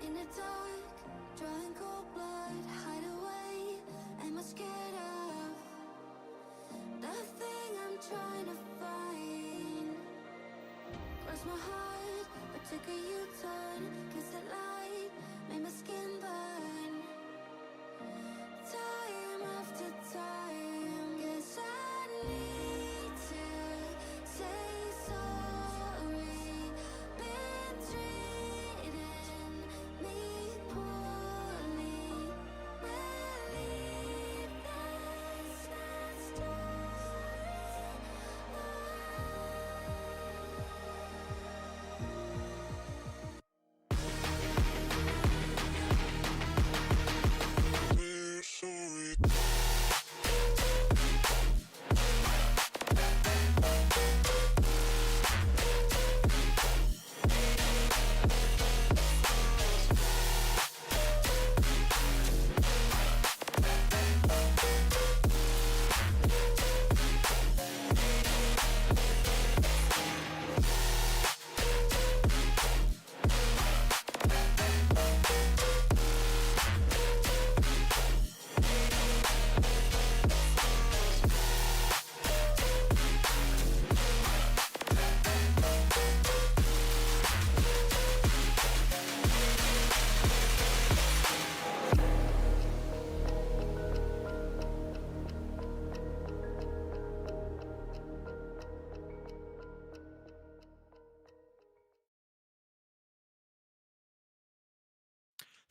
In the dark, drawing cold blood, hide away. Am I scared of the thing I'm trying to find? Cross my heart, but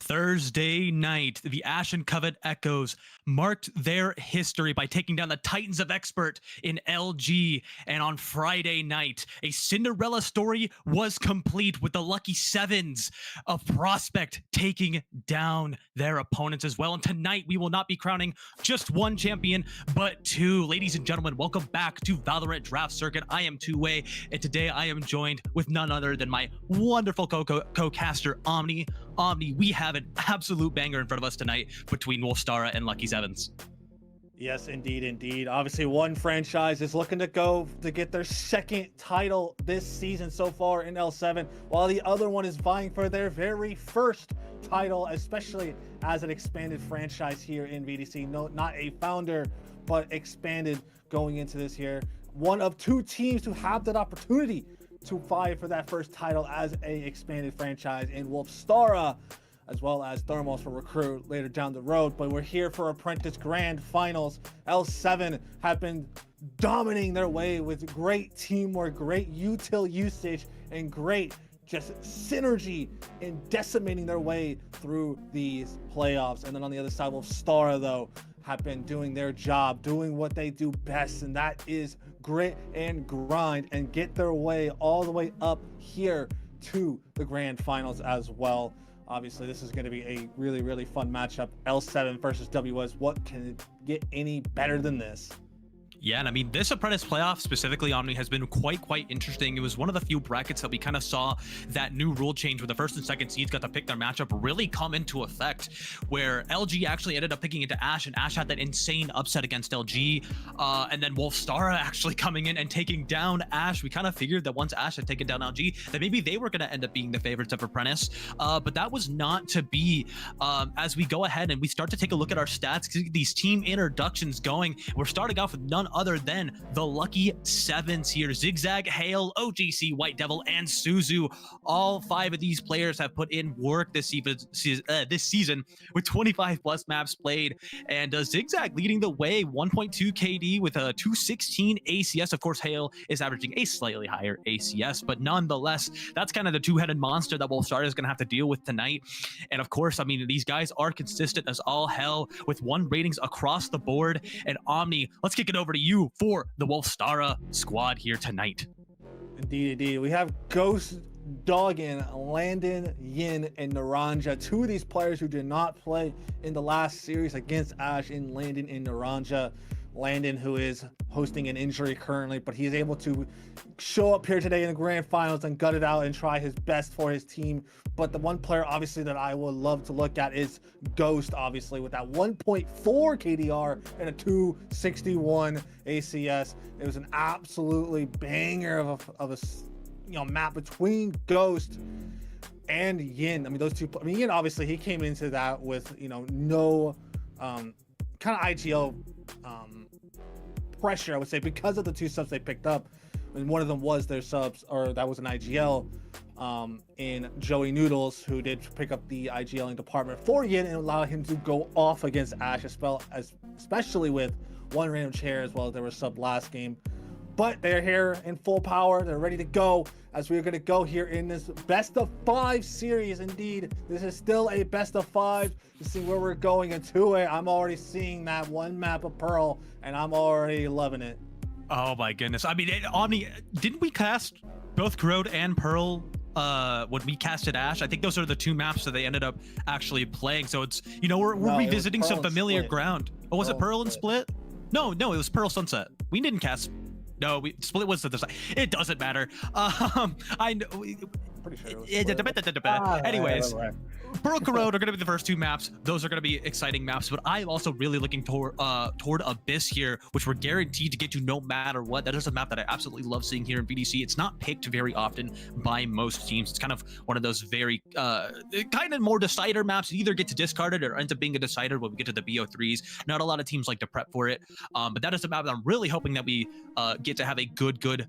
Thursday night, the Ashen Covet Echoes marked their history by taking down the Titans of Expert in LG. And on Friday night, a Cinderella story was complete with the Lucky Sevens of Prospect taking down their opponents as well. And tonight, we will not be crowning just one champion, but two. Ladies and gentlemen, welcome back to Valorant Draft Circuit. I am Two-Way, and today I am joined with none other than my wonderful co-caster, Omni. Omni, we have an absolute banger in front of us tonight between Wolstara and Lucky Sevens. Yes, indeed. Obviously, one franchise is looking to go to get their second title this season so far in L7, while the other one is vying for their very first title, especially as an expanded franchise here in VDC. No, not a founder, but expanded going into this year. One of two teams to have that opportunity to fight for that first title as a expanded franchise in Wolstara, as well as Thermals for Recruit later down the road. But we're here for Apprentice Grand Finals. L7 have been dominating their way with great teamwork, great util usage, and great just synergy in decimating their way through these playoffs. And then on the other side, Wolstara, though, have been doing their job, doing what they do best, and that is grit and grind and get their way all the way up here to the grand finals as well. Obviously, this is going to be a really fun matchup. L7 versus WS. What can it get any better than this? Yeah, and I mean, this Apprentice playoff, specifically Omni, has been quite interesting. It was one of the few brackets that we kind of saw that new rule change where the first and second seeds got to pick their matchup really come into effect, where LG actually ended up picking into Ash, and Ash had that insane upset against LG, and then Wolstara actually coming in and taking down Ash. We kind of figured that once Ash had taken down LG, that maybe they were going to end up being the favorites of Apprentice, but that was not to be. As we go ahead and we start to take a look at our stats, these team introductions going, we're starting off with none other than the Lucky Sevens here. Zigzag, Hale, OGC, White Devil, and Suzu. All five of these players have put in work this season with 25 plus maps played. And Zigzag leading the way, 1.2 KD with a 216 ACS. Of course, Hale is averaging a slightly higher ACS, but nonetheless, that's kind of the two-headed monster that Wolstara is going to have to deal with tonight. And of course, I mean, these guys are consistent as all hell with 1 ratings across the board. And Omni, let's kick it over to you for the Wolstara squad here tonight. Indeed. We have Ghost, Doggin, Landon, Yin, and Naranja. Two of these players who did not play in the last series against Ash in Landon and Naranja. Landon, who is hosting an injury currently, but he's able to show up here today in the grand finals and gut it out and try his best for his team. But the one player obviously that I would love to look at is Ghost, obviously, with that 1.4 KDR and a 261 ACS. It was an absolutely banger of a map between Ghost and Yin. I mean, those two. I mean, Yin obviously he came into that with no kind of IGL pressure, I would say, because of the 2 subs they picked up, and one of them was their subs, or that was an IGL in Joey Noodles, who did pick up the IGLing department for Yin and allow him to go off against Ash, especially with 1 random chair, as well as there was sub last game. But they're here in full power. They're ready to go as we're going to go here in this best of 5 series. Indeed, this is still a best of 5 to see where we're going into it. I'm already seeing that 1 map of Pearl, and I'm already loving it. Oh my goodness. I mean, Omni, didn't we cast both Corrode and Pearl when we casted Ash? I think those are the 2 maps that they ended up actually playing. So it's, we're revisiting some familiar ground. Oh, was it Pearl and Split? No, it was Pearl Sunset. We didn't cast. No, Split was to the side. It doesn't matter. I know. Pretty sure it was Anyways, Pearl Corrode are going to be the first 2 maps. Those are going to be exciting maps, but I'm also really looking toward Abyss here, which we're guaranteed to get to no matter what. That is a map that I absolutely love seeing here in VDC. It's not picked very often by most teams. It's kind of one of those very kind of more decider maps. You either get to discard it or ends up being a decider when we get to the BO3s. Not a lot of teams like to prep for it, but that is a map that I'm really hoping that we get to have a good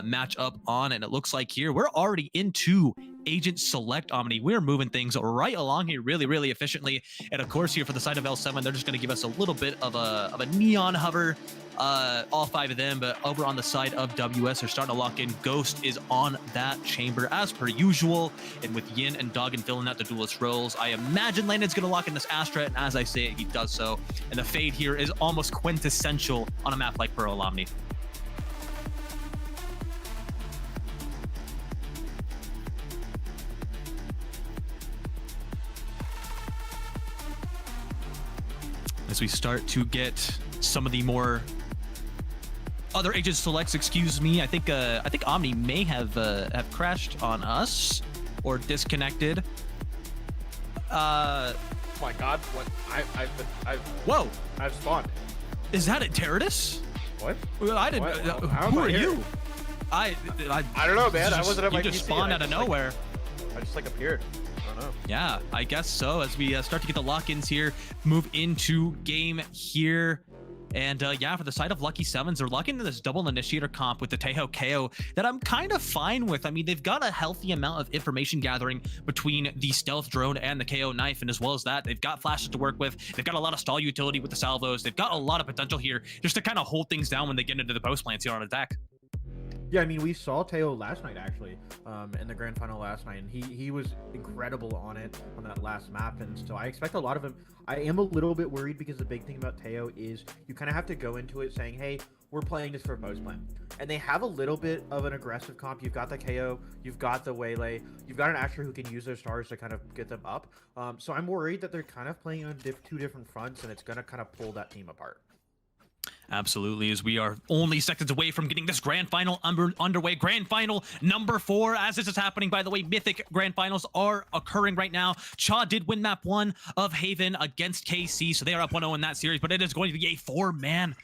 match up on. And it looks like here we're already into to Agent Select Omni. We're moving things right along here really efficiently. And of course here for the side of L7, they're just going to give us a little bit of a neon hover, all 5 of them. But over on the side of WS, they're starting to lock in. Ghost is on that chamber as per usual. And with Yin and Doggin filling out the duelist roles, I imagine Landon's going to lock in this Astra. And as I say it, he does so. And the Fade here is almost quintessential on a map like Pearl Omni. As we start to get some of the more other agent selects, excuse me, I think Omni may have crashed on us or disconnected. Oh my God! What? Whoa! I've spawned. Is that a Terradus? What? Well, I didn't. Who are you? I don't know, man. I wasn't at my You just PC, spawned out of nowhere. I just like appeared. I don't know. Yeah, I guess so. As we start to get the lock-ins here, move into game here. And yeah, for the side of Lucky Sevens, they're locking into this double initiator comp with the Tejo KO that I'm kind of fine with. I mean, they've got a healthy amount of information gathering between the stealth drone and the KO knife. And as well as that, they've got flashes to work with. They've got a lot of stall utility with the salvos. They've got a lot of potential here just to kind of hold things down when they get into the post plants here on attack. Yeah, I mean, we saw Teo last night, actually, in the grand final last night, and he was incredible on it, on that last map, and so I expect a lot of him. I am a little bit worried because the big thing about Teo is you kind of have to go into it saying, hey, we're playing this for post plan. And they have a little bit of an aggressive comp. You've got the KO, you've got the Waylay, you've got an Asher who can use their stars to kind of get them up. So I'm worried that they're kind of playing on 2 different fronts, and it's going to kind of pull that team apart. Absolutely, as we are only seconds away from getting this grand final underway. Grand final number 4. As this is happening, by the way, mythic grand finals are occurring right now. Cha did win map 1 of Haven against KC, so they are up 1-0 in that series, but it is going to be a 4-man,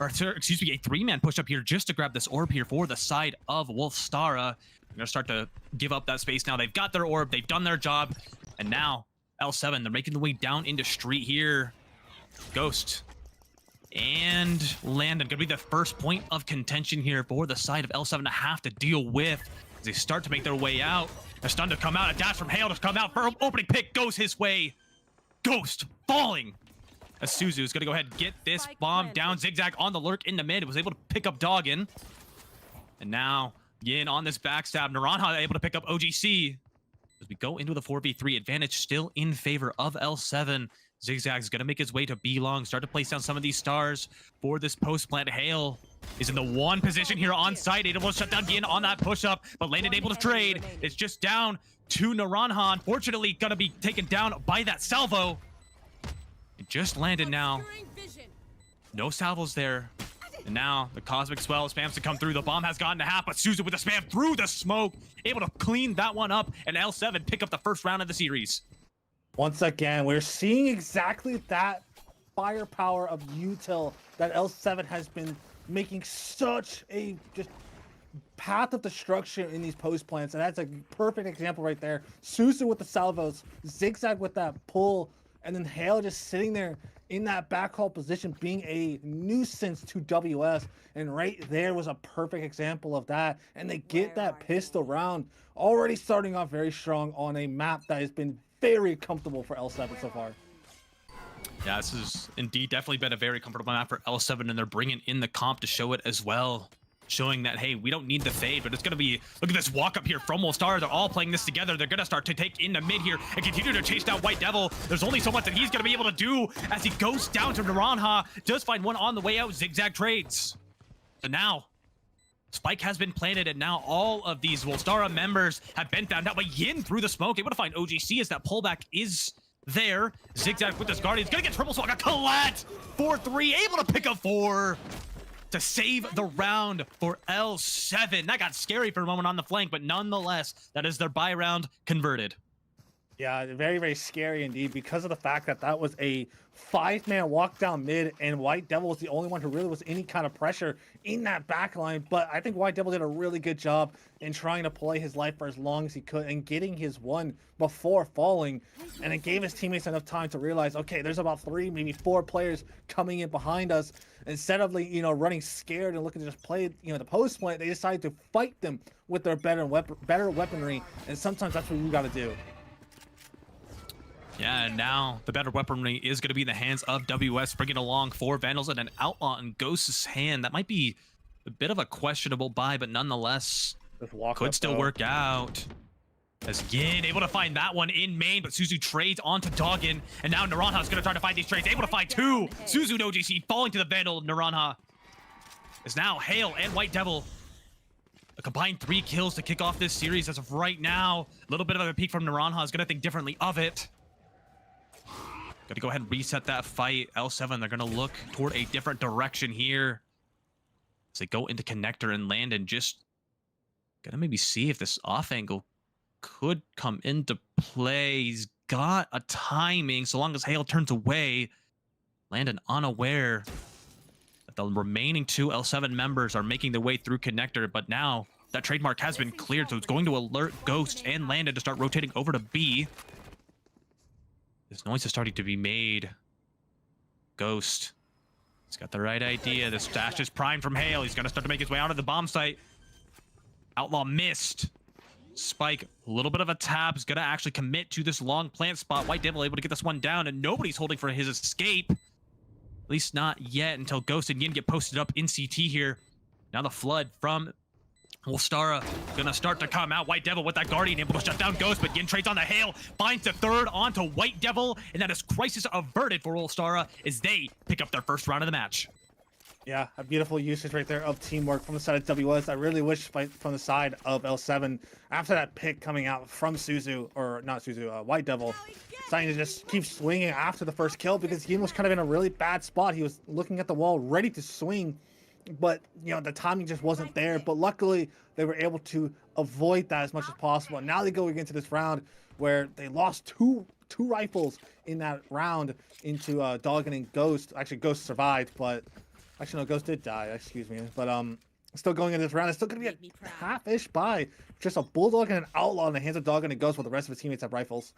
or excuse me, a 3-man push up here just to grab this orb here for the side of Wolstara. They're gonna start to give up that space now. They've got their orb, they've done their job, and now L7, they're making the way down into street here. Ghost and Landon gonna be the first point of contention here for the side of L7 to have to deal with as they start to make their way out. A stun to come out, a dash from Hale to come out. Opening pick goes his way. Ghost falling. As Suzu is gonna go ahead and get this bomb down. Zigzag on the lurk in the mid. Was able to pick up Doggin. And now Yin on this backstab. Naranja able to pick up OGC. As we go into the 4v3, advantage still in favor of L7. Zigzag's gonna make his way to B long, start to place down some of these stars for this post plant. Hale is in the 1 position here on site, able to shut down Yin on that push up, but Landon able to trade. It's just down to Naranja. Unfortunately, gonna be taken down by that salvo. It just landed now. No salvos there. And now the Cosmic Swell spams to come through. The bomb has gotten to half, but Susan with the spam through the smoke, able to clean that one up, and L7 pick up the first round of the series. Once again, we're seeing exactly that firepower of util that L7 has been making such a just path of destruction in these post plants, and that's a perfect example right there. Susu with the salvos, Zigzag with that pull, and then Hale just sitting there in that backhaul position being a nuisance to WS, and right there was a perfect example of that. And they get that pistol round already starting off very strong on a map that has been very comfortable for L7 so far. Yeah, this has indeed definitely been a very comfortable map for L7, and they're bringing in the comp to show it as well. Showing that, hey, we don't need the fade, but it's going to be, look at this walk up here from Wolstara. They're all playing this together. They're going to start to take in the mid here and continue to chase down White Devil. There's only so much that he's going to be able to do as he goes down to Naranja. Does find one on the way out. Zigzag trades. So now, Spike has been planted, and now all of these Wolstara members have been found out by Yin through the smoke. Able to find OGC as that pullback is there. Zigzag with this Guardian. He's going to get triple swag. A Colette! 4-3, able to pick up 4. To save the round for L7. That got scary for a moment on the flank, but nonetheless, that is their buy round converted. Yeah, very, very scary indeed because of the fact that that was a 5-man walk down mid, and White Devil was the only one who really was any kind of pressure in that back line. But I think White Devil did a really good job in trying to play his life for as long as he could and getting his one before falling. And it gave his teammates enough time to realize, okay, there's about 3, maybe 4 players coming in behind us. Instead of, like, running scared and looking to just play, the post plant, they decided to fight them with their better weaponry. And sometimes that's what you got to do. Yeah, and now the better weaponry is going to be in the hands of WS, bringing along 4 Vandals and an Outlaw in Ghost's hand. That might be a bit of a questionable buy, but nonetheless, could still work out. As Yin able to find that one in main, but Suzu trades onto Doggin, and now Naranja's going to try to find these trades. Able to find 2. Suzu and OGC falling to the Vandal. Naranja is now Hale and White Devil. A combined 3 kills to kick off this series as of right now. A little bit of a peek from Naranja is going to think differently of it. Got to go ahead and reset that fight. L7, they're going to look toward a different direction here. As they go into connector and land and just going to maybe see if this off angle could come into play. He's got a timing so long as Hale turns away. Landon unaware that the remaining 2 L7 members are making their way through connector, but now that trademark has been cleared, so it's going to alert Ghost and Landon to start rotating over to B. This noise is starting to be made. Ghost. He's got the right idea. This dash is primed from Hale. He's going to start to make his way out of the bomb site. Outlaw missed. Spike, a little bit of a tap. He's going to actually commit to this long plant spot. White Devil able to get this one down, and nobody's holding for his escape. At least not yet until Ghost and Yin get posted up in CT here. Now the flood from Wolstara gonna start to come out. White Devil with that Guardian able to shut down Ghost, but Yin trades on the Hale, finds the 3rd onto White Devil, and that is crisis averted for Wolstara as they pick up their first round of the match. Yeah, a beautiful usage right there of teamwork from the side of WS. I really wish from the side of L7, after that pick coming out from Suzu, or not Suzu, White Devil, starting to just keep swinging after the first kill because Yin was kind of in a really bad spot. He was looking at the wall, ready to swing, but the timing just wasn't there. But luckily they were able to avoid that as much as possible. And now they go into this round where they lost two rifles in that round into Doggin and Ghost. Actually, Ghost survived, but actually no, Ghost did die, excuse me. But still going into this round, it's still gonna be a half-ish buy. Just a Bulldog and an Outlaw in the hands of Doggin and Ghost while the rest of his teammates have rifles.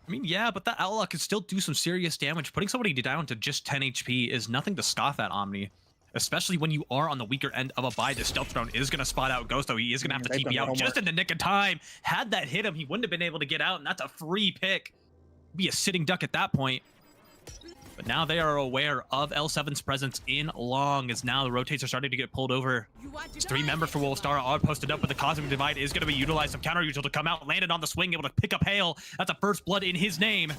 I mean, yeah, but that Outlaw can still do some serious damage. Putting somebody down to just 10 HP is nothing to scoff at, Omni. Especially when you are on the weaker end of a buy. The stealth drone is going to spot out Ghost, though. He is going to have to TP out just in the nick of time. Had that hit him, he wouldn't have been able to get out, and that's a free pick. Be a sitting duck at that point. But now they are aware of L7's presence in long, as now the rotates are starting to get pulled over. These 3 members for Wolstara are posted up, but the Cosmic Divide is going to be utilized. Some counter util to come out, landed on the swing, able to pick up Hale. That's a first blood in his name.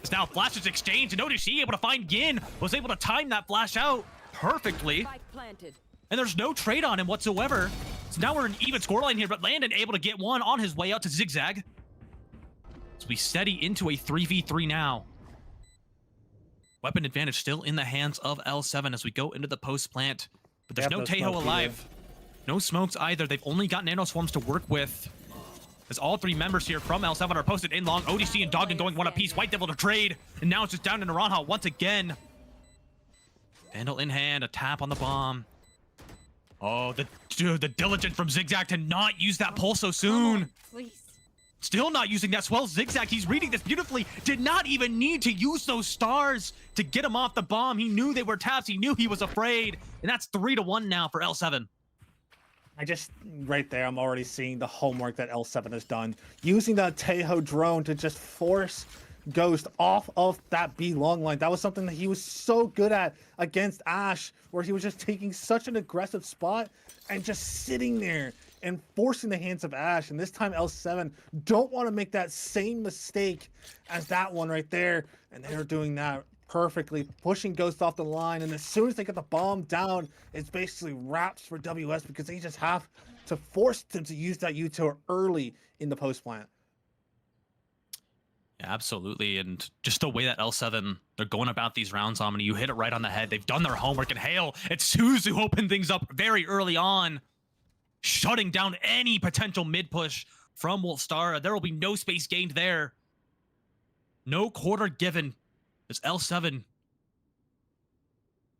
As now flashes exchange, and ODC able to find Yin, was able to time that flash out perfectly. And there's no trade on him whatsoever. So now we're in even scoreline here, but Landon able to get one on his way out to Zigzag. So we steady into a 3v3 now. Weapon advantage still in the hands of L7 as we go into the post plant. But there's no Tejo alive. No smokes either. They've only got nano swarms to work with. As all 3 members here from L7 are posted in long. ODC and Doggin going one apiece. White Devil to trade. And now it's just down to Naranja once again. Vandal in hand, a tap on the bomb. Oh, the diligence from Zigzag to not use that pulse so soon. Please. Still not using that swell. Zigzag, he's reading this beautifully. Did not even need to use those stars to get him off the bomb. He knew they were taps. He knew he was afraid. And that's 3-1 now for L7. Right there, I'm already seeing the homework that L7 has done. Using that Tejo drone to just force Ghost off of that B long line. That was something that he was so good at against Ash, where he was just taking such an aggressive spot and just sitting there and forcing the hands of Ash. And this time L7 don't want to make that same mistake as that one right there. And they're doing that perfectly, pushing Ghost off the line. And as soon as they get the bomb down, it's basically wraps for WS because they just have to force them to use that util early in the post plant. Yeah, absolutely. And just the way that L7, they're going about these rounds, Omni, you hit it right on the head. They've done their homework. And Hale, it's Suzu who opened things up very early on, shutting down any potential mid push from Wolstara. There will be no space gained there. No quarter given. As L7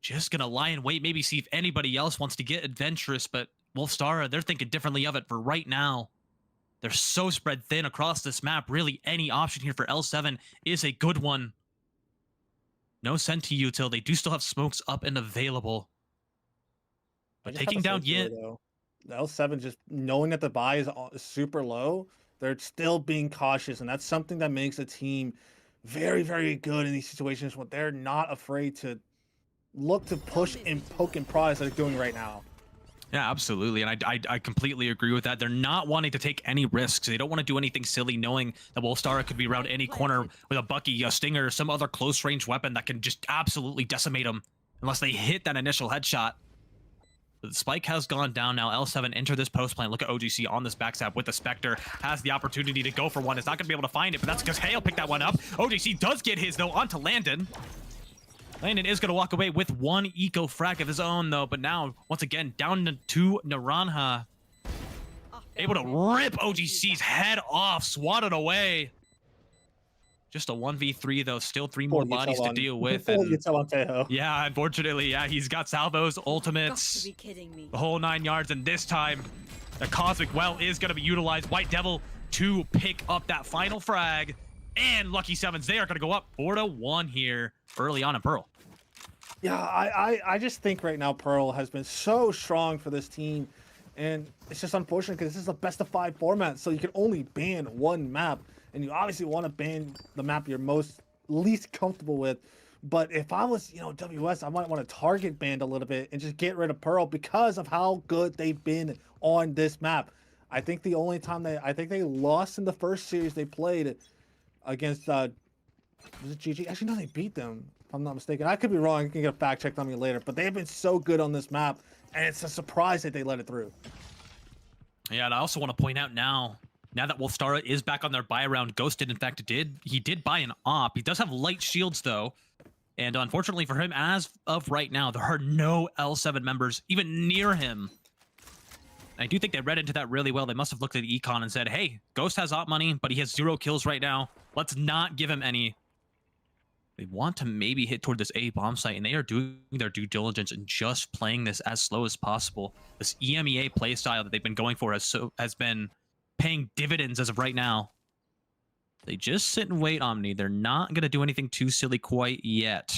just gonna lie in wait, maybe see if anybody else wants to get adventurous, but Wolstara, they're thinking differently of it for right now. They're so spread thin across this map. Really, any option here for L7 is a good one. No send to util. They do still have smokes up and available. But taking down Yin. The L7 just knowing that the buy is super low, they're still being cautious, and that's something that makes a team very, very good in these situations when they're not afraid to look to push and poke and prod as they're doing right now. Yeah, absolutely. And I completely agree with that. They're not wanting to take any risks. They don't want to do anything silly knowing that Wolstara could be around any corner with a Bucky, a Stinger, some other close range weapon that can just absolutely decimate them unless they hit that initial headshot. But the spike has gone down now. L7 enter this post plant. Look at OGC on this backstab with the Spectre. Has the opportunity to go for one. It's not going to be able to find it, but that's because Hale picked that one up. OGC does get his, though, onto Landon. Landon is going to walk away with one eco frag of his own, though. But now, once again, down to Naranja. Able to rip OGC's head off, swatted away. Just a 1v3, though. Still 3 more bodies to deal with. And yeah, unfortunately, yeah, he's got salvos, ultimates, the whole 9 yards. And this time, the Cosmic Well is going to be utilized. White Devil to pick up that final frag. And Lucky Sevens, they are going to go up 4-1 here early on in Pearl. Yeah, I just think right now Pearl has been so strong for this team. And it's just unfortunate because this is a best of 5 format. So you can only ban one map. And you obviously want to ban the map you're least comfortable with. But if I was, WS, I might want to target ban a little bit and just get rid of Pearl because of how good they've been on this map. I think the only time they lost in the first series they played against was it GG? Actually, no, they beat them. If I'm not mistaken. I could be wrong. You can get a fact checked on me later. But they've been so good on this map, and it's a surprise that they let it through. Yeah, and I also want to point out now that Wolstara is back on their buy round, Ghost did, in fact, he did buy an op. He does have light shields, though. And unfortunately for him, as of right now, there are no L7 members even near him. I do think they read into that really well. They must have looked at the econ and said, hey, Ghost has op money, but he has 0 kills right now. Let's not give him any. They want to maybe hit toward this A bomb site, and they are doing their due diligence and just playing this as slow as possible. This EMEA playstyle that they've been going for has been paying dividends as of right now. They just sit and wait, Omni. They're not going to do anything too silly quite yet.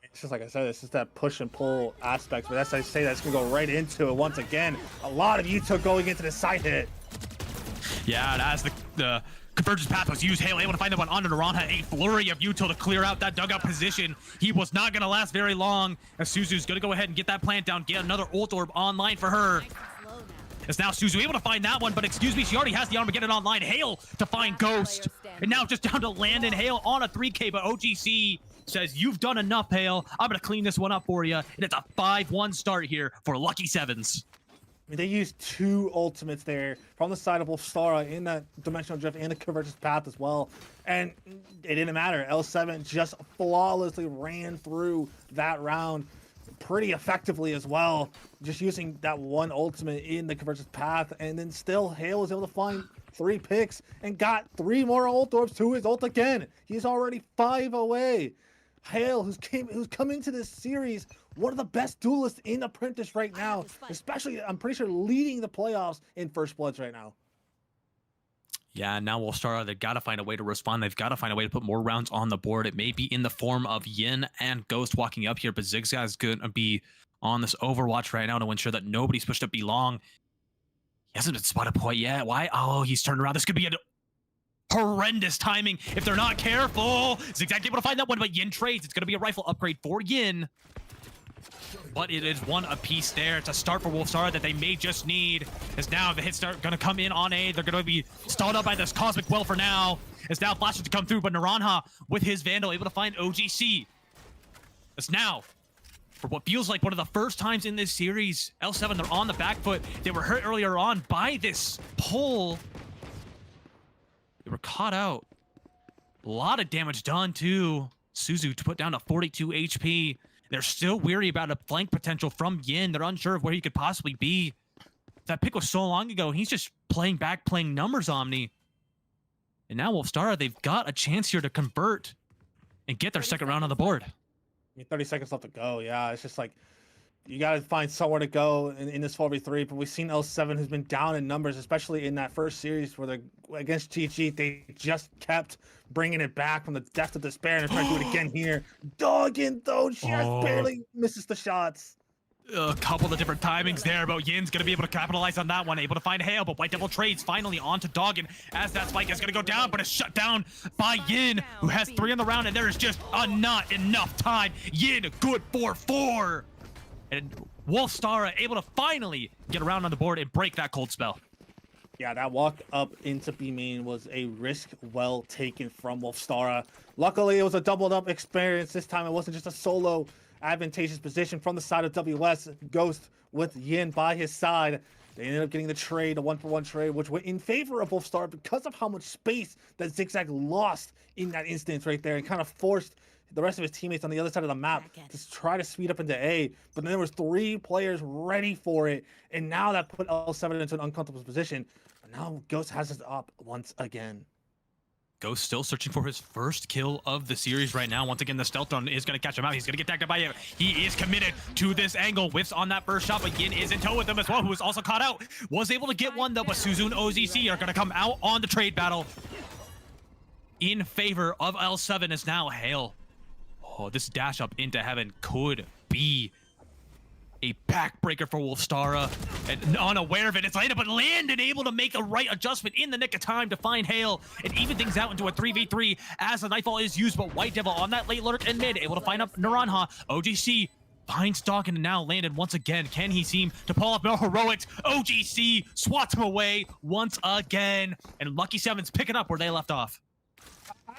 It's just like I said, it's just that push and pull aspect, but that's I say that's going to go right into it once again. A lot of util going into the side hit. Yeah, and as the convergence path was used, Hale able to find that one onto Naranja. A flurry of util to clear out that dugout position. He was not going to last very long, as Suzu's going to go ahead and get that plant down, get another ult orb online for her. As now Suzu able to find that one, but excuse me, she already has the Armageddon online. Hale to find Ghost. And now just down to Landon. Hale on a 3K, but OGC says, you've done enough, Hale. I'm going to clean this one up for you. And it's a 5-1 start here for Lucky Sevens. I mean, they used 2 ultimates there from the side of Wolstara in that dimensional drift and the convergence path as well. And it didn't matter. L7 just flawlessly ran through that round pretty effectively as well, just using that one ultimate in the convergence path. And then still Hale was able to find 3 picks and got 3 more ult orbs to his ult again. He's already 5 away. Hale, who's come into this series, one of the best duelists in Apprentice right now, especially, I'm pretty sure, leading the playoffs in First Bloods right now. Yeah, now Wolstara, they've got to find a way to respond. They've got to find a way to put more rounds on the board. It may be in the form of Yin and Ghost walking up here, but Zigzag's going to be on this Overwatch right now to ensure that nobody's pushed up B long. He hasn't been spotted quite yet. Why? Oh, he's turned around. This could be a horrendous timing if they're not careful. Zigzag able to find that one, but Yin trades. It's going to be a rifle upgrade for Yin. But it is one apiece there. It's a start for Wolstara that they may just need. As now the hits are going to come in on A. They're going to be stalled up by this Cosmic Well for now. As now flashes to come through, but Naranja with his Vandal able to find OGC. As now, for what feels like one of the first times in this series, L7, they're on the back foot. They were hurt earlier on by this pull. They were caught out. A lot of damage done too. Suzu to put down to 42 HP. They're still weary about a flank potential from Yin. They're unsure of where he could possibly be. That pick was so long ago. He's just playing numbers, Omni. And now Wolstara, they've got a chance here to convert and get their second round on the board. I mean, 30 seconds left to go. Yeah, it's just like you got to find somewhere to go in this 4v3. But we've seen L7 who's been down in numbers, especially in that first series where they're against GG. They just kept bringing it back from the depth of despair and trying to do it again here. Dogging though, just barely misses the shots. A couple of different timings there, but Yin's going to be able to capitalize on that one. Able to find Hale, but White Devil trades finally onto Doggin as that spike is going to go down, but it's shut down by Yin, who has 3 in the round, and there is just not enough time. Yin, good for 4. And Wolstara able to finally get around on the board and break that cold spell. Yeah, that walk up into B main was a risk well taken from Wolstara. Luckily, it was a doubled up experience. This time, it wasn't just a solo advantageous position from the side of WS. Ghost with Yin by his side. They ended up getting the trade, a 1-for-1 trade, which went in favor of Wolfstar because of how much space that Zigzag lost in that instance right there and kind of forced the rest of his teammates on the other side of the map to try to speed up into A. But then there was 3 players ready for it, and now that put L7 into an uncomfortable position. But now Ghost has it up once again. Ghost still searching for his first kill of the series right now. Once again, the stealth drone is going to catch him out. He's going to get tagged by him. He is committed to this angle. Whiffs on that first shot, but Yin is in tow with him as well, who was also caught out. Was able to get one, though, but Suzu and OZC are going to come out on the trade battle. In favor of L7 is now Hale. Oh, this dash up into heaven could be a backbreaker for Wolstara, and unaware of it, it's landed, but Landon able to make the right adjustment in the nick of time to find Hale and even things out into a 3v3 as the Nightfall is used, but White Devil on that late lurk and mid, able to find up Naranha. OGC finds Dawkins and now Landon once again. Can he seem to pull off more heroics? OGC swats him away once again, and Lucky Seven's picking up where they left off.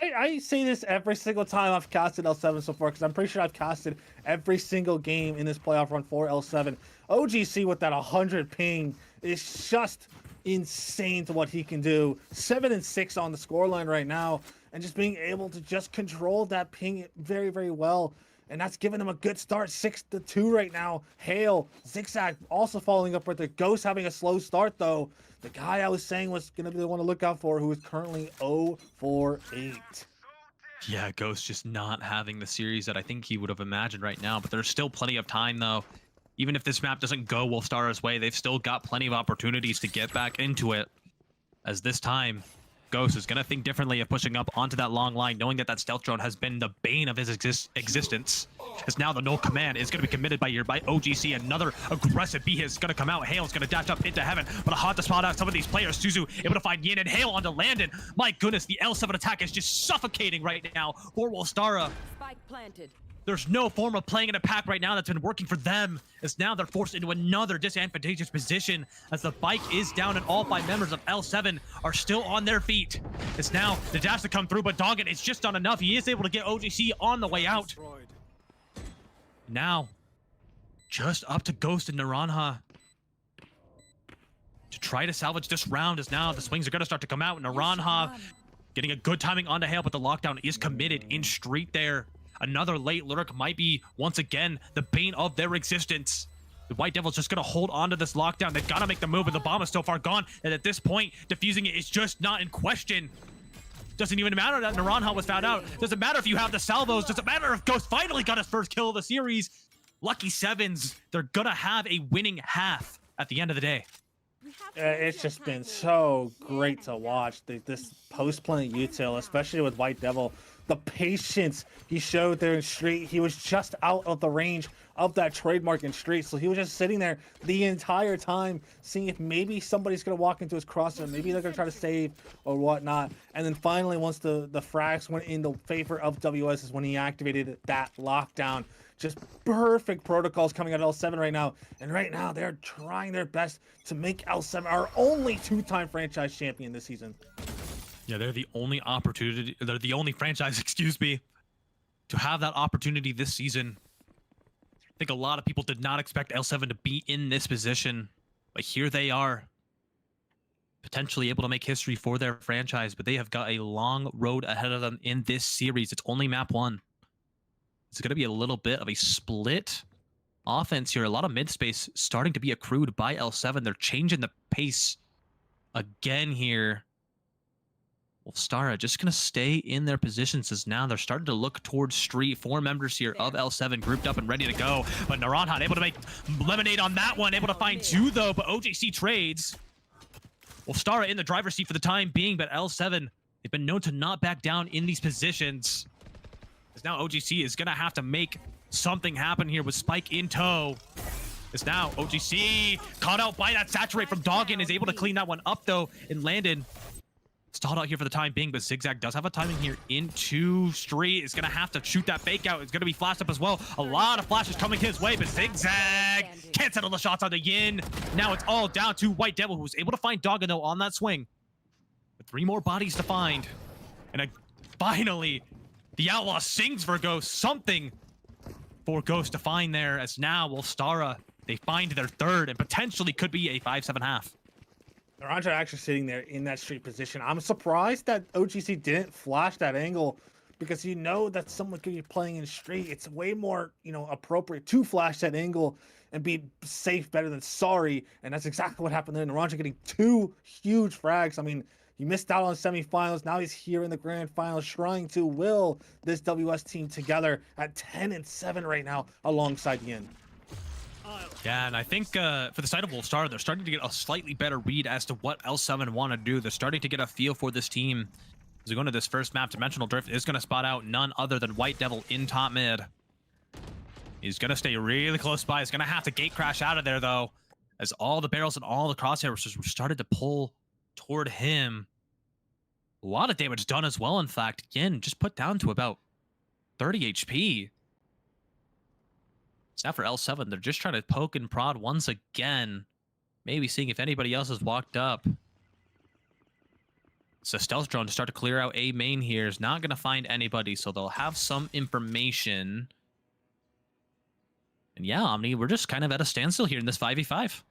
I say this every single time I've casted L7 so far, because I'm pretty sure I've casted every single game in this playoff run for L7. OGC with that 100 ping is just insane to what he can do. 7-6 on the scoreline right now, and just being able to just control that ping very, very well. And that's giving him a good start, 6-2 right now. Hale, Zigzag also following up with the Ghost having a slow start though. The guy I was saying was going to be the one to look out for, who is currently 0-for-8. Yeah, Ghost just not having the series that I think he would have imagined right now, but there's still plenty of time though. Even if this map doesn't go Wolstara's way, they've still got plenty of opportunities to get back into it. As this time, Ghost is going to think differently of pushing up onto that long line, knowing that that stealth drone has been the bane of his existence. As now the null command is going to be committed by OGC. Another aggressive B is going to come out. Hale's going to dash up into heaven, but a hot to spot out some of these players. Suzu able to find Yin and Hale onto Landon. My goodness, the L7 attack is just suffocating right now for Wolstara. Spike planted. There's no form of playing in a pack right now that's been working for them, as now they're forced into another disadvantageous position as the bike is down and all 5 members of L7 are still on their feet. It's now the dash to come through, but Doggin, it's just not enough. He is able to get OGC on the way out. Now, just up to Ghost and Naranha to try to salvage this round, as now the swings are going to start to come out. Naranha getting a good timing onto Hale, but the lockdown is committed in street there. Another late lurk might be, once again, the bane of their existence. The White Devil's just going to hold on to this lockdown. They've got to make the move, but the bomb is so far gone, and at this point, defusing it is just not in question. Doesn't even matter that Naranha was found out. Doesn't matter if you have the salvos. Doesn't matter if Ghost finally got his first kill of the series. Lucky Sevens, they're going to have a winning half at the end of the day. It's just been so great to watch this post-playing util, especially with White Devil. The patience he showed there in street. He was just out of the range of that trademark in street, so he was just sitting there the entire time, seeing if maybe somebody's gonna walk into his crosshair, maybe they're gonna try to save or whatnot. And then finally, once the frags went in the favor of WS, is when he activated that lockdown. Just perfect protocols coming out of L7 right now. And right now, they're trying their best to make L7 our only 2-time franchise champion this season. Yeah, they're the only opportunity, they're the only franchise, excuse me, to have that opportunity this season. I think a lot of people did not expect L7 to be in this position, but here they are, potentially able to make history for their franchise, but they have got a long road ahead of them in this series. It's only map 1. It's going to be a little bit of a split offense here. A lot of mid space starting to be accrued by L7. They're changing the pace again here. Wolstara just going to stay in their positions as now they're starting to look towards street. 4 members here of L7 grouped up and ready to go. But Naranhan able to make lemonade on that one. Able to find 2 though, but OJC trades. Wolstara in the driver's seat for the time being, but L7, they've been known to not back down in these positions. As now OGC is going to have to make something happen here with Spike in tow. As now OGC caught out by that saturate from Doggin, is able to clean that one up though, and Landon stalled out here for the time being, but Zigzag does have a timing here into street. Is going to have to shoot that fake out. It's going to be flashed up as well. A lot of flashes coming his way, but Zigzag can't settle the shots on the Yin. Now it's all down to White Devil, who was able to find Doggin though on that swing. But 3 more bodies to find. And finally, the Outlaw sings for Ghost. Something for Ghost to find there, as now Wolstara, they find their 3rd and potentially could be a 5-7-half. Naranja actually sitting there in that street position. I'm surprised that OGC didn't flash that angle, because you know that someone could be playing in street. It's way more, you know, appropriate to flash that angle and be safe better than sorry. And that's exactly what happened there. Naranja getting 2 huge frags. I mean, he missed out on semifinals. Now he's here in the grand finals, trying to will this WS team together at 10-7 right now alongside Yin. Yeah, and I think for the side of Wolstara, they're starting to get a slightly better read as to what L7 want to do. They're starting to get a feel for this team. As we go into this first map, Dimensional Drift is going to spot out none other than White Devil in top mid. He's going to stay really close by. He's going to have to gate crash out of there, though, as all the barrels and all the crosshairs started to pull toward him. A lot of damage done as well, in fact. Again, just put down to about 30 HP. Now for L7, they're just trying to poke and prod once again. Maybe seeing if anybody else has walked up. So stealth drone to start to clear out A main here is not going to find anybody, so they'll have some information. And yeah, Omni, we're just kind of at a standstill here in this 5v5.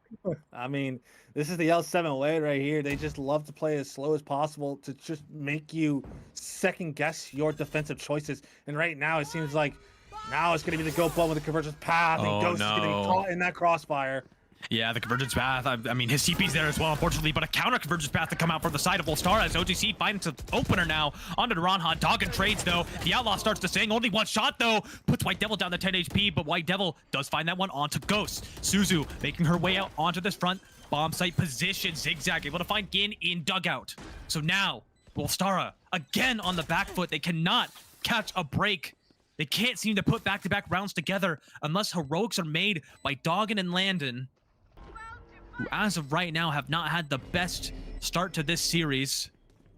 I mean, this is the L7 way right here. They just love to play as slow as possible to just make you second guess your defensive choices. And right now, it seems like now it's going to be the go ball with the convergence path, and Ghost is going to be caught in that crossfire. Yeah, the convergence path. I mean, his CP's there as well, unfortunately, but a counter convergence path to come out from the side of Wolstara as OGC finds an opener now onto Naranhan. Doggin trades, though. The Outlaw starts to sing. Only 1 shot, though. Puts White Devil down to 10 HP, but White Devil does find that one onto Ghost. Suzu making her way out onto this front bomb site position. Zigzag able to find Gin in dugout. So now, Wolstara again on the back foot. They cannot catch a break. They can't seem to put back-to-back rounds together unless heroics are made by Doggin and Landon, who as of right now have not had the best start to this series,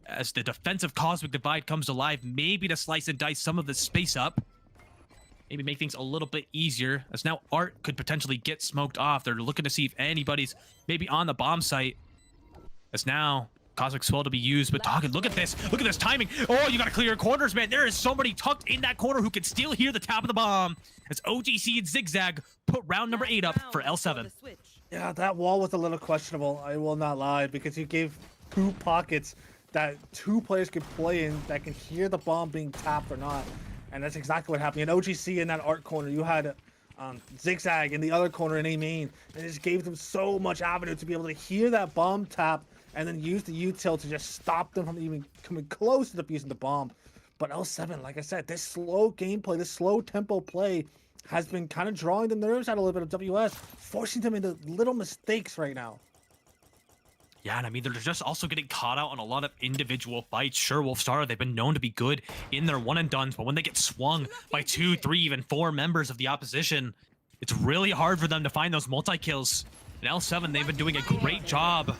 as the defensive Cosmic Divide comes alive, maybe to slice and dice some of the space up, maybe make things a little bit easier, as now Art could potentially get smoked off. They're looking to see if anybody's maybe on the bomb site, as now Cosmic Swell to be used, but Doggin, look at this timing. Oh, you gotta clear your corners, man. There is somebody tucked in that corner who can still hear the tap of the bomb, as OGC and Zigzag put round number 8 up for L7. Yeah, that wall was a little questionable, I will not lie, because you gave 2 pockets that 2 players could play in that can hear the bomb being tapped or not. And that's exactly what happened. In OGC in that Art corner, you had Zigzag in the other corner in A main, and it just gave them so much avenue to be able to hear that bomb tap and then use the util to just stop them from even coming close to defusing the bomb. But L7, like I said, this slow gameplay, this slow tempo play has been kind of drawing the nerves out a little bit of WS, forcing them into little mistakes right now. Yeah, and I mean, they're just also getting caught out on a lot of individual fights. Sure, Wolstara, they've been known to be good in their one-and-dones, but when they get swung by 2, 3, even 4 members of the opposition, it's really hard for them to find those multi-kills. And L7, they've been doing a great job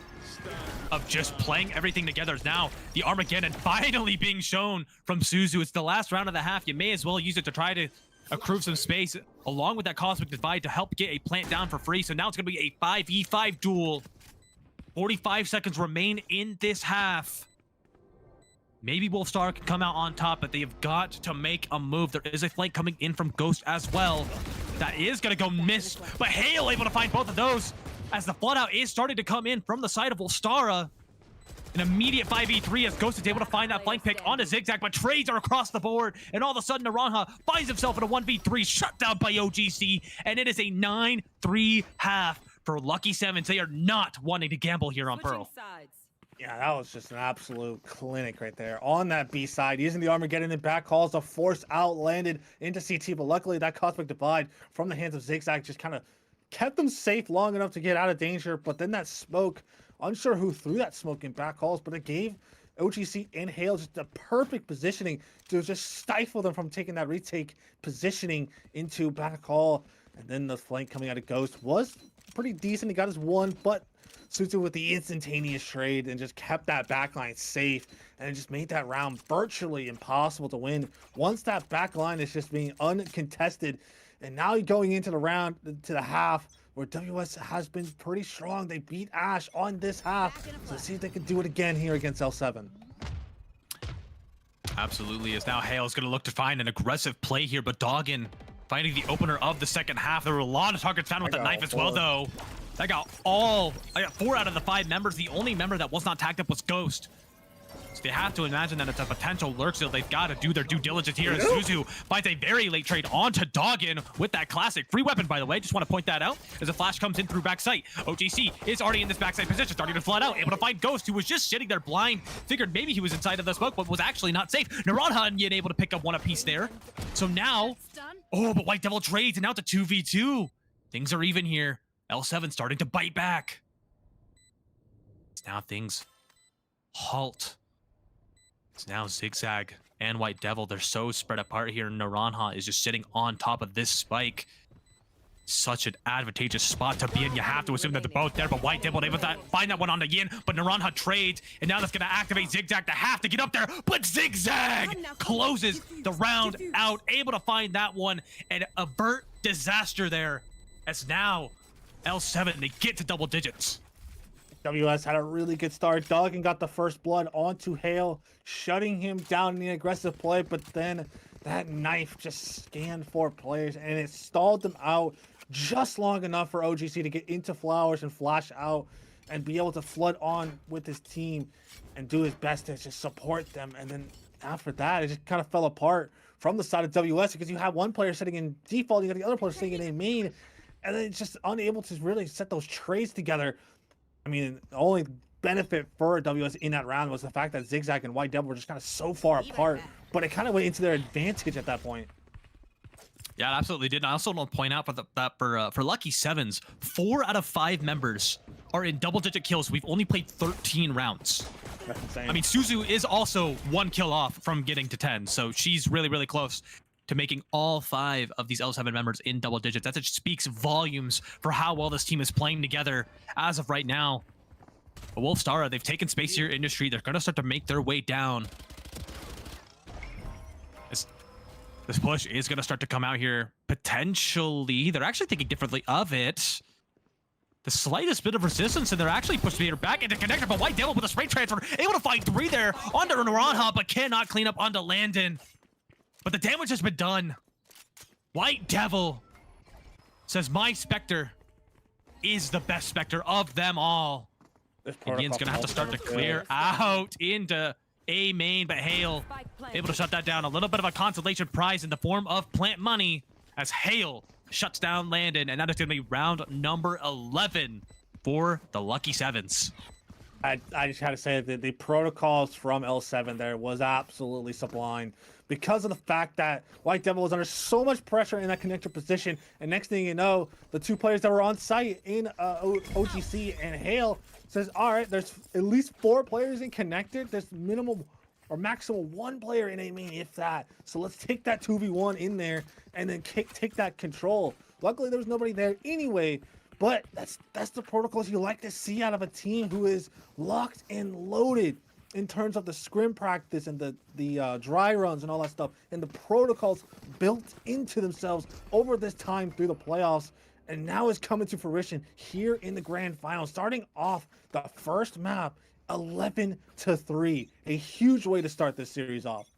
of just playing everything together. Now, the Armageddon finally being shown from Suzu. It's the last round of the half. You may as well use it to try to accrue some space, along with that Cosmic Divide, to help get a plant down for free. So now it's going to be a 5v5 duel. 45 seconds remain in this half. Maybe Wolstara can come out on top, but they have got to make a move. There is a flank coming in from Ghost as well. That is going to go miss, but Hale able to find both of those, as the flood out is starting to come in from the side of Wolstara. An immediate 5v3 as Ghost is able to find that flank pick onto Zigzag, but trades are across the board, and all of a sudden Naranja finds himself in a 1v3 shut down by OGC, and it is a 9-3 half for Lucky Sevens. They are not wanting to gamble here on Pearl. Yeah, that was just an absolute clinic right there on that B side, using the armor, getting it back, calls a force out, landed into CT, but luckily that Cosmic Divide from the hands of Zigzag just kind of kept them safe long enough to get out of danger, but then that smoke, unsure who threw that smoke in back calls, but it gave OGC and Hale just the perfect positioning to just stifle them from taking that retake positioning into back call. And then the flank coming out of Ghost was pretty decent. He got his one, but Suzu with the instantaneous trade and just kept that backline safe, and it just made that round virtually impossible to win once that backline is just being uncontested. And now going into the round, to the half, where WS has been pretty strong. They beat Ash on this half. So let's see if they can do it again here against L7. Absolutely, as now Hale is going to look to find an aggressive play here, but Doggin finding the opener of the second half. There were a lot of targets found with the knife as well, though. I got 4 out of the 5 members. The only member that was not tagged up was Ghost. So they have to imagine that it's a potential lurk still. They've got to do their due diligence here. And Suzu finds a very late trade onto Doggin with that classic free weapon, by the way. Just want to point that out as a flash comes in through backside. OGC is already in this backside position, starting to flood out, able to find Ghost, who was just sitting there blind. Figured maybe he was inside of the smoke, but was actually not safe. Naranja yet able to pick up one apiece there. So now, but White Devil trades, and now it's a 2v2. Things are even here. L7 starting to bite back. Now things halt. It's now Zigzag and White Devil. They're so spread apart here. Naranja is just sitting on top of this spike. Such an advantageous spot to be in. You have to assume that they're both there, but White Devil able to find that one on the Yin, but Naranja trades, and now that's going to activate Zigzag to have to get up there, but Zigzag closes the round out, able to find that one and avert disaster there, as now L7, they get to double digits. WS had a really good start. Doggin got the first blood onto Hale, shutting him down in the aggressive play, but then that knife just scanned 4 players, and it stalled them out just long enough for OGC to get into Flowers and flash out and be able to flood on with his team and do his best to just support them. And then after that, it just kind of fell apart from the side of WS, because you have one player sitting in default, you got the other player sitting in a main, and then it's just unable to really set those trades together. I mean, the only benefit for WS in that round was the fact that Zigzag and White Devil were just kind of so far apart, but it kind of went into their advantage at that point. Yeah, it absolutely did. And I also want to point out for Lucky Sevens, 4 out of 5 members are in double-digit kills. We've only played 13 rounds. That's insane. I mean, Suzu is also 1 kill off from getting to 10, so she's really, really close to making all 5 of these L7 members in double digits. That just speaks volumes for how well this team is playing together as of right now. But Wolstara, they've taken space here industry. They're going to start to make their way down. This push is going to start to come out here. Potentially, they're actually thinking differently of it. The slightest bit of resistance, and they're actually pushing Peter back into connector, but White Devil with a spray transfer, able to find 3 there onto Naranja, but cannot clean up onto Landon. But the damage has been done. White Devil says, my Spectre is the best Spectre of them all. And Yin's gonna have to start to clear out into A main, but Hale able to shut that down. A little bit of a consolation prize in the form of plant money as Hale shuts down Landon, and that is gonna be round number 11 for the Lucky Sevens. I just had to say that the protocols from L7 there was absolutely sublime, because of the fact that White Devil was under so much pressure in that connector position, and next thing you know, the 2 players that were on site in OGC and Hale says, all right, there's at least 4 players in connected. There's minimum or maximum 1 player in a main, if that. So let's take that 2v1 in there and then take that control. Luckily, there was nobody there anyway. But that's the protocols you like to see out of a team who is locked and loaded in terms of the scrim practice and the dry runs and all that stuff, and the protocols built into themselves over this time through the playoffs, and now is coming to fruition here in the grand final, starting off the first map 11-3, a huge way to start this series off.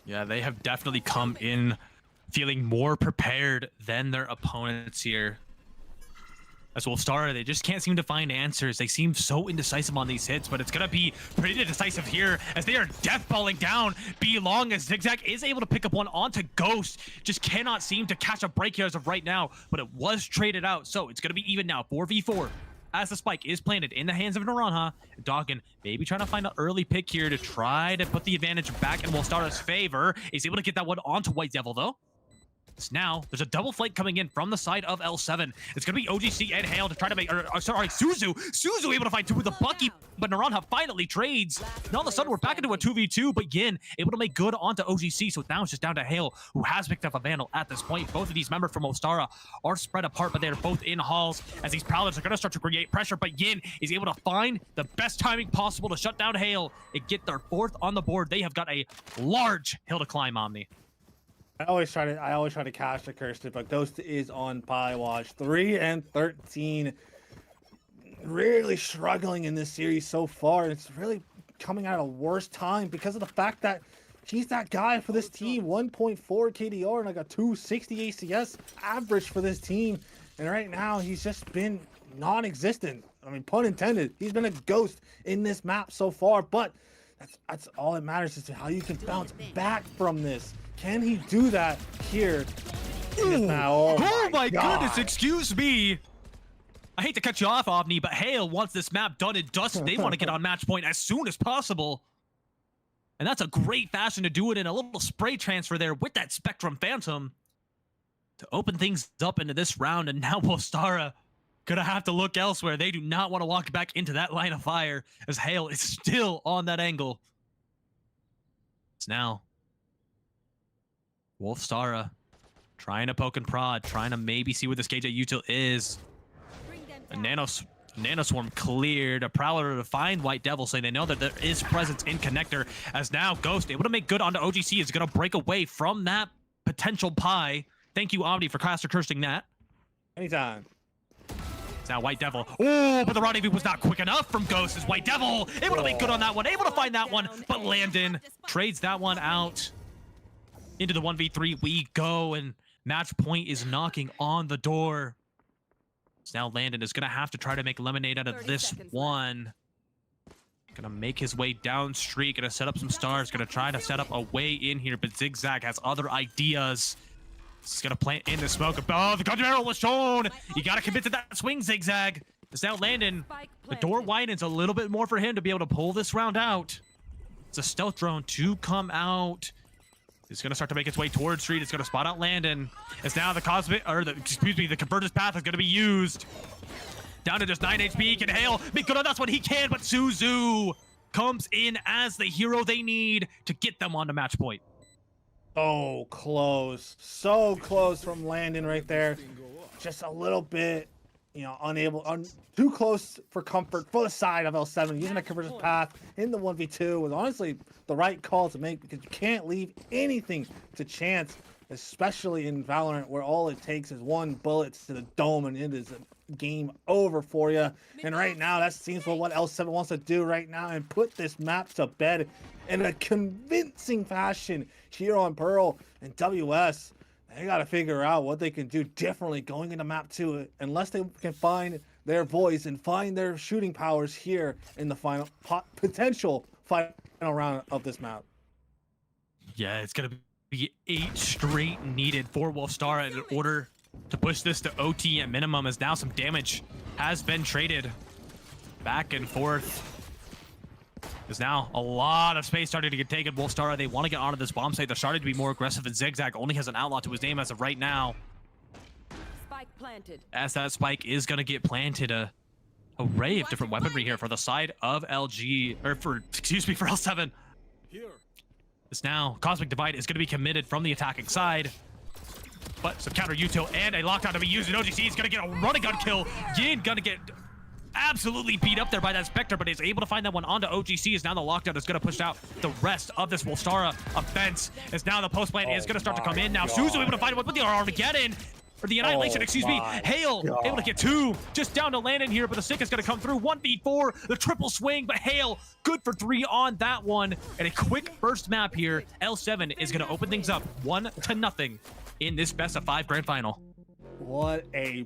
Yeah, they have definitely come in feeling more prepared than their opponents here. As Wolstara, they just can't seem to find answers. They seem so indecisive on these hits, but it's gonna be pretty decisive here as they are death falling down. Belong as Zigzag is able to pick up one onto Ghost. Just cannot seem to catch a break here as of right now, but it was traded out. So it's gonna be even now, 4v4. As the spike is planted in the hands of Naranja, Dawkins maybe trying to find an early pick here to try to put the advantage back in Wolstara's favor. Is able to get that one onto White Devil though. Now, there's a double flank coming in from the side of L7. It's going to be OGC and Hale to try to make, sorry, Suzu. Suzu able to find two with the Bucky, but Naranja finally trades. Now all of a sudden, we're back into a 2v2, but Yin able to make good onto OGC. So now it's just down to Hale, who has picked up a Vandal at this point. Both of these members from Wolstara are spread apart, but they're both in halls as these Prowlers are going to start to create pressure. But Yin is able to find the best timing possible to shut down Hale and get their 4th on the board. They have got a large hill to climb, Omni. I always try to catch the Kirsten, but Ghost is on pie watch. 3-13. Really struggling in this series so far. It's really coming at a worse time because of the fact that he's that guy for this team. 1.4 KDR and like a 260 ACS average for this team. And right now he's just been non-existent. I mean, pun intended. He's been a ghost in this map so far, but that's all that matters is how you can bounce back from this. Can he do that here? Oh my goodness, excuse me. I hate to cut you off, Omni, but Hale wants this map done and dusted. They want to get on match point as soon as possible. And that's a great fashion to do it in. A little spray transfer there with that Spectrum Phantom to open things up into this round. And now Wolstara gonna have to look elsewhere. They do not want to walk back into that line of fire as Hale is still on that angle. It's now Wolstara trying to poke and prod, trying to maybe see where this KJ util is. A Nanoswarm cleared. A Prowler to find White Devil, saying they know that there is presence in connector. As now Ghost able to make good onto OGC is going to break away from that potential pie. Thank you, Omni, for caster cursing that. Anytime. It's now White Devil. Oh, but the rendezvous was not quick enough from Ghost as White Devil able to make good on that one, able to find that one, but Landon trades that one out. Into the 1v3 we go, and match point is knocking on the door. So now Landon is going to have to try to make lemonade out of this one. Going to make his way down street, going to set up some stars, going to try to set up a way in here, but Zigzag has other ideas. He's going to plant in the smoke. Oh, the gun barrel was shown. You got to commit to that swing, Zigzag. It's now Landon. The door widens a little bit more for him to be able to pull this round out. It's a stealth drone to come out. It's going to start to make its way towards street. It's going to spot out Landon. It's now the the converter's path is going to be used. Down to just 9 HP. Can Hale make good on that's what he can, but Suzu comes in as the hero they need to get them onto match point. Oh, close. So close from Landon right there. Just a little bit, you know, too close for comfort for the side of L7. Using a converter's path in the 1v2 was honestly the right call to make because you can't leave anything to chance, especially in Valorant where all it takes is one bullet to the dome and it is a game over for you. And right now that seems what L7 wants to do right now and put this map to bed in a convincing fashion here on Pearl and WS. They got to figure out what they can do differently going into map 2 unless they can find their voice and find their shooting powers here in the potential final round of this map. Yeah, it's going to be 8 straight needed for Wolstara in order to push this to OT at minimum, as now some damage has been traded back and forth. There's now a lot of space starting to get taken. Wolstara, they want to get onto this bomb site. They're starting to be more aggressive, and Zigzag only has an outlaw to his name as of right now. Spike planted. As that spike is going to get planted, a array of different weaponry here for the side of LG, or for L7. This now, Cosmic Divide is going to be committed from the attacking side. But some counter util and a lockdown to be used, and OGC is going to get a running gun kill. Yin going to get absolutely beat up there by that Spectre, but is able to find that one onto OGC. Is now the lockdown is going to push out the rest of this Wolstara offense. As now the post plant is going to start to come in. Now Suzu able to find one with the Armageddon. Or the Annihilation, excuse me. Hale able to get 2. Just down to Landon here, but the stick is going to come through. 1v4, the triple swing, but Hale good for 3 on that one. And a quick first map here. L7 is going to open things up 1-0 in this best of 5 grand final. What a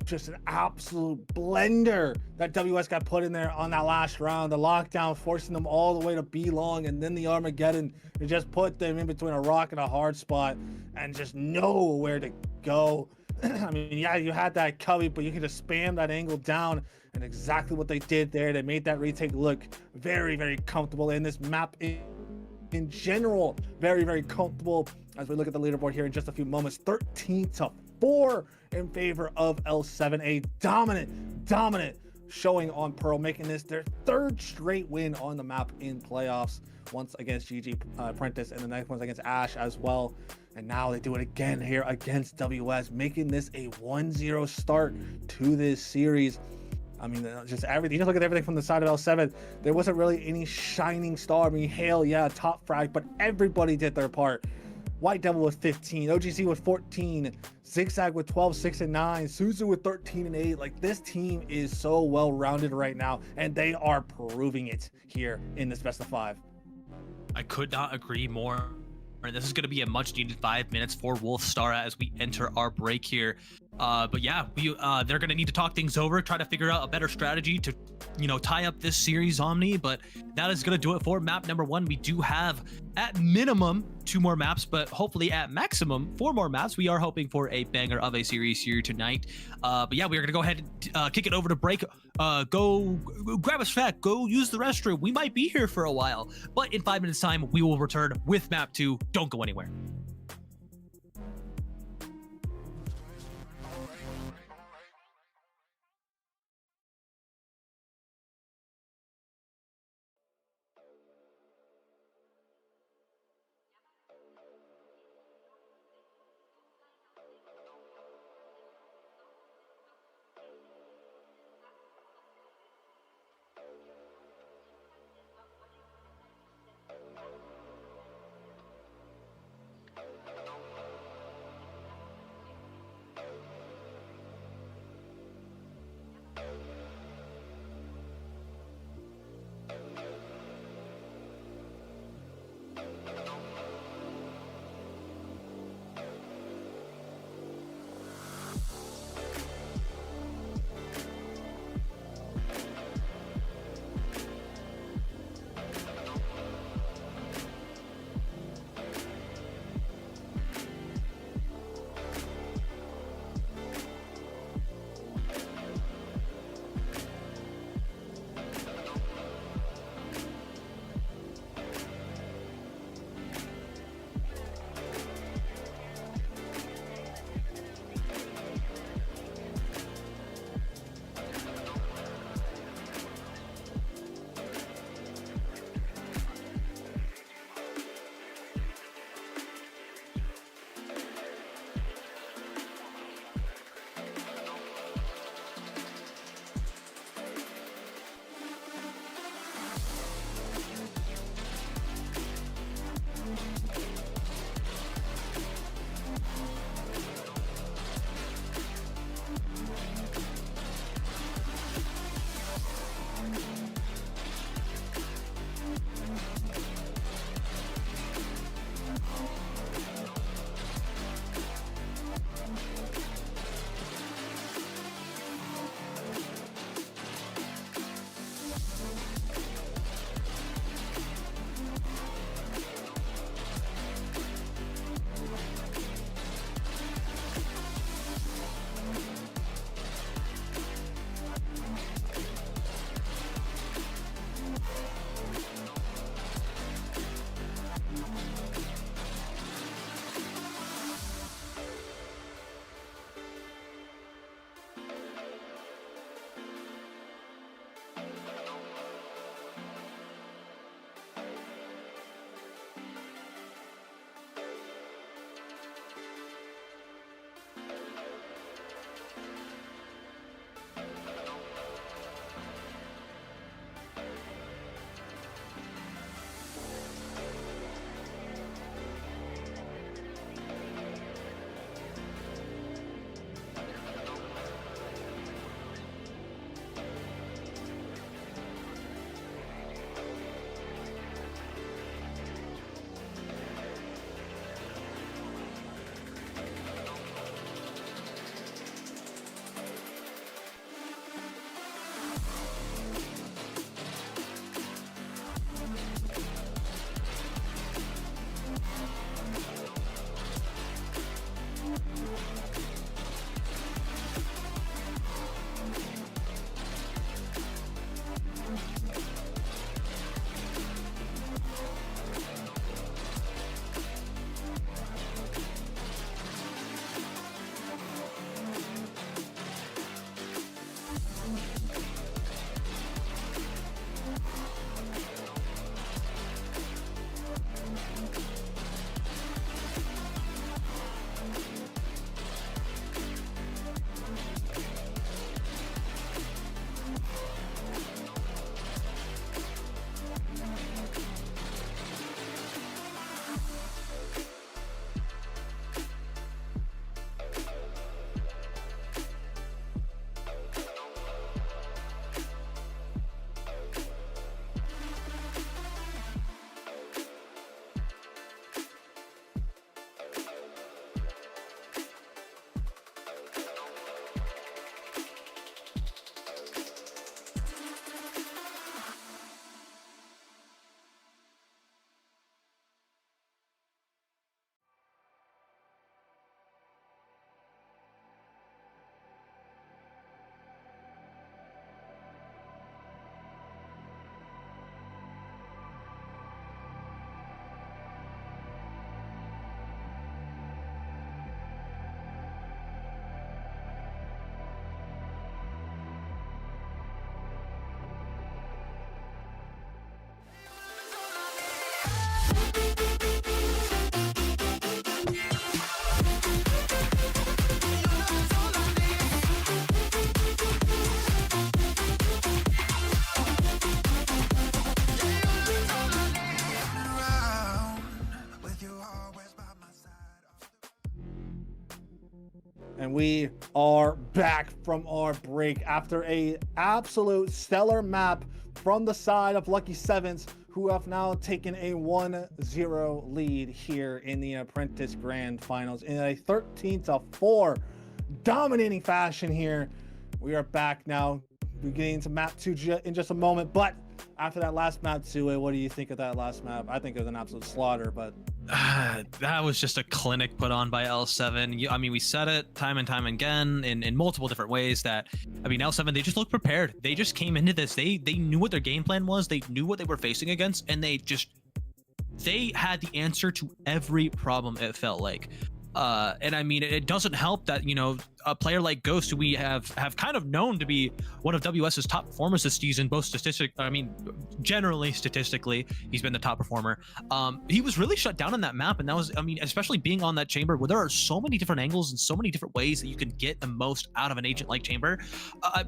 just an absolute blender that WS got put in there on that last round. The lockdown forcing them all the way to B long, and then the Armageddon to just put them in between a rock and a hard spot and just know where to go. I mean, yeah, you had that cubby, but you could just spam that angle down, and exactly what they did there. They made that retake look very, very comfortable. In this map in general, very, very comfortable. As we look at the leaderboard here in just a few moments, 13-4 in favor of L7. A dominant showing on Pearl, making this their third straight win on the map in playoffs. Once against GG Apprentice, and the next one's against Ash as well. And now they do it again here against WS, making this a 1-0 start to this series. I mean, just everything. You just look at everything from the side of L7. There wasn't really any shining star. I mean, Hale, yeah, top frag, but everybody did their part. White Devil with 15, OGC with 14, Zigzag with 12, 6, and 9, Suzu with 13 and 8. Like, this team is so well rounded right now, and they are proving it here in this best of 5. I could not agree more. And this is going to be a much needed 5 minutes for Wolstara as we enter our break here. But yeah, they're going to need to talk things over, try to figure out a better strategy to, tie up this series, Omni. But that is going to do it for map number 1. We do have at minimum 2 more maps, but hopefully at maximum 4 more maps. We are hoping for a banger of a series here tonight. But yeah, we are going to go ahead and kick it over to break. Go grab a snack, go use the restroom. We might be here for a while, but in 5 minutes time, we will return with map 2. Don't go anywhere. And we are back from our break after a absolute stellar map from the side of Lucky Sevens, who have now taken a 1-0 lead here in the Apprentice Grand Finals in a 13-4 dominating fashion here. We are back now. We're getting into map 2 in just a moment, but after that last map 2, what do you think of that last map? I think it was an absolute slaughter, but that was just a clinic put on by L7. I mean, we said it time and time again in multiple different ways that, I mean, L7, they just looked prepared. They just came into this. They knew what their game plan was. They knew what they were facing against, and they had the answer to every problem, it felt like. And I mean, it doesn't help that, you know, a player like Ghost, who we have kind of known to be one of WS's top performers this season, both generally statistically, he's been the top performer. He was really shut down on that map. And that was, I mean, especially being on that chamber where there are so many different angles and so many different ways that you can get the most out of an agent like chamber.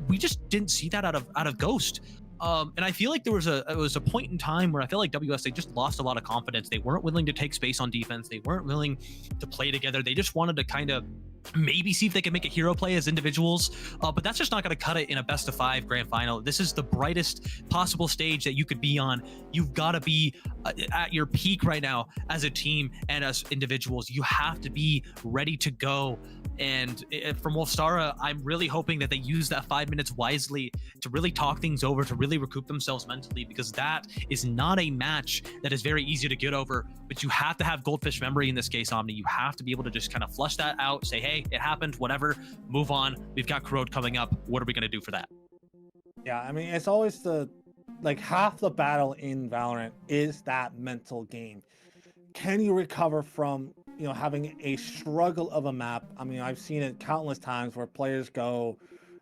We just didn't see that out of Ghost. And I feel like it was a point in time where I feel like WS, they just lost a lot of confidence. They weren't willing to take space on defense. They weren't willing to play together. They just wanted to kind of maybe see if they could make a hero play as individuals. But that's just not going to cut it in a best-of-5 grand final. This is the brightest possible stage that you could be on. You've got to be at your peak right now as a team and as individuals. You have to be ready to go. And from Wolstara, I'm really hoping that they use that 5 minutes wisely to really talk things over, to really recoup themselves mentally, because that is not a match that is very easy to get over. But you have to have goldfish memory in this case, Omni. You have to be able to just kind of flush that out, say, hey, it happened, whatever, move on. We've got Corrode coming up. What are we going to do for that? yeah, I mean, it's always half the battle in Valorant is that mental game. Can you recover from, you know, having a struggle of a map? I mean, I've seen it countless times where players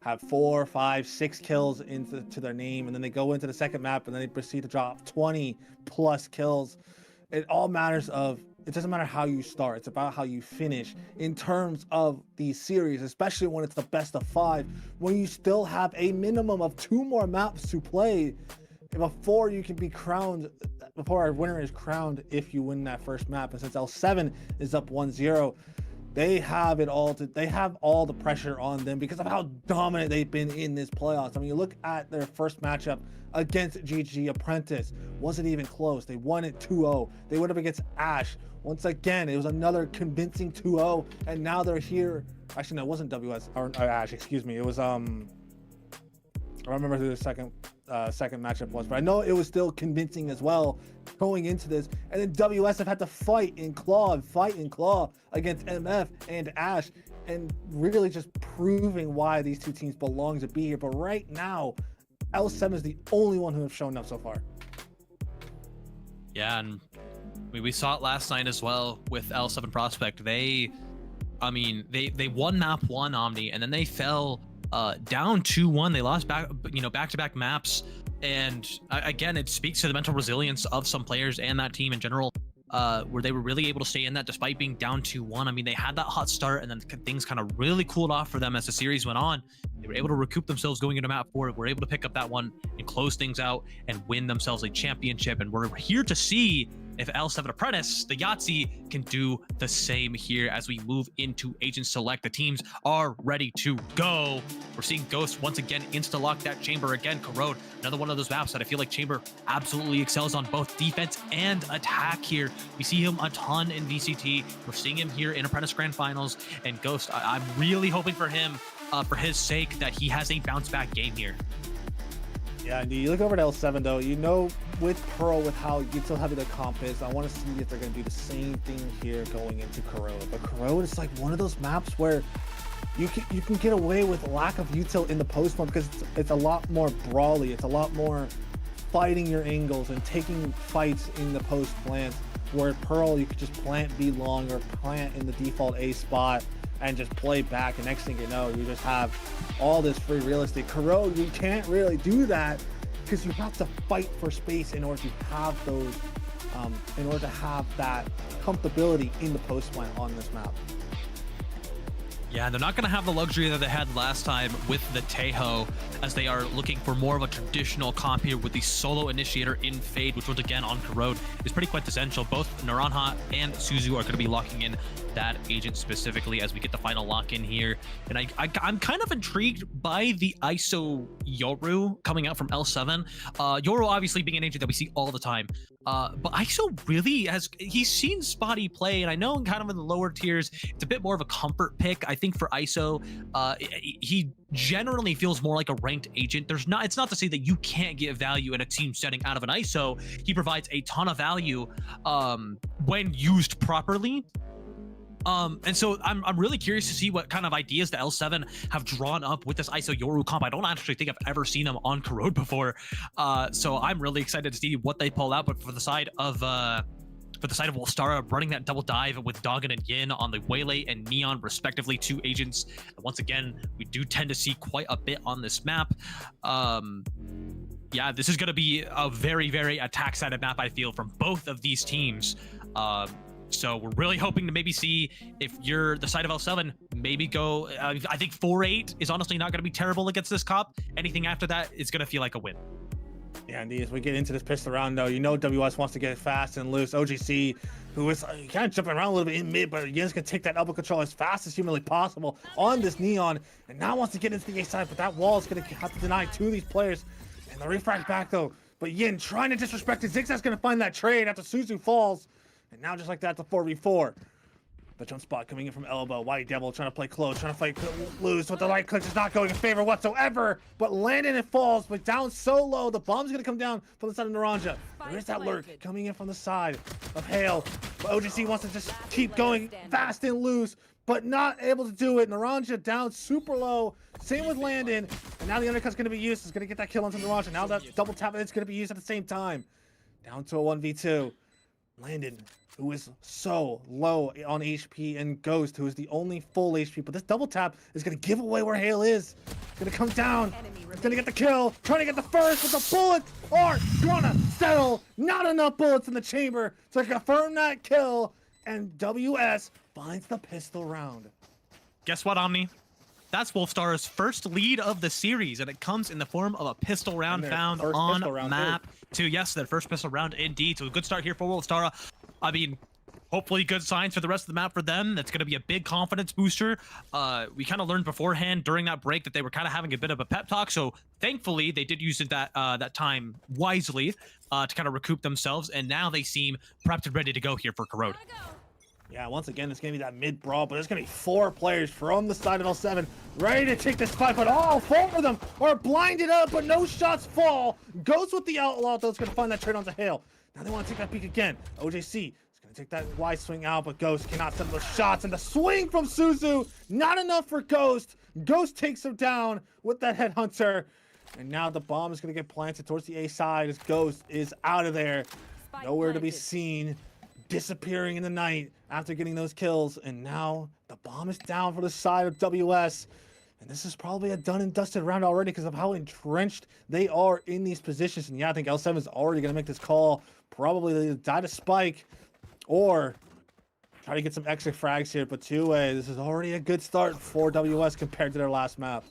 have 4, 5, 6 kills into their name, and then they go into the second map and then they proceed to drop 20 plus kills. It all matters it doesn't matter how you start, it's about how you finish in terms of these series, especially when it's the best of 5, when you still have a minimum of 2 more maps to play before you can be crowned, before our winner is crowned if you win that first map. And since L7 is up 1-0, they have it all they have all the pressure on them because of how dominant they've been in this playoffs. I mean, you look at their first matchup against GG Apprentice, wasn't even close. They won it 2-0. They went up against Ash. Once again, it was another convincing 2-0, and now they're here. Actually, no, it wasn't WS or Ash, excuse me. It was I don't remember who the second matchup was, but I know it was still convincing as well going into this. And then WS have had to fight in claw against MF and Ash, and really just proving why these two teams belong to be here. But right now, L7 is the only one who have shown up so far. Yeah, and we saw it last night as well with L7 Prospect. They won map 1, Omni, and then they fell down 2-1. They lost back-to-back maps, and again, it speaks to the mental resilience of some players and that team in general, where they were really able to stay in that despite being down 2-1. I mean, they had that hot start, and then things kind of really cooled off for them as the series went on. They were able to recoup themselves going into map 4. Were able to pick up that one and close things out and win themselves a championship. And we're here to see if L7 Apprentice, the Yahtzee, can do the same here as we move into Agent Select. The teams are ready to go. We're seeing Ghost once again insta-lock that chamber again. Corrode, another one of those maps that I feel like Chamber absolutely excels on both defense and attack here. We see him a ton in VCT. We're seeing him here in Apprentice Grand Finals. And Ghost, I'm really hoping for him, for his sake, that he has a bounce-back game here. Yeah, and you look over to L7 though, you know, with Pearl, with how util heavy the comp is, I want to see if they're going to do the same thing here going into Corrode. But Corrode is like one of those maps where you can get away with lack of util in the post one because it's a lot more brawly. It's a lot more fighting your angles and taking fights in the post plant, where Pearl, you could just plant B long or plant in the default A spot and just play back, and next thing you know, you just have all this free real estate. Corrode, you can't really do that because you have to fight for space in order to have those, in order to have that comfortability in the post plant on this map. Yeah, they're not going to have the luxury that they had last time with the Tejo, as they are looking for more of a traditional comp here with the solo initiator in Fade, which once again on Corrode is pretty quintessential. Both Naranja and Suzu are going to be locking in that agent specifically as we get the final lock in here. And I'm kind of intrigued by the ISO Yoru coming out from L7. Yoru obviously being an agent that we see all the time. But ISO really he's seen spotty play, and I know kind of in the lower tiers, it's a bit more of a comfort pick. I think for ISO, he generally feels more like a ranked agent. It's not to say that you can't get value in a team setting out of an ISO. He provides a ton of value when used properly. And so I'm really curious to see what kind of ideas the L7 have drawn up with this ISO Yoru comp. I don't actually think I've ever seen him on Corrode before. So I'm really excited to see what they pull out. But for the side of Wolstara, running that double dive with Doggin and Yin on the Waylay and Neon, respectively, 2 agents. Once again, we do tend to see quite a bit on this map. Yeah, this is going to be a very, very attack-sided map, I feel, from both of these teams. So we're really hoping to maybe see if you're the side of L7, maybe go, I think 4-8 is honestly not going to be terrible against this comp. Anything after that is going to feel like a win. Yeah, indeed. As we get into this pistol round, though, you know WS wants to get fast and loose. OGC, who is kind of jumping around a little bit in mid, but Yin's going to take that elbow control as fast as humanly possible on this Neon, and now wants to get into the A side, but that wall is going to have to deny 2 of these players. And the refract back, though, but Yin trying to disrespect it. Zigzag's going to find that trade after Suzu falls. And now just like that, the 4v4. The jump spot coming in from elbow. White Devil trying to play close, trying to fight loose, with the right clicks is not going in favor whatsoever. But landing it falls, but down so low, the bomb's gonna come down from the side of Naranja. There is that lurk coming in from the side of Hale. But OGC wants to just keep going fast and loose, but not able to do it. Naranja down super low. Same with Landon. And now the undercut's gonna be used. It's gonna get that kill onto Naranja. Now that double tap it's gonna be used at the same time. Down to a 1v2. Landon, who is so low on HP, and Ghost, who is the only full HP. But this double tap is going to give away where Hale is. It's going to come down. It's going to get the kill. Trying to get the first, but the bullets are going to settle. Not enough bullets in the chamber to confirm that kill. And WS finds the pistol round. Guess what, Omni? That's Wolfstara's first lead of the series, and it comes in the form of a pistol round found on map 2. Yes, their first pistol round indeed. So a good start here for Wolstara. I mean, hopefully good signs for the rest of the map for them. That's going to be a big confidence booster. We kind of learned beforehand during that break that they were kind of having a bit of a pep talk. So thankfully, they did use that time wisely to kind of recoup themselves. And now they seem prepped and ready to go here for Corrode. Yeah, once again, it's going to be that mid-brawl, but there's going to be 4 players from the side of L7 ready to take this fight, but all 4 of them are blinded up, but no shots fall. Goes with the Outlaw, though, it's going to find that trade onto Hale. Now they want to take that peek again. OJC is going to take that wide swing out, but Ghost cannot send those shots, and the swing from Suzu, not enough for Ghost. Ghost takes him down with that headhunter, and now the bomb is going to get planted towards the A side as Ghost is out of there. Nowhere to be seen. Disappearing in the night after getting those kills, and now the bomb is down for the side of WS, and this is probably a done and dusted round already because of how entrenched they are in these positions. And yeah, I think L7 is already going to make this call, probably die to spike or try to get some extra frags here, but 2-way, this is already a good start for WS compared to their last map.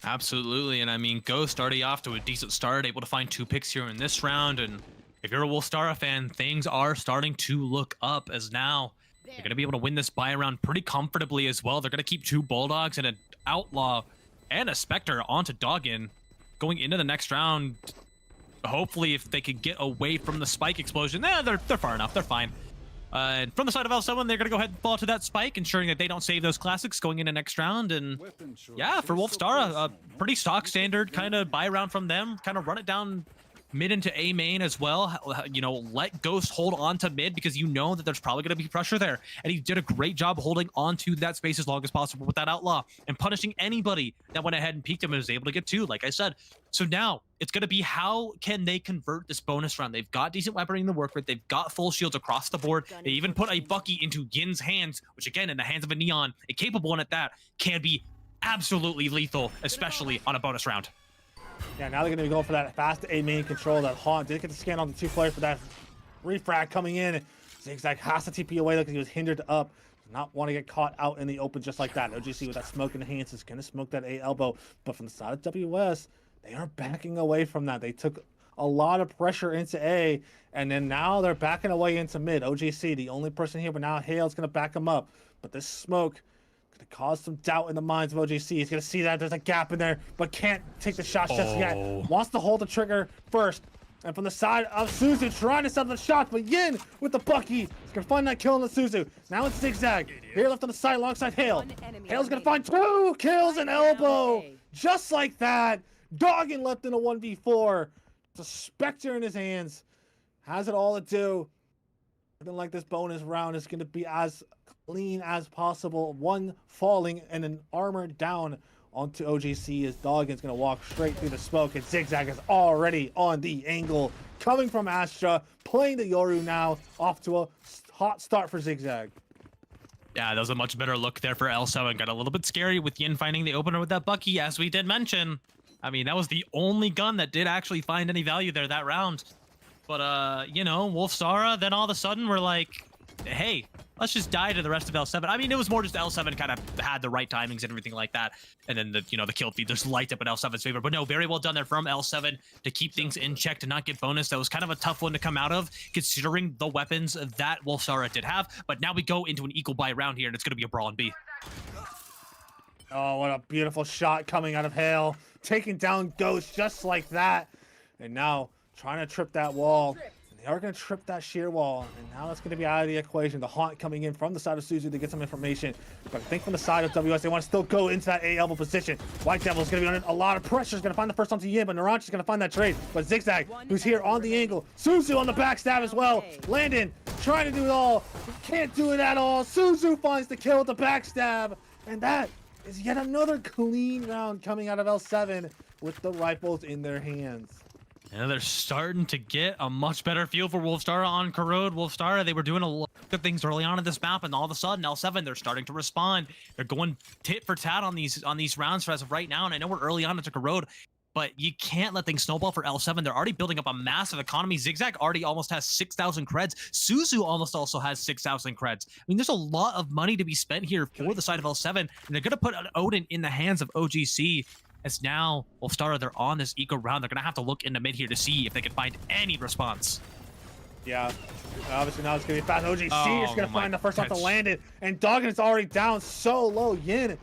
Absolutely, and I mean, Ghost already off to a decent start, able to find 2 picks here in this round, and if you're a Wolstara fan, things are starting to look up, as now they're going to be able to win this buy round pretty comfortably as well. They're going to keep 2 Bulldogs and an Outlaw and a Spectre onto Doggin going into the next round. Hopefully, if they could get away from the spike explosion, they're far enough. They're fine. And from the side of L7, they're going to go ahead and fall to that spike, ensuring that they don't save those classics going into next round. And yeah, for Wolfstara, a pretty stock standard kind of buy round from them. Kind of run it down mid into A main as well. You know, let Ghost hold on to mid because you know that there's probably going to be pressure there. And he did a great job holding on to that space as long as possible with that Outlaw and punishing anybody that went ahead and peeked him and was able to get 2, like I said. So now it's going to be how can they convert this bonus round? They've got decent weaponry to work with. They've got full shields across the board. They even put a Bucky into Yin's hands, which again, in the hands of a Neon, a capable one at that, can be absolutely lethal, especially on a bonus round. Yeah, now they're going to be going for that fast A main control. That Haunt did get the scan on the 2 players for that refract coming in. Zigzag has to TP away because he was hindered up. not want to get caught out in the open just like that. OGC with that smoke in the hands is going to smoke that A elbow. But from the side of WS, they are backing away from that. They took a lot of pressure into A, and then now they're backing away into mid. OGC, the only person here, but now Hale's going to back him up. But this smoke going to cause some doubt in the minds of OGC. He's going to see that there's a gap in there, but can't take the shots just yet. Wants to hold the trigger first. And from the side of Suzu, trying to set the shot, but Yin with the Bucky. He's going to find that kill on the Suzu. Now it's Zigzag. Here left on the side alongside Hale. Hale's going to find 2 kills and elbow. Just like that. Doggin left in a 1v4. It's a Spectre in his hands. Has it all to do. I don't like this bonus round. It's going to be as clean as possible. One falling and an armor down onto OGC as Doggin's going to walk straight through the smoke, and Zigzag is already on the angle. Coming from Astra, playing the Yoru now, off to a hot start for Zigzag. Yeah, that was a much better look there for L7. Got a little bit scary with Yin finding the opener with that Bucky, as we did mention. I mean, that was the only gun that did actually find any value there that round. But, you know, Wolstara, then all of a sudden we're like, hey, let's just die to the rest of L7. I mean, it was more just L7 kind of had the right timings and everything like that. And then, the kill feed just lights up in L7's favor. But no, very well done there from L7 to keep things in check, to not get bonus. That was kind of a tough one to come out of, considering the weapons that Wolstara did have. But now we go into an equal buy round here, and it's going to be a brawl in B. Oh, what a beautiful shot coming out of Hale. Taking down Ghost just like that. And now trying to trip that wall. They are going to trip that sheer wall, and now that's going to be out of the equation. The haunt coming in from the side of Suzu to get some information. But I think from the side of WS, they want to still go into that A elbow position. White Devil's going to be under a lot of pressure. He's going to find the first onto Yin, but Naranji's going to find that trade. But Zigzag, who's here on the angle. Suzu on the backstab as well. Landon trying to do it all. Can't do it at all. Suzu finds the kill with the backstab. And that is yet another clean round coming out of L7 with the rifles in their hands. Yeah, they're starting to get a much better feel for Wolstara on Corrode. Wolstara, they were doing a lot of good things early on in this map, and all of a sudden, L7, they're starting to respond. They're going tit for tat on these rounds as of right now, and I know we're early on into Corrode, but you can't let things snowball for L7. They're already building up a massive economy. Zigzag already almost has 6,000 creds. Suzu almost also has 6,000 creds. I mean, there's a lot of money to be spent here for the side of L7, and they're going to put an Odin in the hands of OGC. As now, Wolstara, they're on this eco round. They're going to have to look into mid here to see if they can find any response. Yeah, obviously now it's going to be fast. OGC is going to find the first off to land it, and Doggin is already down so low. Yin is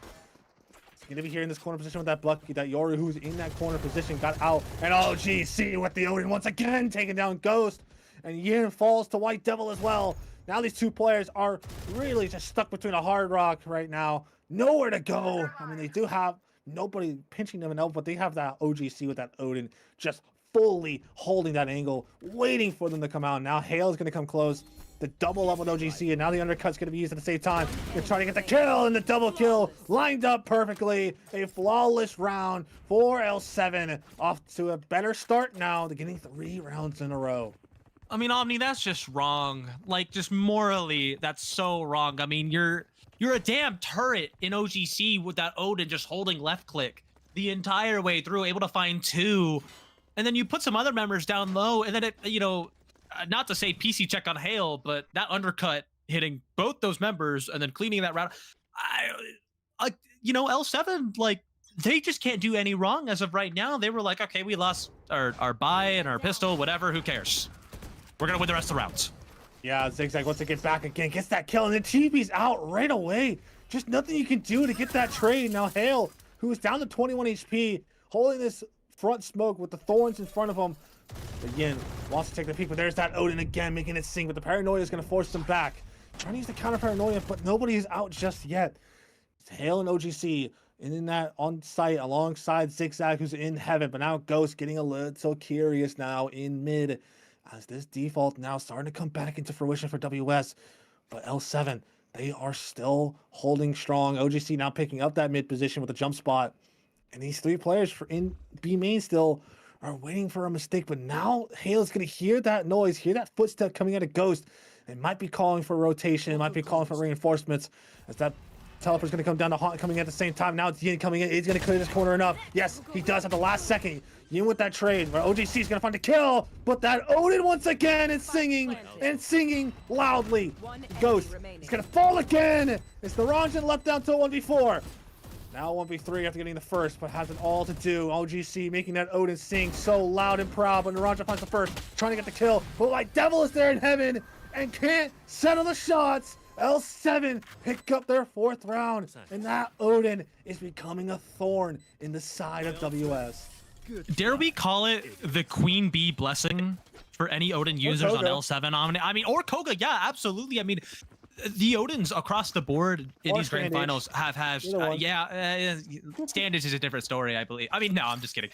going to be here in this corner position with that Bucky. That Yoru, who's in that corner position, got out. And OGC with the Odin once again taking down Ghost. And Yin falls to White Devil as well. Now these two players are really just stuck between a hard rock right now. Nowhere to go. I mean, they do have nobody pinching them enough, but they have that OGC with that Odin just fully holding that angle, waiting for them to come out. Now Hale's going to come close. The double up with OGC, and now the undercut's going to be used at the same time. They're trying to get the kill, and the double kill lined up perfectly. A flawless round for L7. Off to a better start now. They're getting 3 rounds in a row. I mean, Omni, that's just wrong. Like, just morally, that's so wrong. I mean, you're a damn turret in OGC with that Odin just holding left click the entire way through, able to find 2. And then you put some other members down low, and then it, not to say PC check on Hale, but that undercut hitting both those members and then cleaning that round. L7, like, they just can't do any wrong as of right now. They were like, okay, we lost our buy and our pistol, whatever, who cares? We're going to win the rest of the rounds. Yeah, Zigzag wants to get back again, gets that kill, and then TB's out right away. Just nothing you can do to get that trade. Now Hale, who is down to 21 HP, holding this front smoke with the thorns in front of him. Again, wants to take the peek, but there's that Odin again, making it sing, but the paranoia is going to force them back. Trying to use the counter paranoia, but nobody is out just yet. It's Hale and OGC, and in that on site alongside Zigzag, who's in heaven, but now Ghost getting a little curious now in mid, as this default now starting to come back into fruition for WS. But L7, they are still holding strong. OGC now picking up that mid position with a jump spot. And these 3 players in B main still are waiting for a mistake. But now Hale's going to hear that noise, hear that footstep coming out of Ghost. It might be calling for rotation, it might be calling for reinforcements, as that Teleport's going to come down to Haunt coming at the same time. Now it's Yin coming in. He's going to clear this corner enough. Yes, he does at the last second. Yin with that trade. Where OGC is going to find a kill. But that Odin once again is singing loudly. Ghost is going to fall again. It's the Ranjan left down to a 1v4. Now 1v3 after getting the first, but has it all to do. OGC making that Odin sing so loud and proud, but Naranja finds the first, trying to get the kill. But White Devil is there in heaven and can't settle the shots. L7 pick up their 4th round, and that Odin is becoming a thorn in the side of WS. Dare we call it the Queen Bee blessing for any Odin users on L7 Omni? I mean, or Koga, yeah, absolutely. I mean, the Odins across the board in these grand finals have Standage is a different story, I believe. I mean, no, I'm just kidding.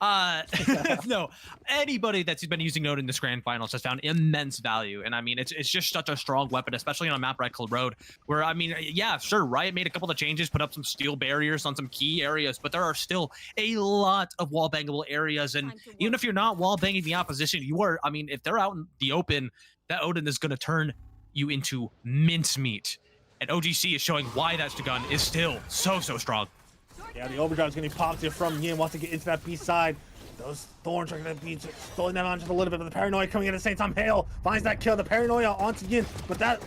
No, anybody that's been using Odin in this grand finals has found immense value, and I mean, it's just such a strong weapon, especially on a map like Corrode, where I mean, yeah, sure, Riot made a couple of changes, put up some steel barriers on some key areas, but there are still a lot of wall bangable areas, and even if you're not wall banging the opposition, you are. I mean, if they're out in the open, that Odin is going to turn you into mincemeat, and OGC is showing why that gun is still so strong. Yeah, the overdrive is going to be popped here from Yin. Wants to get into that B side. Those thorns are going to be slowing them on just a little bit, but the paranoia coming in at the same time. Hale finds that kill. The paranoia onto Yin, but that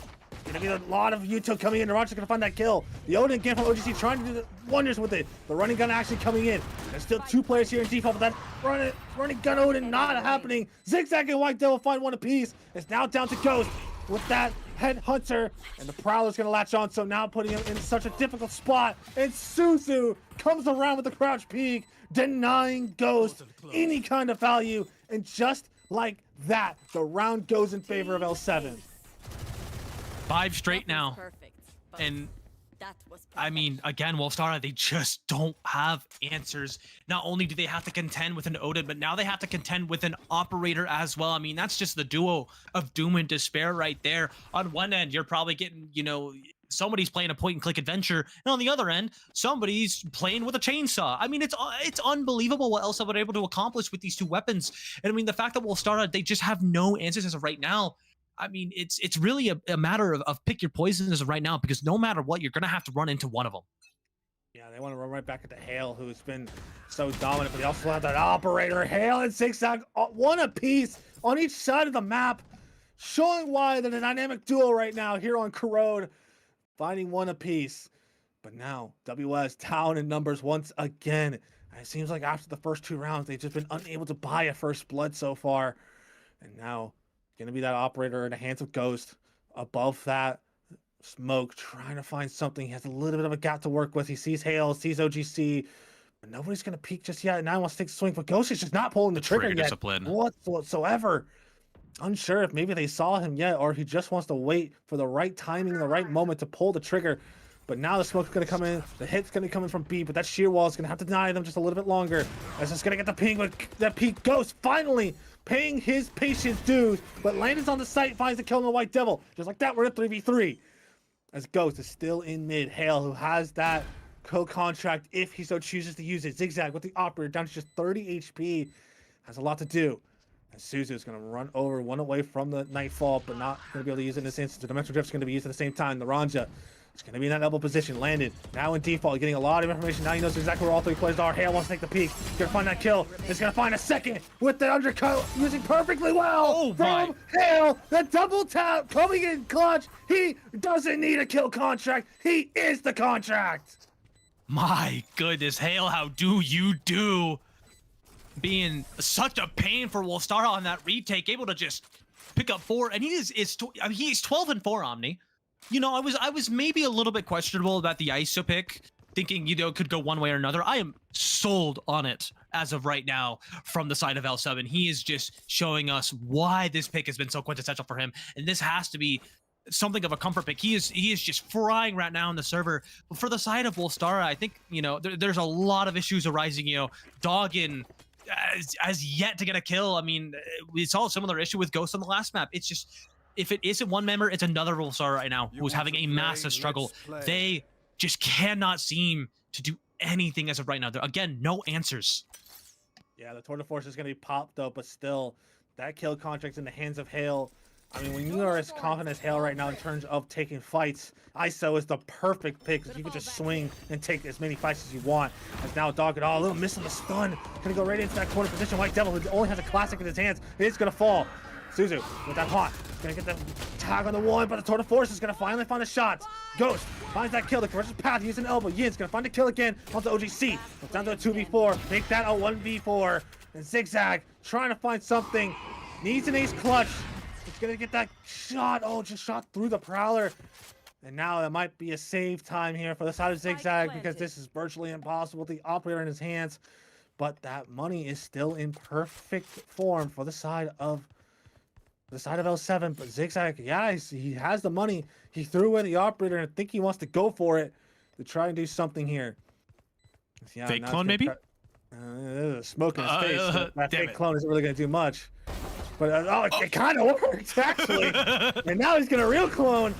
going to be a lot of util coming in. Naranja's going to find that kill. The Odin again from OGC trying to do the wonders with it. The running gun actually coming in. There's still 2 players here in default, but that running gun Odin not happening. Zigzag and White Devil find one apiece. It's now down to Ghost with that head hunter, and the Prowler's gonna latch on, so now putting him in such a difficult spot, and Suzu comes around with the crouch peek, denying Ghost any kind of value, and just like that, the round goes in favor of L7. 5 straight now, and I mean, again, Wolstara, they just don't have answers. Not only do they have to contend with an Odin, but now they have to contend with an operator as well. I mean, that's just the duo of doom and despair right there. On one end, you're probably getting, you know, somebody's playing a point-and-click adventure, and on the other end, somebody's playing with a chainsaw. I mean, it's unbelievable what else they're able to accomplish with these 2 weapons. And I mean, the fact that Wolstara, they just have no answers as of right now. I mean, it's really a matter of pick your poison as of right now, because no matter what, you're going to have to run into one of them. Yeah, they want to run right back into Hale, who's been so dominant, but they also have that operator. Hale and Zigzag, 1 apiece on each side of the map, showing why they're a dynamic duo right now here on Corrode, finding 1 apiece. But now, WS down in numbers once again. And it seems like after the first 2 rounds, they've just been unable to buy a first blood so far. And now, going to be that operator in the hands of Ghost. Above that, Smoke trying to find something. He has a little bit of a gap to work with. He sees Hale, sees OGC, but nobody's going to peek just yet. Now he wants to take the swing, but Ghost is just not pulling the trigger yet whatsoever. Unsure if maybe they saw him yet, or he just wants to wait for the right timing, the right moment to pull the trigger. But now the smoke's going to come in. The hit's going to come in from B, but that sheer wall is going to have to deny them just a little bit longer. As it's going to get the ping, but that peek Ghost finally paying his patience dues, but Landon's on the site, finds the kill on the White Devil. Just like that, we're at 3v3. As Ghost is still in mid. Hale, who has that co-contract if he so chooses to use it. Zigzag with the operator down to just 30 HP. Has a lot to do. And Suzu is going to run over, 1 away from the Nightfall, but not going to be able to use it in this instance. The Dimensional Drift is going to be used at the same time. The Ranja is going to be in that elbow position. Landed now in default, getting a lot of information. Now he knows exactly where all 3 players are. Hale wants to take the peek. He's going to find that kill. He's going to find a second with the undercut, using perfectly well from Hale. The double tap coming in clutch. He doesn't need a kill contract. He is the contract. My goodness, Hale, how do you do? Being such a pain for Wolstara on that retake, able to just pick up 4, and he's 12 and 4 Omni. You know, I was maybe a little bit questionable about the ISO pick, thinking, you know, it could go one way or another. I am sold on it as of right now from the side of L7. He is just showing us why this pick has been so quintessential for him, and this has to be something of a comfort pick. He is just frying right now in the server. But for the side of Wolstara, I think, you know, there's a lot of issues arising. You know, Doggin has yet to get a kill. I mean, we saw a similar issue with Ghost on the last map. It's just, if it isn't one member, it's another Wolstara right now who's having a massive struggle. They just cannot seem to do anything as of right now. Again, no answers. Yeah, the Tour de Force is going to be popped though, but still, that kill contract's in the hands of Hale. I mean, when you are as confident as Hale right now in terms of taking fights, ISO is the perfect pick because you can just swing and take as many fights as you want. As now Dog a little miss on the stun. Gonna go right into that corner position. White Devil, who only has a classic in his hands, it's gonna fall. Suzu with that haunt. Gonna get the tag on the one, but the Tour de Force is gonna finally find the shots. Ghost finds that kill. The conversion path, using an elbow. Yin's gonna find the kill again onto OGC. It's down to a 2v4. Make that a 1v4. And Zigzag trying to find something. Needs an ace clutch. It's gonna get that shot. Oh, just shot through the Prowler. And now it might be a save time here for the side of Zigzag because this is virtually impossible with the operator in his hands. But that money is still in perfect form for the side of L7. But Zigzag, yeah, he has the money. He threw away the operator and I think he wants to go for it to try and do something here. Yeah, fake clone maybe? Smoke in his face. So that fake clone isn't really gonna do much. But it kind of worked actually. And now he's gonna real clone.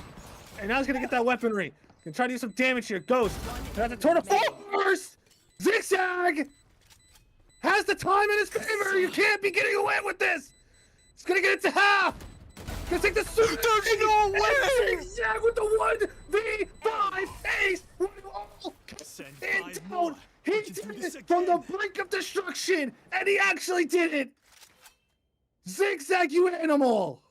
And now he's gonna get that weaponry. Gonna try to do some damage here. Ghost. That's a Tour de Force. Zigzag has the time in his favor. You can't be getting away with this. He's gonna get it to half. Gonna take the suit. There's no way. Zigzag with the 1v5 ace. And down. He did it from the brink of destruction, and he actually did it. Zigzag, you animal.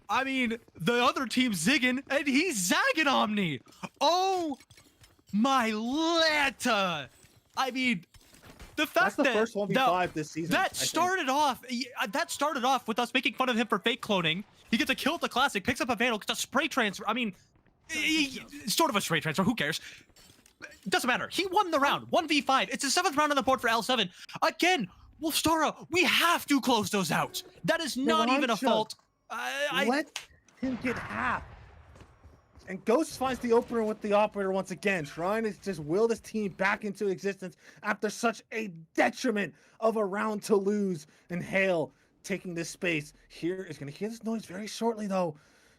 I mean, the other team's zigging, and he's zagging Omni. Oh, my Lanta. I mean, the fact That's the first 1v5 this season. That started off with us making fun of him for fake cloning. He gets a kill at the Classic, picks up a Vandal, gets a spray transfer. I mean, sort of a spray transfer. Who cares? Doesn't matter. He won the round. 1v5. It's the 7th round on the board for L7. Again, Wolstara, we have to close those out. That is not even a fault. Let him get half. And Ghost finds the opener with the operator once again, trying to just will this team back into existence after such a detriment of a round to lose. And Hale taking this space. Here is going to hear this noise very shortly, though.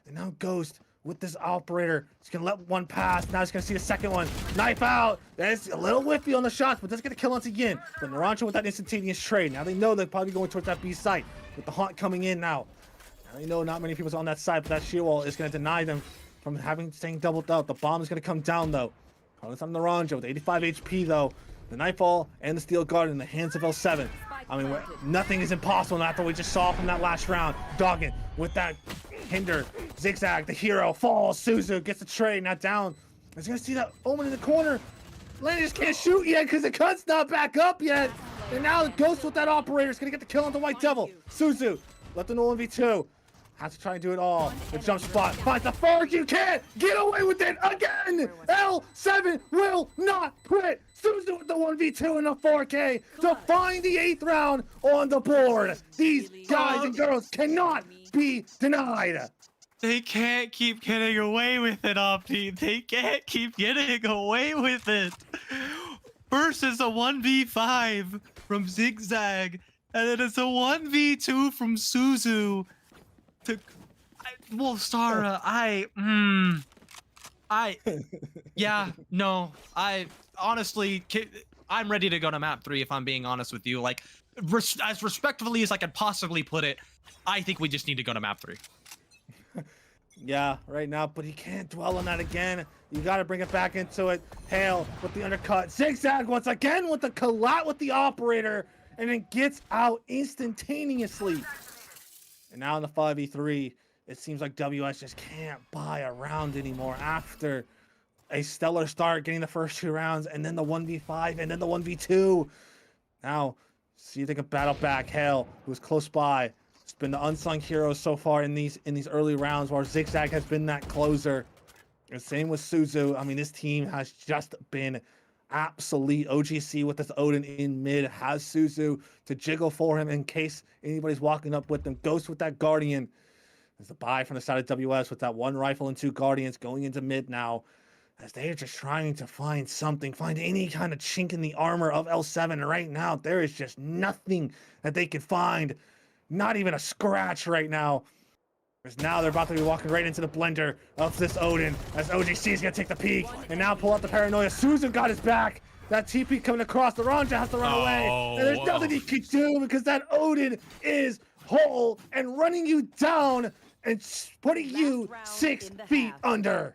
And now Ghost with this operator. He's going to let one pass. Now he's going to see the second one. Knife out. That's a little whiffy on the shots, but that's going to kill once again. But Naranjo with that instantaneous trade. Now they know they're probably going towards that B site with the haunt coming in now. Now they know not many people's on that side, but that sheer wall is going to deny them from staying doubled out. The bomb is going to come down, though. Calling on Naranjo with 85 HP, though. The Nightfall and the Steel Guard in the hands of L7. I mean, nothing is impossible after we just saw from that last round. Dogging with that hinder. Zigzag, the hero, falls. Suzu gets the trade, not down. He's going to see that Omen in the corner. Lane just can't shoot yet because the cut's not back up yet. And now the Ghost with that operator is going to get the kill on the White Devil. Suzu, let them know 1v2. Has to try and do it all. The jump spot finds the fork. You can't get away with it again. L7 will not quit. Suzu with the 1v2 and the 4K to find the 8th round on the board. These guys and girls cannot be denied. They can't keep getting away with it, Opti. They can't keep getting away with it. Versus a 1v5 from Zigzag, and then it's a 1v2 from Suzu. Wolstara, yeah, no, honestly, I'm ready to go to map 3 if I'm being honest with you. Like, as respectfully as I could possibly put it, I think we just need to go to map 3. Yeah, right now, but he can't dwell on that again. You got to bring it back into it. Hale with the undercut. Zigzag once again with the collat with the operator, and then gets out instantaneously. And now in the 5v3, it seems like WS just can't buy a round anymore after a stellar start, getting the first 2 rounds, and then the 1v5, and then the 1v2. Now, see if they can battle back. Hale, who's close by, has been the unsung hero so far in these early rounds, while Zigzag has been that closer. And same with Suzu. I mean, this team has just been absolute. OGC with this Odin in mid has Suzu to jiggle for him in case anybody's walking up with them. Ghost with that Guardian. There's a buy from the side of WS with that 1 rifle and 2 Guardians going into mid now, as they are just trying to find something, find any kind of chink in the armor of L7. And right now, there is just nothing that they can find. Not even a scratch right now. Because now they're about to be walking right into the blender of this Odin, as OGC is going to take the peek and now pull out the paranoia. Suzu got his back. That TP coming across. The Ranja has to run away. And there's nothing he can do because that Odin is hole and running you down and putting you round 6 in the feet half. under.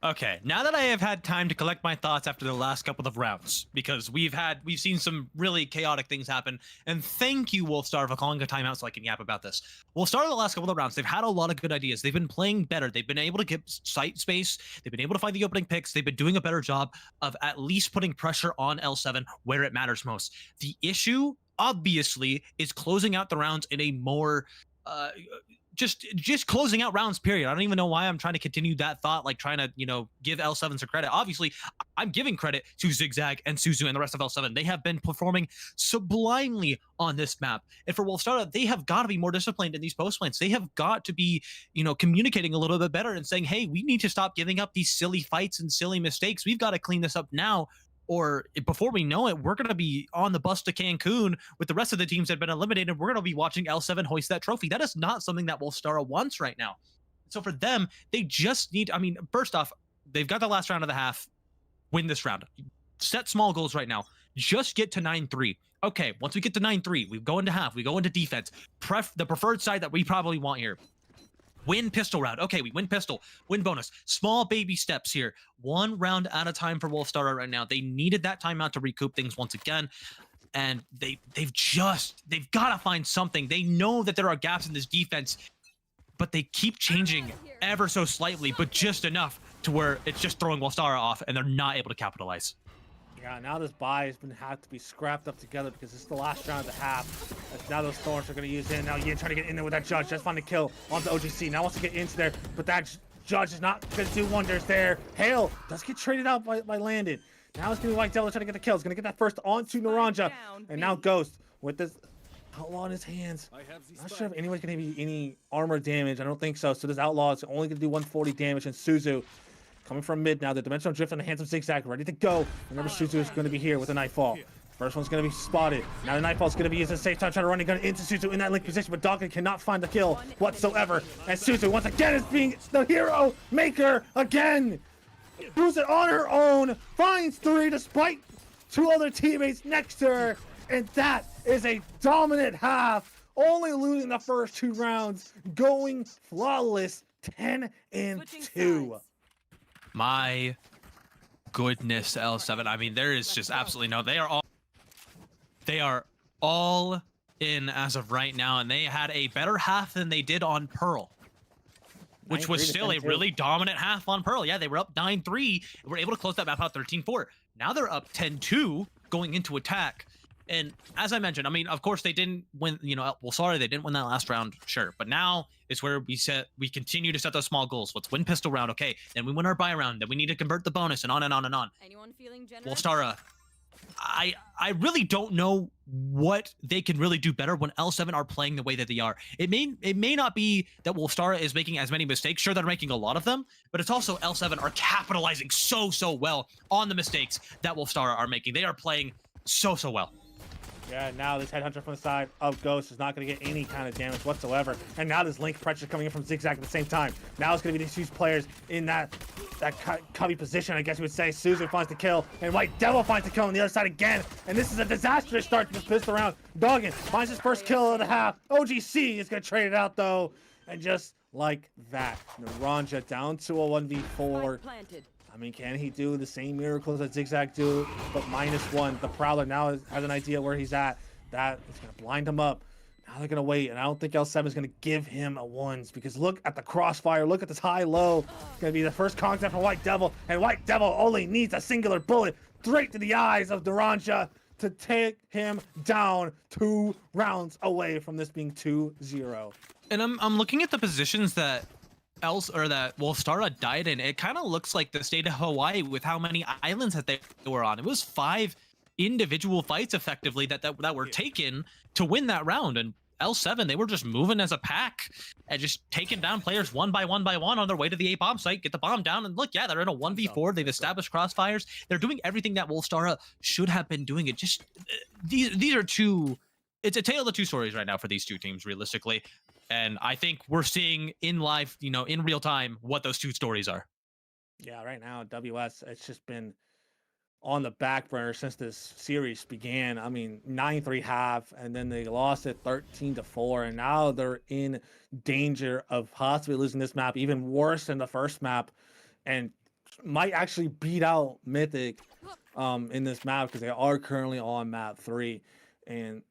Okay, now that I have had time to collect my thoughts after the last couple of rounds, because we've seen some really chaotic things happen, and thank you, Wolfstar, for calling a timeout so I can yap about this. Wolfstar, the last couple of rounds, they've had a lot of good ideas. They've been playing better. They've been able to get site space. They've been able to find the opening picks. They've been doing a better job of at least putting pressure on L7 where it matters most. The issue, obviously, is closing out the rounds in a more just closing out rounds, period. I don't even know why I'm trying to continue that thought, like trying to, give L7 some credit. Obviously, I'm giving credit to Zigzag and Suzu and the rest of L7. They have been performing sublimely on this map. And for Wolfstara, they have got to be more disciplined in these post plans. They have got to be, communicating a little bit better and saying, hey, we need to stop giving up these silly fights and silly mistakes. We've got to clean this up now, or before we know it, we're going to be on the bus to Cancun with the rest of the teams that have been eliminated. We're going to be watching L7 hoist that trophy. That is not something that Wolfstara wants right now. So for them, they just need, first off, they've got the last round of the half, win this round. Set small goals right now. Just get to 9-3. Okay, once we get to 9-3, we go into half, we go into defense. The preferred side that we probably want here. Win pistol round. Okay, we win pistol. Win bonus. Small baby steps here. One round at a time for Wolfstara right now. They needed that timeout to recoup things once again. And they've got to find something. They know that there are gaps in this defense, but they keep changing ever so slightly, but just enough to where it's just throwing Wolstara off and they're not able to capitalize. Yeah, now this buy has been had to be scrapped up together because it's the last round of the half. As now those Thorns are going to use in. Now Yin trying to get in there with that Judge. Just find the kill onto OGC. Now wants to get into there, but that Judge is not going to do wonders there. Hale does get traded out by Landon. Now it's going to be White Devil trying to get the kill. He's going to get that first onto Naranja. And now Ghost with this Outlaw in his hands. Not sure if anyone's going to be any armor damage. I don't think so. So this Outlaw is only going to do 140 damage. And Suzu coming from mid now, the Dimensional Drift on the hands of Zigzag, ready to go. Remember, Suzu is going to be here with a Nightfall. First one's going to be spotted. Now the Nightfall's going to be used at the safe time, trying to run a gun into Suzu in that link position, but Dawkins cannot find the kill whatsoever. And Suzu, once again, is being the hero maker again. Proves it on her own, finds 3 despite 2 other teammates next to her. And that is a dominant half, only losing the first 2 rounds, going flawless, 10-2. My goodness, L7. There is just absolutely no. They are all in as of right now, and they had a better half than they did on Pearl, which was still a really dominant half on Pearl. Yeah, they were up 9-3. Were able to close that map out 13-4. Now they're up 10-2 going into attack. And as I mentioned, of course they didn't win, sorry, they didn't win that last round, sure. But now is where we continue to set those small goals. Let's win pistol round, okay. Then we win our buy round, then we need to convert the bonus, and on and on and on. Anyone feeling generous? Wolstara, I really don't know what they can really do better when L7 are playing the way that they are. It may not be that Wolstara is making as many mistakes. Sure, they're making a lot of them, but it's also L7 are capitalizing so well on the mistakes that Wolstara are making. They are playing so well. Yeah, now this Headhunter from the side of Ghost is not going to get any kind of damage whatsoever. And now this Link pressure coming in from Zigzag at the same time. Now it's going to be these huge players in that cubby position, I guess you would say. Suzu finds the kill, and White Devil finds the kill on the other side again. And this is a disastrous start to this pistol round. Doggin finds his first kill of the half. OGC is going to trade it out, though. And just like that, Naranja down to a 1v4. Can he do the same miracles that Zigzag do, but -1? The Prowler now has an idea where he's at. That is going to blind him up. Now they're going to wait, and I don't think L7 is going to give him a ones, because look at the crossfire. Look at this high-low. It's going to be the first contact from White Devil, and White Devil only needs a singular bullet straight to the eyes of Naranja to take him down, 2 rounds away from this being 2-0. And I'm looking at the positions that Wolstara died in. It kind of looks like the state of Hawaii with how many islands that they were on. It was 5 individual fights effectively that were taken to win that round. And L7, they were just moving as a pack and just taking down players one by one on their way to the A bomb site, get the bomb down, and look, yeah, they're in a 1v4. They've established crossfires. They're doing everything that Wolstara should have been doing. It just these are it's a tale of 2 stories right now for these 2 teams, realistically. And I think we're seeing in live, in real time, what those 2 stories are. Yeah, right now, WS, it's just been on the back burner since this series began. I mean, 9-3 half, and then they lost it 13-4, and now they're in danger of possibly losing this map, even worse than the first map, and might actually beat out Mythic in this map because they are currently on map 3.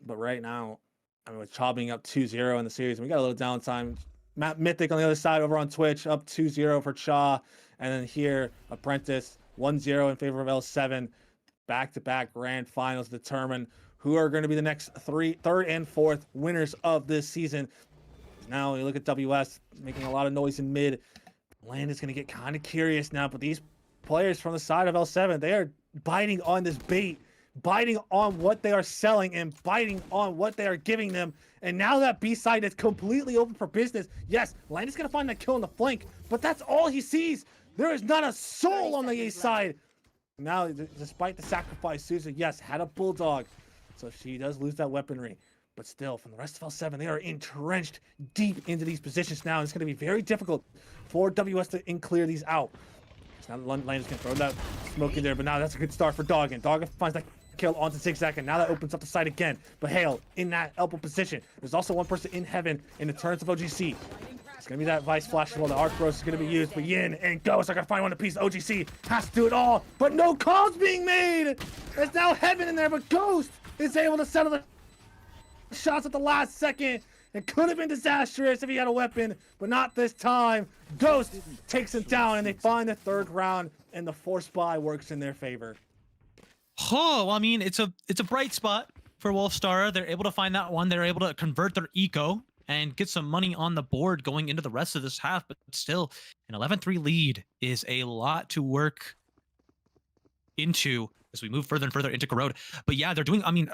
But right now, I mean, with Cha being up 2-0 in the series, and we got a little downtime. Mythic on the other side over on Twitch, up 2-0 for Cha. And then here, Apprentice, 1-0 in favor of L7. Back-to-back grand finals determine who are going to be the next third and fourth winners of this season. Now you look at WS making a lot of noise in mid. Land is going to get kind of curious now, but these players from the side of L7, they are biting on this bait, biting on what they are selling and biting on what they are giving them. And now that B side is completely open for business. Yes, Land is going to find that kill in the flank, but that's all he sees. There is not a soul on the A side. Now, despite the sacrifice, Susan, yes, had a bulldog, so she does lose that weaponry. But still, from the rest of L7, they are entrenched deep into these positions now. It's going to be very difficult for WS to clear these out. So now Land is going to throw that smoke in there, but now that's a good start for Doggin. Doggin finds that kill onto Zigzag, and now that opens up the site again. But Hale in that elbow position. There's also one person in heaven in the turns of OGC. It's going to be that Vice Flash as well. The Arc Rose is going to be used, but Yin and Ghost are going to find one apiece. OGC has to do it all, but no calls being made. There's now heaven in there, but Ghost is able to settle the shots at the last second. It could have been disastrous if he had a weapon, but not this time. Ghost takes him down, and they find the third round, and the force buy works in their favor. Oh, I mean, it's a bright spot for Wolstara. They're able to find that one. They're able to convert their eco and get some money on the board going into the rest of this half, but still, an 11-3 lead is a lot to work into as we move further and further into Corrode. But yeah, they're doing, I mean,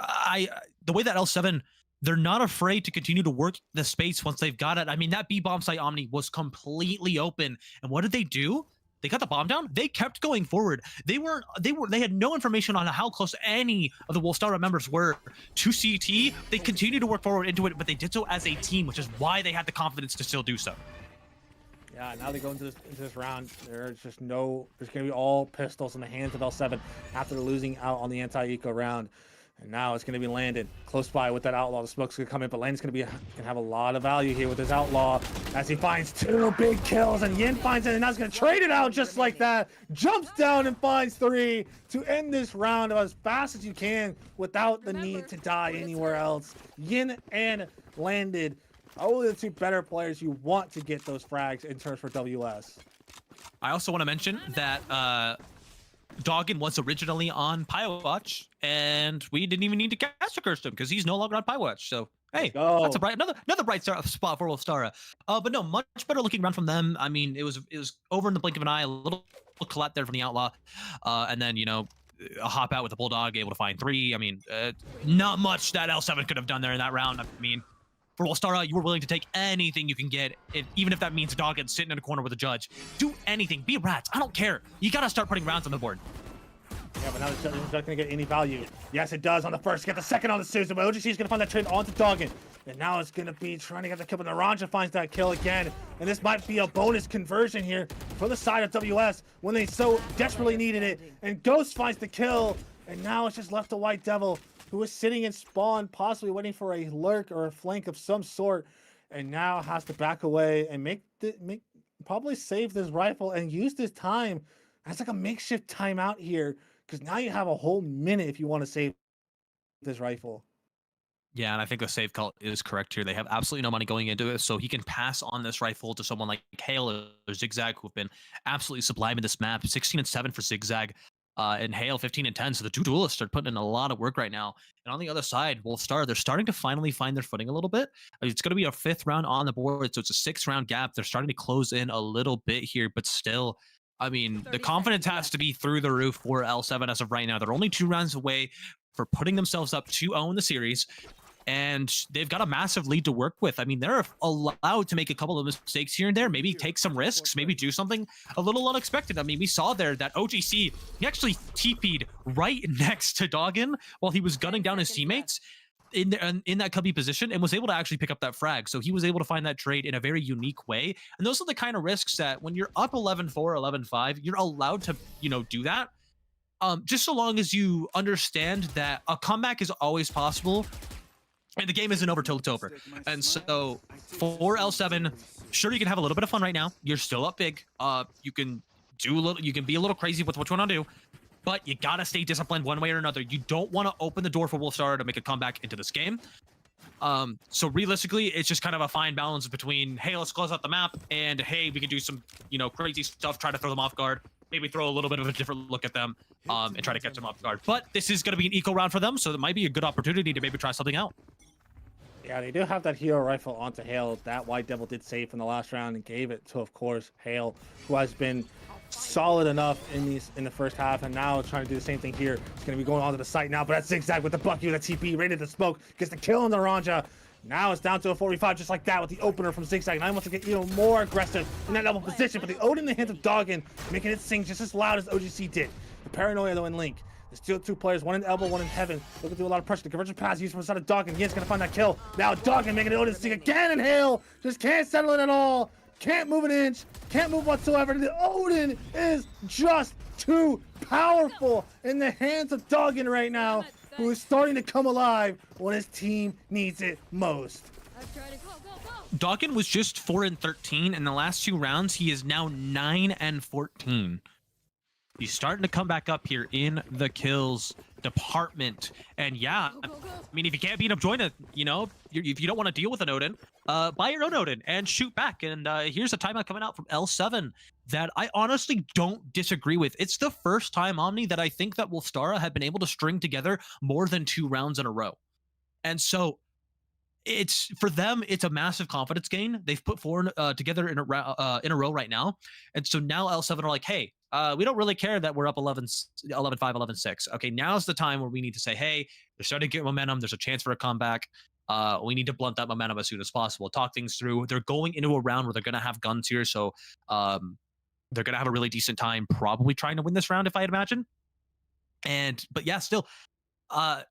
the way that L7, they're not afraid to continue to work the space once they've got it. I mean, that B-bomb site Omni was completely open. And what did they do? They got the bomb down. They kept going forward. They had no information on how close any of the Wolstara members were to CT. They continued to work forward into it, but they did so as a team, which is why they had the confidence to still do so. Yeah, now they go into this round. There's going to be all pistols in the hands of L7 after losing out on the anti-eco round. And now it's going to be Landon close by with that outlaw. The smoke's going to come in, but Landon's going to have a lot of value here with his outlaw as he finds 2 big kills, and Yin finds it, and now he's going to trade it out just like that. Jumps down and finds 3 to end this round as fast as you can without the need to die anywhere else. Yin and Landon, only the 2 better players you want to get those frags in terms for WS. I also want to mention that Doggin was originally on Watch, and we didn't even need to caster curse him because he's no longer on Watch. So hey, that's a another bright spot for Wolstara. But no, much better looking round from them. I mean, it was over in the blink of an eye. A little collapse there from the outlaw, and then a hop out with the bulldog, able to find 3. I mean, not much that L7 could have done there in that round. I mean, for Wolstara, you were willing to take anything you can get, even if that means Doggin sitting in a corner with a judge. Do anything. Be rats. I don't care. You got to start putting rounds on the board. Yeah, but now it's not going to get any value. Yes, it does on the first. Get the second on the Susan, but OGC is going to find that trade onto Doggin. And now it's going to be trying to get the kill, but Naranja finds that kill again. And this might be a bonus conversion here for the side of WS when they so desperately needed it. And Ghost finds the kill, and now it's just left to White Devil, who was sitting in spawn, possibly waiting for a lurk or a flank of some sort, and now has to back away and probably save this rifle and use this time as like a makeshift timeout here, because now you have a whole minute if you want to save this rifle. Yeah, and I think the save call is correct here. They have absolutely no money going into it, so he can pass on this rifle to someone like Hale or Zigzag, who have been absolutely sublime in this map. 16-7 for Zigzag. And Hale 15-10, so the 2 duelists are putting in a lot of work right now. And on the other side, Wolstara, they're starting to finally find their footing a little bit. It's going to be a 5th round on the board, so it's a 6-round gap. They're starting to close in a little bit here, but still, I mean, the confidence has to be through the roof for L7 as of right now. They're only 2 rounds away for putting themselves up 2-0 in the series, and they've got a massive lead to work with. I mean, they're allowed to make a couple of mistakes here and there, maybe take some risks, maybe do something a little unexpected. I mean, we saw there that OGC, he actually TP'd right next to Doggin while he was gunning down his teammates in that cubby position, and was able to actually pick up that frag. So he was able to find that trade in a very unique way. And those are the kind of risks that when you're up 11-4, 11-5, you're allowed to, do that. just so long as you understand that a comeback is always possible, and the game isn't over till it's over. And so for L7, sure, you can have a little bit of fun right now. You're still up big. You can be a little crazy with what you want to do, but you gotta stay disciplined one way or another. You don't want to open the door for Wolstara to make a comeback into this game. So realistically, it's just kind of a fine balance between, hey, let's close out the map, and hey, we can do some, crazy stuff, try to throw them off guard, maybe throw a little bit of a different look at them, and try to catch them off guard. But this is going to be an eco round for them, so it might be a good opportunity to maybe try something out. Yeah, they do have that hero rifle onto Hale. That White Devil did save from the last round and gave it to, of course, Hale, who has been solid enough in the first half, and now trying to do the same thing here. It's going to be going onto the site now, but that's Zigzag with the Bucky with the TP, rated the smoke, gets the kill on the Ranja. Now it's down to a 45 just like that with the opener from Zigzag. Now he wants to get even more aggressive in that level position, but the Odin in the hands of Doggin, making it sing just as loud as OGC did. The paranoia though in Link. There's still two players, one in elbow, one in heaven. Looking through a lot of pressure. The conversion pass used from the side of Doggin. Yin's gonna find that kill. Now Doggin making it Odin sing again, and Hale just can't settle it at all. Can't move an inch, can't move whatsoever. The Odin is just too powerful in the hands of Doggin right now, who is starting to come alive when his team needs it most. Doggin was just 4-13 in the last 2 rounds. He is now 9-14. He's starting to come back up here in the kills department. And yeah, I mean, if you can't beat him, join it. If you don't want to deal with an Odin, buy your own Odin and shoot back. And here's a timeout coming out from L7 that I honestly don't disagree with. It's the first time, Omni, that I think that Wolstara have been able to string together more than 2 rounds in a row. And so for them, it's a massive confidence gain. They've put 4 together in a row right now. And so now L7 are like, hey, we don't really care that we're up 11-5, 11-6. Okay, now's the time where we need to say, hey, they're starting to get momentum. There's a chance for a comeback. We need to blunt that momentum as soon as possible. Talk things through. They're going into a round where they're going to have guns here, so they're going to have a really decent time probably trying to win this round, if I'd imagine. But yeah, still,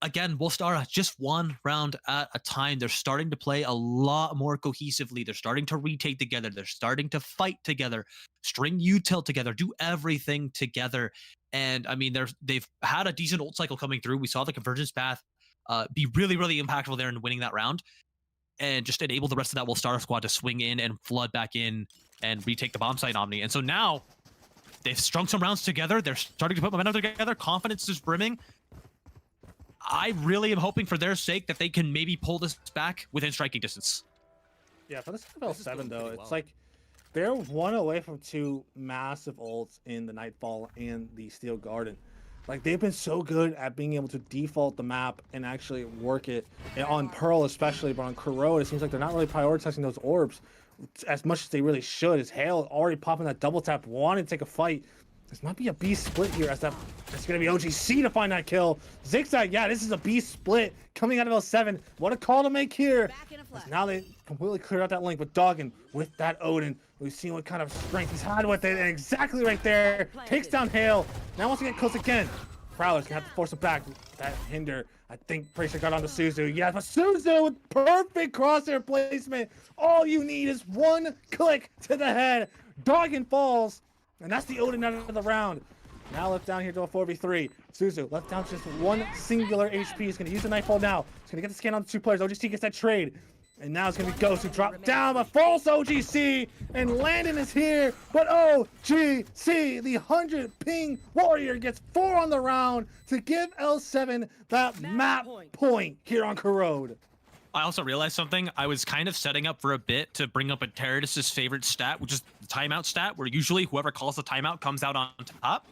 again, Wolstara, just 1 round at a time. They're starting to play a lot more cohesively. They're starting to retake together. They're starting to fight together, string util together, do everything together. And I mean, they've had a decent ult cycle coming through. We saw the convergence path be really, really impactful there in winning that round, and just enable the rest of that Wolstara squad to swing in and flood back in and retake the bomb site, Omni. And so now they've strung some rounds together. They're starting to put momentum together. Confidence is brimming. I really am hoping for their sake that they can maybe pull this back within striking distance. Yeah, for this L7 though, it's like they're 1 away from 2 massive ults in the Nightfall and the Steel Garden. Like, they've been so good at being able to default the map and actually work it, and on Pearl especially, but on Corrode, it seems like they're not really prioritizing those orbs as much as they really should. As Hale already popping that double tap, wanting to take a fight. This might be a B split here, as it's going to be OGC to find that kill. Zigzag, yeah, this is a B split coming out of L7. What a call to make here. Now they completely cleared out that link with Doggin, with that Odin. We've seen what kind of strength he's had with it, and exactly right there, takes down Hale. Now wants to get close again. Prowler's going to have to force him back. That hinder, I think, pretty sure got onto Suzu. Yeah, but Suzu with perfect crosshair placement. All you need is 1 click to the head. Doggin falls. And that's the Odin out of the round. Now left down here to a 4v3. Suzu left down just 1 singular HP. He's going to use the Nightfall now. He's going to get the scan on the 2 players. OGC gets that trade. And now it's going to be Ghost who dropped down, but false OGC. And Landon is here. But OGC, the 100 ping warrior, gets 4 on the round to give L7 that map point here on Corrode. I also realized something. I was kind of setting up for a bit to bring up Apprentice's favorite stat, which is the timeout stat, where usually whoever calls the timeout comes out on top.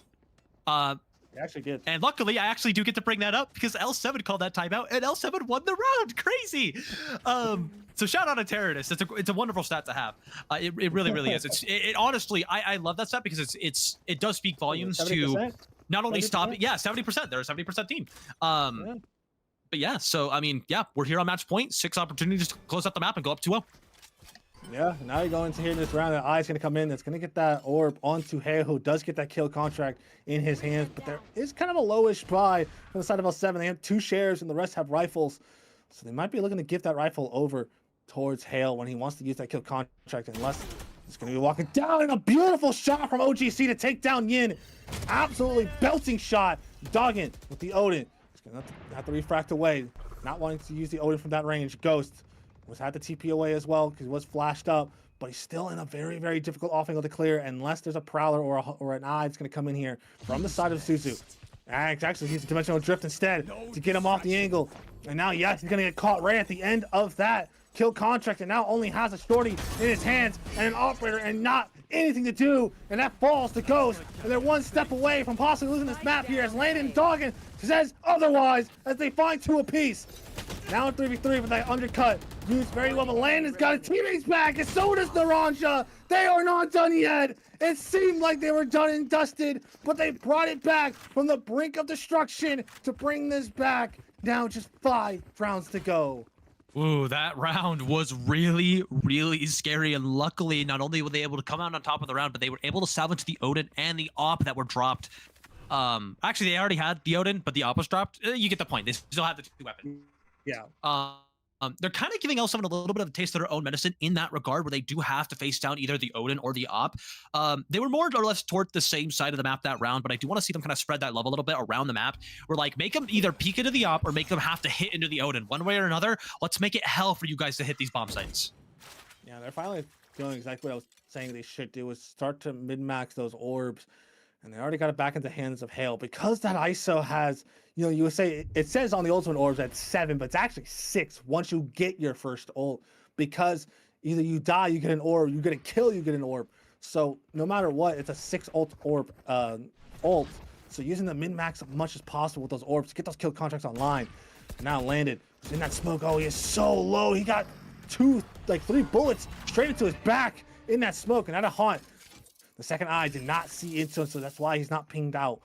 Actually good. And luckily, I actually do get to bring that up because L7 called that timeout, and L7 won the round. Crazy. So shout out to Apprentice. It's a wonderful stat to have. It really, really is. It honestly, I love that stat because it does speak volumes 70%? to not only 70%? stop it. Yeah, 70%. They're a 70% team. Yeah. But yeah, so I mean, yeah, we're here on match point. 6 opportunities to close out the map and go up 2-0. Yeah, now you go into here in this round. The Eye's going to come in. That's going to get that orb onto Hale, who does get that kill contract in his hands. But there is kind of a lowish buy on the side of L7. They have 2 shares, and the rest have rifles. So they might be looking to give that rifle over towards Hale when he wants to use that kill contract. Unless it's going to be walking down, and a beautiful shot from OGC to take down Yin. Absolutely belting shot. Dogging with the Odin. He's gonna have to refract away. Not wanting to use the Odin from that range. Ghost was had the TP away as well because he was flashed up, but he's still in a very, very difficult off angle to clear unless there's a Prowler or an eye that's going to come in here from the side of Suzu. Actually, he's a Dimensional Drift instead to get him off the angle. And now, yes, he's going to get caught right at the end of that kill contract and now only has a shorty in his hands and an operator and not anything to do. And that falls to Ghost. And they're one step away from possibly losing this map here as Landon Doggin says otherwise as they find 2 apiece. Now in 3v3 with that undercut. Used very well, but Landon's got his teammates back, and so does Naranja. They are not done yet. It seemed like they were done and dusted, but they brought it back from the brink of destruction to bring this back. Now just 5 rounds to go. Ooh, that round was really, really scary. And luckily, not only were they able to come out on top of the round, but they were able to salvage the Odin and the Op that were dropped. Actually, they already had the Odin, but the Op was dropped. You get the point. They still have the 2 weapons. Yeah. They're kind of giving L7 a little bit of a taste of their own medicine in that regard, where they do have to face down either the Odin or the Op. They were more or less toward the same side of the map that round, but I do want to see them kind of spread that love a little bit around the map. Where like make them either peek into the Op or make them have to hit into the Odin. One way or another, let's make it hell for you guys to hit these bomb sites. Yeah, they're finally doing exactly what I was saying they should do, is start to min-max those orbs. And they already got it back into the hands of Hale. Because that ISO has, you know, you would say, it says on the ultimate orbs at 7, but it's actually 6 once you get your first ult. Because either you die, you get an orb, you get a kill, you get an orb. So no matter what, it's a 6 ult orb ult. So using the min-max as much as possible with those orbs to get those kill contracts online. And now Landed in that smoke. Oh, he is so low. He got 3 bullets straight into his back in that smoke. And at a haunt. The second eye did not see into him, so that's why he's not pinged out.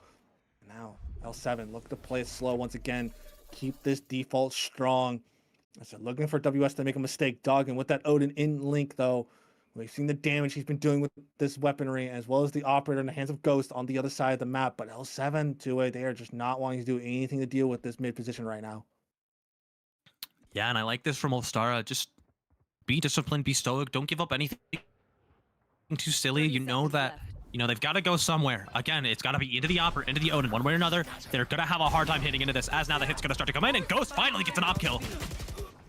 Now, L7, look to play it slow once again. Keep this default strong. I said, looking for WS to make a mistake. Dogging with that Odin in link, though. We've seen the damage he's been doing with this weaponry, as well as the operator in the hands of Ghost on the other side of the map. But L7, they are just not wanting to do anything to deal with this mid position right now. Yeah, and I like this from Wolstara. Just be disciplined, be stoic, don't give up anything too silly. You know that, you know, they've got to go somewhere. Again, it's got to be into the Op or into the Odin, one way or another. They're going to have a hard time hitting into this, as now the hit's going to start to come in, and Ghost finally gets an Op kill.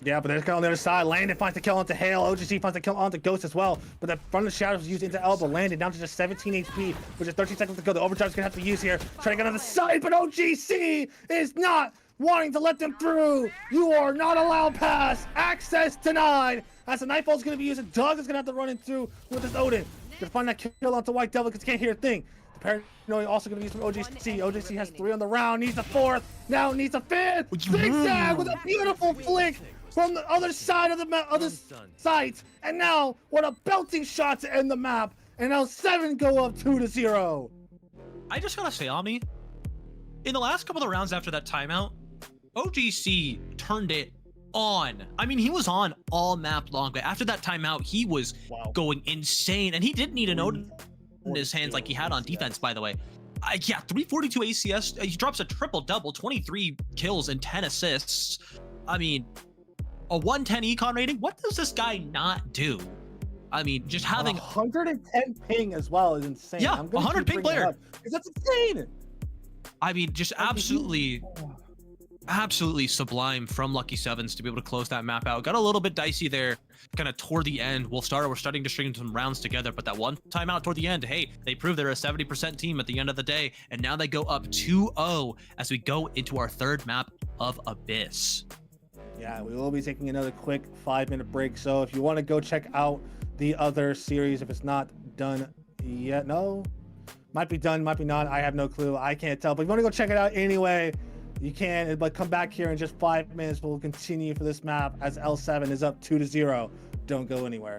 Yeah, but there's guy on the other side. Landon finds the kill onto Hale. OGC finds the kill onto Ghost as well. But the front of the shadows was used into Elbow. Landon down to just 17 HP, with just 13 seconds to go. The overdrive's going to have to be used here. Trying to get on the side, but OGC is not wanting to let them through. You are not allowed pass. Access denied. As the Nightfall's going to be used, and Doug is going to have to run in through with his Odin. Gonna find that kill onto White Devil because he can't hear a thing. The Paranoid also gonna be used from OGC. OGC has 3 on the round, needs a 4th, now needs a 5th. Zigzag with a beautiful flick from the other side of the other sides. And now, what a belting shot to end the map. And now 7 go up 2-0. I just gotta say, Omni, in the last couple of rounds after that timeout, OGC turned it on. I mean, he was on all map long, but after that timeout, he was going insane, and he didn't need an Odin in his hands like he had on defense, by the way. Yeah, 342 ACS. He drops a triple-double, 23 kills and 10 assists. I mean, a 110 econ rating. What does this guy not do? I mean, just having 110 ping as well is insane. Yeah, 100 ping player. Because that's insane. I mean, just absolutely sublime from Lucky Sevens to be able to close that map out. Got a little bit dicey there, kind of toward the end. Wolstara were starting to string some rounds together, but that one timeout toward the end, hey, they proved they're a 70% team at the end of the day, and now they go up 2-0 as we go into our 3rd map of Abyss. Yeah, we will be taking another quick 5-minute break, so if you want to go check out the other series, if it's not done yet, no, might be done, might be not, I have no clue, I can't tell, but if you want to go check it out anyway, you can, but come back here in just 5 minutes. We'll continue for this map as L7 is up 2-0. Don't go anywhere.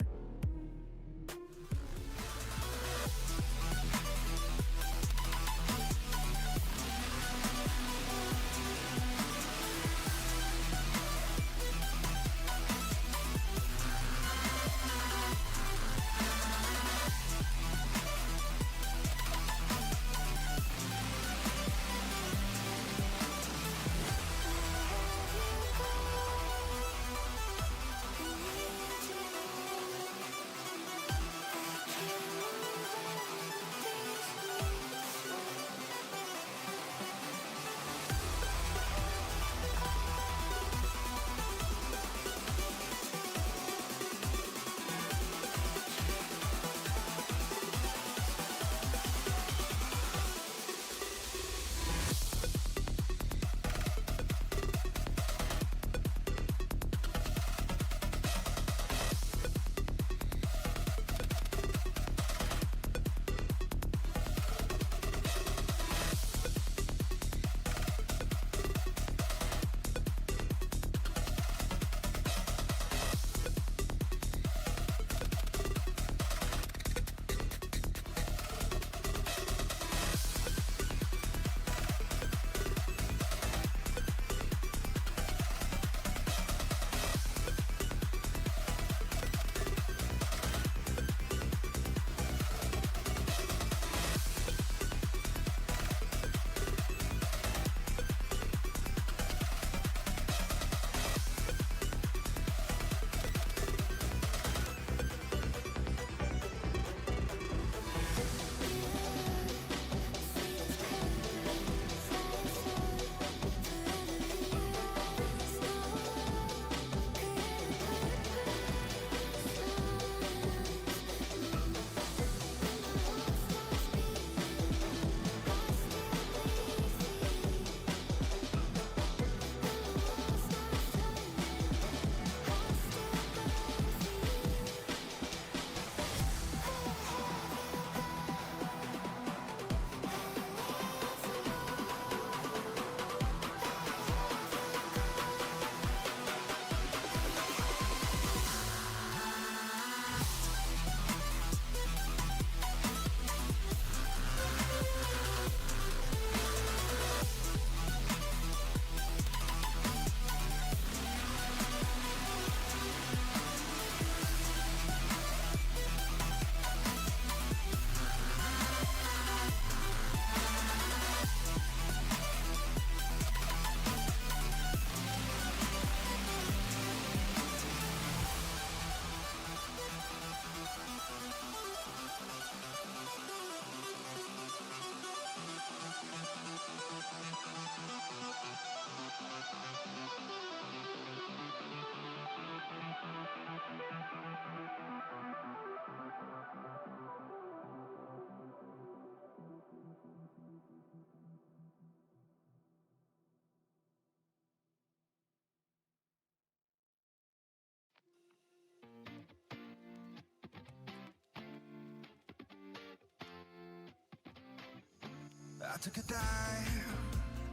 I took a dive.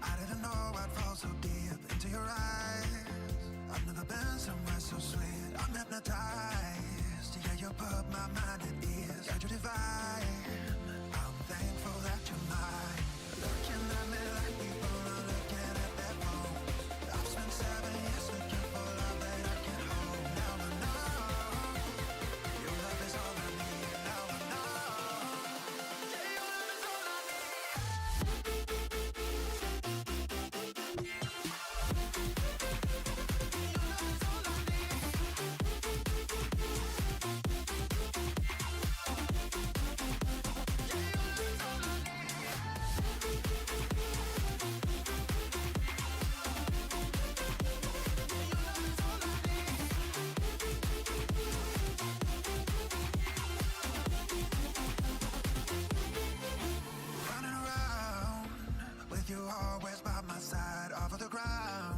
I didn't know I'd fall so deep into your eyes. I've never been somewhere so sweet. I'm hypnotized. Yeah, you put my mind at ease. Yeah, you're divine. I'm thankful that you're mine. Looking at me like people are looking at their phone. I've spent 7 years looking for love that I can hold. Now I know your love is all I need. Now I know. Yeah, your love is all I need. Running around with you always by my side, off of the ground.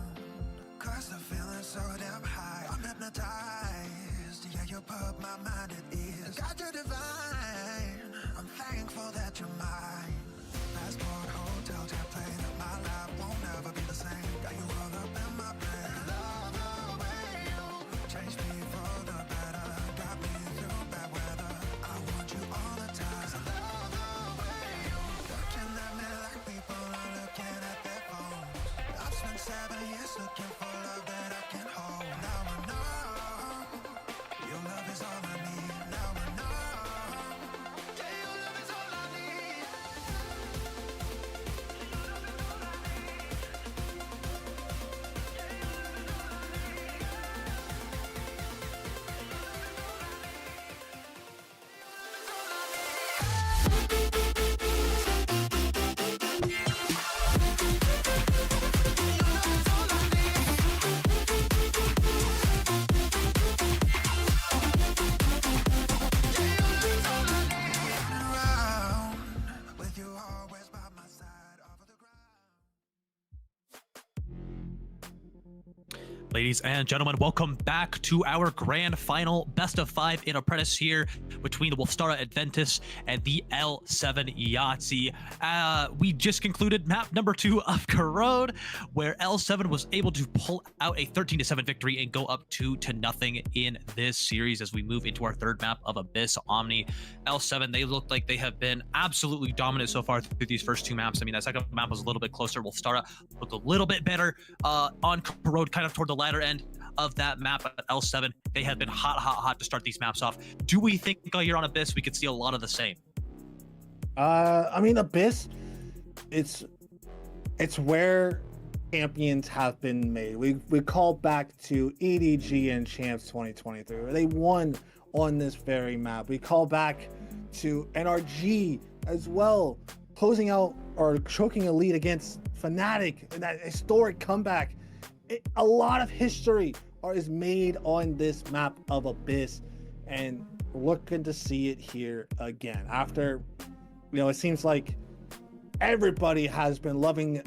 Cause the feeling's so damn high. I'm hypnotized. Yeah, you put my mind at ease. God, you're divine. I'm thankful that you're mine. Passport, hotel, jet plane. My life won't ever be the same. Got you all up in my brain. Love the way you changed me for the better. Got me through bad weather. I want you all the time. I love the way you looking at me like people are looking at their phones. I've spent 7 years looking for love that I can hold. Now I know your love is all I need. Now I know. Yeah, your love is all I need. Running around with you always by my side, off of the ground. Ladies and gentlemen, welcome back to our grand final best of 5 in Apprentice here between the Wolstara Aventis and the L7 Yahtzee. We just concluded map number 2 of Corrode, where L7 was able to pull out a 13-7 victory and go up 2-0 in this series as we move into our third map of Abyss Omni. L7, they look like they have been absolutely dominant so far through these first 2 maps. I mean, that second map was a little bit closer. Wolstara looked a little bit better on Corrode, kind of toward the latter end of that map. At L7, they have been hot to start these maps off. Do we think here on Abyss we could see a lot of the same? I mean, Abyss, it's where champions have been made. We call back to EDG and Champs 2023, where they won on this very map. We call back to NRG as well, closing out or choking a lead against Fnatic in that historic comeback. A lot of history is made on this map of Abyss, and we're looking to see it here again. After, it seems like everybody has been loving,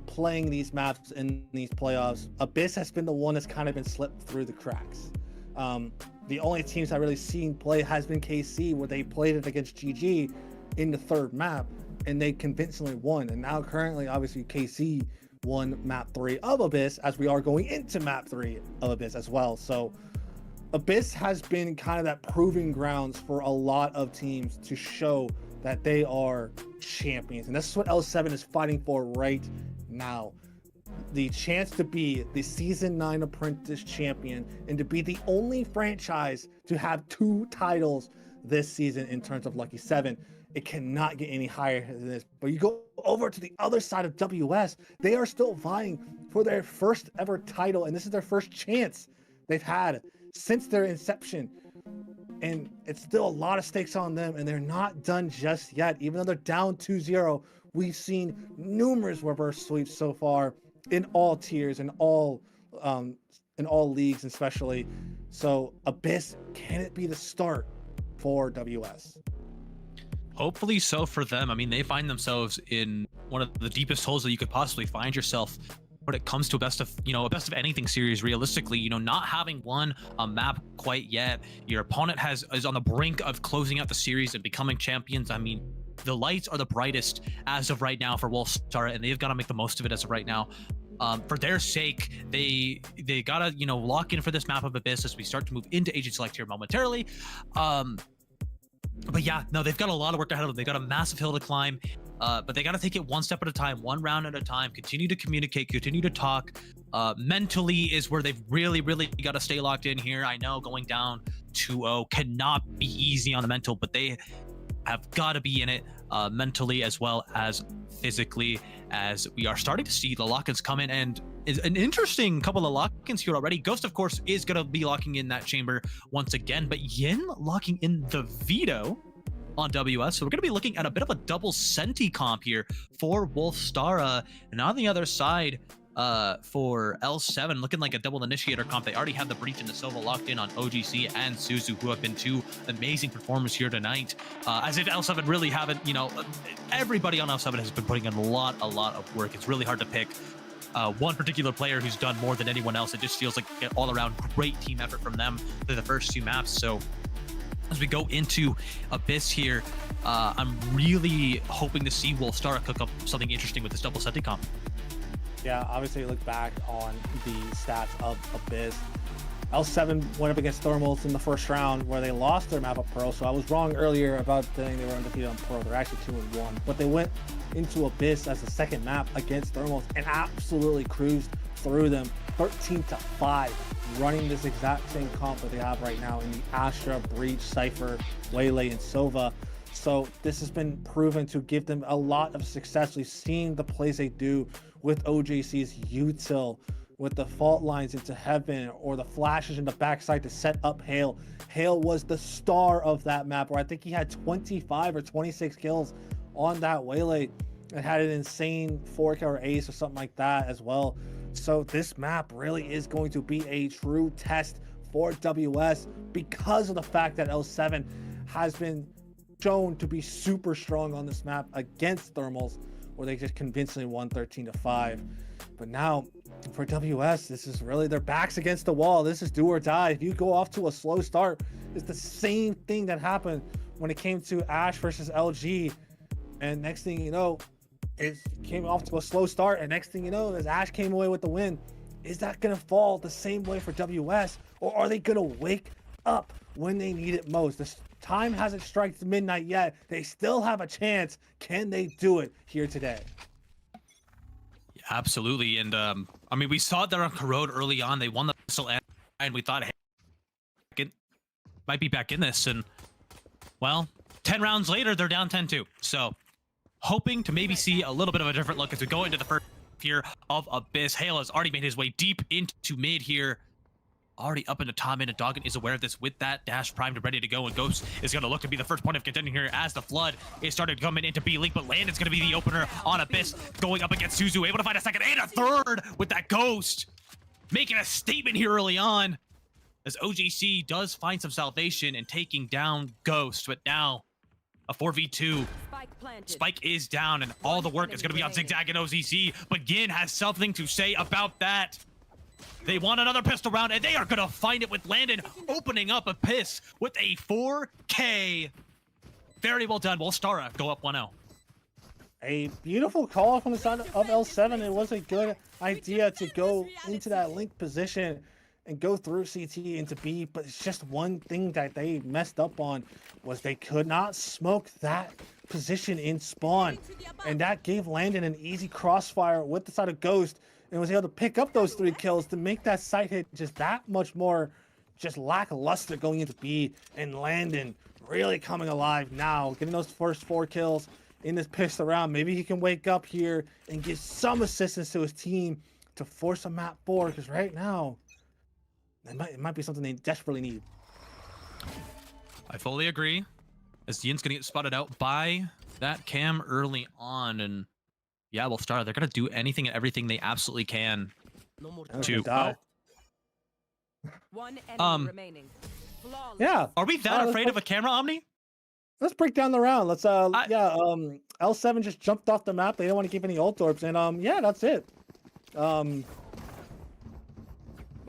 playing these maps in these playoffs. Abyss has been the one that's kind of been slipped through the cracks. The only teams I've really seen play has been KC, where they played it against GG in the third map, and they convincingly won. And now currently, obviously, KC won map 3 of Abyss, as we are going into map 3 of Abyss as well. So Abyss has been kind of that proving grounds for a lot of teams to show that they are champions, and this is what L7 is fighting for right now. The chance to be the season 9 Apprentice champion and to be the only franchise to have 2 titles this season in terms of Lucky 7. It cannot get any higher than this. But you go over to the other side of WS, they are still vying for their first ever title, and this is their first chance they've had since their inception. And it's still a lot of stakes on them, and they're not done just yet. Even though they're down 2-0, we've seen numerous reverse sweeps so far in all tiers and all leagues especially. So Abyss, can it be the start for WS? Hopefully so for them. I mean, they find themselves in one of the deepest holes that you could possibly find yourself when it comes to a best of anything series. Realistically, not having won a map quite yet, your opponent is on the brink of closing out the series and becoming champions. I mean, the lights are the brightest as of right now for Wolstara, and they've got to make the most of it as of right now. For their sake, they gotta lock in for this map of Abyss as we start to move into Agent Select here momentarily. But yeah, no, they've got a lot of work ahead of them. They got a massive hill to climb, but they got to take it one step at a time, one round at a time. Continue to communicate, continue to talk. Mentally is where they've really got to stay locked in here. I know going down 2-0 cannot be easy on the mental, but they have got to be in it mentally as well as physically, as we are starting to see the lock-ins come in, and is an interesting couple of lock-ins here already. Ghost, of course, is going to be locking in that chamber once again, but Yin locking in the veto on WS. So we're going to be looking at a bit of a double Senti comp here for Wolstara, and on the other side, for L7, looking like a double initiator comp. They already have the Breach and the Silva locked in on OGC and Suzu, who have been two amazing performers here tonight. As if L7 really haven't, everybody on L7 has been putting in a lot of work. It's really hard to pick one particular player who's done more than anyone else. It just feels like an all-around great team effort from them for the first two maps. So as we go into Abyss here, I'm really hoping to see Wolstara cook up something interesting with this double Senti comp. Yeah, obviously look back on the stats of Abyss. L7 went up against Thermals in the first round where they lost their map of Pearl. So I was wrong earlier about saying they were undefeated on Pearl. They're actually 2-1. But they went into Abyss as the second map against Thermals and absolutely cruised through them 13-5, running this exact same comp that they have right now in the Astra, Breach, Cypher, Waylay, and Silva. So this has been proven to give them a lot of success. We've seen the plays they do with OJC's util, with the fault lines into heaven, or the flashes in the backside to set up Hale. Hale was the star of that map, where I think he had 25 or 26 kills on that Waylay and had an insane 4K or ace or something like that as well. So this map really is going to be a true test for WS because of the fact that L7 has been shown to be super strong on this map against Thermals, where they just convincingly won 13-5. But now for WS, this is really their backs against the wall. This is do or die. If you go off to a slow start, it's the same thing that happened when it came to Ash versus LG. And next thing you know, it came off to a slow start, and next thing you know, as Ash came away with the win. Is that going to fall the same way for WS, or are they going to wake up when they need it most? The time hasn't struck midnight yet. They still have a chance. Can they do it here today? Yeah, absolutely. And I mean, we saw it there on Corrode early on. They won the pistol, and we thought, hey, it might be back in this. And well, 10 rounds later, they're down 10-2. So hoping to maybe see a little bit of a different look as we go into the first here of Abyss. Hale has already made his way deep into mid here. Already up into top mid, and Doggin is aware of this with that dash primed and ready to go, and Ghost is going to look to be the first point of contention here as the Flood is started coming into B-Link, but Landon's going to be the opener on Abyss, going up against Suzu, able to find a second and a third with that Ghost, making a statement here early on, as OGC does find some salvation and taking down Ghost, but now a 4v2. Spike is down, and all the work is going to be on Zigzag and OZC, but Gin has something to say about that. They want another pistol round, and they are going to find it with Landon opening up a piss with a 4K. Very well done. Wolstara go up 1-0. A beautiful call from the side of L7. It was a good idea to go into that link position and go through CT into B, but it's just one thing that they messed up on was they could not smoke that position in spawn, and that gave Landon an easy crossfire with the side of Ghost, and was able to pick up those 3 kills to make that site hit just that much more just lackluster going into B. And Landon really coming alive now, getting those first 4 kills in this pistol round. Maybe he can wake up here and give some assistance to his team to force a map 4, because right now it might be something they desperately need. I fully agree, as Yin's going to get spotted out by that cam early on, and yeah, Wolstara, they're going to do anything and everything they absolutely can to die. One enemy remaining. Yeah. Are we that afraid of a camera, Omni? Let's break down the round. Let's L7 just jumped off the map. They don't want to keep any ult orbs, and yeah, that's it. Oh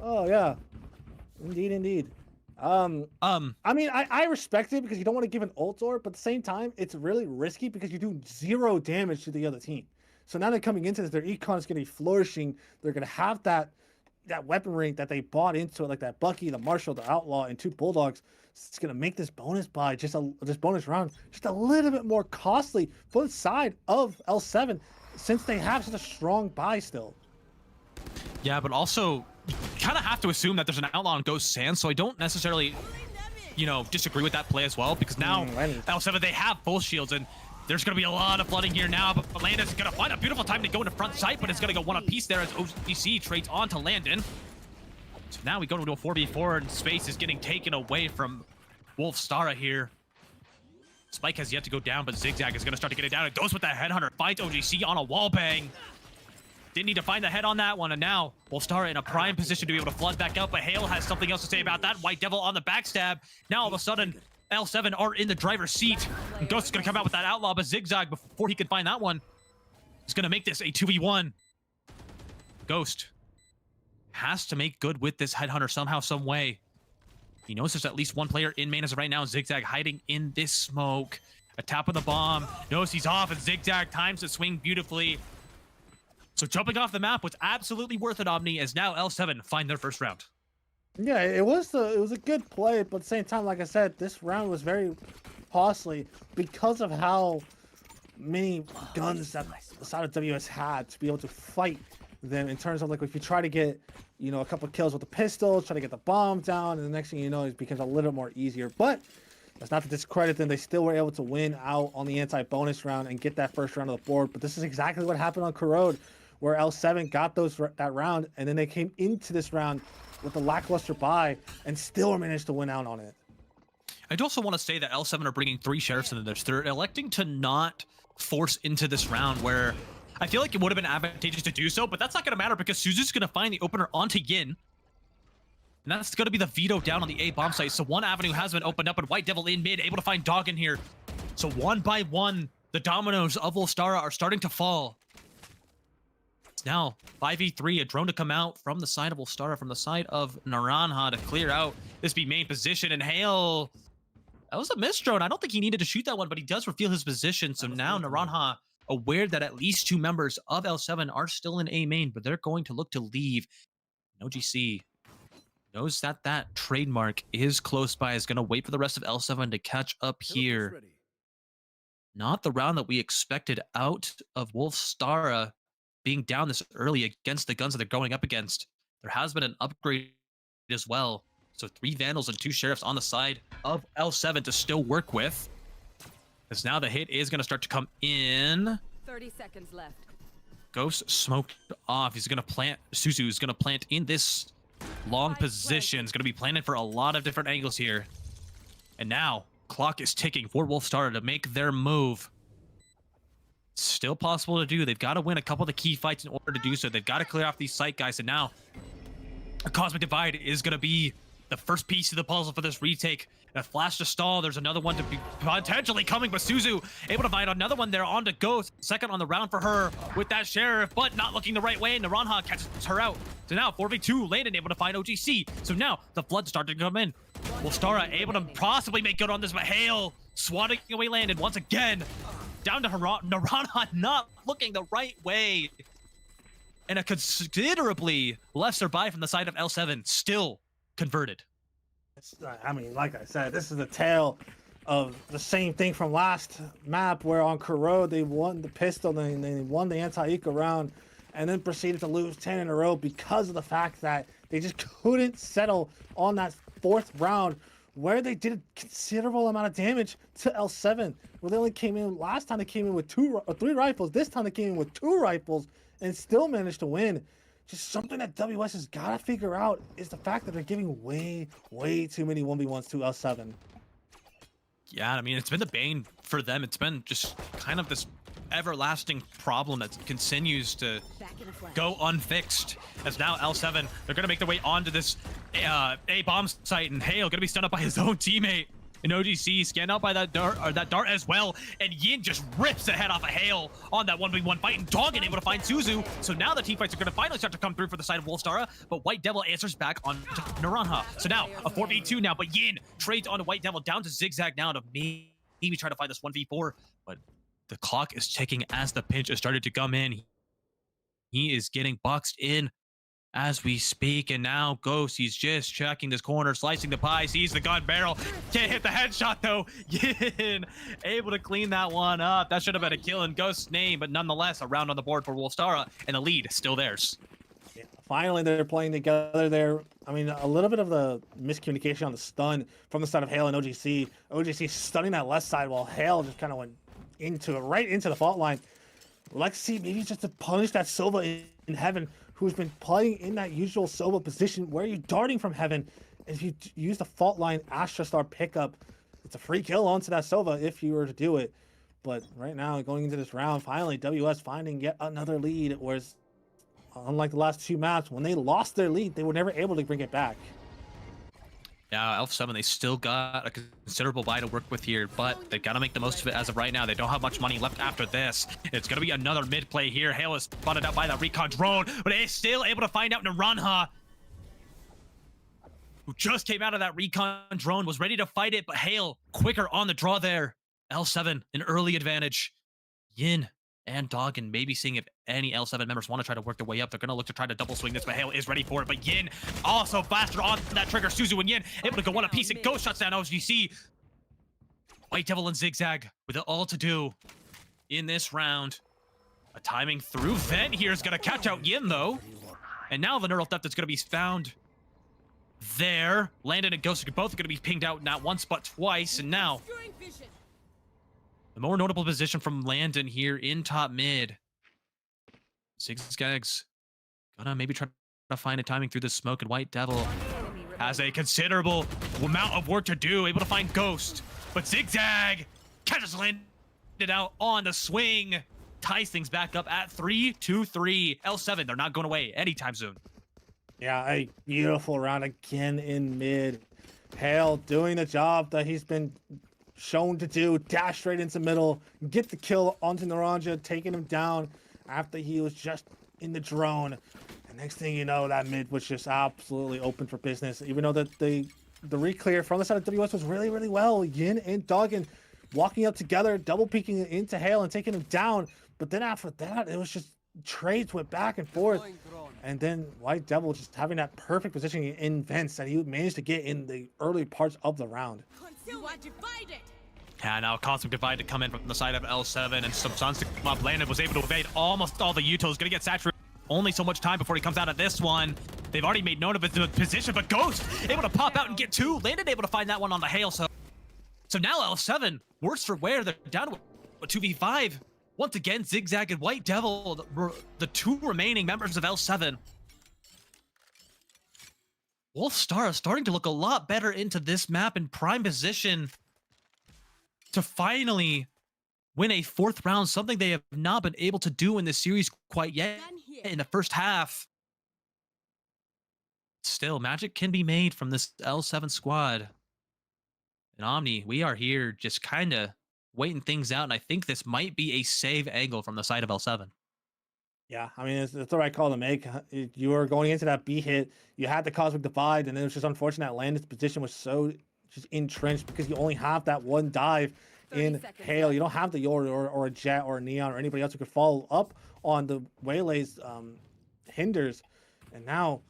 yeah. Indeed. I mean, I respect it because you don't want to give an ult or, but at the same time, it's really risky because you do 0 damage to the other team. So now they're coming into this, their econ is going to be flourishing. They're going to have that weaponry that they bought into it, like that Bucky, the Marshall, the Outlaw, and 2 Bulldogs. It's going to make this bonus buy, this bonus round, just a little bit more costly for the side of L7 since they have such a strong buy still. Yeah, but also you kind of have to assume that there's an Outlaw on Ghost Sands, so I don't necessarily, you know, disagree with that play as well, because now L7, they have full shields, and there's going to be a lot of flooding here now, but Landon's going to find a beautiful time to go into front sight, but it's going to go one apiece there as OGC trades on to Landon. So now we go into a 4v4, and space is getting taken away from Wolstara here. Spike has yet to go down, but Zigzag is going to start to get it down. It goes with the Headhunter, finds OGC on a wall bang. Didn't need to find the head on that one, and now Wolstara in a prime position to be able to flood back out, but Hale has something else to say about that. White Devil on the backstab. Now all of a sudden, L7 are in the driver's seat. And Ghost is going to come out with that Outlaw, but Zigzag, before he can find that one, is going to make this a 2v1. Ghost has to make good with this Headhunter somehow, some way. He knows there's at least one player in main as of right now. Zigzag hiding in this smoke. A tap of the bomb. Knows he's off, and Zigzag times to swing beautifully. So jumping off the map was absolutely worth it, Omni, as now L7 find their first round. Yeah, it was a good play, but at the same time, like I said, this round was very costly because of how many guns that the side of WS had to be able to fight them, in terms of, like, if you try to get, you know, a couple of kills with the pistol, try to get the bomb down, and the next thing you know, it becomes a little more easier. But that's not to discredit them. They still were able to win out on the anti-bonus round and get that first round of the board. But this is exactly what happened on Corrode, where L7 got that round, and then they came into this round with a lackluster buy and still managed to win out on it. I'd also want to say that L7 are bringing 3 sheriffs into this. They're electing to not force into this round, where I feel like it would have been advantageous to do so, but that's not going to matter because Suzu's going to find the opener onto Yin. And that's going to be the veto down on the A bomb site. So one avenue has been opened up, and White Devil in mid, able to find Dog in here. So one by one, the dominoes of Wolstara are starting to fall. It's now 5v3, a drone to come out from the side of Wolstara, from the side of Naranja to clear out this be main position. And Hale, that was a missed drone. I don't think he needed to shoot that one, but he does reveal his position. So now Naranja, aware that at least 2 members of L7 are still in A main, but they're going to look to leave. OGC knows that that trademark is close by, is going to wait for the rest of L7 to catch up here. Not the round that we expected out of Wolstara being down this early against the guns that they're going up against. There has been an upgrade as well. So 3 Vandals and 2 Sheriffs on the side of L7 to still work with. As now the hit is going to start to come in. 30 seconds left. Ghost smoked off. He's going to plant. Suzu's going to plant in this long position. It's going to be planted for a lot of different angles here. And now clock is ticking for Wolstara to make their move. Still possible to do. They've got to win a couple of the key fights in order to do so. They've got to clear off these site guys. And now a Cosmic Divide is going to be the first piece of the puzzle for this retake. A flash to stall. There's another one to be potentially coming, but Suzu able to find another one there on to Ghost. Second on the round for her with that Sheriff, but not looking the right way. Naranja catches her out. So now 4v2, Landon able to find OGC. So now the flood started to come in. Wolstara able to possibly make good on this, but Hale swatting away Landon once again. Down to Naranja not looking the right way. And a considerably lesser buy from the side of L7 still converted. I mean, like I said, this is a tale of the same thing from last map, where on Corrode they won the pistol and they won the anti-eco round, and then proceeded to lose 10 in a row because of the fact that they just couldn't settle on that 4th round, where they did a considerable amount of damage to L7. Where they only came in, last time they came in with 3 rifles, this time they came in with 2 rifles and still managed to win. Just something that WS has got to figure out is the fact that they're giving way too many 1v1s to L7. Yeah, I mean, it's been the bane for them. It's been just kind of this everlasting problem that continues to go unfixed. As now L7, they're going to make their way onto this A bomb site, and Hale going to be stunned up by his own teammate. And OGC scanned out by that dart as well, and Yin just rips the head off of Hale on that 1v1 fight, and Doggin able to find Suzu. So now the team fights are going to finally start to come through for the side of Wolstara, but White Devil answers back on to Naranja. So now a 4v2 now, but Yin trades on to White Devil down to Zigzag now to maybe try to find this 1v4, but the clock is ticking as the pinch has started to come in. He is getting boxed in as we speak, and now Ghost, he's just checking this corner, slicing the pie, sees the gun barrel, can't hit the headshot though. Yin able to clean that one up. That should have been a kill in Ghost's name, but nonetheless, a round on the board for Wolstara, and the lead still theirs. Yeah, finally, they're playing together there. I mean, a little bit of the miscommunication on the stun from the side of Hale and OGC. OGC stunning that left side while Hale just kind of went right into the fault line. Let's see, maybe just to punish that Sova in Heaven, who's been playing in that usual Sova position. Where are you darting from Heaven? If you use the fault line Astra Star pickup, it's a free kill onto that Sova if you were to do it. But right now, going into this round, finally, WS finding yet another lead, whereas unlike the last two maps, when they lost their lead, they were never able to bring it back. Yeah, Elf 7, they still got a considerable buy to work with here, but they've got to make the most of it as of right now. They don't have much money left after this. It's going to be another mid play here. Hale is spotted out by the recon drone, but is still able to find out Naranja, who just came out of that recon drone, was ready to fight it, but Hale quicker on the draw there. L7, an early advantage. Yin and Doggin maybe seeing if any L7 members want to try to work their way up. They're going to look to try to double swing this, but Hale is ready for it. But Yin also faster on that trigger. Suzu and Yin able to go one apiece, and Ghost shuts down OGC. White Devil and Zigzag with it all to do in this round. A timing through Vent here is going to catch out Yin, though. And now the neural theft is going to be found there. Landon and Ghost are both going to be pinged out not once but twice. And now the more notable position from Landon here in top mid. Zigzag's gonna maybe try to find a timing through the smoke, and White Devil has a considerable amount of work to do, able to find Ghost. But Zigzag catches Landon out on the swing, ties things back up at 3-2-3. L7, they're not going away anytime soon. Yeah, a beautiful round again in mid. Hale doing the job that he's been shown to do, dash straight into middle, get the kill onto Naranja, taking him down after he was just in the drone. And next thing you know, that mid was just absolutely open for business. Even though that the reclear from the side of WS was really, really well. Yin and Doggin walking up together, double peeking into Hale and taking him down. But then after that, it was just trades went back and forth. And then White Devil just having that perfect positioning in vents that he managed to get in the early parts of the round. You are divided. Yeah, now Cosmic Divide to come in from the side of L7, and some suns to come up. Landon was able to evade almost all the Utos. Gonna get saturated. Only so much time before he comes out of this one. They've already made note of his position, but Ghost able to pop out and get two. Landon able to find that one on the Hale. So now L7, worse for wear. They're down to a 2v5. Once again, Zigzag and White Devil, the two remaining members of L7. Wolstara starting to look a lot better into this map in prime position to finally win a fourth round, something they have not been able to do in this series quite yet in the first half. Still, magic can be made from this L7 squad. And Omni, we are here just kind of waiting things out, and I think this might be a save angle from the side of L7. Yeah, I mean, it's the right call to make. You were going into that B hit, you had the Cosmic Divide, and it was just unfortunate that Landon's position was so just entrenched because you only have that one dive in Hale. You don't have the Yor or a Jet or a Neon or anybody else who could follow up on the Waylay's hinders. And now,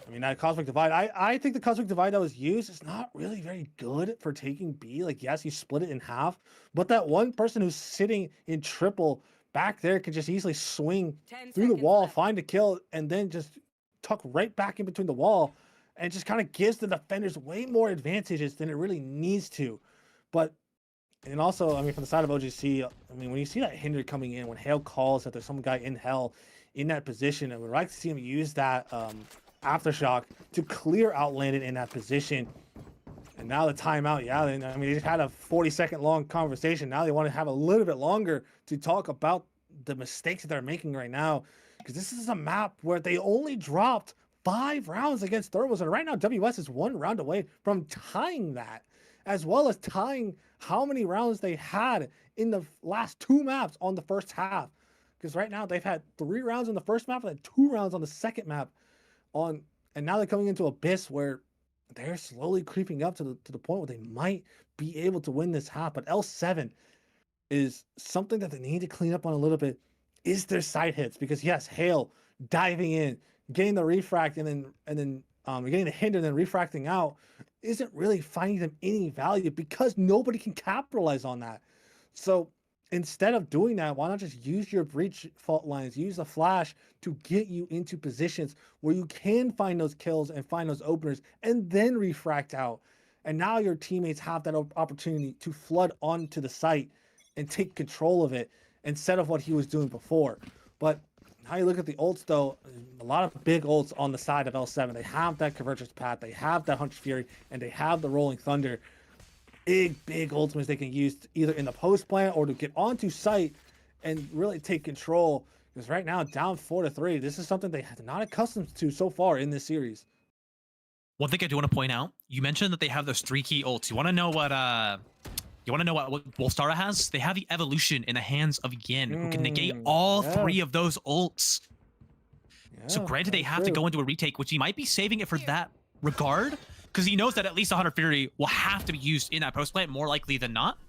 I mean, that Cosmic Divide, I think the Cosmic Divide that was used is not really very good for taking B. Like, yes, you split it in half, but that one person who's sitting in triple back there could just easily swing through the wall, find a kill, and then just tuck right back in between the wall, and just kind of gives the defenders way more advantages than it really needs to. But, and also, I mean, from the side of OGC, I mean, when you see that hinder coming in, when Hale calls that there's some guy in hell in that position, I would like to see him use that Aftershock to clear out Landon in that position. And now the timeout, yeah, I mean, they just had a 40-second long conversation. Now they want to have a little bit longer to talk about the mistakes that they're making right now. Because this is a map where they only dropped 5 rounds against Thermals. And right now, WS is 1 round away from tying that. as well as tying how many rounds they had in the last 2 maps on the first half. Because right now they've had 3 rounds in the first map and then 2 rounds on the second map. And now they're coming into Abyss where they're slowly creeping up to the point where they might be able to win this half. But L7 is something that they need to clean up on a little bit. Is their side hits? Because yes, Hale diving in, getting the refract, and then getting the hit and then refracting out isn't really finding them any value because nobody can capitalize on that. So instead of doing that, why not just use your breach fault lines, use the flash to get you into positions where you can find those kills and find those openers and then refract out. And now your teammates have that opportunity to flood onto the site and take control of it instead of what he was doing before. But how you look at the ults, though, a lot of big ults on the side of L7. They have that Convergence Path, they have that Hunter Fury, and they have the Rolling Thunder. Big ultimates they can use either in the post plant or to get onto site and really take control. Because right now, down 4-3, this is something they have not accustomed to so far in this series. One thing I do want to point out, you mentioned that they have those 3 key ults. You want to know what what Wolstara has? They have the evolution in the hands of Yin, who can negate all 3 of those ults. So granted, they have to go into a retake, which he might be saving it for that regard, because he knows that at least 100 Fury will have to be used in that post plant more likely than not.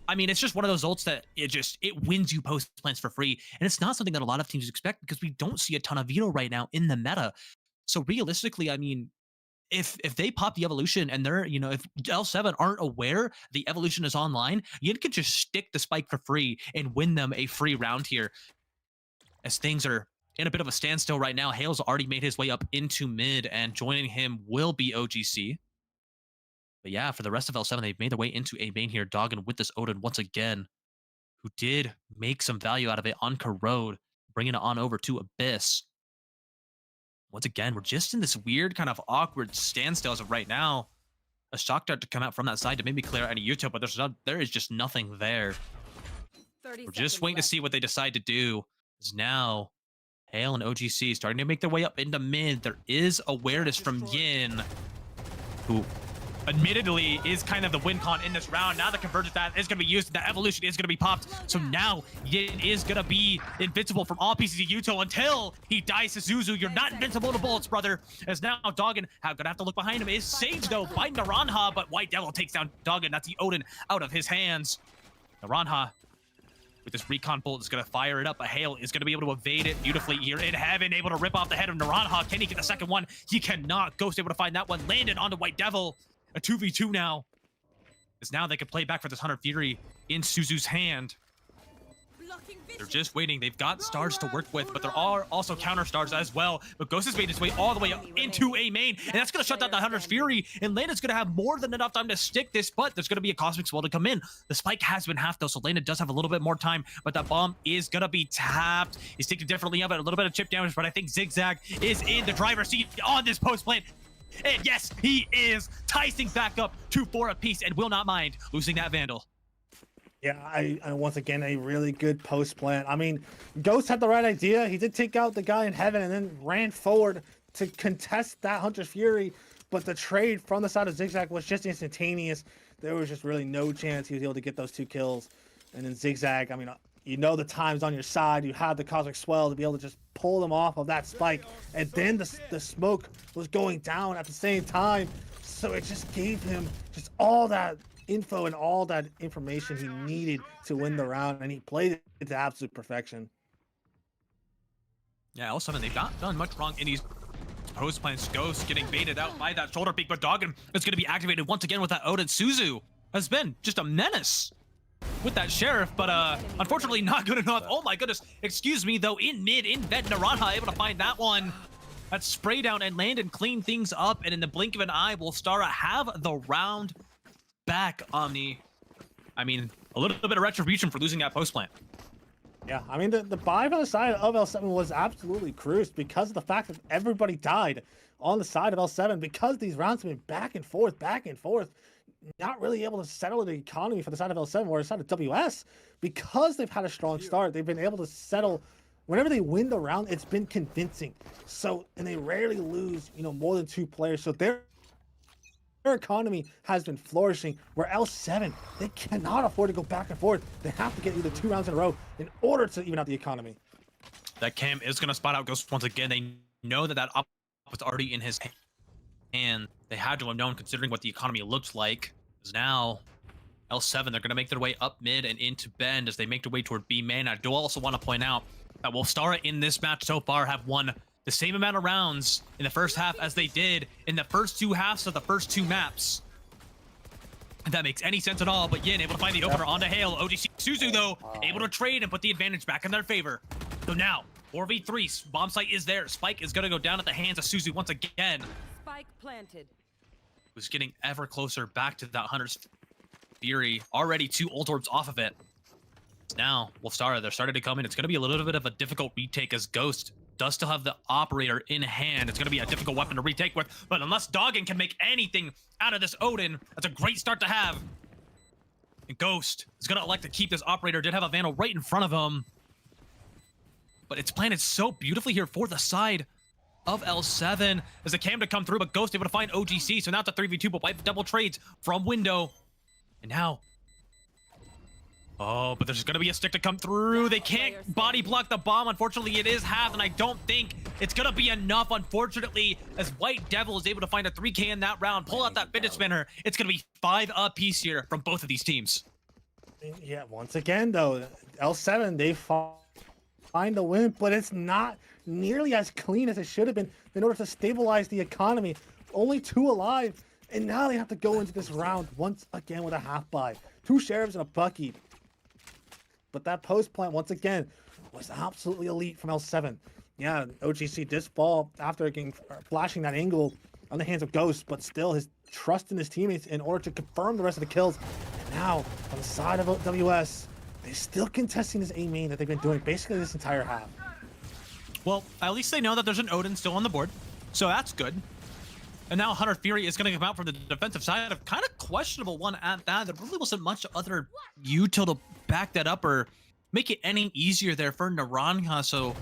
I mean, it's just one of those ults that it wins you post plants for free, and it's not something that a lot of teams expect because we don't see a ton of veto right now in the meta. So realistically, I mean, if they pop the evolution and they're, if L7 aren't aware the evolution is online, you could just stick the spike for free and win them a free round here. As things are in a bit of a standstill right now, Hale's already made his way up into mid, and joining him will be OGC. But yeah, for the rest of L7, they've made their way into a main here. Doggin with this Odin once again, who did make some value out of it on Corrode, bringing it on over to Abyss. Once again, we're just in this weird kind of awkward standstill as of right now. A shock dart to come out from that side to maybe clear any Yuto, but there is just nothing there. We're just waiting to see what they decide to do. Because now, Hale and OGC starting to make their way up into mid. There is awareness from Yin, who admittedly is kind of the win con in this round. Now the convergence that is going to be used, the evolution is going to be popped. So now Yin is going to be invincible from all pieces of Yuto until he dies to Zuzu. You're not invincible to bullets, brother. As now Doggin going to have to look behind him. Is Sage though, biting Naranha, but White Devil takes down Doggin. That's the Odin out of his hands. Naranha with this recon bolt is going to fire it up. A Hale is going to be able to evade it beautifully here in heaven, able to rip off the head of Naranha. Can he get the second one? He cannot. Ghost able to find that one. Landed onto White Devil. A 2v2 now. As now they can play back for this 100 Fury in Suzu's hand. They're just waiting. They've got stars to work with, but there are also counter stars as well. But Ghost has made his way all the way up into a main, and that's going to shut down the 100 Fury. And Landon's going to have more than enough time to stick this, but there's going to be a Cosmic Swell to come in. The spike has been half though, so Landon does have a little bit more time, but that bomb is going to be tapped. He's taking differently of it, a little bit of chip damage, but I think Zigzag is in the driver's seat on this post plant. And yes, he is ticing back up to 4 apiece and will not mind losing that Vandal. Yeah, I once again, a really good post plant. I mean, Ghost had the right idea. He did take out the guy in heaven and then ran forward to contest that Hunter's Fury. But the trade from the side of Zigzag was just instantaneous. There was just really no chance he was able to get those 2 kills. And then Zigzag, I mean, the time's on your side. You had the Cosmic Swell to be able to just pull them off of that spike. And then the smoke was going down at the same time. So it just gave him just all that info and all that information he needed to win the round, and he played it to absolute perfection. Yeah, all of a sudden they've not done much wrong in these post plants. Ghost getting baited out by that shoulder peek, but Doggin is going to be activated once again with that Odin. Suzu has been just a menace with that Sheriff, but unfortunately not good enough. Oh my goodness, excuse me though, in mid, in bed, Naranha able to find that one. That spray down and land and clean things up, and in the blink of an eye, Wolstara have the round back. Omni, I mean, a little bit of retribution for losing that post plant. Yeah, I mean, the buy on the side of L7 was absolutely cruised because of the fact that everybody died on the side of L7 because these rounds have been back and forth, not really able to settle the economy for the side of L7 or the side of WS. Because they've had a strong start, they've been able to settle. Whenever they win the round, it's been convincing. So, and they rarely lose, more than 2 players. So they're economy has been flourishing, where L7, they cannot afford to go back and forth. They have to get either 2 rounds in a row in order to even out the economy. That Cam is going to spot out Ghost once again. They know that op was already in his hand. They had to have known, considering what the economy looks like. Because now, L7, they're going to make their way up mid and into Bend as they make their way toward B main. I do also want to point out that Wolstara in this match so far have won the same amount of rounds in the first half as they did in the first 2 halves of the first 2 maps. If that makes any sense at all, but Yin able to find the opener onto Hale. OGC Suzu, though, able to trade and put the advantage back in their favor. So now, 4v3, bomb site is there. Spike is going to go down at the hands of Suzu once again. Spike planted. Who's getting ever closer back to that Hunter's Fury. Already 2 ult orbs off of it. Now, Wolstara, they're starting to come in. It's going to be a little bit of a difficult retake as Ghost does still have the operator in hand. It's going to be a difficult weapon to retake with, but unless Doggin can make anything out of this Odin, that's a great start to have. And Ghost is going to elect to keep this operator. Did have a Vandal right in front of him, but it's planted so beautifully here for the side of L7 as a cam to come through, but Ghost able to find OGC, so now it's a 3v2, but wipe double trades from window. And now, oh, but there's going to be a stick to come through. They can't body block the bomb. Unfortunately, it is halved, and I don't think it's going to be enough, unfortunately, as White Devil is able to find a 3K in that round, pull out that fidget spinner. It's going to be 5 apiece here from both of these teams. Yeah, once again, though, L7, they find the win, but it's not nearly as clean as it should have been in order to stabilize the economy. Only 2 alive, and now they have to go into this round once again with a half buy. 2 sheriffs and a Bucky. But that post plant, once again, was absolutely elite from L7. Yeah, OGC did fall after getting flashing that angle on the hands of Ghost, but still his trust in his teammates in order to confirm the rest of the kills. And now, on the side of WS, they're still contesting this A main that they've been doing basically this entire half. Well, at least they know that there's an Odin still on the board, so that's good. And now Hunter Fury is going to come out from the defensive side of kind of questionable one at that. There really wasn't much other util to back that up or make it any easier there for Naranja. So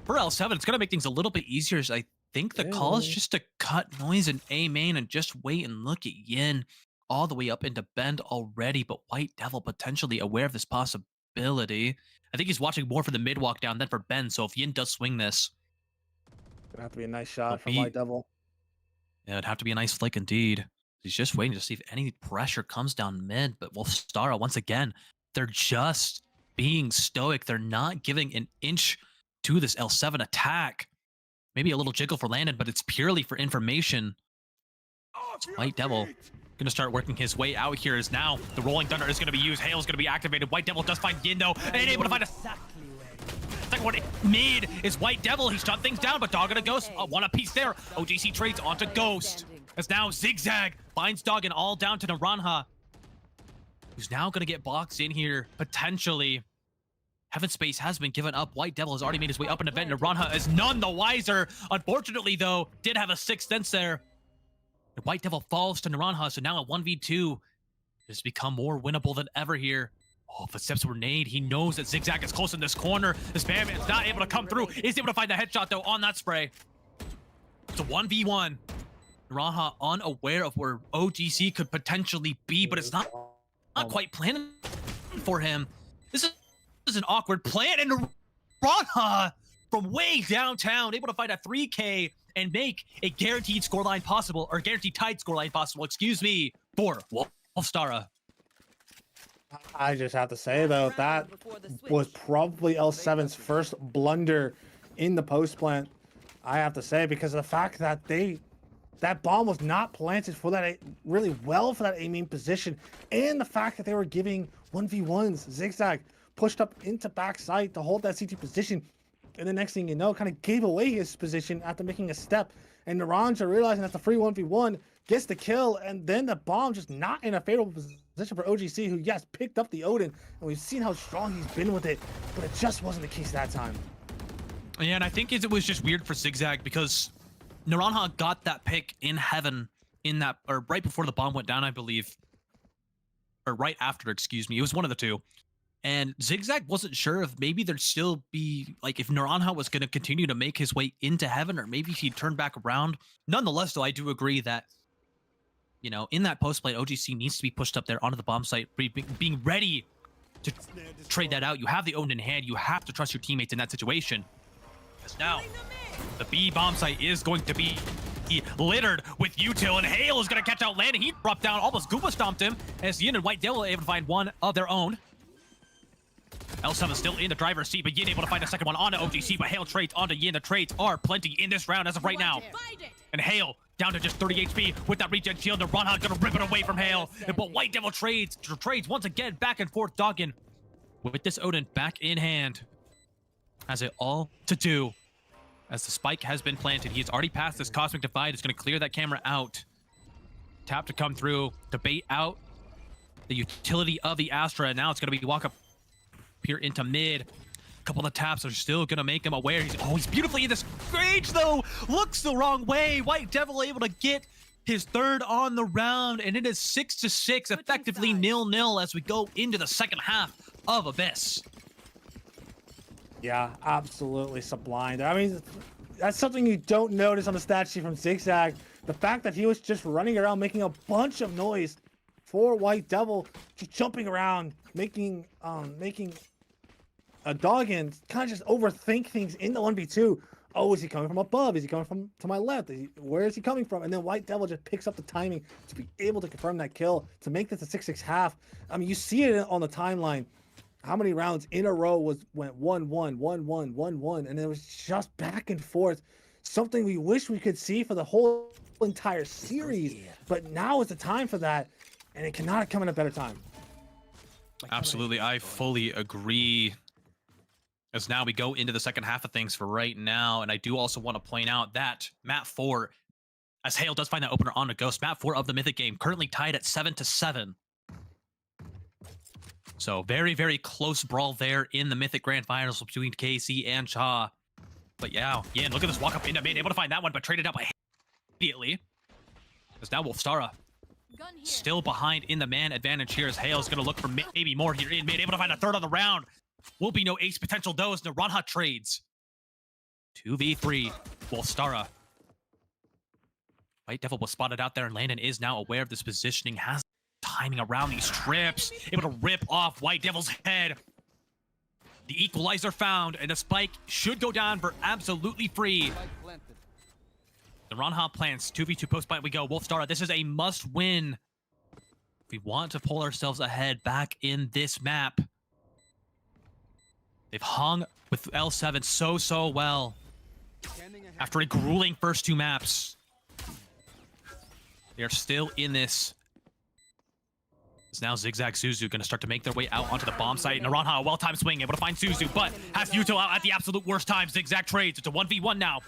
for L7, it's going to make things a little bit easier. As I think the call is just to cut noise in A main and just wait and look at Yin all the way up into Bend already. But White Devil potentially aware of this possibility. I think he's watching more for the mid walk down than for Bend. So if Yin does swing this, Gonna have to be a nice shot from White Devil. Yeah, it'd have to be a nice flick indeed. He's just waiting to see if any pressure comes down mid, but Wolstara, once again, they're just being stoic. They're not giving an inch to this L7 attack. Maybe a little jiggle for Landon, but it's purely for information. White Devil going to start working his way out here as now the Rolling Thunder is going to be used. Hail's going to be activated. White Devil does find Yindo and able to find a second one. Mid is White Devil. He shut things down, but Doggin and Ghost, 1 apiece there. OGC trades onto Ghost. As now Zigzag finds Doggin all down to Naranja, who's now going to get boxed in here, potentially. Heaven Space has been given up. White Devil has already made his way up an event. Naranja is none the wiser. Unfortunately, though, did have a 6th sense there. And White Devil falls to Naranja, so now a 1v2 has become more winnable than ever here. Oh, footsteps were made. He knows that Zigzag is close in this corner. The Spam is not able to come through. Is able to find the headshot, though, on that spray. It's a 1v1. Naranja unaware of where OGC could potentially be, but it's not quite planning for him. This is an awkward plan, and Naranja from way downtown able to find a 3K and make a guaranteed scoreline possible, or guaranteed tied scoreline possible, excuse me, for Wolstara. I just have to say, though, that was probably L7's first blunder in the post plant. I have to say, because of the fact that that bomb was not planted for that really well for that A main position, and the fact that they were giving 1v1s. Zigzag pushed up into backside to hold that CT position, and the next thing you know, kind of gave away his position after making a step. And Naranja, realizing that's a free 1v1, gets the kill, and then the bomb just not in a favorable position for OGC, who, yes, picked up the Odin, and we've seen how strong he's been with it, but it just wasn't the case that time. Yeah, and I think it was just weird for Zigzag because Naranja got that pick in heaven in that, or right before the bomb went down, I believe. Or right after, excuse me. It was one of the two. And Zigzag wasn't sure if maybe there'd still be, like, if Naranja was going to continue to make his way into heaven, or maybe if he'd turn back around. Nonetheless, though, I do agree that you know, in that post play, OGC needs to be pushed up there onto the bomb site, being ready to trade that out. You have the own in hand. You have to trust your teammates in that situation. Because now, the B bomb site is going to be littered with util, and Hale is going to catch out Landon. He dropped down, almost Goomba stomped him, as Yin and White Devil are able to find one of their own. L7 still in the driver's seat, but Yin able to find a second one onto OGC, but Hale trades onto Yin. The trades are plenty in this round as of right now. And Hale down to just 30 HP with that regen shield. The Ronha gonna rip it away from Hale. But White Devil trades once again, back and forth, dogging with this Odin back in hand. Has it all to do as the spike has been planted. He's already passed this Cosmic Divide. It's gonna clear that camera out. Tap to come through to bait out the utility of the Astra. And now it's gonna be walk up here into mid. A couple of taps are still gonna make him aware. He's beautifully in this range though. Looks the wrong way. White Devil able to get his third on the round, and it is 6-6, effectively 0-0 as we go into the second half of Abyss. Yeah, absolutely sublime. I mean, that's something you don't notice on the stat sheet from Zigzag. The fact that he was just running around making a bunch of noise for White Devil, just jumping around, making a dog and kind of just overthink things in the 1v2. Oh, is he coming from above? Is he coming from to my left? Where is he coming from? And then White Devil just picks up the timing to be able to confirm that kill, to make this a 6-6 half. I mean, you see it on the timeline. How many rounds in a row went 1-1, 1-1, 1-1, and it was just back and forth. Something we wish we could see for the whole entire series, but now is the time for that, and it cannot come in a better time. Absolutely, I fully agree. As now we go into the second half of things for right now, and I do also want to point out that map 4, as Hale does find that opener on a Ghost, map 4 of the Mythic game, currently tied at 7-7. So very, very close brawl there in the Mythic Grand Finals between KC and Cha. But yeah, Yin, look at this walk up into mid, able to find that one, but traded out by immediately. As now Wolstara still behind in the man advantage here, as Hale's going to look for maybe more here in mid, able to find a third on the round. Will be no ace potential those. No Ronha trades. 2v3. Wolstara. White Devil was spotted out there, and Landon is now aware of this positioning. Has timing around these trips. Able to rip off White Devil's head. The equalizer found, and the spike should go down for absolutely free. The Ronha plants. 2v2 post plant we go. Wolstara, this is a must win. If we want to pull ourselves ahead back in this map. They've hung with L7 so well after a grueling first 2 maps. They are still in this. It's now Zigzag Suzu going to start to make their way out onto the bomb site. And Naranha, a well-timed swing, able to find Suzu, but has Yuto out at the absolute worst time. Zigzag trades. It's a 1v1 now.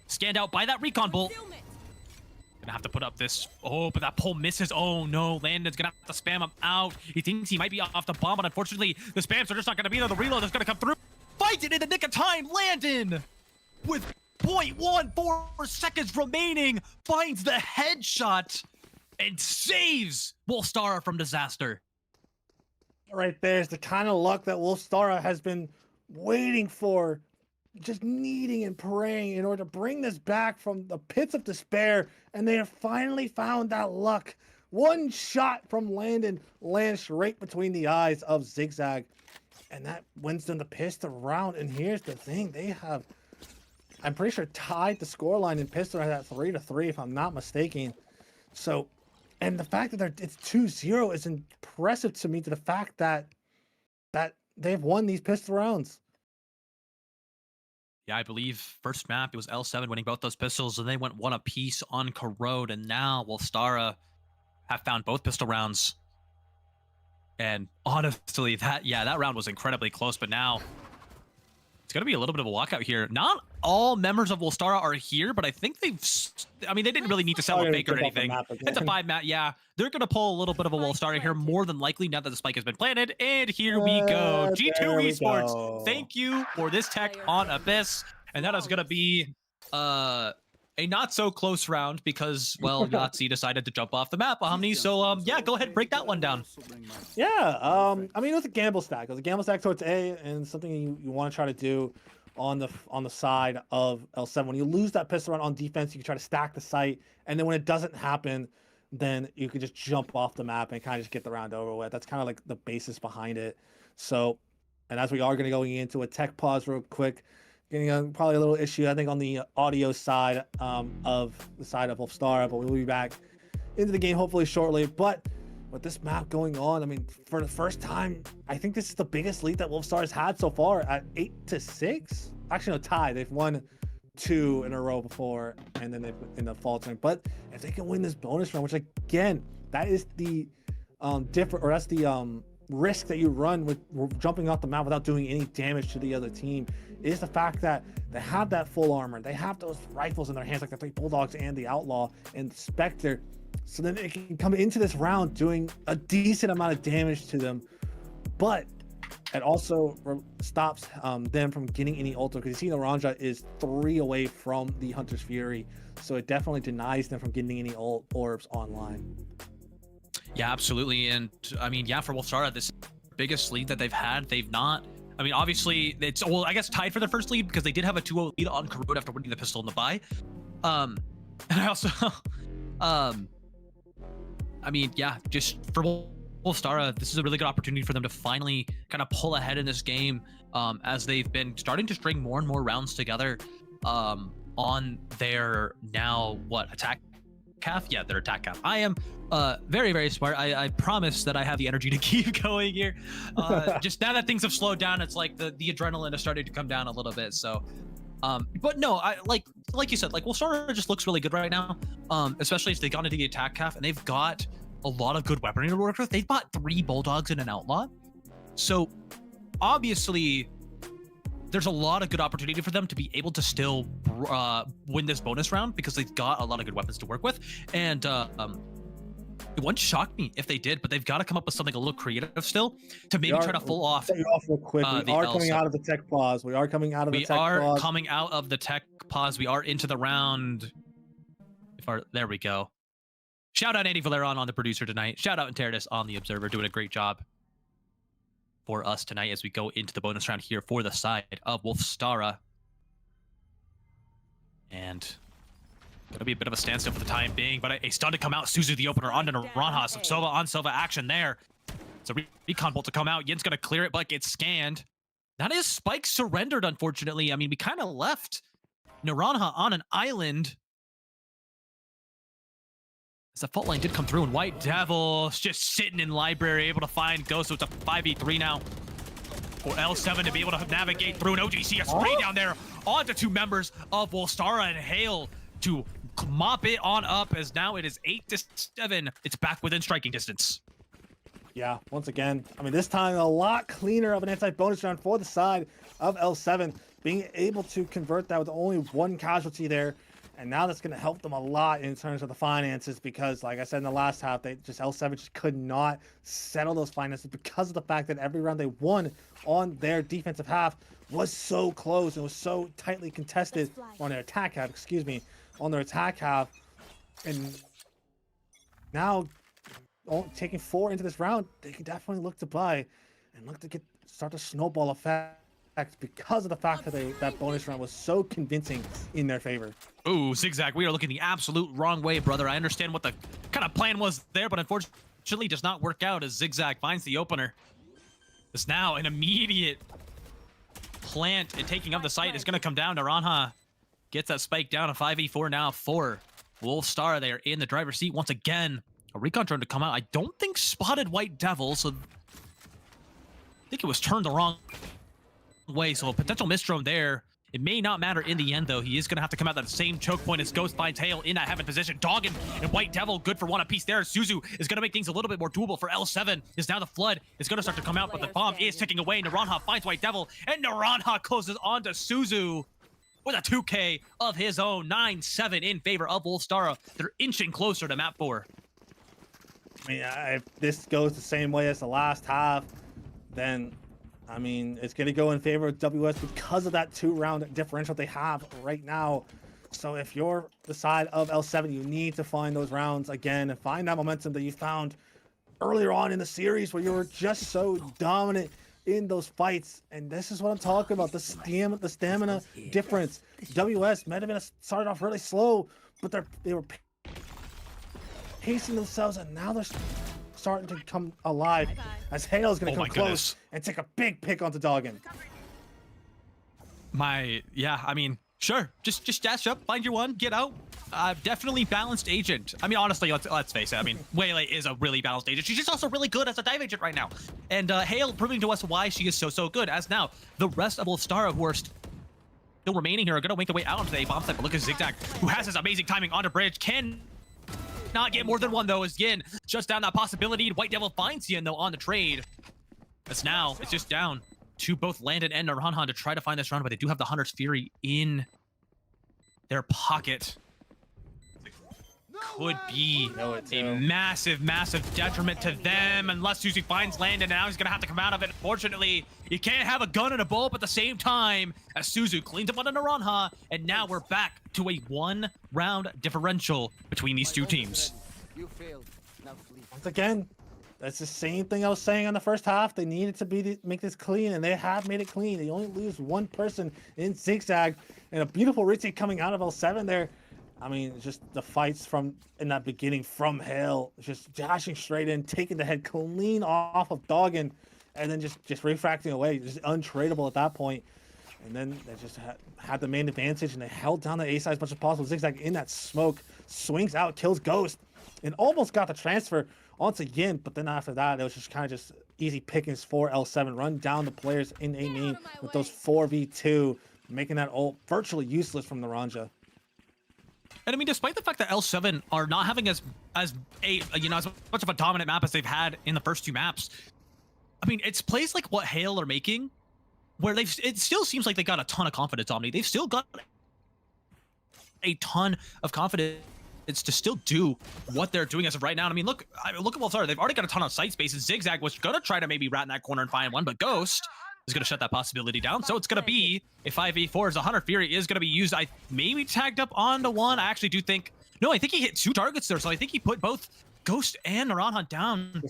Scanned out by that recon bolt. Gonna have to put up this. Oh, but that pull misses. Oh no, Landon's gonna have to spam him out. He thinks he might be off the bomb, but unfortunately, the spams are just not gonna be there. The reload is gonna come through. Fight it in the nick of time. Landon, with 0.14 seconds remaining, finds the headshot and saves Wolstara from disaster. Right there's the kind of luck that Wolstara has been waiting for, just needing and praying in order to bring this back from the pits of despair, and they have finally found that luck. One shot from Landon lands right between the eyes of Zigzag, and that wins them the pistol round. And here's the thing, they have, I'm pretty sure, tied the scoreline in pistol round at 3-3 if I'm not mistaken. So, and the fact that it's 2-0 is impressive to me, to the fact that they've won these pistol rounds. Yeah, I believe first map, it was L7 winning both those pistols, and they went one apiece on Corrode, and now Wolstara have found both pistol rounds. And honestly, that round was incredibly close, but now it's going to be a little bit of a walkout here. Not all members of Wolstara are here, but I think they didn't really need to sell a fake or anything. It's a 5 map, yeah. They're going to pull a little bit of a Wolstara here, more than likely, now that the spike has been planted. And here we go. G2 Esports, thank you for this tech on Abyss. And that is going to be a not so close round because, well, Yahtzee decided to jump off the map, Omni. So, yeah, go ahead and break that one down. Yeah, I mean, it was a gamble stack. It was a gamble stack towards A, and something you want to try to do on the side of L7. When you lose that pistol round on defense, you can try to stack the site, and then when it doesn't happen, then you could just jump off the map and kind of just get the round over with. That's kind of like the basis behind it. So, and as we are going to go into a tech pause real quick, getting probably a little issue, I think, on the audio side of Wolstara, but we'll be back into the game hopefully shortly. But with this map going on, I mean, for the first time, I think this is the biggest lead that Wolfstara's had so far at 8-6. Actually, no, tie. They've won 2 in a row before, and then they've in the faltering. But if they can win this bonus round, which again, that is the that's the risk that you run with jumping off the map without doing any damage to the other team, is the fact that they have that full armor, they have those rifles in their hands, like the 3 Bulldogs and the Outlaw and the Spectre, so then it can come into this round doing a decent amount of damage to them, but it also stops them from getting any ult, because you see Naranja is 3 away from the Hunter's Fury, so it definitely denies them from getting any ult orbs online. Yeah, absolutely. And I mean, yeah, for Wolstara, this biggest lead that they've had, they've not, I mean, obviously it's, well, I guess tied for their first lead because they did have a 2-0 lead on Corrode after winning the pistol in the buy. And I also, I mean, yeah, just for Wolstara, this is a really good opportunity for them to finally kind of pull ahead in this game, as they've been starting to string more and more rounds together on their now, attack calf? Yeah, their attack calf. I am very, very smart. I promise that I have the energy to keep going here. Just now that things have slowed down, it's like the adrenaline is starting to come down a little bit. So, but no, I like you said, like Wolstara just looks really good right now. Especially as they got into the attack calf and they've got a lot of good weaponry to work with. They've bought 3 Bulldogs and an Outlaw. So obviously there's a lot of good opportunity for them to be able to still win this bonus round because they've got a lot of good weapons to work with. And it wouldn't shock me if they did, but they've got to come up with something a little creative still to maybe try to pull off. Real quick. We are coming out of the tech pause. We are coming out of the tech pause. We are coming out of the tech pause. We are into the round. There we go. Shout out Andy Valeron on the producer tonight. Shout out Apprentice on the observer, doing a great job for us tonight as we go into the bonus round here for the side of Wolstara. And it'll be a bit of a standstill for the time being, but a stun to come out. Suzu the opener onto Naranja. Some Sova on Sova action there. It's a recon bolt to come out. Yin's going to clear it, but gets scanned. That is Spike surrendered, unfortunately. I mean, we kind of left Naranja on an island. As the fault line did come through, and White Devil's just sitting in library, able to find Ghost, so it's a 5v3 now for L7 to be able to navigate through an OGC, a spray down there onto 2 members of Wolstara, and Hale to mop it on up, as now it is 8-7. It's back within striking distance. Yeah, once again, I mean, this time a lot cleaner of an anti-bonus round for the side of L7, being able to convert that with only 1 casualty there. And now that's going to help them a lot in terms of the finances, because like I said in the last half, L7 just could not settle those finances because of the fact that every round they won on their defensive half was so close and was so tightly contested on their attack half, on their attack half. And now taking 4 into this round, they can definitely look to buy and look to start the snowball effect because of the fact that that bonus round was so convincing in their favor. Ooh, Zigzag, we are looking the absolute wrong way, brother. I understand what the kind of plan was there, but unfortunately does not work out as Zigzag finds the opener. It's now an immediate plant and taking of the site is going to come down. Naranja gets that spike down, a 5v4 now for Wolstara. They are in the driver's seat once again. A recon drone to come out. I don't think spotted White Devil, so I think it was turned the wrong way, so a potential miss drone there. It may not matter in the end, though. He is going to have to come out that same choke point as Ghost finds Hale in that heaven position. Doggin and White Devil, good for 1 apiece there. Suzu is going to make things a little bit more doable for L7. Is now the flood is going to start to come out, but the bomb is ticking away. Naranja finds White Devil, and Naranja closes on to Suzu with a 2K of his own. 9-7 in favor of Wolstara. They're inching closer to map 4. I mean, if this goes the same way as the last half, then I mean, it's going to go in favor of WS because of that 2-round differential they have right now. So if you're the side of L7, you need to find those rounds again and find that momentum that you found earlier on in the series where you were just so dominant in those fights. And this is what I'm talking about, the stamina difference. WS might have been started off really slow, but they were pacing themselves, and now they're starting to come alive as Hale's going to come close and take a big pick onto Doggin. Yeah, I mean, sure, just dash up, find your one, get out. Definitely balanced agent. I mean, honestly, let's face it. I mean, Waylay is a really balanced agent. She's just also really good as a dive agent right now. And Hale proving to us why she is so good. As now, the rest of Wolstara who are still remaining here are going to make their way out onto the A bomb site. But look at Zigzag, who has his amazing timing onto bridge. Can not get more than one, though, as Yin shuts down that possibility. White Devil finds Yin, though, on the trade. As now, it's just down to both Landon and Naranhan to try to find this round, but they do have the Hunter's Fury in their pocket. Could be a massive detriment to them unless Susie finds Landon, and now he's gonna have to come out of it. Unfortunately, you can't have a gun and a bulb at the same time as Suzu cleans up on a Naranha, and now we're back to a 1-round differential between these two teams. You failed. Now flee. Once again, that's the same thing I was saying on the first half. They needed to make this clean, and they have made it clean. They only lose one person in Zigzag, and a beautiful retake coming out of L7 there. I mean, just the fights in that beginning from Hale, just dashing straight in, taking the head clean off of Doggin, and then just refracting away, just untradeable at that point. And then they just had the main advantage, and they held down the A side as much as possible. Zigzag in that smoke, swings out, kills Ghost, and almost got the transfer onto Yin. But then after that, it was just kind of just easy pickings for L7. Run down the players in A main with those 4v2, making that ult virtually useless from Naranja. And I mean, despite the fact that L7 are not having as much of a dominant map as they've had in the first two maps, I mean, it's plays like what Hale are making, where it still seems like they got a ton of confidence, Omni. They've still got a ton of confidence to still do what they're doing as of right now. And I mean, look at Wolstara. They've already got a ton of site space, and Zigzag was gonna try to maybe rat in that corner and find one, but Ghost is going to shut that possibility down. So it's going to be a 5v4 as the Hunter Fury is going to be used. I maybe tagged up onto one. I actually do think, no, I think he hit 2 targets there. So I think he put both Ghost and Naranhan down.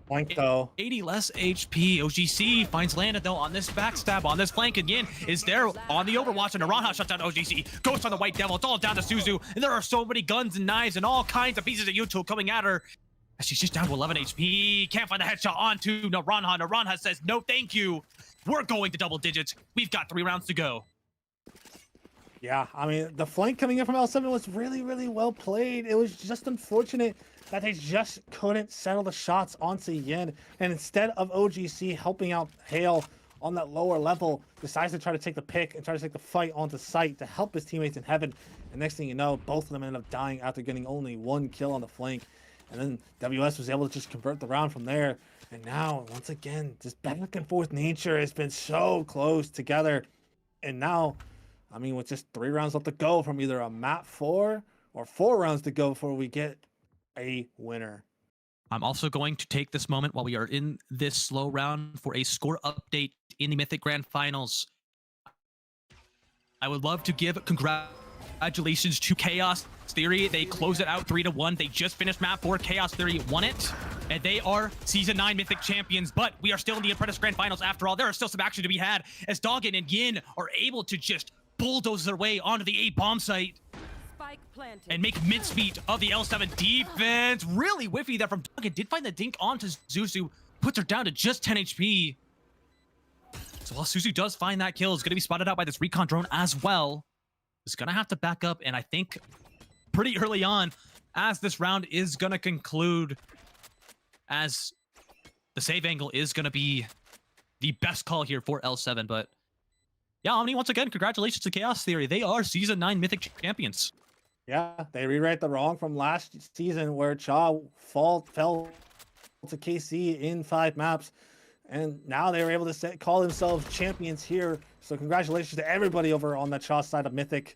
Flank though. 80 less HP. OGC finds Landon though on this backstab, on this flank. Again, is there on the Overwatch, and Naranha shuts down OGC. Ghost on the White Devil. It's all down to Suzu. And there are so many guns and knives and all kinds of pieces of util coming at her. She's just down to 11 HP. Can't find the headshot onto Naranha. Naranha says, no, thank you. We're going to double digits. We've got 3 rounds to go. Yeah, I mean, the flank coming in from L7 was really well played. It was just unfortunate that they just couldn't settle the shots onto Yin. And instead of OGC helping out Hale on that lower level, decides to try to take the pick and try to take the fight onto site to help his teammates in heaven. And next thing you know, both of them ended up dying after getting only 1 kill on the flank. And then WS was able to just convert the round from there. And now, once again, this back and forth nature has been so close together. And now, I mean, with just 3 rounds left to go from either a map 4 or 4 rounds to go before we get a winner. I'm also going to take this moment while we are in this slow round for a score update in the Mythic Grand Finals. I would love to give congratulations to Chaos Theory. They close it out 3-1. They just finished map 4. Chaos Theory won it, and they are Season 9 Mythic champions. But we are still in the Apprentice Grand Finals after all. There is still some action to be had as Doggin and Yin are able to just bulldoze their way onto the A bomb site and make mincemeat of the L7 defense. Really whiffy there from Doggin. Did find the dink onto Zuzu. Puts her down to just 10 HP. So while Suzu does find that kill, it's going to be spotted out by this recon drone as well. It's going to have to back up, and I think pretty early on, as this round is going to conclude, as the save angle is going to be the best call here for L7. But yeah, Omni, once again, congratulations to Chaos Theory. They are Season 9 Mythic champions. Yeah, they rewrite the wrong from last season where Cha fell to KC in 5 maps. And now they were able to call themselves champions here. So congratulations to everybody over on the Cha side of Mythic.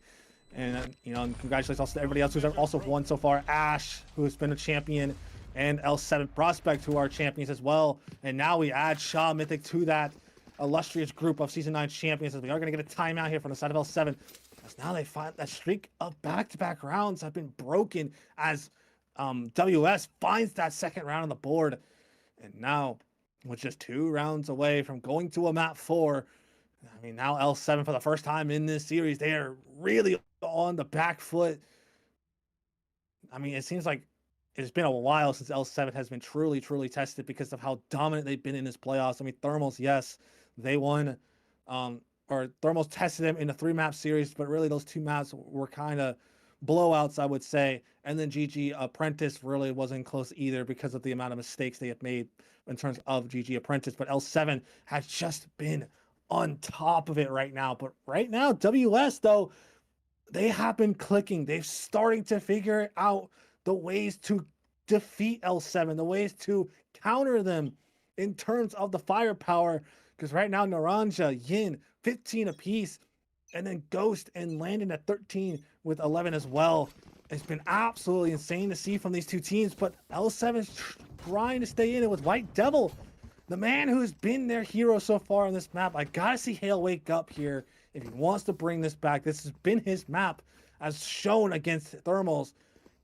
And, you know, and congratulations also to everybody else who's also won so far. Ash, who's been a champion, and L7 Prospect, who are champions as well. And now we add Cha Mythic to that illustrious group of Season 9 champions. As we are going to get a timeout here from the side of L7. As now they find that streak of back-to-back rounds have been broken as WS finds that second round on the board. And now, with just 2 rounds away from going to a map 4, I mean, now L7 for the first time in this series, they are really on the back foot. I mean, it seems like it's been a while since L7 has been truly, truly tested because of how dominant they've been in this playoffs. I mean, Thermals, yes, they won, or Thermals tested them in a 3-map series, but really those 2 maps were kind of blowouts, I would say. And then GG Apprentice really wasn't close either because of the amount of mistakes they had made in terms of GG Apprentice. But L7 has just been on top of it right now. But right now, WS, though, they have been clicking. They're starting to figure out the ways to defeat L7, the ways to counter them in terms of the firepower. Because right now, Naranja, Yin, 15 apiece, and then Ghost and Landon at 13 with 11 as well. It's been absolutely insane to see from these two teams, but L7 is trying to stay in it with White Devil, the man who's been their hero so far on this map. I gotta see Hale wake up here if he wants to bring this back. This has been his map as shown against Thermals.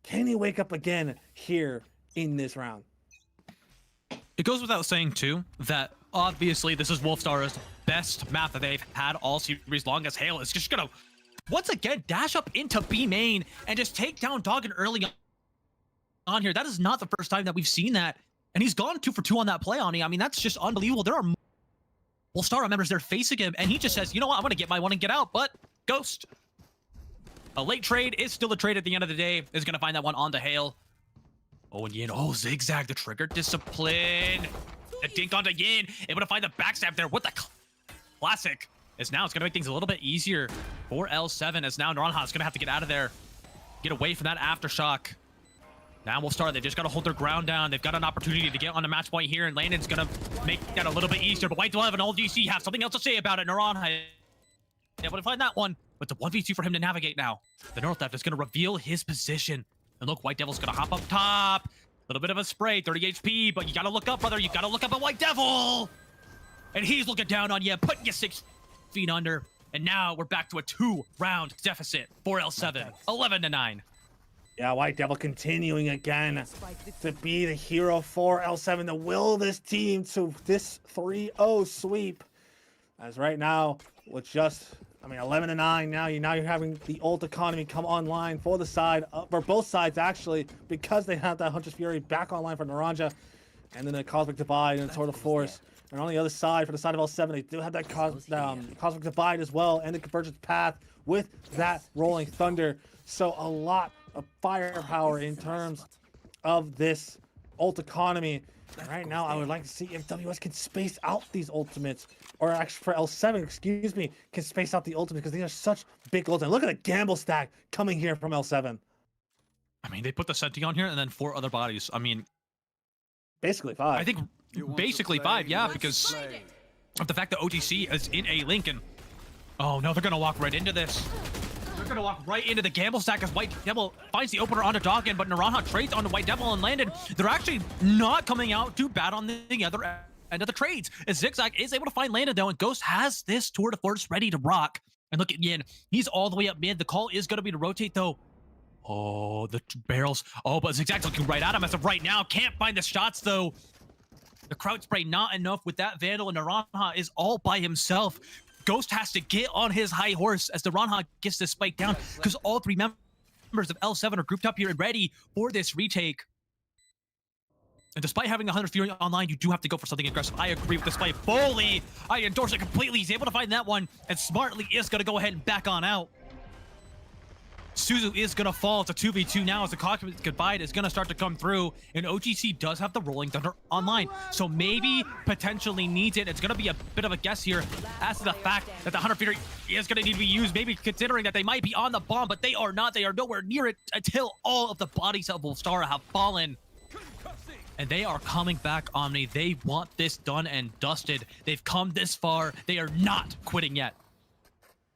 Can he wake up again here in this round? It goes without saying, too, that obviously this is Wolfstara's best map that they've had all series long, as Hale is just gonna, once again, dash up into B main and just take down Doggin early on here. That is not the first time that we've seen that. And he's gone 2 for 2 on that play on me. I mean, that's just unbelievable. There are Wolstara members there facing him, and he just says, you know what, I'm gonna get my one and get out, but Ghost. A late trade is still a trade at the end of the day. Is gonna find that one onto Hale. Oh, and Yin, oh, Zigzag, the trigger discipline. The dink onto Yin, able to find the backstab there with the classic. As now it's gonna make things a little bit easier for L7, as now Naranja is gonna have to get out of there. Get away from that aftershock. Now Wolstara, they've just gotta hold their ground down. They've got an opportunity to get on the match point here, and Landon's gonna make that a little bit easier, but White Devil and all DC have something else to say about it. Naranja able to find that one, but the 1v2 for him to navigate now. The North left is gonna reveal his position. And look, White Devil's gonna hop up top. A little bit of a spray, 30 HP, but you gotta look up, brother. You gotta look up at White Devil. And he's looking down on you, putting you 6 feet under. And now we're back to a 2-round deficit for L7, 11-9. Yeah, White Devil continuing again to be the hero for L7, to will this team to this 3-0 sweep. As right now, with just, 11-9 now, you're having the ult economy come online for the side, for both sides actually, because they have that Hunter's Fury back online for Naranja, and then the Cosmic Divide and Sword of Force. And on the other side, for the side of L7, they do have that Cosmic Divide as well, and the Convergence Path with that Rolling Thunder. So a lot of firepower in terms of this ult economy. And right now, I would like to see if WS can space out these ultimates, or actually for L7, excuse me, can space out the ultimates, because these are such big ultimates. Look at the gamble stack coming here from L7. I mean, they put the Senti on here and then 4 other bodies. I mean, basically 5. I think basically 5, yeah, because of the fact that OTC is in a link, and oh no, they're gonna walk right into this. They're gonna walk right into the gamble stack as White Devil finds the opener onto Doggin, but Naranja trades onto White Devil and Landon. They're actually not coming out too bad on the other end of the trades, as Zigzag is able to find Landon though, and Ghost has this tour de force ready to rock. And look at Yin, he's all the way up mid. The call is gonna be to rotate though. Oh, the barrels. Oh, but Zigzag's looking right at him as of right now. Can't find the shots though. The crowd spray not enough with that Vandal, and Naranja is all by himself. Ghost has to get on his high horse as the Naranja gets this spike down, because all 3 members of L7 are grouped up here and ready for this retake. And despite having 100 Fury online, you do have to go for something aggressive. I agree with this play fully. I endorse it completely. He's able to find that one, and smartly is going to go ahead and back on out. Suzu is going to fall. It's a 2v2 now as the Cosmic Divide is going to start to come through, and OGC does have the Rolling Thunder online, so maybe potentially needs it. It's going to be a bit of a guess here as to the fact that the 100 Fury is going to need to be used, maybe considering that they might be on the bomb, but they are not. They are nowhere near it until all of the bodies of Wolstara have fallen. And they are coming back, Omni. They want this done and dusted. They've come this far. They are not quitting yet.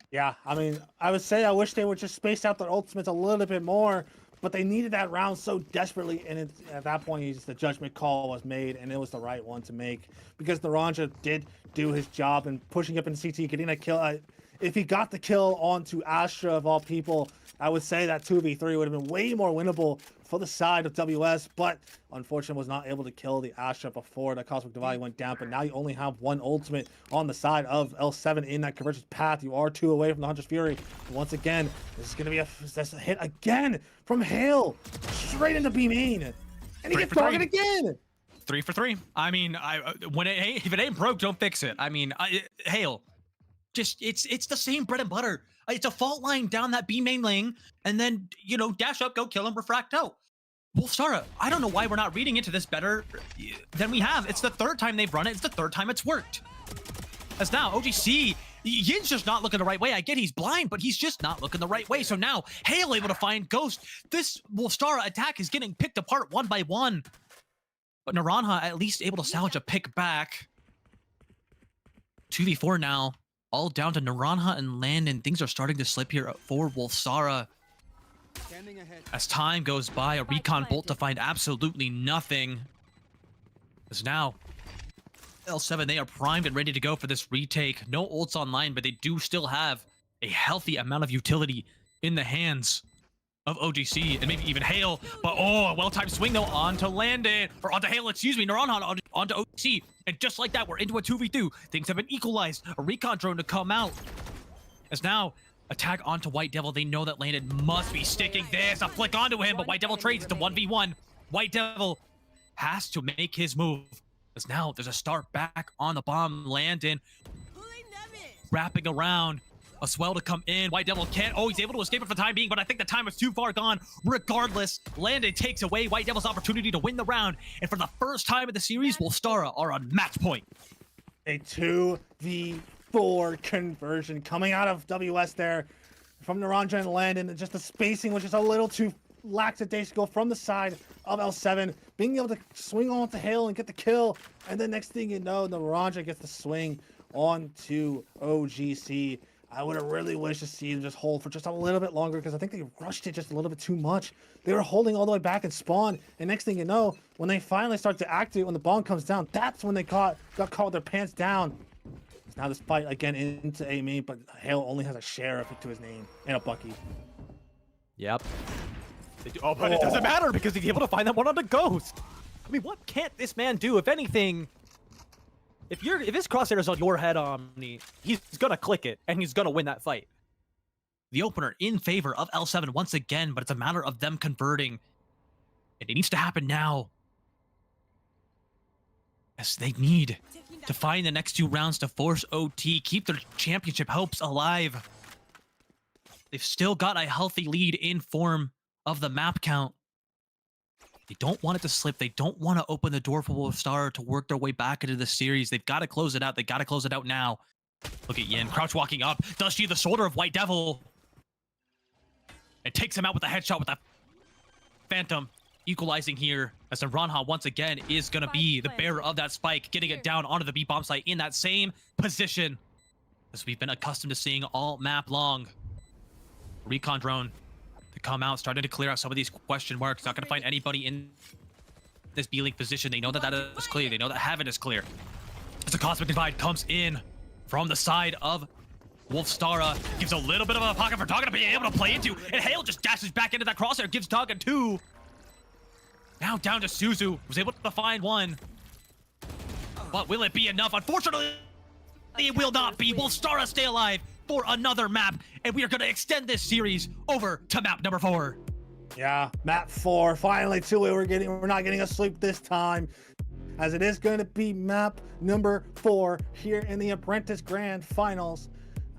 Yeah, I would say I wish they would just space out their ultimates a little bit more, but they needed that round so desperately, and at that point, the judgment call was made, and it was the right one to make, because Naranja did do his job in pushing up in CT, getting a kill. If he got the kill onto Astra, of all people, I would say that 2v3 would have been way more winnable for the side of WS, but unfortunately was not able to kill the Astra before the Cosmic Divide went down. But now you only have 1 ultimate on the side of L7 in that Convergence Path. You are 2 away from the Hunter's Fury. Once again, this is going to be a hit again from Hale, straight into B main. And he 3 gets for 3. targeted again. 3 for 3. I mean, if it ain't broke, don't fix it. I mean, Hale, just it's the same bread and butter. It's a fault line down that B main lane, and then dash up, go kill him, refract out. Wolstara, I don't know why we're not reading into this better than we have. It's the third time they've run it. It's the third time it's worked. As now, OGC, Yin's just not looking the right way. I get he's blind, but he's just not looking the right way. So now, Hale able to find Ghost. This Wolstara attack is getting picked apart one by one. But Naranja at least able to salvage a pick back. 2v4 now. All down to Naranja and Landon. Things are starting to slip here for Wolstara. As time goes by, a recon bolt to find absolutely nothing. As now, L7, they are primed and ready to go for this retake. No ults online, but they do still have a healthy amount of utility in the hands of OGC and maybe even Hale. But a well-timed swing though onto Landon, or onto Hale, excuse me, Naranja onto OGC. And just like that, we're into a 2v2. Things have been equalized. A recon drone to come out. As now, attack onto White Devil. They know that Landon must be sticking. There's a flick onto him, but White Devil trades. It's a 1v1. White Devil has to make his move. As now, there's a start back on the bomb. Landon wrapping around. A swell to come in. White Devil can't. Oh, he's able to escape it for the time being, but I think the time is too far gone. Regardless, Landon takes away White Devil's opportunity to win the round. And for the first time in the series, Wolstara are on match point. A 2v4 conversion coming out of WS there from Naranja and Landon. Just the spacing was just a little too lackadaisical from the side of L7. Being able to swing on to Hale and get the kill. And then next thing you know, Naranja gets the swing onto OGC. I would have really wished to see them just hold for just a little bit longer because I think they rushed it just a little bit too much. They were holding all the way back in spawn, and next thing you know, when they finally start to activate, when the bomb comes down, that's when they got caught with their pants down. Now this fight again into A main, but Hale only has a sheriff to his name and a Bucky. Yep. They do, but it doesn't matter because he's able to find that one on the Ghost. I mean, what can't this man do? If anything, if his crosshair is on your head, Omni, he's gonna click it and he's gonna win that fight. The opener in favor of L7 once again, but it's a matter of them converting. And it needs to happen now. Yes, they need to find the next 2 rounds to force OT, keep their championship hopes alive. They've still got a healthy lead in form of the map count. They don't want it to slip. They don't want to open the door for Wolstara to work their way back into the series. They've got to close it out. They got to close it out now. Look at Yin, crouch walking up. Does see the shoulder of White Devil. It takes him out with a headshot with that Phantom. Equalizing here as Naranja once again is going to be the bearer of that spike, getting it down onto the B bomb site in that same position as we've been accustomed to seeing all map long. Recon drone to come out, starting to clear out some of these question marks. Not going to find anybody in this B-Link position. They know that that is clear. They know that Heaven is clear. As the Cosmic Divide comes in from the side of Wolstara, gives a little bit of a pocket for Doggen to be able to play into, and Hale just dashes back into that crosshair, gives Doggen 2. Now down to Suzu, was able to find one. But will it be enough? Unfortunately, it will not be. Wolstara stay alive for another map, and we are going to extend this series over to map number 4. Yeah, map 4. Finally, we're not getting a sweep this time, as it is going to be map number 4 here in the Apprentice Grand Finals.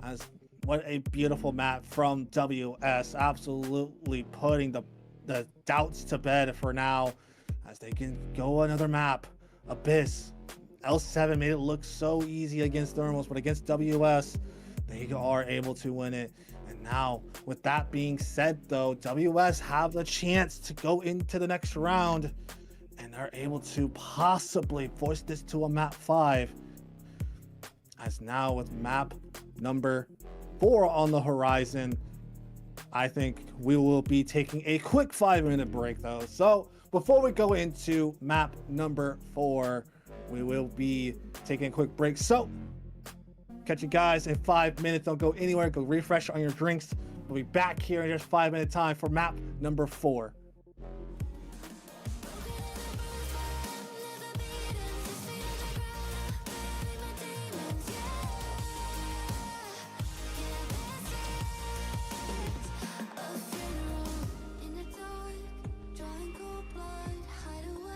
As what a beautiful map from WS, absolutely putting the doubts to bed for now, as they can go another map. Abyss. L7 made it look so easy against Thermals, but against WS, they are able to win it. And now, with that being said, though, WS have the chance to go into the next round, and are able to possibly force this to a map 5. As now with map number 4 on the horizon, I think we will be taking a quick 5-minute break, though. So before we go into map number 4, we will be taking a quick break. So catch you guys in 5 minutes. Don't go anywhere. Go refresh on your drinks. We'll be back here in just 5-minute time for map number 4. In the dark, drawing cold blood, hide away.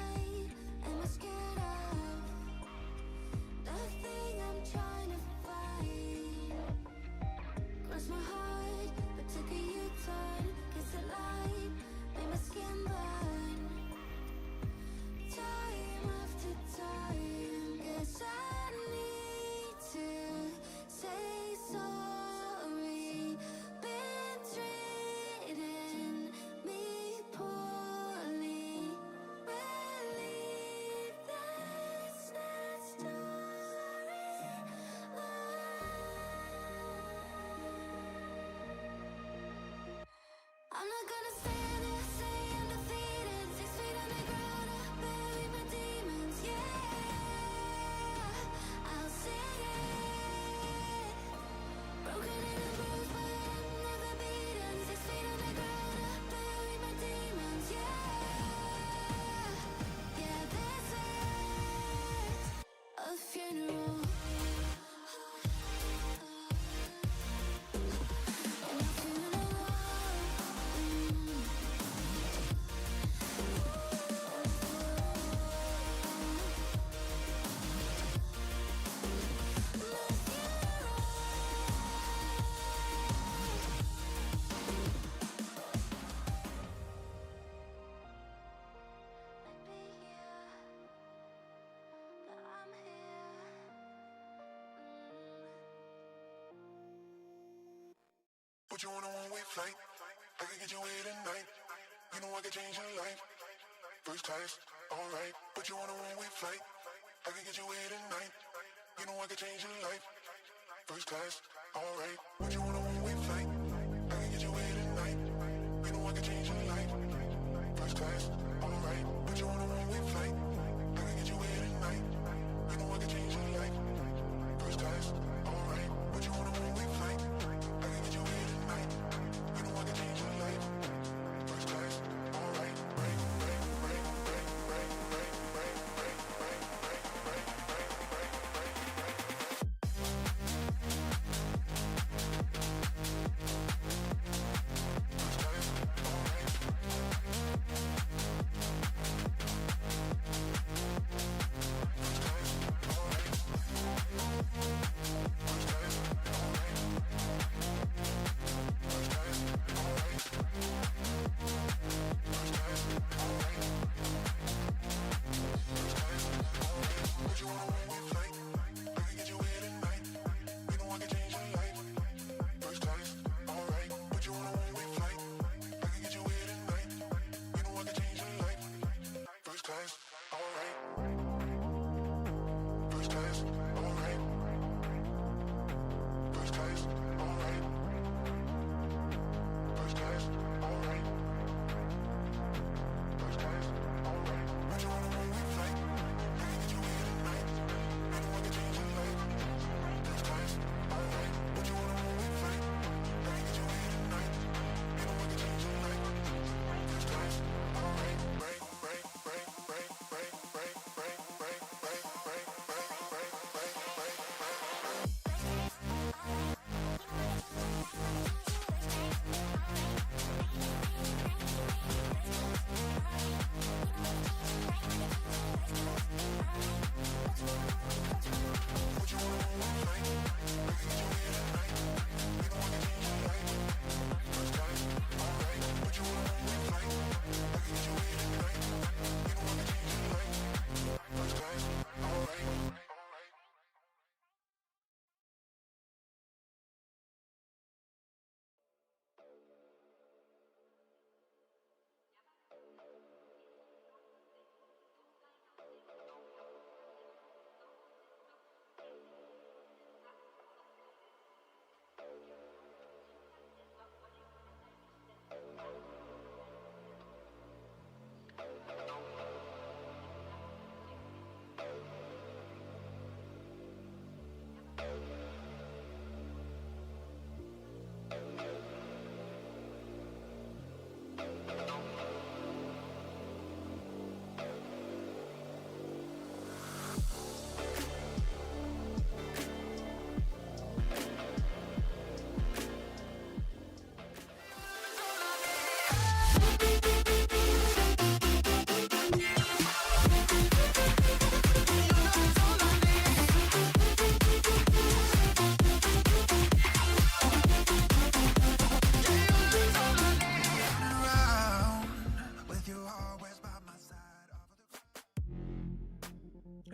Put you on a one-way flight. I can get you here tonight. You know I can change your life. First class, alright. Put you on a one-way flight. I can get you here tonight. You know I can change your life. First class, alright. Put you on a one-way flight. I can get you here tonight. You know I can change your life. First class, alright. Put you on a one-way flight. I can get you here tonight. You know I can change your life. First class, alright. Put you on a one-way flight. I can get you here tonight. You know I can change your life. First class, alright. Break, break, break, break, break, break, break, break, break, break, break, break, break, First class, alright.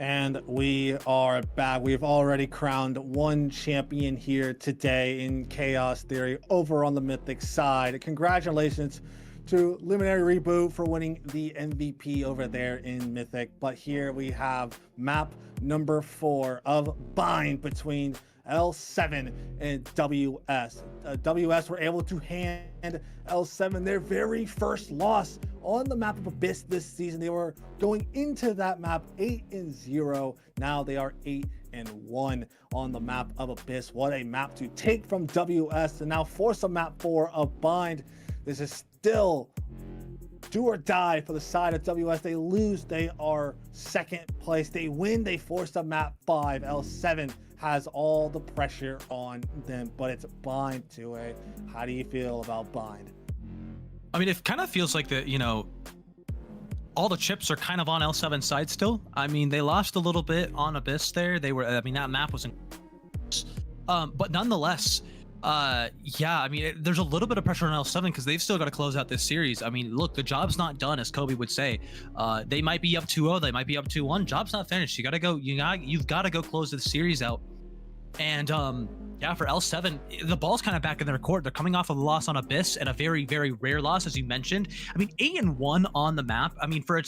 And we are back. We've already crowned one champion here today in Chaos Theory over on the Mythic side. Congratulations to Luminary Reboot for winning the MVP over there in Mythic. But here we have map number 4 of Bind between L7 and WS. WS were able to hand L7 their very first loss on the map of Abyss this season. They were going into that map 8-0. Now they are 8-1 on the map of Abyss. What a map to take from WS and now force a map 4 of Bind. This is still do or die for the side of WS. They lose, they are second place. They win, they force a map 5. L7 has all the pressure on them, but it's Bind to it. How do you feel about Bind? I mean, it kind of feels like that, you know, all the chips are kind of on L7's side still. I mean, they lost a little bit on Abyss there. They were, I mean, that map wasn't, but nonetheless, yeah, I mean, there's a little bit of pressure on L7 because they've still got to close out this series. I mean, look, the job's not done, as Kobe would say. They might be up 2-0, they might be up 2-1. Job's not finished. You got to go. You've got to go close the series out. And Yeah, for L7, the ball's kind of back in their court. They're coming off of a loss on Abyss and a very, very rare loss, as you mentioned. I mean, 8-1 on the map. I mean, for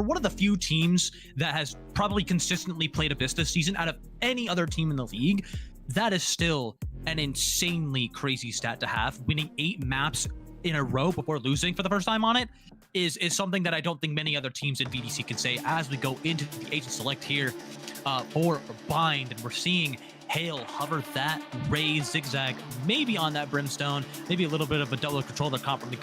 one of the few teams that has probably consistently played Abyss this season out of any other team in the league, that is still an insanely crazy stat to have. Winning 8 maps in a row before losing for the first time on it is something that I don't think many other teams in VDC can say as we go into the Agent Select here for Bind, and we're seeing Hail hover that raise zigzag, maybe on that Brimstone, maybe a little bit of a double controller comp from the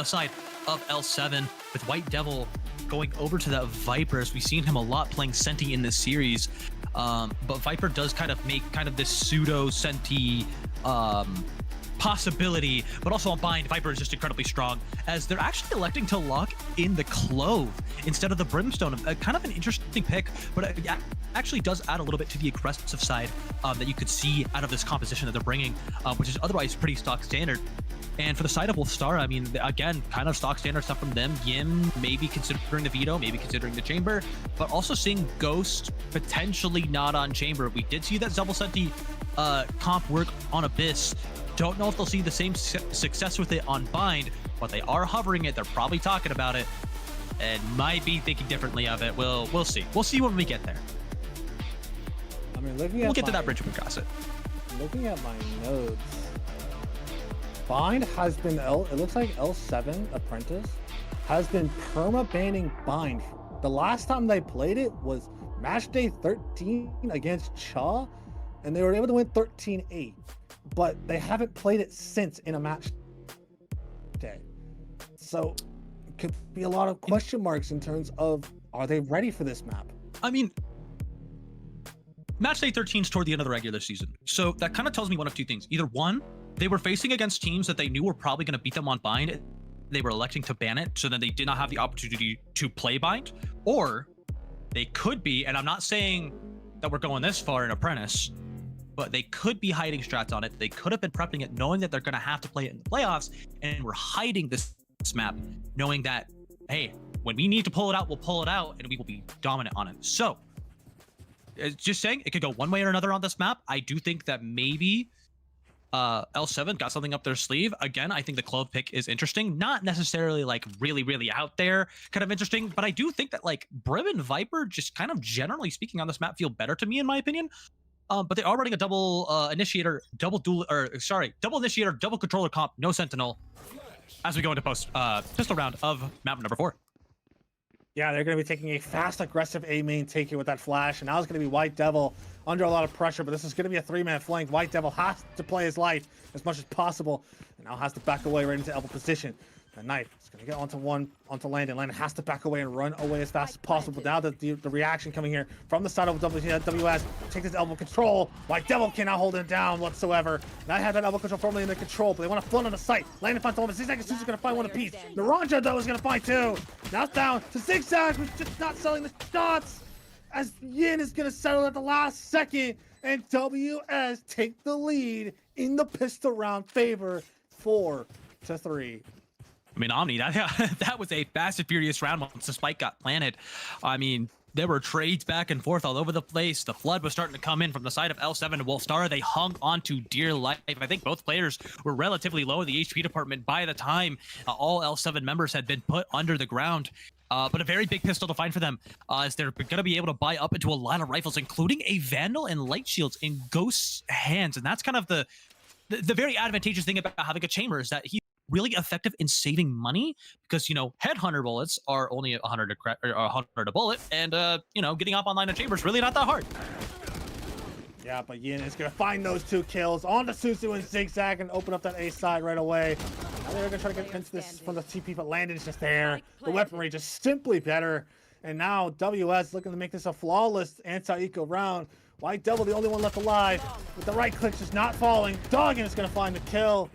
side of L7, with White Devil going over to that Vipers. We've seen him a lot playing Senti in this series, but Viper does kind of make this pseudo Senti possibility, but also on Bind, Viper is just incredibly strong, as they're actually electing to lock in the Clove instead of the Brimstone. Kind of an interesting pick, but it actually does add a little bit to the aggressive side that you could see out of this composition that they're bringing, which is otherwise pretty stock standard. And for the side of Wolstara, I mean, again, kind of stock standard stuff from them. Yim maybe considering the Veto, maybe considering the Chamber, but also seeing Ghost potentially not on Chamber. We did see that Double Senti comp work on Abyss. Don't know if they'll see the same success with it on Bind, but they are hovering it. They're probably talking about it and might be thinking differently of it. We'll see. We'll see when we get there. I mean, we'll get to that bridge when we cross it. Looking at my notes, Bind has been it looks like L7 Apprentice has been perma-banning Bind. The last time they played it was match day 13 against Cha, and they were able to win 13-8. But they haven't played it since in a match day. So it could be a lot of question marks in terms of, are they ready for this map? I mean, match day 13 is toward the end of the regular season. So that kind of tells me one of two things. Either one, they were facing against teams that they knew were probably going to beat them on Bind. They were electing to ban it, so then they did not have the opportunity to play Bind. Or they could be, and I'm not saying that we're going this far in Apprentice, but they could be hiding strats on it. They could have been prepping it, knowing that they're going to have to play it in the playoffs, and we're hiding this map, knowing that, hey, when we need to pull it out, we'll pull it out, and we will be dominant on it. So, just saying, it could go one way or another on this map. I do think that maybe L7 got something up their sleeve. Again, I think the Clove pick is interesting. Not necessarily like really, really out there kind of interesting, but I do think that like Brim and Viper, just kind of generally speaking on this map, feel better to me in my opinion. But they are running a double initiator, double initiator, double controller comp, no sentinel, as we go into pistol round of map number 4. Yeah, they're going to be taking a fast, aggressive A main take here with that flash, and now it's going to be White Devil under a lot of pressure, but this is going to be a 3-man flank. White Devil has to play his life as much as possible, and now has to back away right into elbow position. The knife is going to get onto Landon. Landon has to back away and run away as fast as possible. Now the reaction coming here from the side of WS. Take this elbow control. White Devil cannot hold it down whatsoever. Now I have that elbow control firmly in the control, but they want to flood on the site. Landon finds one, but Zigzag is going to find one apiece. Naranja, though, is going to find 2. Now it's down to Zigzag, who's just not selling the shots, as Yin is going to settle at the last second, and WS take the lead in the pistol round favor 4-3. I mean, Omni, that was a fast and furious round once the spike got planted. I mean, there were trades back and forth all over the place. The flood was starting to come in from the side of L7 and Wolstara. They hung on to dear life. I think both players were relatively low in the HP department by the time all L7 members had been put under the ground. But a very big pistol to find for them, as they're going to be able to buy up into a lot of rifles, including a Vandal and Light Shields in Ghost's hands. And that's kind of the very advantageous thing about having a Chamber, is that he's really effective in saving money, because, you know, Headhunter bullets are only 100 a bullet, and, you know, getting up online in Chamber is really not that hard. Yeah, but Yin is going to find those 2 kills on the Suzu and Zigzag and open up that A side right away. Now they're going to try to get into this from the TP, but Landon's just there. The weaponry just simply better. And now WS looking to make this a flawless anti-eco round. White Devil, the only one left alive, with the right click just not falling. Doggin is going to find the kill.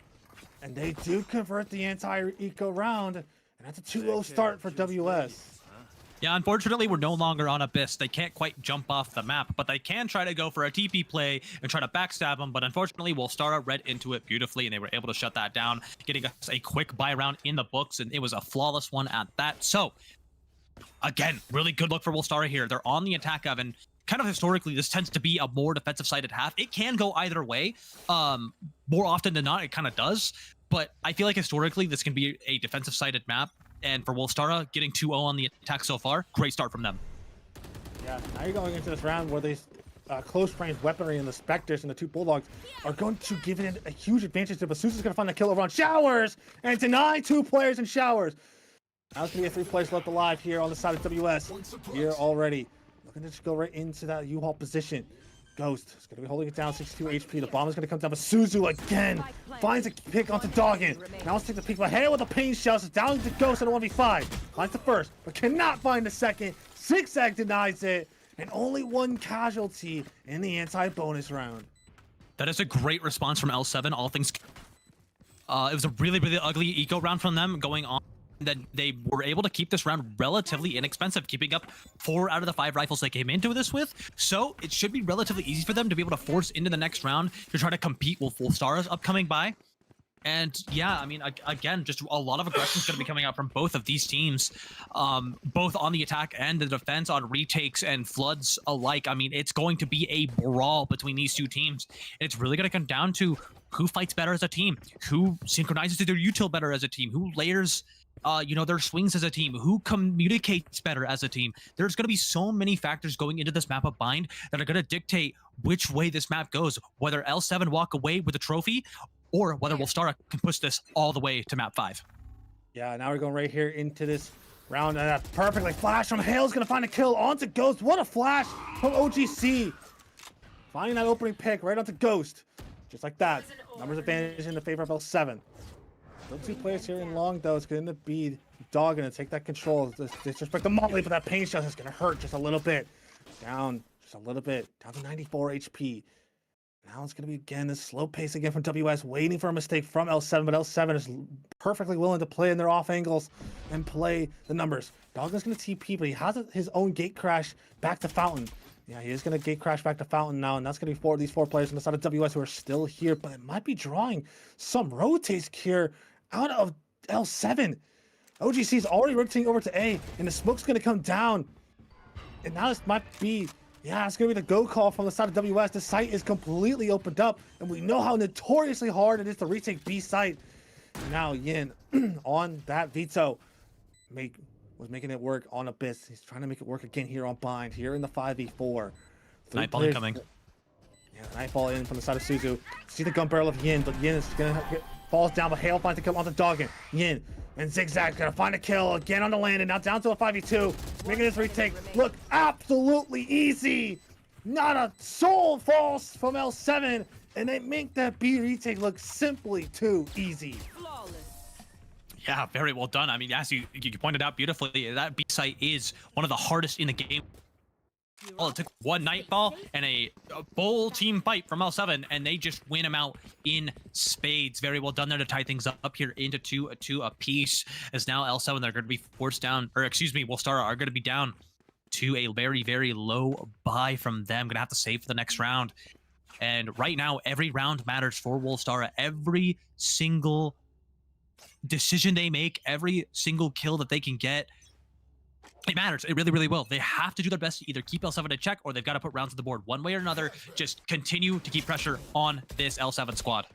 And they do convert the anti-eco round. And that's a 2-0 start for WS. Yeah, unfortunately, we're no longer on Abyss. They can't quite jump off the map, but they can try to go for a TP play and try to backstab them. But unfortunately, Wolstara read into it beautifully, and they were able to shut that down, getting us a quick buy round in the books, and it was a flawless one at that. So, again, really good look for Wolstara here. They're on the attack, Evan. kind of historically, this tends to be a more defensive-sided half. It can go either way. More often than not, it kind of does. But I feel like historically, this can be a defensive-sided map. And for Wolstara, getting 2-0 on the attack so far, great start from them. Yeah, now you're going into this round where these close range weaponry and the Spectres and the two Bulldogs are going to give it a huge advantage to Basusa's going to find a kill over on Showers and deny 2 players in Showers. Now it's going to be 3 players left alive here on the side of WS. Here already. Looking to just go right into that U-Haul position. Ghost is going to be holding it down, 62 HP. The bomb is going to come down, but Suzu again finds a pick onto Doggin. Now let's take the peek ahead with the pain shells. It's down to Ghost in a 1v5. Finds the first, but cannot find the second. Zigzag denies it, and only 1 casualty in the anti-bonus round. That is a great response from L7, all things. It was a really, really ugly eco round from them going on. Then they were able to keep this round relatively inexpensive, keeping up 4 out of the 5 rifles they came into this with. So it should be relatively easy for them to be able to force into the next round to try to compete with Wolstara's upcoming buy. And yeah, I mean, again, just a lot of aggression is going to be coming out from both of these teams, both on the attack and the defense, on retakes and floods alike. I mean, it's going to be a brawl between these two teams. And it's really going to come down to who fights better as a team, who synchronizes to their util better as a team, who layers their swings as a team, who communicates better as a team. There's going to be so many factors going into this map of Bind that are going to dictate which way this map goes, whether L7 walk away with a trophy or whether Wolstara can push this all the way to map 5. Yeah, now we're going right here into this round, and that's perfectly flash from Hale's going to find a kill onto Ghost. What a flash from OGC. Finding that opening pick right onto Ghost. Just like that. Numbers advantage in the favor of L7. Those 2 players here in long, though, it's going to be Dog going to take that control. Disrespect the Motley, but that pain shot is going to hurt just a little bit. Down just a little bit. Down to 94 HP. Now it's going to be, again, this slow pace again from WS, waiting for a mistake from L7, but L7 is perfectly willing to play in their off angles and play the numbers. Dog is going to TP, but he has his own gate crash back to Fountain. Yeah, he is going to gate crash back to Fountain now, and that's going to be these 4 players on the side of WS who are still here, but it might be drawing some rotates here out of L7. OGC is already rotating over to A, and the smoke's going to come down. And now this might be, yeah, it's going to be the go call from the side of WS. The site is completely opened up, and we know how notoriously hard it is to retake B site. Now Yin on that veto was making it work on Abyss. He's trying to make it work again here on Bind, here in the 5v4. Nightfall incoming. Yeah, Nightfall in from the side of Suzu. See the gun barrel of Yin, but Yin is going to falls down, but Hale finds the kill on the Doggin. Yin and Zigzag gonna find a kill again on the land, and now down to a 5v2. Making this retake look absolutely easy. Not a soul falls from L7, and they make that B retake look simply too easy. Flawless. Yeah, very well done. I mean, as you pointed out beautifully, that B site is one of the hardest in the game. Well, it took 1 Nightfall and a full team fight from L7, and they just win them out in spades. Very well done there to tie things up here into 2 apiece. As now L7, they're going to be forced down, or excuse me, Wolstara are going to be down to a very, very low buy from them. Going to have to save for the next round. And right now, every round matters for Wolstara. Every single decision they make, every single kill that they can get, it matters. It really, really will. They have to do their best to either keep L7 in check, or they've got to put rounds on the board. One way or another, just continue to keep pressure on this L7 squad.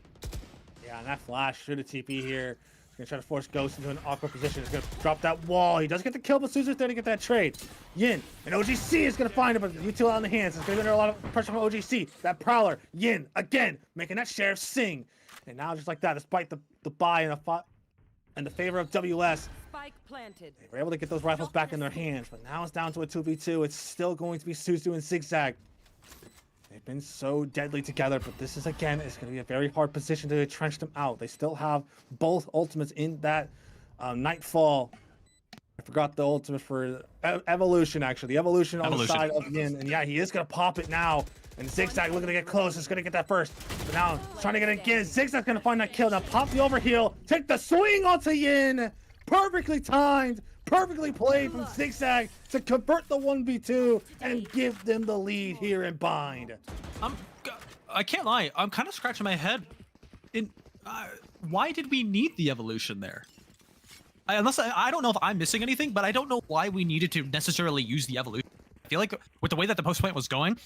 Yeah, and that flash through the TP here. He's going to try to force Ghost into an awkward position. He's going to drop that wall. He does get the kill, but Suzu's there to get that trade. Yin and OGC is going to find him, but util out in the hands. It's going to be under a lot of pressure from OGC. That Prowler, Yin, again, making that Sheriff sing. And now just like that, despite the buy and the favor of WS, Spike planted. they were able to get those rifles back in their hands, but now it's down to a 2v2. It's still going to be Suzu and Zigzag. They've been so deadly together, but this is, again, it's going to be a very hard position to entrench them out. They still have both ultimates in that Nightfall. I forgot the ultimate for Evolution, actually. The Evolution on the side of Yin. And yeah, he is going to pop it now. And Zigzag looking to get close. Is going to get that first. But now trying to get it again. Zigzag's going to find that kill. Now pop the overheal. Take the swing onto Yin. Perfectly timed. Perfectly played from Zigzag to convert the 1v2 and give them the lead here in Bind. I can't lie. I'm kind of scratching my head. Why did we need the Evolution there? I don't know if I'm missing anything, but I don't know why we needed to necessarily use the Evolution. feel like with the way that the post plant was going,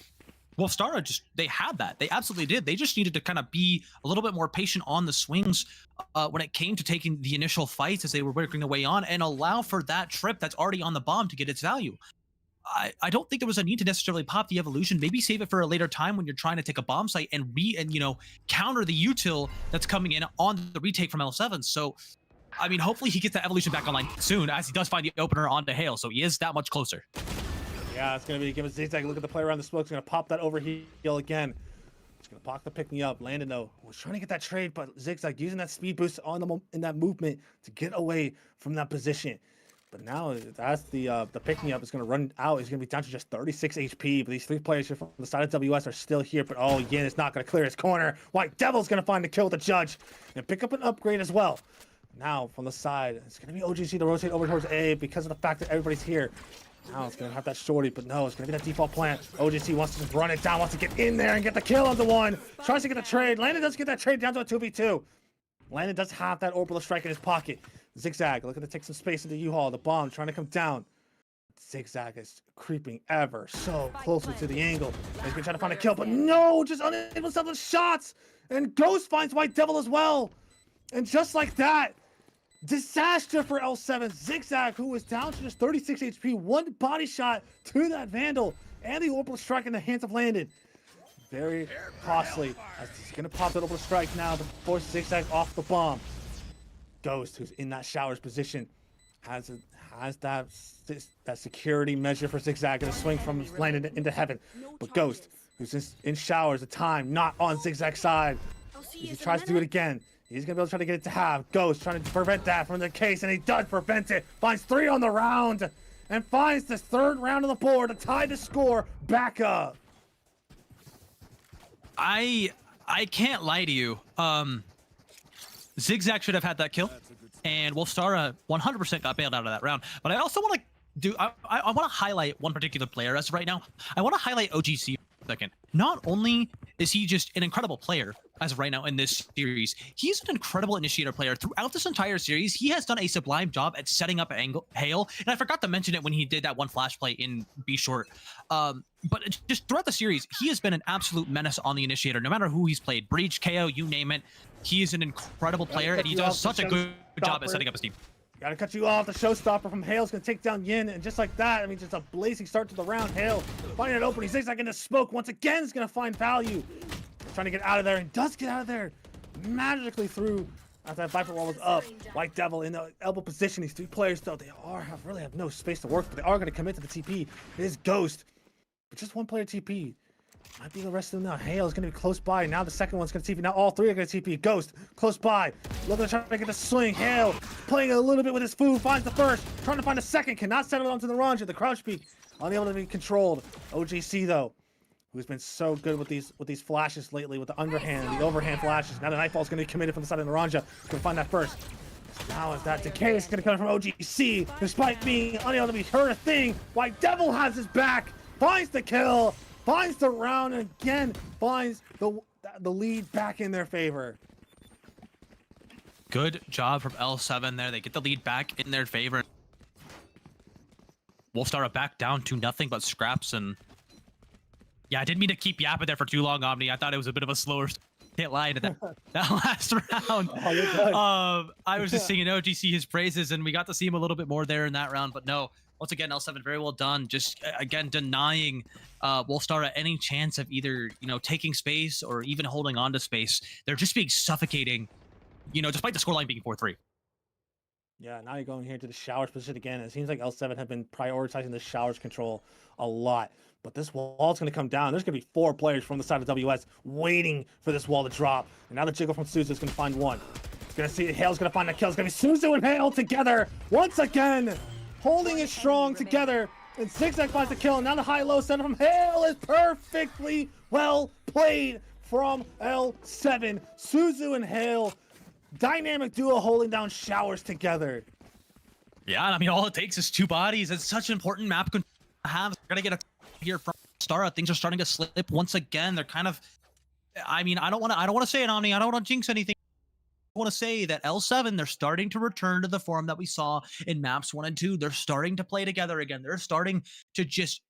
Wolstara they had that. They absolutely did. They just needed to kind of be a little bit more patient on the swings when it came to taking the initial fights as they were working their way on, and allow for that trip that's already on the bomb to get its value. I don't think there was a need to necessarily pop the evolution. Maybe save it for a later time when you're trying to take a bomb site and counter the util that's coming in on the retake from L7. So, I mean, hopefully he gets that evolution back online soon, as he does find the opener onto Hale. So he is that much closer. Yeah, it's going to be give a zigzag look at the play around the smoke. It's going to pop that overheal again. It's going to block the pick me up. Landon, though, was trying to get that trade, but zigzag using that speed boost on in that movement to get away from that position. But now that's the pick me up is going to run out. He's going to be down to just 36 HP. But these 3 players here from the side of WS are still here. But Yin is not going to clear his corner. White Devil's going to find the kill with the judge and pick up an upgrade as well. Now from the side, it's going to be OGC to rotate over towards A because of the fact that everybody's here. Now it's going to have that shorty, but no, it's going to be that default plant. OGC wants to just run it down, wants to get in there and get the kill on the one. Tries to get the trade. Landon does get that trade down to a 2v2. Landon does have that orbital strike in his pocket. Zigzag looking to take some space into U-Haul. The bomb trying to come down. Zigzag is creeping ever so closely to the angle. He's been trying to find a kill, but no, just unable to stop the shots. And Ghost finds White Devil as well. And just like that, disaster for L7. Zigzag, who was down to just 36 HP, one body shot to that Vandal, and the orbital strike in the hands of Landon. Very costly, as he's gonna pop that orbital strike now to force Zigzag off the bomb. Ghost, who's in that showers position, has that security measure for Zigzag and a swing from Landon into heaven. But Ghost, who's in showers, the time not on Zigzag's side. He tries to do it again. He's going to be able to try to get it to have. Ghost trying to prevent that from the case, and he does prevent it. Finds 3 on the round, and finds this 3rd round on the board to tie the score back up. I can't lie to you. Zigzag should have had that kill, and Wolstara 100% got bailed out of that round. But I also want to I want to highlight one particular player as of right now. I want to highlight OGC for a second. Not only is he just an incredible player as of right now in this series, he's an incredible initiator player. Throughout this entire series, he has done a sublime job at setting up Hale. And I forgot to mention it when he did that one flash play in B short. But just throughout the series, he has been an absolute menace on the initiator, no matter who he's played. Breach, KO, you name it. He is an incredible player, and he does such a good job at setting up his team. Gotta cut you off. The showstopper from Hale's gonna take down Yin, and just like that, I mean, just a blazing start to the round. Hale finding an opening. Zigzag into smoke once again is gonna find value. Trying to get out of there, and does get out of there magically through after that Viper wall was up. White Devil in the elbow position. These 3 players, though, they really have no space to work, but they are gonna commit to the TP. It is Ghost, but just one player TP. Might be the rest of them now. Hale is going to be close by. Now the second one's going to TP. Now all 3 are going to TP. Ghost, close by. Looking to try to get the swing. Hale playing a little bit with his food. Finds the first. Trying to find a second. Cannot settle it onto the Ranja. The crouch peak. Unable to be controlled. OGC, though, who's been so good with these flashes lately, with the underhand, the overhand flashes. Now the Nightfall is going to be committed from the side of the Ranja. Going to find that first. Now is that Decay is going to come from OGC. Despite being unable to be hurt a thing, White Devil has his back. Finds the kill. Finds the round, and again finds the lead back in their favor. Good job from L7 there. They get the lead back in their favor. Wolstara back down to nothing but scraps, and yeah, I didn't mean to keep yapping there for too long, Omni. I thought it was a bit of a slower. Can't lie to that last round. Oh, you're good. I was just singing OGC his praises, and we got to see him a little bit more there in that round, but no. Once again, L7 very well done. Just again denying Wolstara any chance of either taking space or even holding on to space. They're just being suffocating, despite the scoreline being 4-3. Yeah, now you're going here to the showers position again. It seems like L7 have been prioritizing the showers control a lot. But this wall's going to come down. There's going to be 4 players from the side of WS waiting for this wall to drop. And now the jiggle from Suzu is going to find one. It's going to see Hale's going to find the kill. It's going to be Suzu and Hale together once again. Holding it strong together, and Zigzag finds the kill, and now the high-low center from Hale is perfectly well played from L7. Suzu and Hale, dynamic duo holding down showers together. Yeah, I mean, all it takes is 2 bodies. It's such an important map to have. We're gonna get a here from Stara. Things are starting to slip once again. They're kind of, I mean, I don't want to say it, Omni. I don't want to jinx anything. I want to say that L7, they're starting to return to the form that we saw in maps 1 and 2. They're starting to play together again. They're starting to just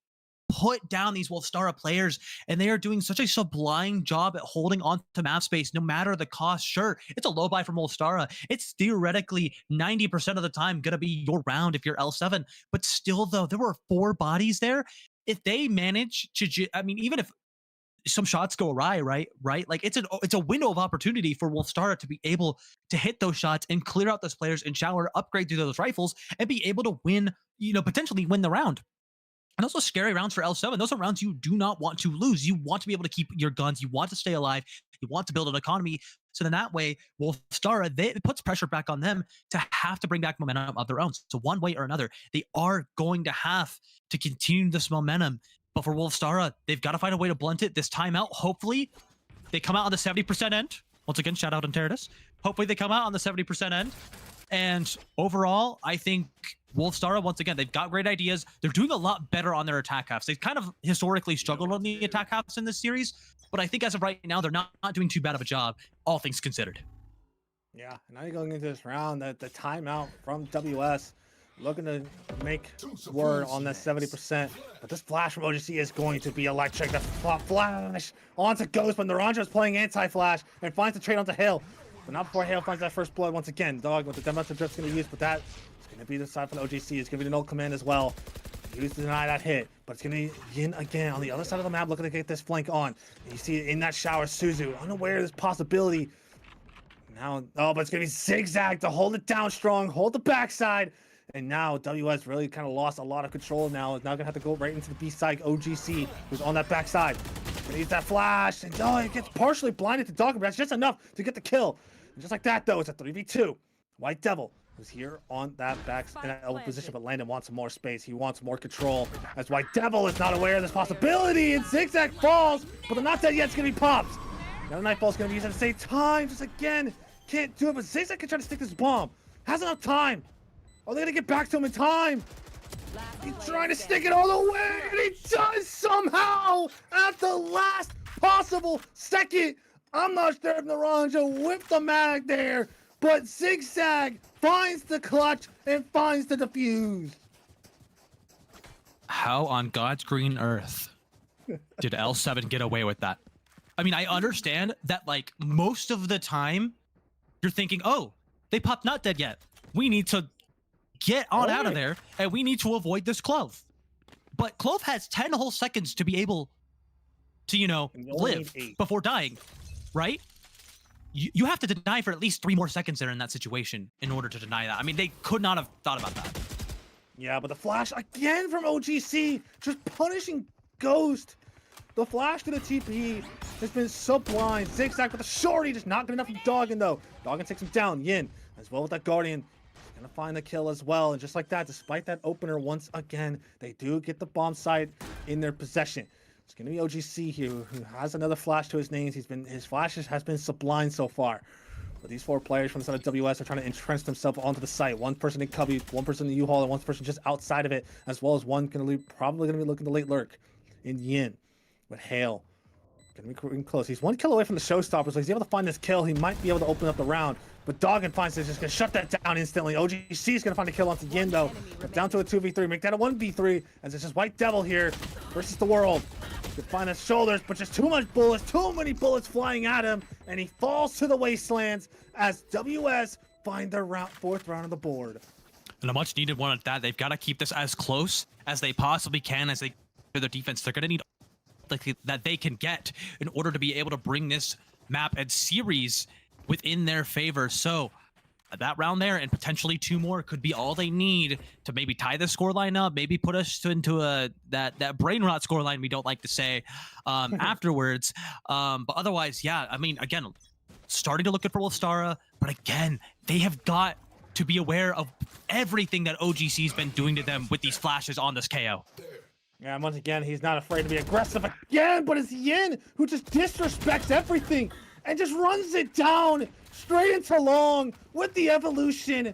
put down these Wolstara players, and they are doing such a sublime job at holding on to map space no matter the cost. Sure, it's a low buy from Wolstara. It's theoretically 90% of the time going to be your round if you're L7, but still, though, there were 4 bodies there. If they manage to, I mean, even if some shots go awry, right? Like it's a window of opportunity for Wolstara to be able to hit those shots and clear out those players and shower, upgrade through those rifles, and be able to win, potentially win the round. And those are scary rounds for L7. Those are rounds you do not want to lose. You want to be able to keep your guns. You want to stay alive. You want to build an economy. So then that way, Wolstara, it puts pressure back on them to have to bring back momentum of their own. So one way or another, they are going to have to continue this momentum. But for Wolstara, they've got to find a way to blunt it. This timeout, hopefully, they come out on the 70% end. Once again, shout out Apprentice. Hopefully they come out on the 70% end. And overall, I think Wolstara, once again, they've got great ideas. They're doing a lot better on their attack halves. They've kind of historically struggled on the attack halves in this series, but I think as of right now, they're not doing too bad of a job, all things considered. Yeah, and now you're going into this round, the timeout from WS, looking to make word on that 70%. But this flash from OGC is going to be electric. The flash onto Ghost, but Naranja is playing anti-flash and finds the trade onto Hale. But not before Hale finds that first blood once again. Dog with the Demonstrator Drift's going to use, but that is going to be the side for the OGC. It's going to be the null command as well. Use to deny that hit, but it's going to be Yin again on the other side of the map looking to get this flank on. And you see it in that shower, Suzu, unaware of this possibility. Now, but it's going to be Zigzag to hold it down strong, hold the backside. And now WS really kind of lost a lot of control now. It's now going to have to go right into the B side. OGC, who's on that backside. Going to use that flash. And it gets partially blinded to Dogger, but that's just enough to get the kill. And just like that, though, it's a 3v2. White Devil, who's here on that back in that elbow position, but Landon wants some more space. He wants more control. As White Devil is not aware of this possibility, and Zigzag falls, but they're not dead yet. It's going to be popped. Now Nightfall's going to be used at the same time. Just again, can't do it, but Zigzag can try to stick this bomb. Has enough time. Are they going to get back to him in time? He's trying to stick it all the way, and he does somehow at the last possible second. I'm not sure if Naranja whipped the mag there, but Zigzag finds the clutch and finds the defuse. How on God's green earth did L7 get away with that? I mean, I understand that, like, most of the time, you're thinking, oh, they popped not dead yet. We need to get on out of there, and we need to avoid this Clove. But Clove has 10 whole seconds to be able to, live before dying, right? You have to deny for at least 3 more seconds there in that situation in order to deny that. I mean, they could not have thought about that. Yeah, but the flash again from OGC, just punishing Ghost. The flash to the TP has been sublime. Zigzag with the shorty, just not good enough for Doggin, though. Doggin takes him down. Yin, as well with that Guardian, gonna find the kill as well. And just like that, despite that opener, once again, they do get the bomb site in their possession. It's gonna be OGC here, who has another flash to his name. His flashes has been sublime so far. But these 4 players from the side of WS are trying to entrench themselves onto the site. One person in Cubby, one person in the U-Haul, and one person just outside of it, as well as one probably gonna be looking to late lurk in Yin with Hale. Gonna be close. He's 1 kill away from the showstopper, so he's able to find this kill. He might be able to open up the round. But Doggin finds this, just gonna shut that down instantly. OGC is gonna find a kill onto Yin, though. But down to a 2v3. Make that a 1v3, as it's just White Devil here versus the world. Could find his shoulders, but just too much bullets, too many bullets flying at him, and he falls to the wastelands as WS find their 4th round on the board. And a much needed one at that. They've got to keep this as close as they possibly can as they do their defense. They're going to need that they can get in order to be able to bring this map and series within their favor. So that round there and potentially 2 more could be all they need to maybe tie the scoreline up, maybe put us into that brain rot scoreline we don't like to say afterwards. But otherwise, yeah, I mean, again, starting to look good for Wolstara, but again, they have got to be aware of everything that OGC's been doing to them with these flashes on this KO. Yeah, and once again, he's not afraid to be aggressive again, but it's Yin who just disrespects everything and just runs it down straight into long with the evolution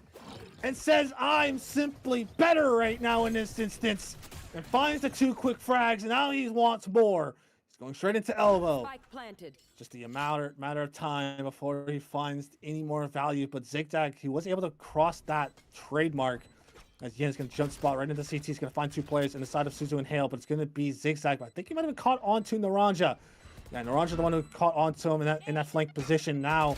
and says, I'm simply better right now in this instance, and finds the 2 quick frags, and now he wants more. He's going straight into elbow. Spike planted. Just the matter of time before he finds any more value, but Zigzag, he was able to cross that trademark As Yin's going to jump spot right into CT. He's going to find 2 players in the side of Suzu and Hale, but it's going to be Zigzag. But I think he might have been caught onto Naranja. Yeah, Naranja the one who caught onto him in that flank position. Now,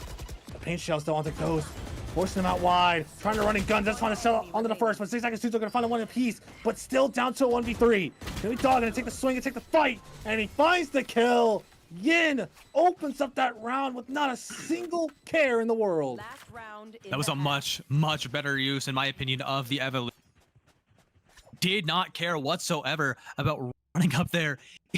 the paint shell's still onto Ghost. Forcing him out wide. Trying to run and gun. Just trying to sell onto the first. But Zigzag and Suzu are going to find a 1 apiece. But still down to a 1v3. Going to be Dog going to take the swing and take the fight. And he finds the kill. Yin opens up that round with not a single care in the world. Last round in That was the a half. much better use, in my opinion, of the evolution. Did not care whatsoever about running up there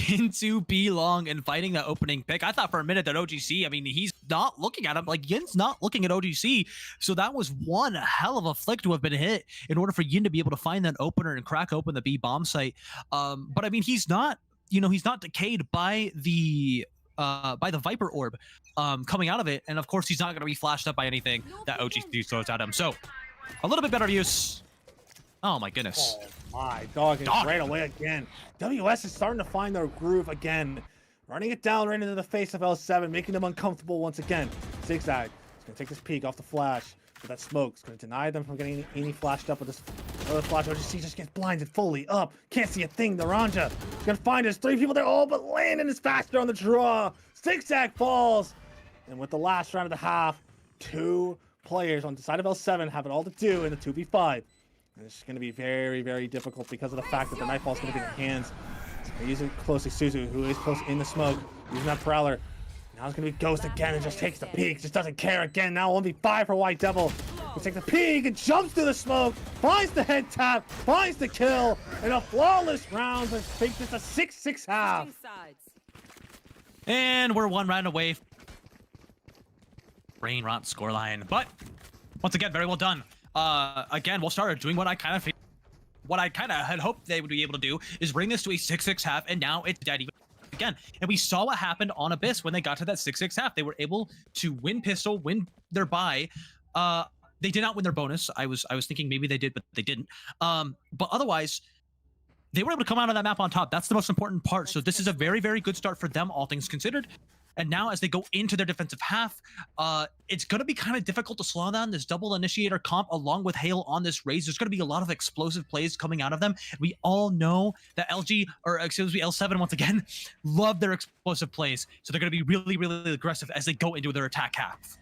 into B long and fighting that opening pick. I thought for a minute that OGC, I mean, he's not looking at him. Like, Yin's not looking at OGC. So that was one hell of a flick to have been hit in order for Yin to be able to find that opener and crack open the B bomb site. But I mean, he's not, you know, he's not decayed by the Viper orb coming out of it. And of course, he's not going to be flashed up by anything that OGC throws at him. So a little bit better use. Oh my goodness. Oh my, Dog is right away again. WS is starting to find their groove again. Running it down right into the face of L7, making them uncomfortable once again. Zigzag is going to take this peek off the flash. But that smoke is going to deny them from getting any flashed up with this other flash. OGC just gets blinded fully up. Can't see a thing. Naranja is going to find his 3 people there. Oh, but Landon is faster on the draw. Zigzag falls. And with the last round of the half, 2 players on the side of L7 have it all to do in the 2v5. And it's going to be very, very difficult because of the fact that the Nightfall is going to be in their hands. They're using closely Suzu, who is close in the smoke, using that Prowler. Now it's going to be Ghost again and just takes the peek. Just doesn't care again. Now 1v5 for White Devil. He takes the peek and jumps through the smoke. Finds the head tap. Finds the kill. In a flawless round. I think this a 6-6 half. Switching sides. And we're 1 round away. Brain rot scoreline. But once again, very well done. Again, Wolstara doing what I kind of had hoped they would be able to do is bring this to a 6-6 half, and now it's dead again. And we saw what happened on Abyss when they got to that 6-6 half. They were able to win pistol, win their buy. They did not win their bonus. I was thinking maybe they did, but they didn't. But otherwise, they were able to come out of that map on top. That's the most important part. So this is a very, very good start for them, all things considered. And now as they go into their defensive half, it's going to be kind of difficult to slow down this double initiator comp along with Hale on this raise. There's going to be a lot of explosive plays coming out of them. We all know that L7 once again, love their explosive plays. So they're going to be really, really aggressive as they go into their attack half.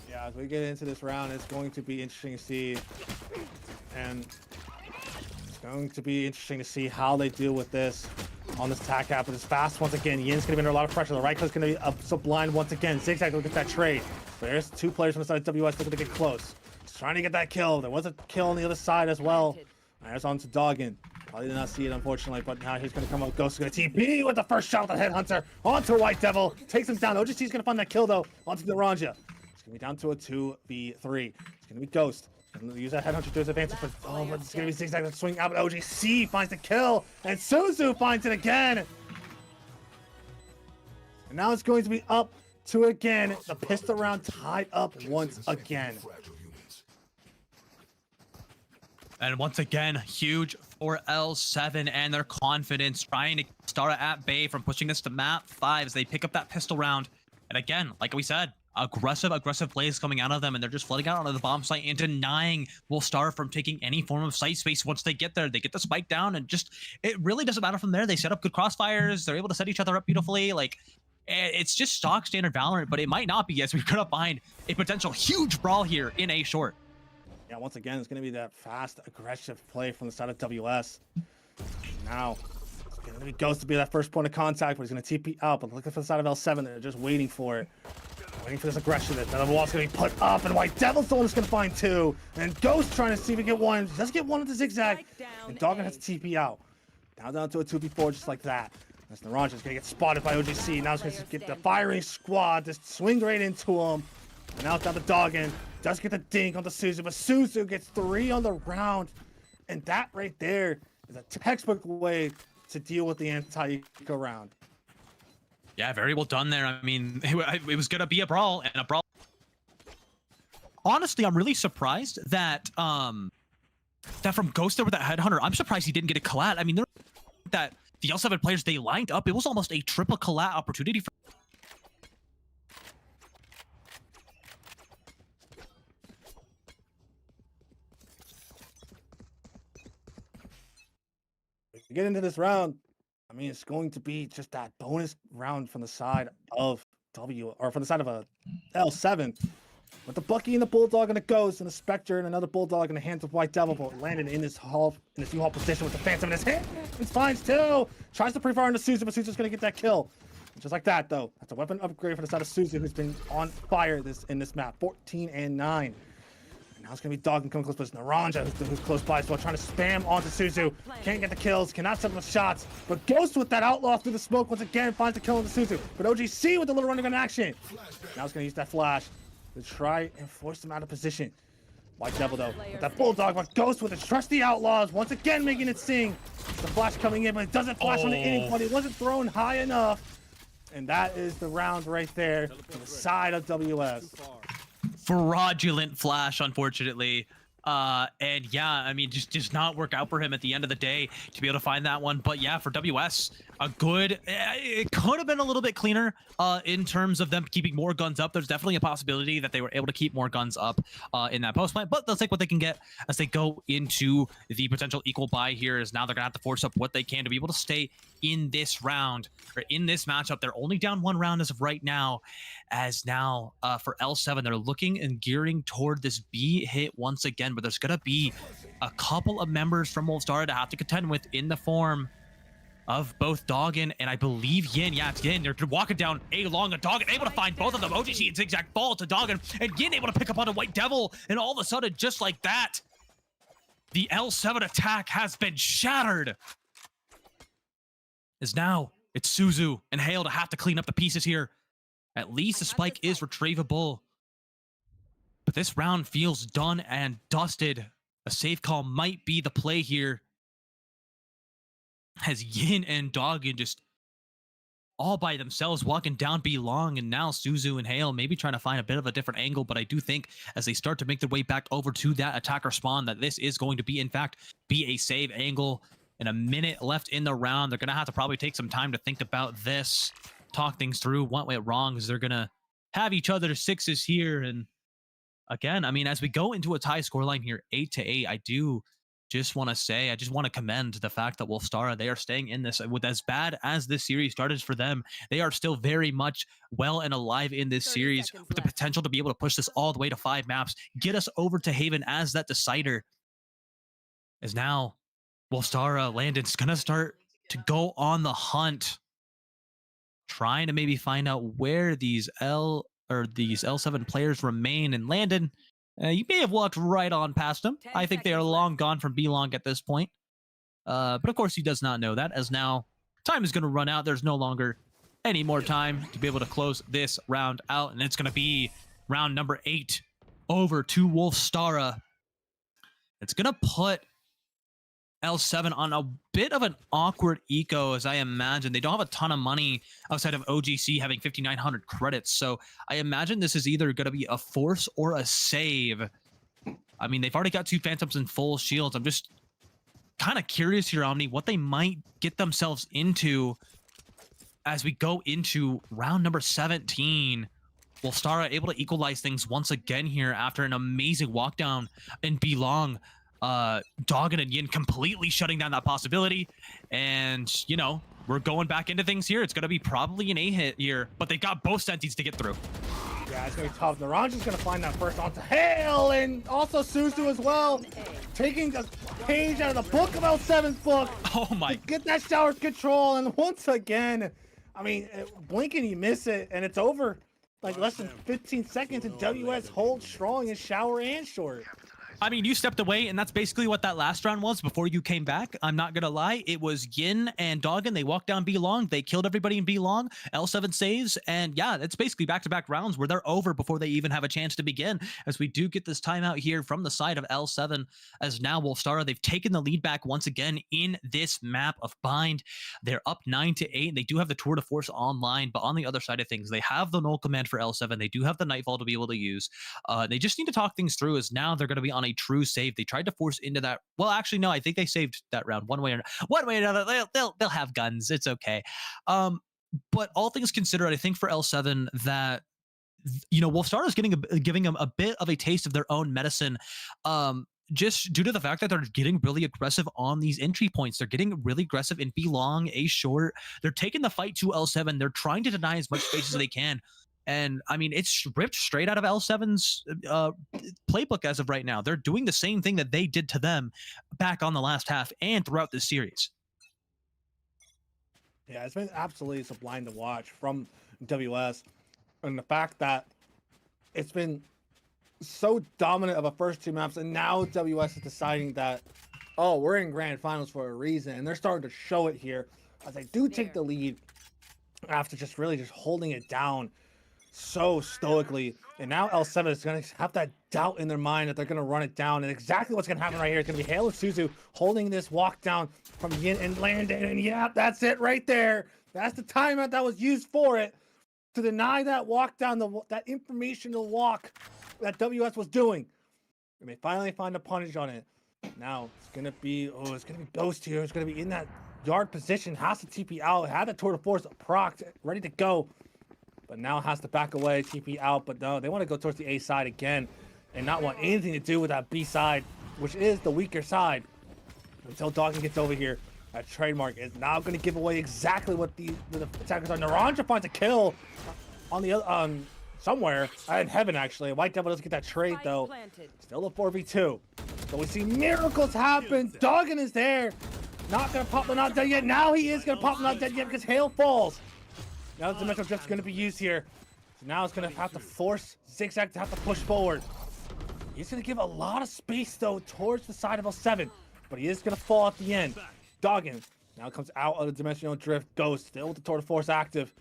Yeah, as we get into this round, it's going to be interesting to see. And it's going to be interesting to see how they deal with this on this attack half. But it's fast once again. Yin's going to be under a lot of pressure. The right click's going to be up so blind once again. Zigzag will get that trade. There's 2 players on the side of WS looking to get close. Just trying to get that kill. There was a kill on the other side as well. There's on to Doggin. Probably did not see it, unfortunately, but now he's going to come up. Ghost is going to TP with the first shot with the Headhunter onto White Devil. Takes him down. OGC's going to find that kill, though, onto Naranja. It's going to be down to a 2v3. It's going to be Ghost. And use that Headhunter to his advantage, but it's going to be Zigzag to swing out, but OGC finds the kill, and Suzu finds it again. And now it's going to be up to again. The pistol round tied up once again. And once again, huge for L7 and their confidence, trying to start at bay from pushing this to map 5 as they pick up that pistol round. And again, like we said, aggressive plays coming out of them, and they're just flooding out onto the bomb site and denying Wolstara from taking any form of site space. Once they get there, they get the spike down, and just, it really doesn't matter from there. They set up good crossfires. They're able to set each other up beautifully. Like, it's just stock standard Valorant, but it might not be, as we're gonna find a potential huge brawl here in A short. Yeah, once again, it's going to be that fast, aggressive play from the side of WS. Now, it's going to be Ghost to be that first point of contact, but he's going to TP out, but looking for the side of L7, they're just waiting for it. Waiting for this aggression. Another wall's going to be put up, and White Devil's the one that's going to find 2. And Ghost trying to see if he can get 1. He does get 1 with the Zigzag, and Doggin has to TP out. Now down to a 2v4 just like that. As Naranja's going to get spotted by OGC. Now he's going to get the firing squad to swing right into him. And now it's down to Doggin. Does get the dink on the Suzu, but Suzu gets 3 on the round. And that right there is a textbook way to deal with the anti-eco round. Yeah, very well done there. I mean, it was going to be a brawl, and a brawl. Honestly, I'm really surprised that that from Ghost there with that Headhunter, I'm surprised he didn't get a collat. I mean, that the L7 players, they lined up. It was almost a triple collat opportunity for. You get into this round, I mean, it's going to be just that bonus round from the side of from the side of a L7. With the Bucky and the Bulldog and the Ghost and the Spectre and another Bulldog in the hands of White Devil, but landed in his U-Haul position with the Phantom in his hand. It's finds two. Tries to pre-fire into Suzu, but Suzu's gonna get that kill. Just like that, though. That's a weapon upgrade for the side of Suzu, who's been on fire in this map. 14 and 9. And now it's gonna be Dog and coming close, but it's Naranja who's close by as well, trying to spam onto Suzu. Can't get the kills, cannot set up the shots. But Ghost with that Outlaw through the smoke once again finds the kill into Suzu. But OGC with the little running gun action. Now it's gonna use that flash to try and force them out of position. White Devil, though, with that Bulldog, but Ghost with the trusty Outlaws, once again making it sing. The flash coming in, but it doesn't flash on the inning point. It wasn't thrown high enough. And that is the round right there to the side of WS. Fraudulent flash, unfortunately. And yeah, I mean, just not work out for him at the end of the day to be able to find that one. But yeah, for WS, it could have been a little bit cleaner in terms of them keeping more guns up. There's definitely a possibility that they were able to keep more guns up in that post plant, but they'll take what they can get as they go into the potential equal buy here. Is now they're gonna have to force up what they can to be able to stay in this round or in this matchup. They're only down one round as of right now, as now for L7 they're looking and gearing toward this B hit once again, but there's gonna be a couple of members from Wolstara to have to contend with in the form of both Doggin and I believe Yin. Yeah, it's Yin. They're walking down A long and Doggin, able to find both of them. OGC and Zigzag fall to Doggin, and Yin able to pick up on a White Devil, and all of a sudden, just like that, the L7 attack has been shattered. As now it's Suzu and Hale to have to clean up the pieces here. At least the spike is retrievable. But this round feels done and dusted. A safe call might be the play here, as Yin and Doggin just all by themselves walking down B long, and now Suzu and Hale maybe trying to find a bit of a different angle. But I do think as they start to make their way back over to that attacker spawn that this is going to be, in fact, be a save angle. And a minute left in the round. They're going to have to probably take some time to think about this, talk things through, what went wrong, because they're going to have each other's sixes here. And again, I mean, as we go into a tie scoreline here, 8-8, I do just want to say, I just want to commend the fact that Wolstara, they are staying in this. With as bad as this series started for them, they are still very much well and alive in this series with the potential to be able to push this all the way to 5 maps, get us over to Haven as that decider. As now Wolstara, Landon's gonna start to go on the hunt, trying to maybe find out where these L7 players remain. And Landon, you may have walked right on past them. I think they are long gone from B-Long at this point. But of course he does not know that, as now time is going to run out. There's no longer any more time to be able to close this round out. And it's going to be round number 8 over to Wolstara. It's going to put L7 on a bit of an awkward eco, as I imagine. They don't have a ton of money outside of OGC having 5,900 credits. So I imagine this is either going to be a force or a save. I mean, they've already got 2 Phantoms and full shields. I'm just kind of curious here, Omni, what they might get themselves into as we go into round number 17. Wolstara able to equalize things once again here after an amazing walk down in B-Long. Doggin and Yin completely shutting down that possibility, and you know, we're going back into things here. It's gonna be probably an A hit here, but they got both senties to get through. Yeah, it's gonna be tough. Naranja's gonna find that first onto Hale, and also Suzu as well, taking a page out of the book of L7's book. Oh my! To get that shower control, and once again, I mean, blink and you miss it, and it's over. Like less than 15 seconds, and WS holds strong in shower and short. I mean, you stepped away, and that's basically what that last round was before you came back. I'm not going to lie. It was Yin and Doggin. They walked down B-Long. They killed everybody in B-Long. L7 saves. And yeah, it's basically back-to-back rounds where they're over before they even have a chance to begin. As we do get this timeout here from the side of L7, as now Wolstara, they've taken the lead back once again in this map of Bind. They're up 9-8. They do have the Tour de Force online, but on the other side of things, they have the null command for L7. They do have the Nightfall to be able to use. They just need to talk things through, as now they're going to be on a true save. They tried to force into that. Well, actually, no, I think they saved that round one way or another. They'll have guns. It's okay. But all things considered, I think for L7 that, you know, Wolstara is giving them a bit of a taste of their own medicine. just due to the fact that they're getting really aggressive on these entry points. They're getting really aggressive in B long, A short. They're taking the fight to L7. They're trying to deny as much space as they can. And I mean, it's ripped straight out of L7's playbook as of right now. They're doing the same thing that they did to them back on the last half and throughout this series. Yeah, it's been absolutely sublime to watch from WS. And the fact that it's been so dominant of a first two maps, and now WS is deciding that, oh, we're in grand finals for a reason, and they're starting to show it here as they do take the lead after just really just holding it down so stoically. And now L7 is going to have that doubt in their mind that they're going to run it down, and exactly what's going to happen right here is going to be Halo Suzu holding this walk down from Yin and Landon, and yeah, that's it right there. That's the timeout that was used for it, to deny that walk down, that informational walk that WS was doing. And they finally find a punish on it. Now it's gonna be Ghost here. It's gonna be in that yard position, has to TP out, had the tour de force procced, ready to go. But now has to back away, TP out. But no, they want to go towards the A side again and not want anything to do with that B side, which is the weaker side. Until Dawson gets over here. That trademark is now going to give away exactly what the attackers are. Naranja finds a kill on the other, somewhere in heaven, actually. White Devil doesn't get that trade though. Still a 4v2. So we see miracles happen. Doggen is there. Not gonna pop the not dead yet. Now he is gonna pop the not dead yet because Hail falls. Now the dimensional drift is gonna be used here. So now it's gonna have to force Zigzag to have to push forward. He's gonna give a lot of space though towards the side of L7, but he is gonna fall at the end. Doggen now comes out of the dimensional drift. Ghost still with the tour de force active.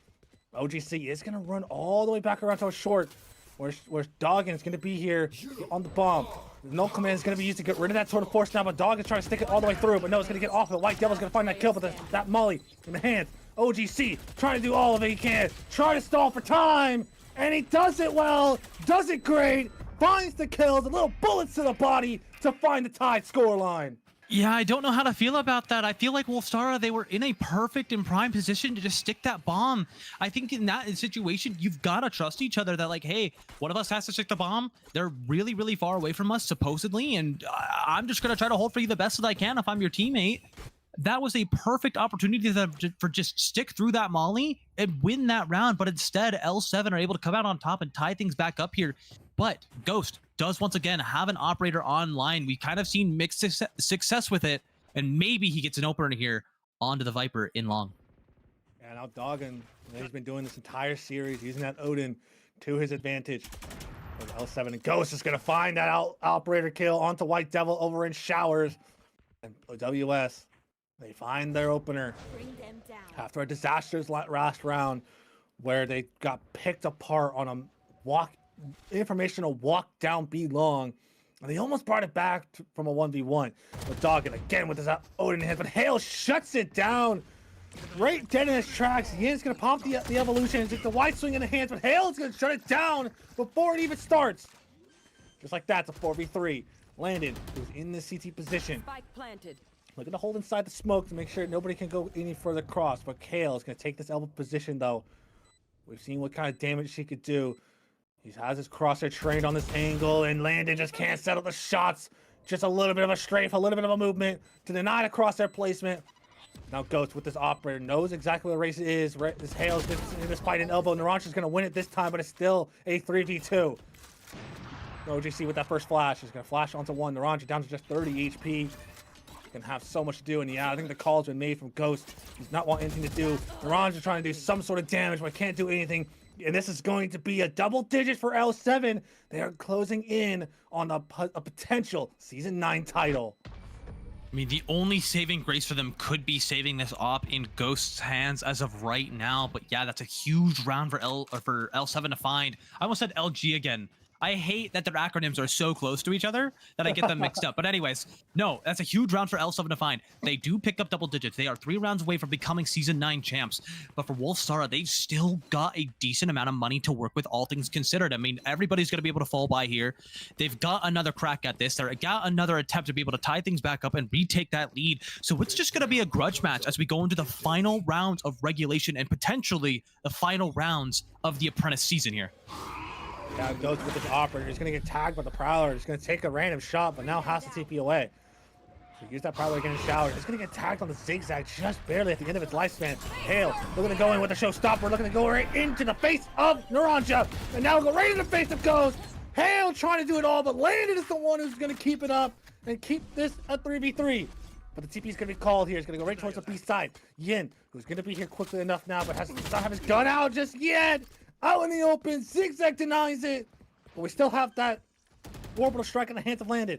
OGC is gonna run all the way back around to a short, where Doggen is gonna be here on the bomb. No command is gonna be used to get rid of that tour de force now, but Doggen's trying to stick it all the way through, but no, it's gonna get off. The White Devil's gonna find that kill, but that molly in the hands. OGC trying to do all of it he can, try to stall for time, and he does it well, does it great, finds the kills, the little bullets to the body to find the tied scoreline. Yeah, I don't know how to feel about that. I feel like Wolstara, they were in a perfect and prime position to just stick that bomb. I think in that situation, you've got to trust each other that like, hey, one of us has to stick the bomb. They're really, really far away from us, supposedly, and I'm just going to try to hold for you the best that I can if I'm your teammate. That was a perfect opportunity for just stick through that molly and win that round, but instead, L7 are able to come out on top and tie things back up here. But Ghost does once again have an operator online. We kind of seen mixed success with it, and maybe he gets an opener here onto the Viper in long. And now Doggen, he's been doing this entire series, using that Odin to his advantage. And L7 and Ghost is going to find that operator kill onto White Devil over in showers. And WS, they find their opener after a disastrous last round where they got picked apart on a informational walk down B long, and they almost brought it back from a 1v1. But Doggen again with his Odin in hand, but Hale shuts it down right dead in his tracks. Yin's gonna pop the evolution and take the wide swing in the hands, but Hale is gonna shut it down before it even starts. Just like that, it's a 4v3. Landon, who's in the CT position, Spike planted. looking to hold inside the smoke to make sure nobody can go any further across. But Kale is gonna take this elbow position though. We've seen what kind of damage she could do. He has his crosshair trained on this angle, and Landon just can't settle the shots. Just a little bit of a strafe, a little bit of a movement to deny the crosshair placement. Now Ghost with this operator knows exactly what race it is. This Hale's in this fight in elbow. Naranja's going to win it this time, but it's still a 3v2. OGC with that first flash is going to flash onto one. Naranja down to just 30 HP. Can have so much to do, and yeah, I think the call's been made from Ghost. He's not want anything to do. Naranja trying to do some sort of damage, but can't do anything. And this is going to be a double digit for L7. They are closing in on a potential Season 9 title. I mean, the only saving grace for them could be saving this op in Ghost's hands as of right now. But yeah, that's a huge round for L7 to find. I almost said LG again. I hate that their acronyms are so close to each other that I get them mixed up. But anyways, no, that's a huge round for L7 to find. They do pick up double digits. They are 3 rounds away from becoming Season 9 champs. But for Wolstara, they've still got a decent amount of money to work with, all things considered. I mean, everybody's going to be able to fall by here. They've got another crack at this. They've got another attempt to be able to tie things back up and retake that lead. So it's just going to be a grudge match as we go into the final rounds of regulation and potentially the final rounds of the Apprentice season here. Now goes with his operator. He's gonna get tagged by the Prowler. He's gonna take a random shot, but now has to TP away. So use that Prowler again in shower. He's gonna get tagged on the zigzag just barely at the end of its lifespan. Hale looking to go in with a showstopper, looking to go right into the face of Naranja. And now go right in the face of Ghost. Hale trying to do it all, but Landon is the one who's gonna keep it up and keep this a 3v3. But the TP is going to be called here. He's going to go right towards the B side. Yin, who's going to be here quickly enough now, but does not have his gun out just yet. Out in the open. Zigzag denies it. But we still have that orbital strike in the hands of Landon.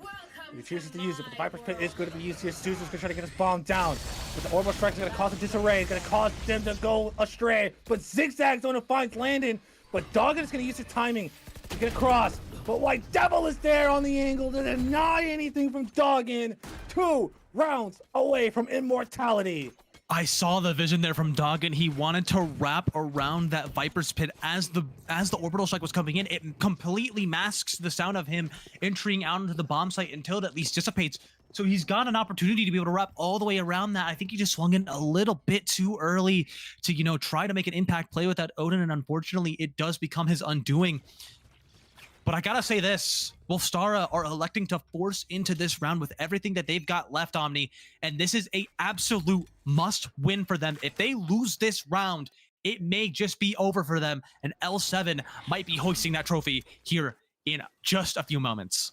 He chooses to use it, but the Viper's Pit is going to be used here. Susan's going to try to get his bomb down. But the orbital strike is going to cause a disarray. It's going to cause them to go astray. But Zigzag's going to find Landon. But Doggett is going to use his timing to get across. But White Devil is there on the angle to deny anything from Doggin. 2 rounds away from immortality. I saw the vision there from Doggett. He wanted to wrap around that Viper's Pit as the orbital strike was coming in. It completely masks the sound of him entering out into the bomb site until it at least dissipates. So he's got an opportunity to be able to wrap all the way around that. I think he just swung in a little bit too early to, you know, try to make an impact play with that Odin, and unfortunately it does become his undoing. But I gotta say this, Wolstara are electing to force into this round with everything that they've got left, Omni, and this is a absolute must win for them. If they lose this round, it may just be over for them, and L7 might be hoisting that trophy here in just a few moments.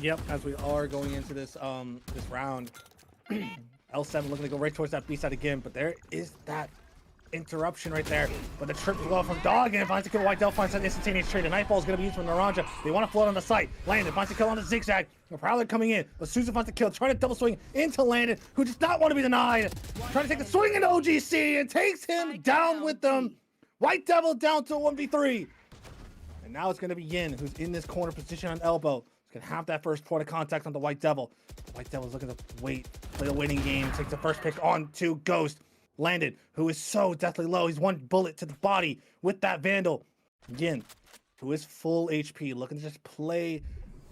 Yep, as we are going into this this round, L7 looking to go right towards that B side again, but there is that interruption right there. But the trip will go from Dog and finds a kill. White Delph finds that instantaneous trade. The Nightfall is going to be used from Naranja. They want to float on the site. Landon finds a kill on the zigzag. The Prowler coming in, but Susan finds a kill, trying to double swing into Landon, who does not want to be denied. Trying to take the swing into OGC and takes him down with them. White Devil down to 1v3. And now it's going to be Yin, who's in this corner position on elbow. He's going to have that first point of contact on the White Devil. White Devil's looking to wait, play the waiting game, takes the first pick on to Ghost. Landon, who is so deathly low. He's 1 bullet to the body with that Vandal. Yin, who is full HP, looking to just play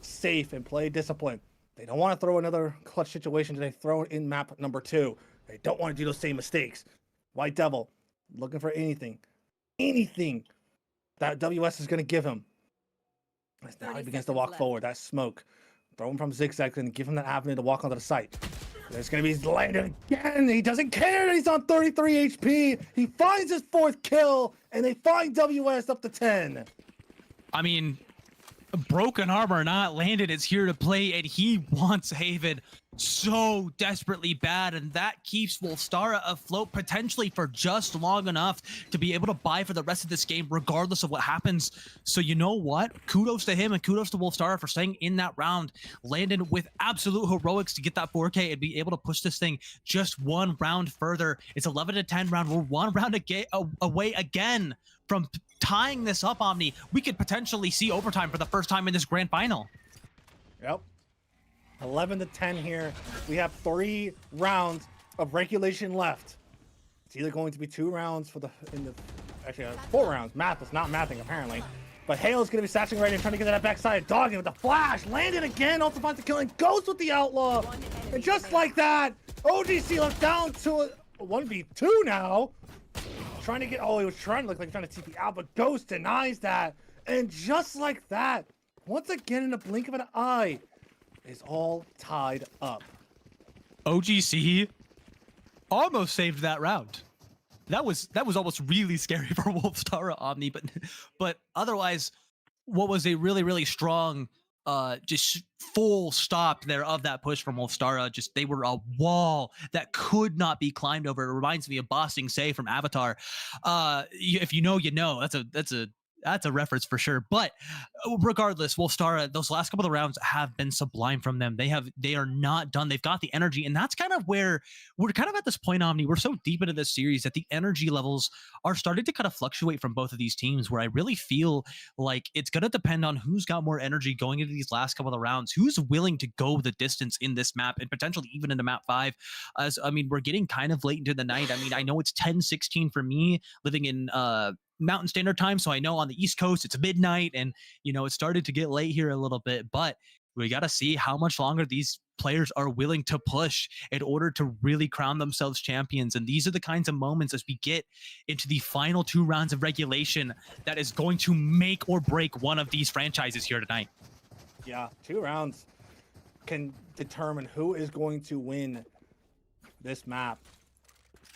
safe and play discipline. They don't want to throw another clutch situation. They throw it in map number 2. They don't want to do those same mistakes. White Devil, looking for anything that WS is going to give him. As now he begins to walk forward. That smoke. Throw him from zigzag and give him that avenue to walk onto the site. There's going to be Landon again. He doesn't care that he's on 33 HP. He finds his 4th kill, and they find WS up to 10. I mean, broken armor or not, Landon is here to play, and he wants Haven so desperately bad, and that keeps Wolstara afloat potentially for just long enough to be able to buy for the rest of this game regardless of what happens. So you know what, kudos to him and kudos to Wolstara for staying in that round. Landon with absolute heroics to get that 4K and be able to push this thing just 1 round further. It's 11 to 10 round. We're 1 round away again from tying this up, Omni. We could potentially see overtime for the first time in this grand final. Yep. 11 to 10 here. We have 3 rounds of regulation left. It's either going to be 2 rounds for actually 4 rounds. Math is not mathing apparently. But Hale's going to be satching right and trying to get to that backside. Dogging with the flash. Landed again. Also finds the kill and goes with the outlaw. And just like that, OGC left down to a 1v2 now. Trying to get, he was trying to look like trying to TP out, but Ghost denies that. And just like that, once again in the blink of an eye, is all tied up. OGC almost saved that round. That was almost really scary for Wolfstara, Omni, but otherwise, what was a really strong just full stop there of that push from Wolfstara. Just they were a wall that could not be climbed over. It reminds me of Bossing Say from Avatar. If you know, you know. That's a reference for sure. But regardless, Wolfstara, those last couple of rounds have been sublime from them. They are not done. They've got the energy, and that's kind of where we're kind of at this point, Omni. We're so deep into this series that the energy levels are starting to kind of fluctuate from both of these teams, where I really feel like it's going to depend on who's got more energy going into these last couple of rounds, who's willing to go the distance in this map, and potentially even into map 5. We're getting kind of late into the night. I mean, I know it's 10:16 for me living in Mountain Standard Time, so I know on the East Coast it's midnight, and it started to get late here a little bit, but we got to see how much longer these players are willing to push in order to really crown themselves champions. And these are the kinds of moments as we get into the final 2 rounds of regulation that is going to make or break one of these franchises here tonight. Yeah, 2 rounds can determine who is going to win this map.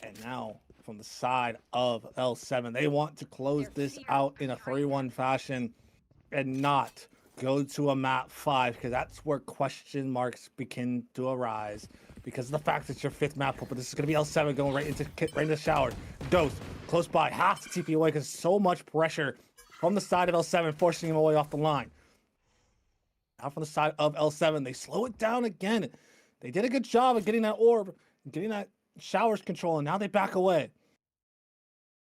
And now from the side of L7, they want to close this out in a 3-1 fashion and not go to a map 5, because that's where question marks begin to arise because of the fact that it's your 5th map, but this is going to be L7 going right into the shower. Ghost close by, has to TP away because so much pressure from the side of L7 forcing him away off the line. Now from the side of L7, they slow it down again. They did a good job of getting that orb, getting that showers control, and now they back away.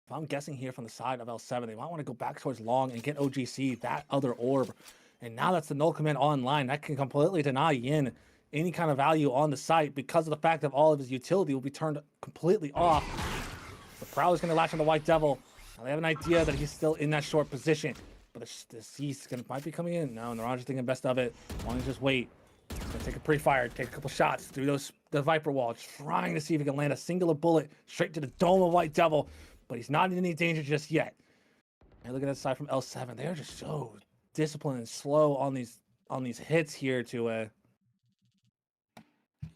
If I'm guessing here from the side of L7, they might want to go back towards long and get OGC, that other orb. And now that's the null command online. That can completely deny Yin any kind of value on the site because of the fact that all of his utility will be turned completely off. The Prowl is going to latch on the White Devil. Now they have an idea that he's still in that short position. But the Cease might be coming in. No, Naranja's thinking best of it. Why don't you just wait? He's going to take a pre-fire, take a couple shots through the Viper wall, trying to see if he can land a singular bullet straight to the dome of White Devil. But he's not in any danger just yet. And look at that side from L7. They're just so disciplined and slow on these hits here to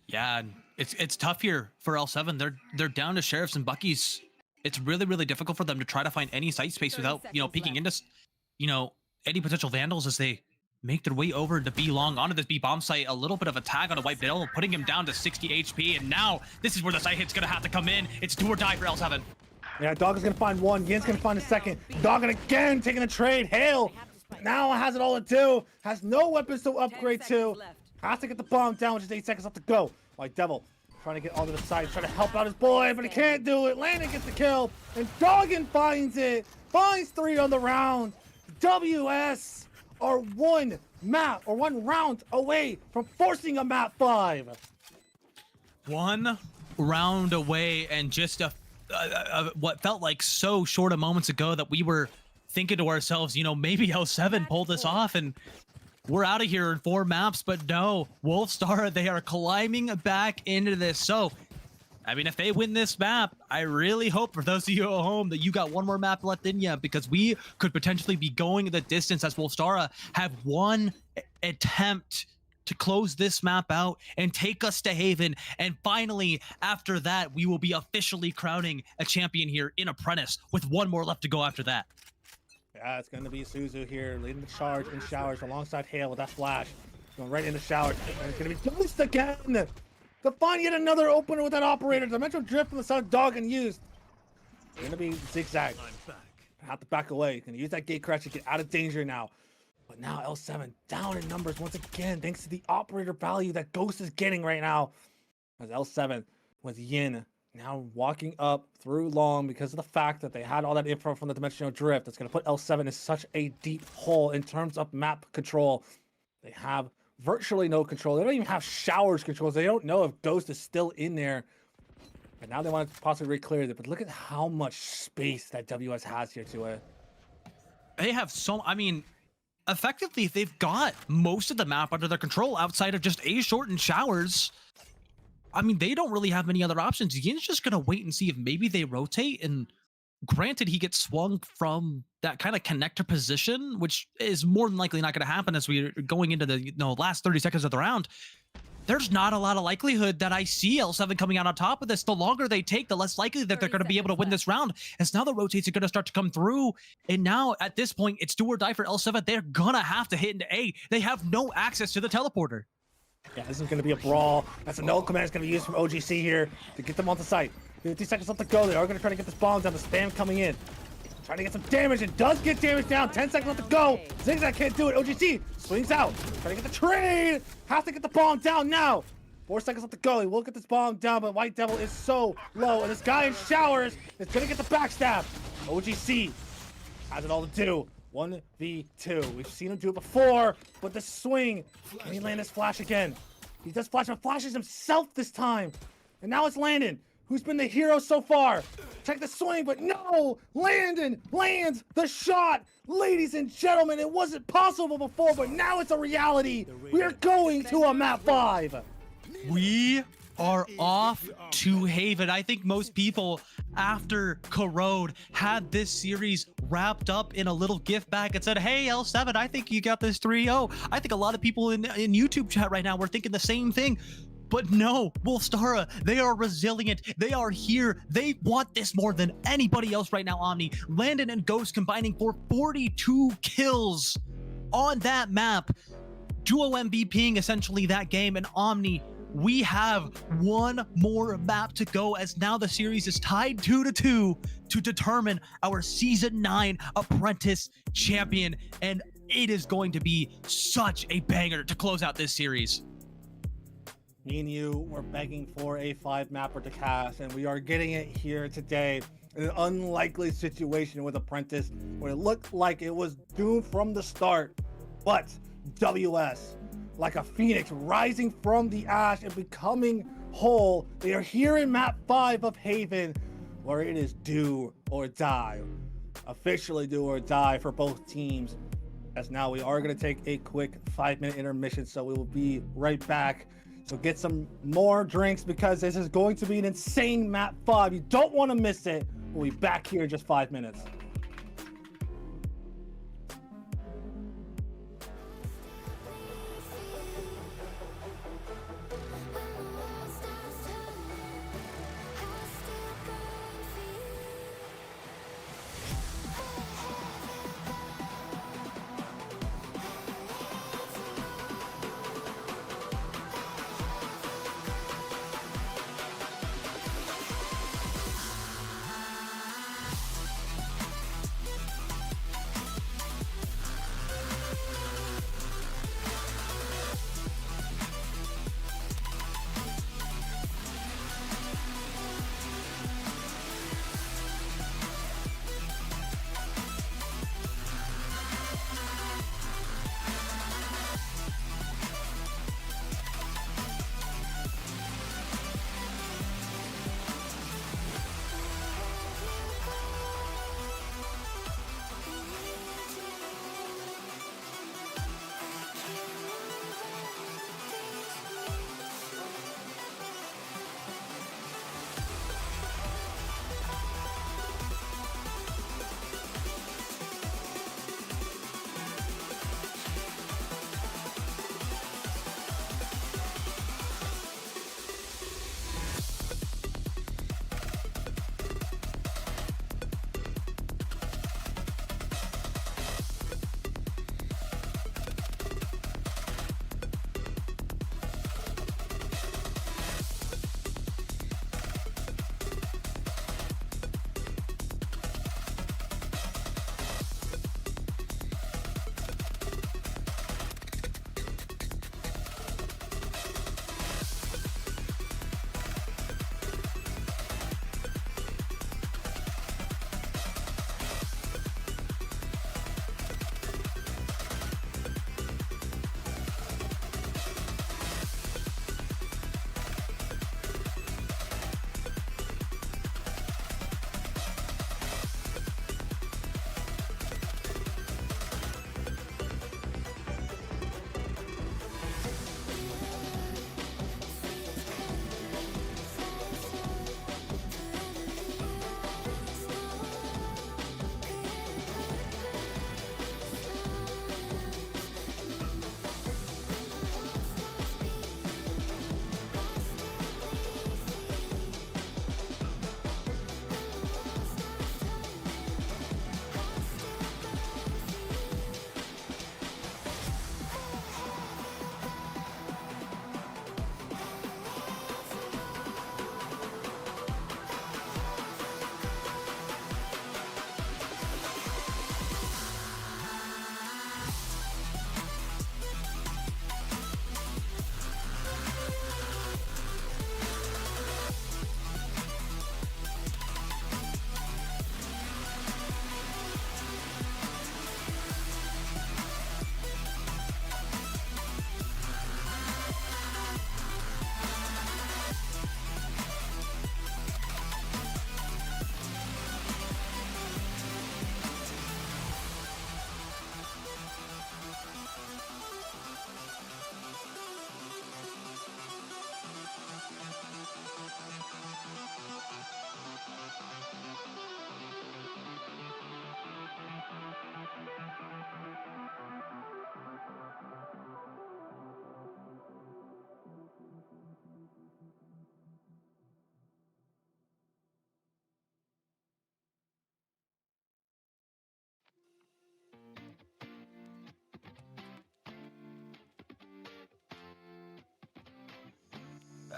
Yeah, it's tough here for L7. They're down to Sheriffs and Buckies. It's really, really difficult for them to try to find any site space without, peeking into, any potential vandals as they make their way over to B long onto this B bomb site. A little bit of a tag on a White Devil, putting him down to 60 HP. And now this is where the site hit's gonna have to come in. It's do or die for L7. Yeah, Dog is going to find one. Yin's going to find a second. Dog again taking the trade. Hail now has it all to do. Has no weapons to upgrade to. Has to get the bomb down, which is 8 seconds left to go. White Devil trying to get onto the side, trying to help out his boy, but he can't do it. Landon gets the kill, and Doggin finds it. Finds 3 on the round. WS are 1 round away from forcing a map 5. 1 round away, and just what felt like so short of moments ago that we were thinking to ourselves, maybe L7 pulled this off and we're out of here in 4 maps, but no, Wolstara, they are climbing back into this. So, if they win this map, I really hope for those of you at home that you got 1 more map left in you, because we could potentially be going the distance as Wolstara have 1 attempt to close this map out and take us to Haven. And finally, after that, we will be officially crowning a champion here in Apprentice with 1 more left to go after that. Yeah, it's going to be Suzu here leading the charge in showers alongside Hale with that flash. Going right into showers. And it's going to be Ghost again to find yet another opener with that operator. Dimensional drift from the side of Dog and used. It's going to be Zigzag. Have to back away. Going to use that gate crash to get out of danger now. But now L7 down in numbers once again, thanks to the operator value that Ghost is getting right now. As L7 with Yin now walking up through long because of the fact that they had all that info from the dimensional drift. That's going to put L7 in such a deep hole in terms of map control. They have virtually no control. They don't even have showers controls. They don't know if Ghost is still in there. And now they want to possibly re-clear it. But look at how much space that WS has here to it. They have effectively, they've got most of the map under their control outside of just A short and showers. They don't really have many other options. Yin's just going to wait and see if maybe they rotate. And granted, he gets swung from that kind of connector position, which is more than likely not going to happen as we're going into the last 30 seconds of the round. There's not a lot of likelihood that I see L7 coming out on top of this. The longer they take, the less likely that they're going to be able to win this round, as now the rotates are going to start to come through. And now at this point, it's do or die for L7. They're going to have to hit into A. They have no access to the teleporter. Yeah, this is going to be a brawl. That's a null command that's going to be used from OGC here to get them on the site. 50 seconds left to go. They are going to try to get this bomb down. The spam coming in. Trying to get some damage. It does get damage down. 10 seconds left to go. Zigzag can't do it. OGC swings out. Trying to get the trade. Has to get the bomb down now. 4 seconds left to go. He will get this bomb down, but White Devil is so low. And this guy in showers is going to get the backstab. OGC has it all to do. 1v2. We've seen him do it before, but the swing. Can he land this flash again? He does flash, but flashes himself this time. And now it's Landon, who's been the hero so far. Check the swing, but no! Landon lands the shot! Ladies and gentlemen, it wasn't possible before, but now it's a reality. We are going to a map 5. We are off to Haven. I think most people after Corrode had this series wrapped up in a little gift bag and said, hey, L7, I think you got this 3-0. I think a lot of people in YouTube chat right now were thinking the same thing. But no, Wolstara, they are resilient. They are here. They want this more than anybody else right now, Omni. Landon and Ghost combining for 42 kills on that map. Duo MVPing essentially that game, and Omni, we have one more map to go as now the series is tied 2-2 to determine our Season 9 Apprentice champion, and it is going to be such a banger to close out this series. Me and you were begging for a 5-mapper to cast, and we are getting it here today in an unlikely situation with Apprentice, where it looked like it was doomed from the start. But WS, like a phoenix rising from the ash and becoming whole, they are here in map 5 of Haven, where it is do or die. Officially do or die for both teams. As now we are going to take a quick 5-minute intermission, so we will be right back. So get some more drinks because this is going to be an insane map 5. You don't want to miss it. We'll be back here in just 5 minutes.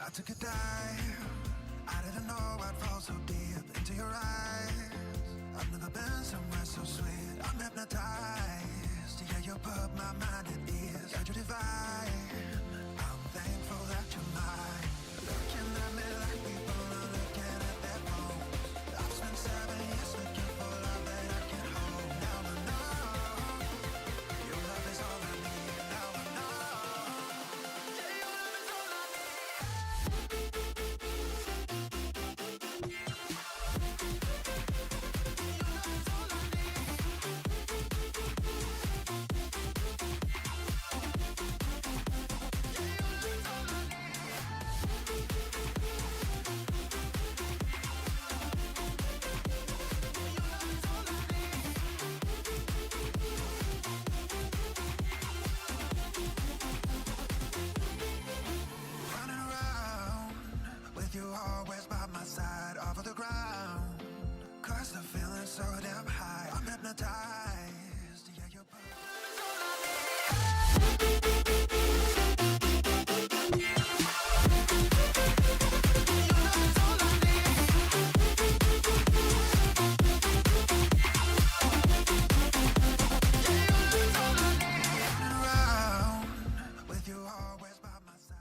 I took a dive. I didn't know I'd fall so deep into your eyes. I've never been somewhere so sweet. I'm hypnotized. Yeah, you put my mind at ease. Yeah, you're divine. I'm thankful that you're mine. Looking at me like people are looking at their phones. I've spent 7 years looking for love that I can hold. Now I know your love is all I need. Now I know. Yeah, your love is all I need. Running around with you always by my side, off of the ground. Cause the feeling's so damn high. I'm hypnotized. Yeah, you're running around with you always by my side.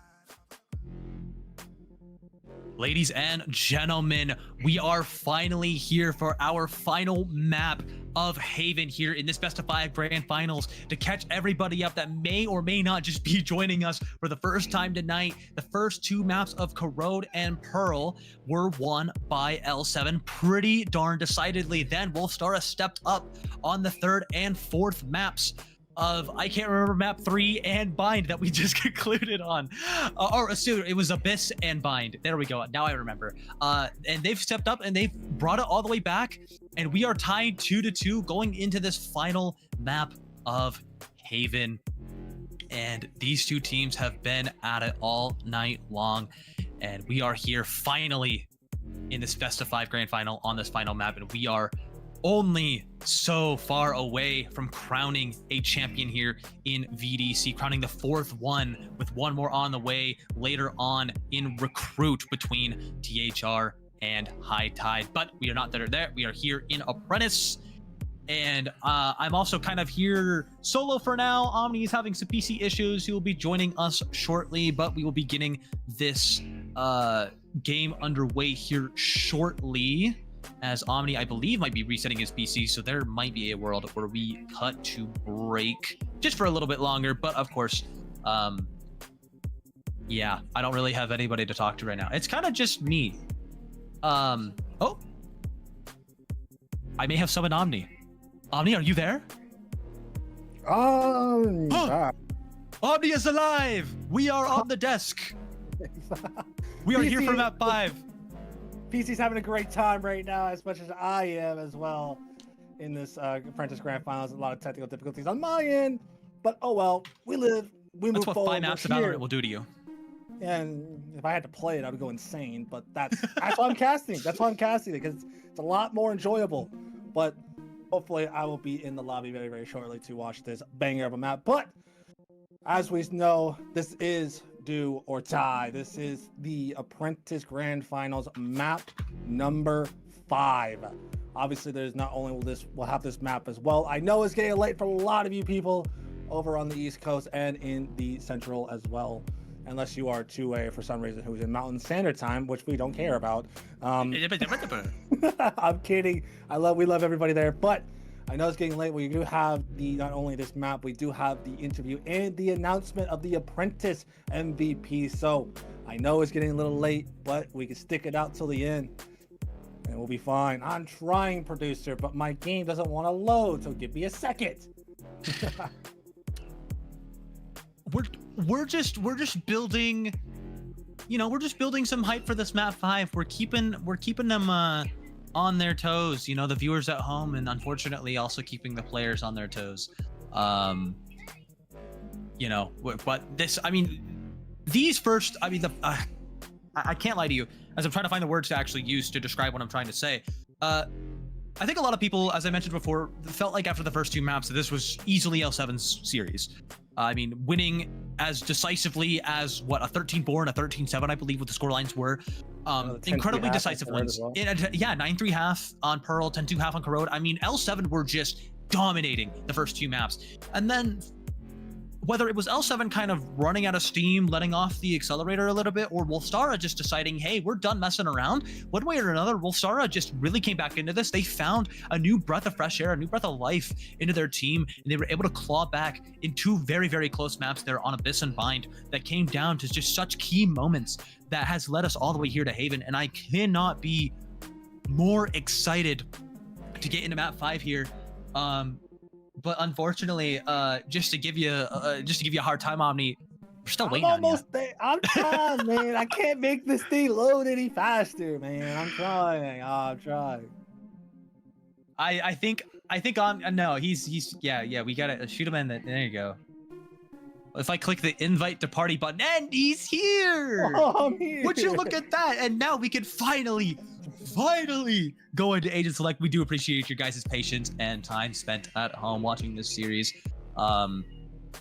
Ladies and gentlemen, we are finally here for our final map of Haven here in this best of 5 grand finals to catch everybody up that may or may not just be joining us for the first time tonight. The first 2 maps of Corrode and Pearl were won by L7 pretty darn decidedly. Then Wolstara stepped up on the 3rd and 4th maps of, I can't remember, map 3 and Bind that we just concluded on. It was Abyss and Bind. There we go. Now I remember. And they've stepped up and they've brought it all the way back. And we are tied 2-2 going into this final map of Haven. And these 2 teams have been at it all night long. And we are here finally in this best of 5 grand final on this final map. And we are only so far away from crowning a champion here in VDC, crowning the 4th one with 1 more on the way later on in Recruit between THR and High Tide. But we are not there. We are here in Apprentice. And I'm also kind of here solo for now. Omni is having some PC issues. He will be joining us shortly, but we will be getting this game underway here shortly, as Omni, I believe, might be resetting his PC, so there might be a world where we cut to break just for a little bit longer. But of course, yeah, I don't really have anybody to talk to right now. It's kind of just me. Oh, I may have summoned Omni. Omni, are you there? Omni is alive! We are on the desk. We are here for map 5. PC's having a great time right now, as much as I am as well in this Apprentice Grand Finals. A lot of technical difficulties on my end, but oh well. We live, we move forward. That's what 5 maps of Valorant will do to you. And if I had to play it, I would go insane. But that's why I'm casting. That's why I'm casting it, because it's a lot more enjoyable. But hopefully, I will be in the lobby very, very shortly to watch this banger of a map. But as we know, this is do or die. This is the Apprentice Grand Finals map number 5. Obviously, there's not only we'll have this map as well. I know it's getting late for a lot of you people over on the East Coast and in the Central as well, unless you are 2A for some reason who's in Mountain Standard Time, which we don't care about. I'm kidding. We love everybody there, but I know it's getting late. We do have not only this map, we do have the interview and the announcement of the Apprentice MVP. So I know it's getting a little late, but we can stick it out till the end and we'll be fine. I'm trying, producer, but my game doesn't want to load, so give me a second. we're just building, we're just building some hype for this map 5. We're keeping them on their toes, the viewers at home, and unfortunately also keeping the players on their toes. But this, these first, I can't lie to you, as I'm trying to find the words to actually use to describe what I'm trying to say. I think a lot of people, as I mentioned before, felt like after the first 2 maps that this was easily L7's series. Winning as decisively as what a 13-4 and a 13-7, I believe, what the score lines were. 10-3 Incredibly half decisive on Corrode wins. as well. Yeah, 9-3 half on Pearl, 10-2 half on Corrode. I mean, L7 were just dominating the first 2 maps. And then whether it was L7 kind of running out of steam, letting off the accelerator a little bit, or Wolstara just deciding, hey, we're done messing around. One way or another, Wolstara just really came back into this. They found a new breath of fresh air, a new breath of life into their team, and they were able to claw back in 2 very, very close maps there on Abyss and Bind that came down to just such key moments that has led us all the way here to Haven. And I cannot be more excited to get into map 5 here. But unfortunately, just to give you a hard time, Omni, we're still waiting on you. I'm trying, man. I can't make this thing load any faster, man. I'm trying. I'm trying. I think no, he's yeah, we gotta shoot him in the, there you go. If I click the invite to party button, and he's here! Oh, I'm here. Would you look at that? And now we can finally go into Agent Select. We do appreciate your guys' patience and time spent at home watching this series.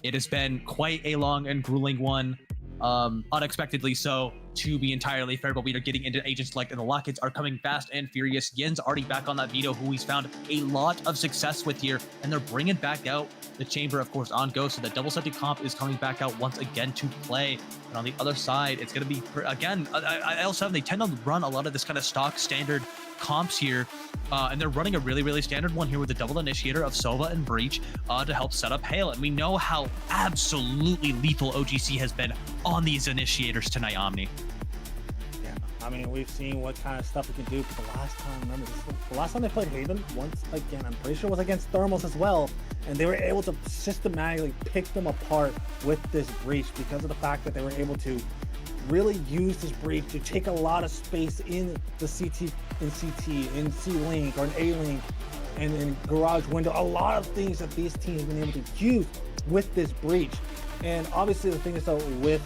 It has been quite a long and grueling one, unexpectedly so, to be entirely fair, but we are getting into Agent Select, and the lock-ins are coming fast and furious. Yin's already back on that Vito, who he's found a lot of success with here, and they're bringing back out the Chamber, of course, on Ghost, so the double safety comp is coming back out once again to play. And on the other side, it's going to be, again, L7, they tend to run a lot of this kind of stock standard comps here, and they're running a really, really standard one here with the double initiator of Sova and Breach to help set up Hale. And we know how absolutely lethal OGC has been on these initiators tonight, Omni. Yeah, I mean, we've seen what kind of stuff we can do, but the last time, remember, the last time they played Haven, once again, I'm pretty sure it was against Thermals as well, and they were able to systematically pick them apart with this Breach because of the fact that they were able to really use this Breach to take a lot of space in the CT, in C-Link, or an A-Link, and in Garage Window. A lot of things that these teams have been able to use with this Breach. And obviously the thing is though, with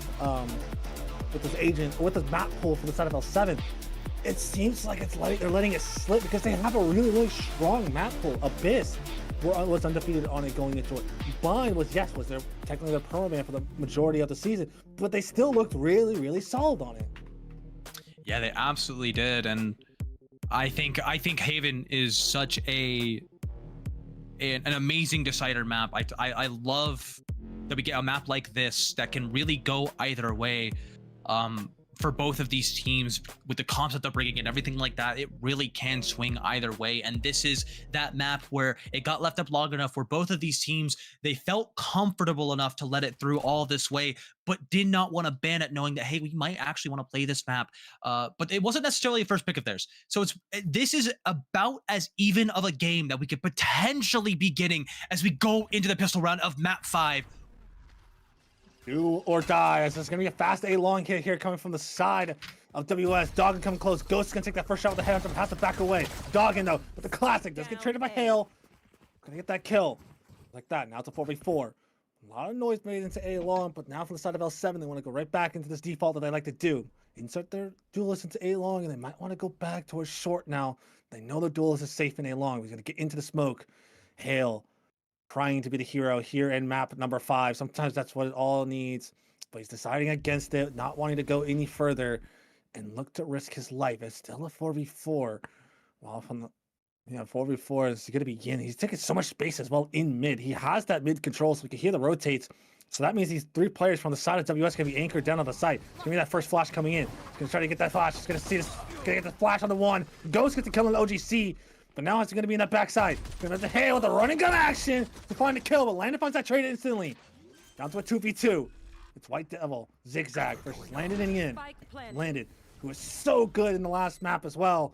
this agent, with this map pull for the side of L7, it seems like they're letting it slip because they have a really, really strong map pull. Abyss was undefeated on it going into it. Bind was their technically their permanent for the majority of the season, but they still looked really, really solid on it. Yeah, they absolutely did, and I think Haven is such an amazing decider map. I love that we get a map like this that can really go either way. For both of these teams, with the comps that they're bringing in, everything like that, it really can swing either way. And this is that map where it got left up long enough where both of these teams, they felt comfortable enough to let it through all this way, but did not want to ban it, knowing that, hey, we might actually want to play this map. But it wasn't necessarily a first pick of theirs. So this is about as even of a game that we could potentially be getting as we go into the pistol round of map 5. Do or die, as there's gonna be a fast A-long hit here coming from the side of WS. Doggin coming close. Ghost is gonna take that first shot with the head, has to back away. Doggin though, with the classic, does get traded by Hale. Gonna get that kill. Like that, now it's a 4v4. A lot of noise made into A-long, but now from the side of L7, they want to go right back into this default that they like to do. Insert their duelist into A-long, and they might want to go back towards short now. They know their duelist is safe in A-long. He's gonna get into the smoke. Hale trying to be the hero here in map number 5. Sometimes that's what it all needs, but he's deciding against it, not wanting to go any further, and look to risk his life. It's still a 4v4. Well, from the 4v4 is going to be Yin. He's taking so much space as well in mid. He has that mid control, so we can hear the rotates. So that means these 3 players from the side of WS going to be anchored down on the site. It's going to be that first flash coming in. He's going to try to get that flash. He's going to see this. Going to get the flash on the 1. Ghost gets the kill on the OGC. But now it's going to be in that backside. Going to Hale with the running gun action to find the kill, but Landon finds that trade instantly. Down to a 2v2. It's White Devil, Zigzag versus Landon and Yin. Landon, who was so good in the last map as well.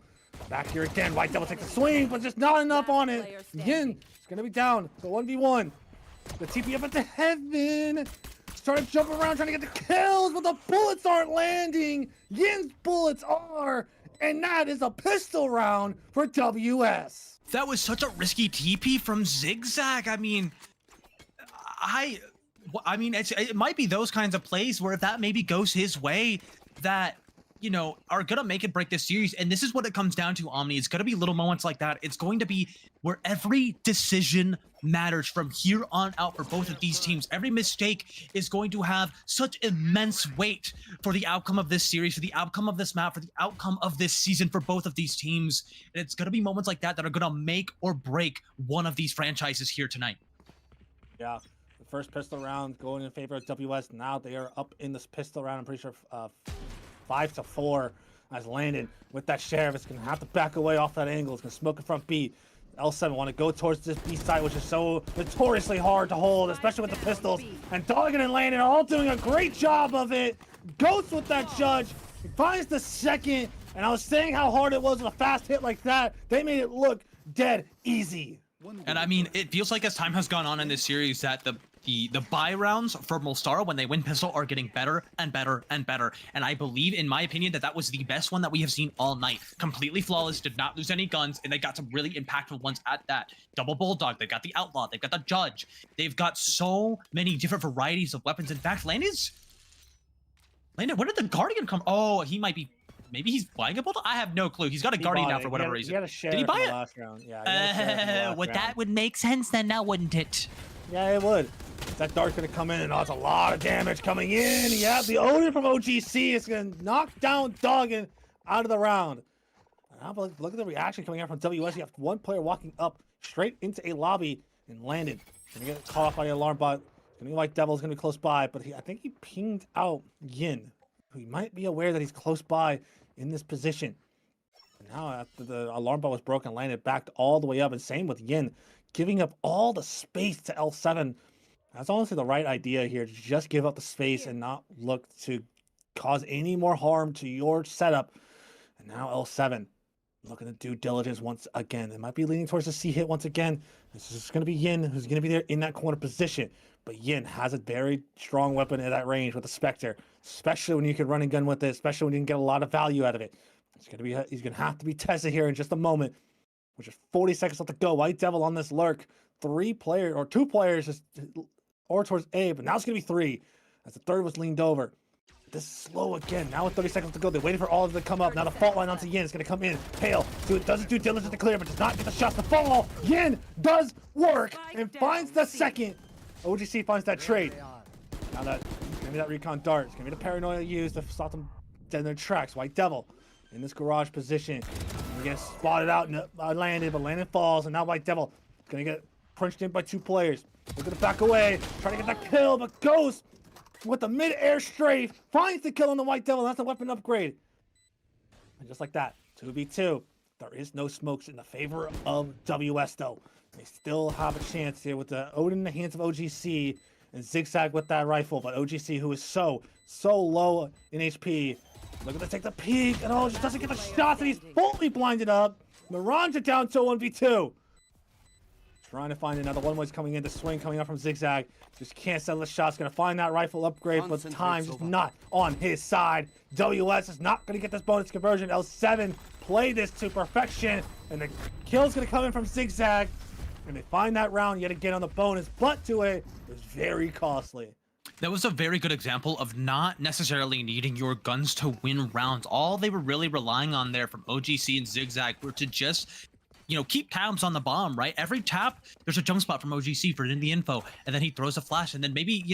Back here again, White Devil takes a swing, but just not enough on it. Yin is going to be down, so 1v1. The TP up into heaven. Started jumping around trying to get the kills, but the bullets aren't landing. Yin's bullets are. And that is a pistol round for WS. That was such a risky TP from Zigzag. I mean, it might be those kinds of plays where if that maybe goes his way, that you know, are gonna make it break this series. And this is what it comes down to, Omni. It's gonna be little moments like that. It's going to be where every decision matters from here on out for both of these teams. Every mistake is going to have such immense weight for the outcome of this series, for the outcome of this map, for the outcome of this season for both of these teams. And it's gonna be moments like that that are gonna make or break one of these franchises here tonight. Yeah, the first pistol round going in favor of WS. Now they are up in this pistol round. I'm pretty sure 5-4 as Landon with that sheriff. It's going to have to back away off that angle. It's going to smoke in front B. L7 want to go towards this B side, which is so notoriously hard to hold, especially with the pistols. And Doggin and Landon are all doing a great job of it. Ghost with that judge. He finds the second. And I was saying how hard it was with a fast hit like that. They made it look dead easy. And I mean, it feels like as time has gone on in this series that the buy rounds for Wolstara when they win pistol are getting better and better and better. And I believe, in my opinion, that was the best one that we have seen all night. Completely flawless, did not lose any guns, and they got some really impactful ones at that. Double Bulldog, they've got the Outlaw, they've got the Judge. They've got so many different varieties of weapons. In fact, Landon, where did the Guardian come? Oh, he might be... Maybe he's buying a Bulldog? I have no clue. He's got a Guardian now for whatever reason. He had a share Did he buy in it? the last round. Yeah, he had a share in the last round. That would make sense then, now wouldn't it? Yeah, it would. That dart's gonna come in, and that's a lot of damage coming in. Yeah, the Odin from OGC is gonna knock down Doggin out of the round. And now look at the reaction coming out from WS. You have one player walking up straight into a lobby and landed. Gonna get caught off by the alarm bot. Gonna be White Devil's gonna be close by, but I think he pinged out Yin, who might be aware that he's close by in this position. And now after the alarm bot was broken, landed backed all the way up, and same with Yin, giving up all the space to L7. That's honestly the right idea here, to just give up the space and not look to cause any more harm to your setup. And now L7 looking to do diligence once again. It might be leaning towards the C hit once again. This is going to be Yin, who's going to be there in that corner position. But Yin has a very strong weapon at that range with the Spectre, especially when you can run and gun with it, especially when you can get a lot of value out of it. He's going to have to be tested here in just a moment, which is 40 seconds left to go. White Devil on this lurk. 2 players just or towards A, but now it's going to be 3 as the third was leaned over. This is slow again. Now with 30 seconds to go, they're waiting for all of them to come up. Now the fault line onto Yin is going to come in. Pale doesn't do diligence to clear, but does not get the shots to fall. Yin does work and finds the second. OGC finds that trade. Now that it's going to be that recon dart. It's going to be the paranoia used to stop them dead in their tracks. White Devil in this garage position. He gets spotted out and landed, but Landon falls, and now White Devil is going to get punched in by 2 players. They're going to back away, trying to get that kill, but Ghost with the mid-air strafe finds the kill on the White Devil. That's a weapon upgrade. And just like that, 2v2. There is no smokes in the favor of WS, though. They still have a chance here with the Odin in the hands of OGC and Zigzag with that rifle. But OGC, who is so low in HP, looking to take the peek, and just doesn't get the shots, and he's fully blinded up. Miranja down to 1v2. Trying to find another one. Coming in, the swing coming up from Zigzag. Just can't settle the shots. Gonna find that rifle upgrade, but time just not on his side. WS is not gonna get this bonus conversion. L7 play this to perfection, and the kill's gonna come in from Zigzag. And they find that round yet again on the bonus, but to it is very costly. That was a very good example of not necessarily needing your guns to win rounds. All they were really relying on there from OGC and Zigzag were to just, keep tabs on the bomb, right? Every tap, there's a jump spot from OGC for in the info, and then he throws a flash, and then maybe,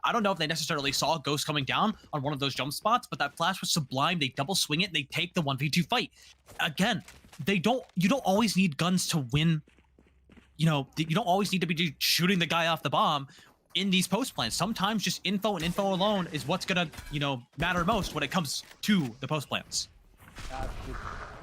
I don't know if they necessarily saw Ghost coming down on one of those jump spots, but that flash was sublime. They double swing it, and they take the 1v2 fight. Again, you don't always need guns to win. You don't always need to be shooting the guy off the bomb in these post plans. Sometimes just info and info alone is what's gonna, matter most when it comes to the post plans.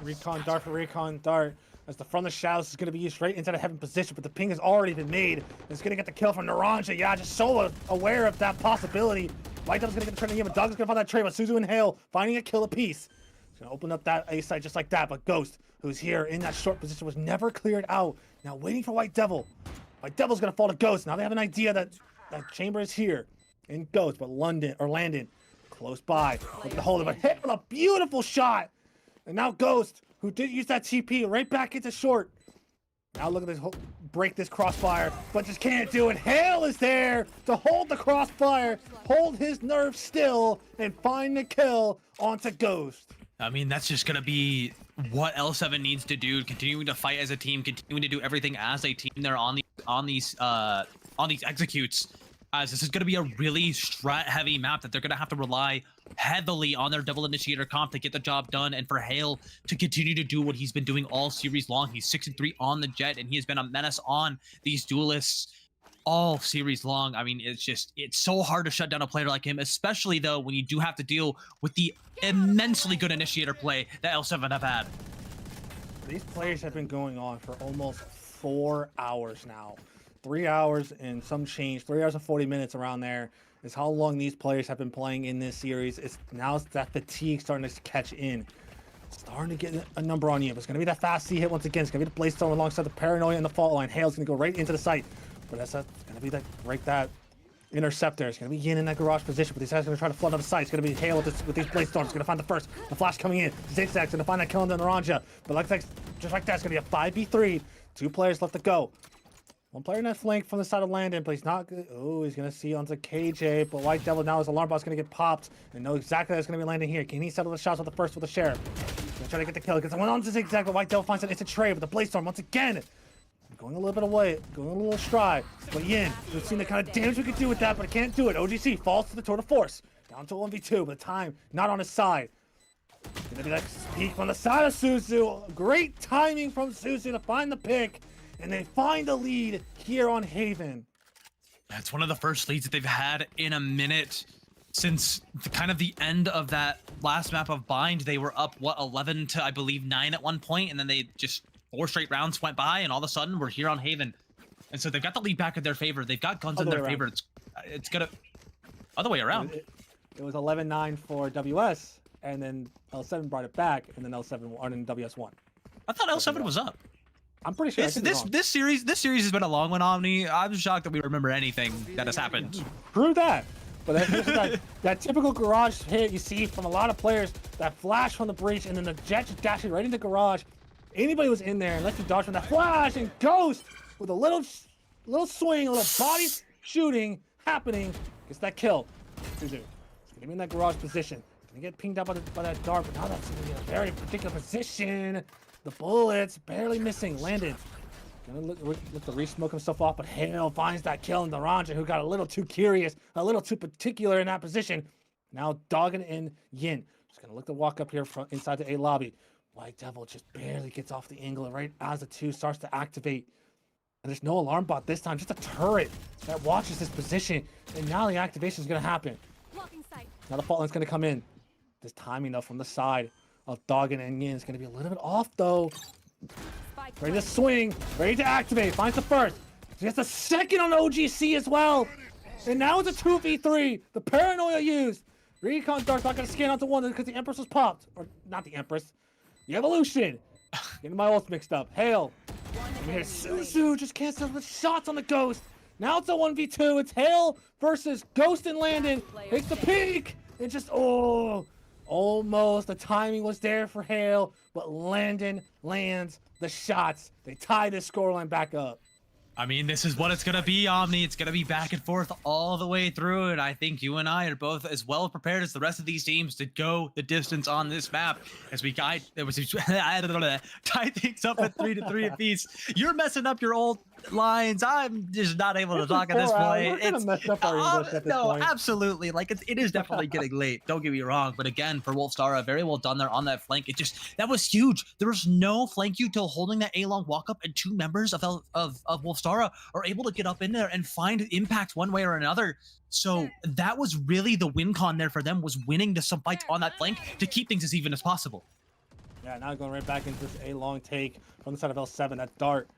Recon dart for recon dart. As the front of the shadows is going to be used right into the heaven position, but the ping has already been made. It's going to get the kill from Naranja. Yeah, just so aware of that possibility. White Devil's going to get the turn again, but Doug's going to find that trade, but Suzu and Hale finding a kill apiece. He's going to open up that A side just like that, but Ghost, who's here in that short position, was never cleared out. Now waiting for White Devil. White Devil's going to fall to Ghost. Now they have an idea that that chamber is here in Ghost, but Landon close by. Looking to hold it, but hit with a beautiful shot. And now Ghost, who did use that TP right back into short. Now look at this break this crossfire, but just can't do it. Hale is there to hold the crossfire, hold his nerve still, and find the kill onto Ghost. I mean, that's just gonna be what L7 needs to do, continuing to fight as a team, continuing to do everything as a team there on these executes. As this is going to be a really strat-heavy map that they're going to have to rely heavily on their Devil Initiator comp to get the job done, and for Hale to continue to do what he's been doing all series long. He's 6-3 on the Jet, and he has been a menace on these duelists all series long. I mean, it's so hard to shut down a player like him, especially though when you do have to deal with the immensely good Initiator play that L7 have had. These players have been going on for almost 4 hours now. 3 hours and some change, 3 hours and 40 minutes around there is how long these players have been playing in this series. It's now that fatigue starting to catch in. It's starting to get a number on you. It's going to be that fast C hit once again. It's going to be the Blaze alongside the Paranoia and the fault line. Hale's going to go right into the site. But it's going to be that interceptor. It's going to be Yin in that garage position, but these guys are going to try to flood out the site. It's going to be Hale with these Blaze Storms. It's going to find the first. The flash coming in. Zigzag's going to find that kill on the Naranja. But just like that, it's going to be a 5v3. 2 players left to go. One player in that flank from the side of Landon, but he's not good. Oh, he's going to see onto KJ, but White Devil now his alarm bot's going to get popped and know exactly that's going to be landing here. Can he settle the shots with the first with the Sheriff? He's going to try to get the kill. Because I went on to Zigzag, but White Devil finds it. It's a trade with the Blaze Storm once again. Going a little bit away, going a little astray. But Yin, we've seen the kind of damage we could do with that, but it can't do it. OGC falls to the tour de force. Down to 1v2, but the time not on his side. It's going to be that peek from the side of Suzu. Great timing from Suzu to find the pick. And they find the lead here on Haven. That's one of the first leads that they've had in a minute since the end of that last map of Bind. They were up, 11 to, I believe, 9 at one point, and then they just 4 straight rounds went by, and all of a sudden we're here on Haven. And so they've got the lead back in their favor. They've got guns in their favor. It's gonna other way around. It was 11-9 for WS, and then L7 brought it back, and then WS won. I thought L7 was up. I'm pretty sure. This series has been a long one, Omni. I'm shocked that we remember anything that has happened. True that. But that typical garage hit you see from a lot of players, that flash from the breach, and then the Jet just dashing right into garage. Anybody was in there and let you dodge from that flash, and Ghost with a little swing, a little body shooting happening, gets that kill. Suzu. He's gonna be in that garage position. He's gonna get pinged up by that dart, but now that's gonna be a very particular position. The bullets barely missing. Landed. Gonna look to re-smoke himself off, but Hale finds that kill in Naranja, who got a little too curious, a little too particular in that position. Now dogging in Yin. Just gonna look to walk up here from inside the A lobby. White Devil just barely gets off the angle right as the 2 starts to activate. And there's no alarm bot this time, just a turret that watches this position. And now the activation is gonna happen. Now the fault line's gonna come in. This timing though from the side of Doggin and Yin is going to be a little bit off though. Ready to swing, ready to activate, finds the first. He gets the second on OGC as well. And now it's a 2v3. The Paranoia used. Recon Dark's not going to scan onto one because the Empress was popped. Or not the Empress. The Evolution. Getting my ults mixed up. Hale. And here's Suzu just can't settle the shots on the Ghost. Now it's a 1v2. It's Hale versus Ghost and Landon. Takes the peek. And just, almost. The timing was there for Hale, but Landon lands the shots. They tie this scoreline back up. I mean, this is what it's going to be, Omni. It's going to be back and forth all the way through, and I think you and I are both as well prepared as the rest of these teams to go the distance on this map as we tie things up at 3-3 apiece. You're messing up your old lines. I'm just not able to talk at this point. It's messed up our English at this point. Absolutely. Like it is definitely getting late. Don't get me wrong, but again, for Wolstara, very well done there on that flank. That was huge. There was no flank you till holding that A-long walk up, and 2 members of Wolstara are able to get up in there and find impact one way or another. So that was really the win con there for them, was winning to some fights on that flank to keep things as even as possible. Yeah, now going right back into this A-long take from the side of L7. That dart.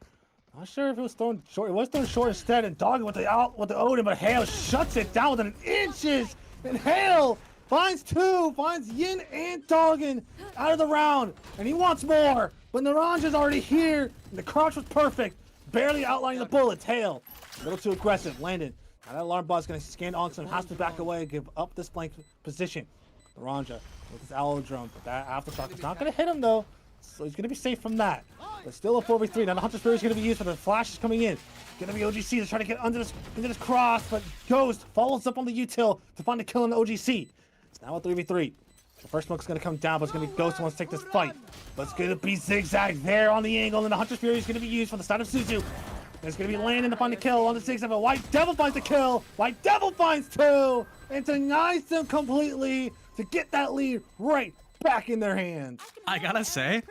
Not sure if it was thrown short. It was thrown short instead, and dogging with the Odin, but Hale shuts it down within inches. And Hale finds 2, finds Yin and Doggin out of the round, and he wants more. But Naranja's already here, and the crouch was perfect, barely outlining the bullets. Hale, a little too aggressive. Landon. Now that alarm bot's going to scan onto him, has to back away, give up this flank position. Naranja with his Owl Drone, but that aftershock is not going to hit him though. So he's going to be safe from that. But still a 4v3. Now the Hunter's Fury is going to be used, but the flash is coming in. Going to be OGC to try to get into this cross, but Ghost follows up on the util to find a kill on the OGC. It's now a 3v3. The first smoke's going to come down, but it's going to be Ghost who wants to take this fight. But it's going to be Zigzag there on the angle, and the Hunter's Fury is going to be used for the side of Suzu. There's going to be Landon to find the kill on the Zigzag, but White Devil finds the kill. White Devil finds two, and denies them completely to get that lead right back in their hands. I gotta say,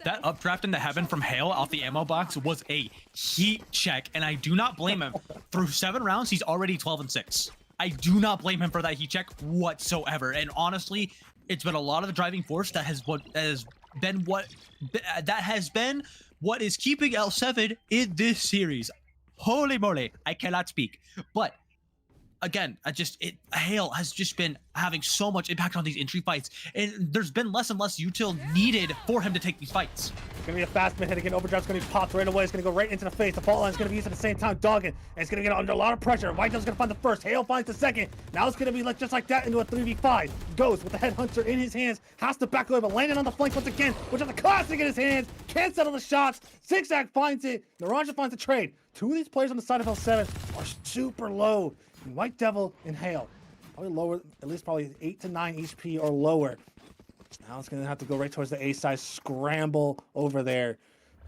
that updraft into heaven from Hale off the ammo box was a heat check, and I do not blame him. Through 7 rounds, he's already 12-6. I do not blame him for that heat check whatsoever. And honestly, it's been a lot of the driving force that has been what is keeping L7 in this series. Holy moly, I cannot speak. But again, Hale has just been having so much impact on these entry fights, and there's been less and less util needed for him to take these fights. It's going to be a fast mid hit again. Overdrive's going to be popped right away. It's going to go right into the face. The fault line's going to be used at the same time, dogging. And it's going to get under a lot of pressure. White Devil's going to find the first. Hale finds the second. Now it's going to be just like that into a 3v5. Ghost with the headhunter in his hands. Has to back away, but landing on the flank once again. Which has the classic in his hands. Can't settle the shots. Zigzag finds it. Naranja finds the trade. 2 of these players on the side of L7 are super low. And White Devil and Hale. Probably lower, at least probably 8 to 9 HP or lower. Now it's going to have to go right towards the A side, scramble over there.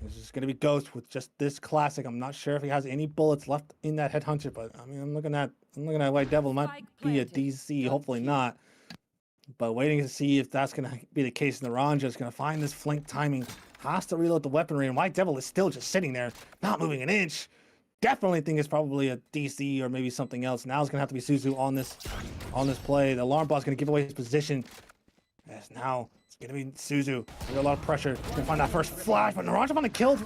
It's just going to be Ghost with just this classic. I'm not sure if he has any bullets left in that headhunter, but I mean, I'm looking at White Devil. It might be a DC, hopefully not. But waiting to see if that's going to be the case. Naranja is going to find this flank timing. Has to reload the weaponry, and White Devil is still just sitting there, not moving an inch. Definitely think it's probably a DC or maybe something else. Now it's going to have to be Suzu on this play. The alarm bot's going to give away his position. Yes, now it's going to be Suzu. There's a lot of pressure. He's going to find that first flash, but Naranja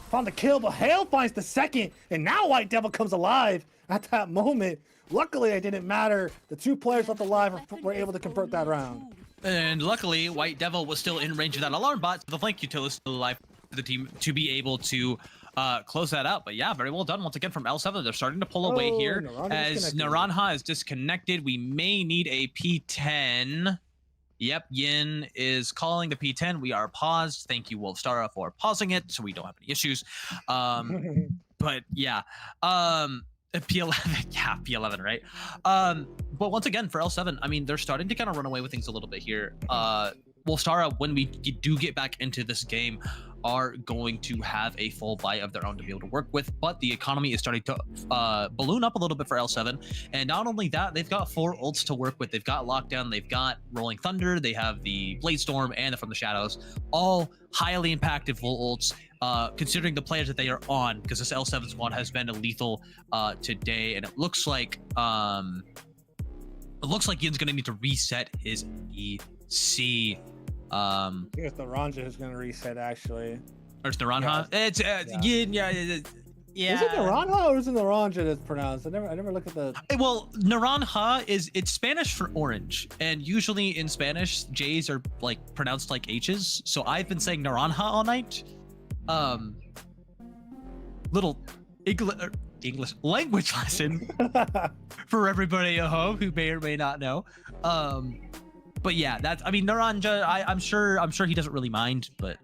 found the kill, but Hale finds the second, and now White Devil comes alive at that moment. Luckily, it didn't matter. The 2 players left alive were able to convert that round. And luckily, White Devil was still in range of that alarm bot, so the flank util is still alive for the team to be able to close that out. But yeah, very well done once again from L7. They're starting to pull away here as Naranja is disconnected. We may need a P10. Yep, Yin is calling the P10. We are paused. Thank you, Wolstara, for pausing it so we don't have any issues. But yeah, P11, yeah, P11, right? But once again, for L7, I mean, they're starting to kind of run away with things a little bit here. Wolstara, when we do get back into this game, are going to have a full buy of their own to be able to work with, but the economy is starting to balloon up a little bit for L7. And not only that, they've got 4 ults to work with. They've got Lockdown, they've got Rolling Thunder, they have the Blade Storm, and the From the Shadows, all highly impactful ults, considering the players that they are on, because this L7 squad has been lethal today, and it looks like Yin's gonna need to reset his EC. I think it's Naranja who's going to reset, actually. Or it's Naranja? Yeah. It's Yin, yeah. Is it Naranja or is it Naranja that's pronounced? I never look at the... Well, Naranja it's Spanish for orange, and usually in Spanish, J's are like pronounced like H's. So I've been saying Naranja all night. Little English language lesson for everybody at home who may or may not know. But yeah, I mean, Naranja, I'm sure he doesn't really mind, but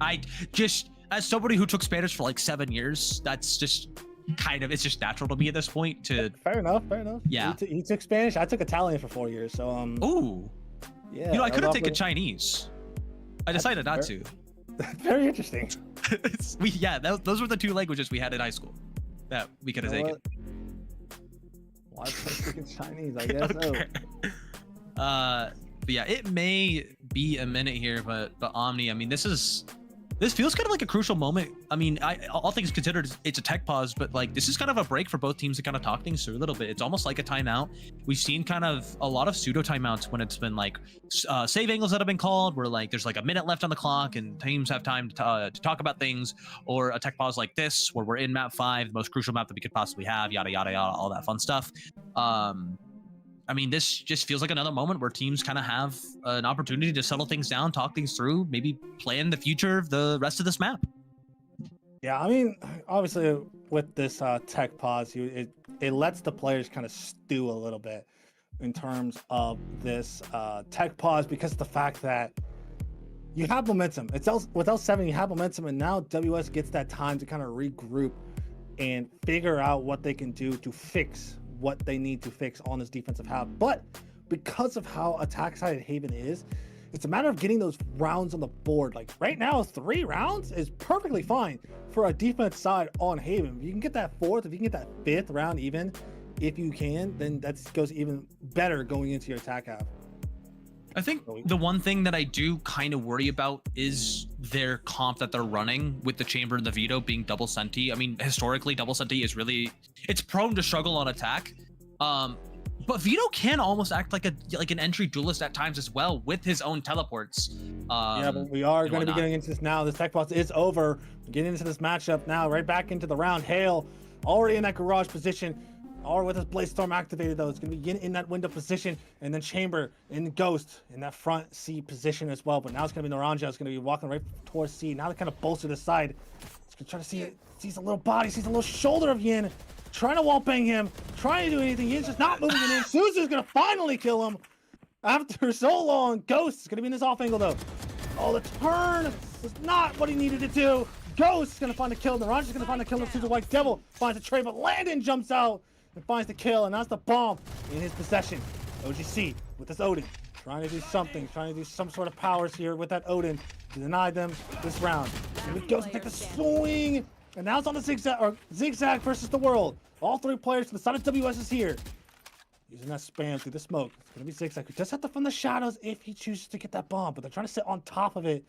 I just, as somebody who took Spanish for like 7 years, that's just it's just natural to me at this point to... Fair enough. Yeah. He took Spanish. I took Italian for 4 years, so Ooh. yeah. You know, I could have taken Chinese. I decided not to. Very interesting. Those were the 2 languages we had in high school that we could have taken. Why am I speaking Chinese? I guess okay. But yeah, it may be a minute here, but Omni, I mean, this feels kind of like a crucial moment. I mean, all things considered, it's a tech pause, but like this is kind of a break for both teams to kind of talk things through a little bit. It's almost like a timeout. We've seen kind of a lot of pseudo timeouts when it's been like save angles that have been called, where like there's like a minute left on the clock and teams have time to talk about things, or a tech pause like this where we're in map 5, the most crucial map that we could possibly have, yada yada yada, all that fun stuff. I mean, this just feels like another moment where teams kind of have an opportunity to settle things down, talk things through, maybe plan the future of the rest of this map. Yeah, I mean, obviously with this tech pause, it lets the players kind of stew a little bit in terms of this tech pause, because of the fact that you have momentum. With L7, you have momentum, and now WS gets that time to kind of regroup and figure out what they can do to fix what they need to fix on this defensive half. But because of how attack-sided Haven is, it's a matter of getting those rounds on the board. Like right now, 3 rounds is perfectly fine for a defense side on Haven. If you can get that 4th, if you can get that 5th round even, if you can, then that goes even better going into your attack half. I think the one thing that I do kind of worry about is their comp that they're running with the Chamber and the Veto being double Senti. I mean, historically, double Senti is really, it's prone to struggle on attack. But Veto can almost act like an entry duelist at times as well with his own teleports. Yeah, but we are going to be getting into this now. This tech box is over. We're getting into this matchup now, right back into the round. Hale already in that garage position. Or with his Blaze Storm activated though, it's gonna be in that window position, and then Chamber and Ghost in that front C position as well. But now it's gonna be Naranja. It's gonna be walking right towards C. Now they kind of bolster the side. It's gonna try to see it. Sees a little body, sees a little shoulder of Yin, trying to wall bang him, trying to do anything. Yin's just not moving it in. Suzu's gonna finally kill him after so long. Ghost is gonna be in this off angle though. Oh, the turn was not what he needed to do. Ghost is gonna find the kill. Naranja's gonna find the kill. Suzu White Devil finds a trade, but Landon jumps out and finds the kill, and that's the bomb in his possession. OGC with this Odin, trying to do something, trying to do some sort of powers here with that Odin to deny them this round. Here we go, take the swing, and now it's on the zigzag versus the world. All 3 players from the side of WS is here. Using that spam through the smoke. It's gonna be zigzag. We just have to from the shadows if he chooses to get that bomb, but they're trying to sit on top of it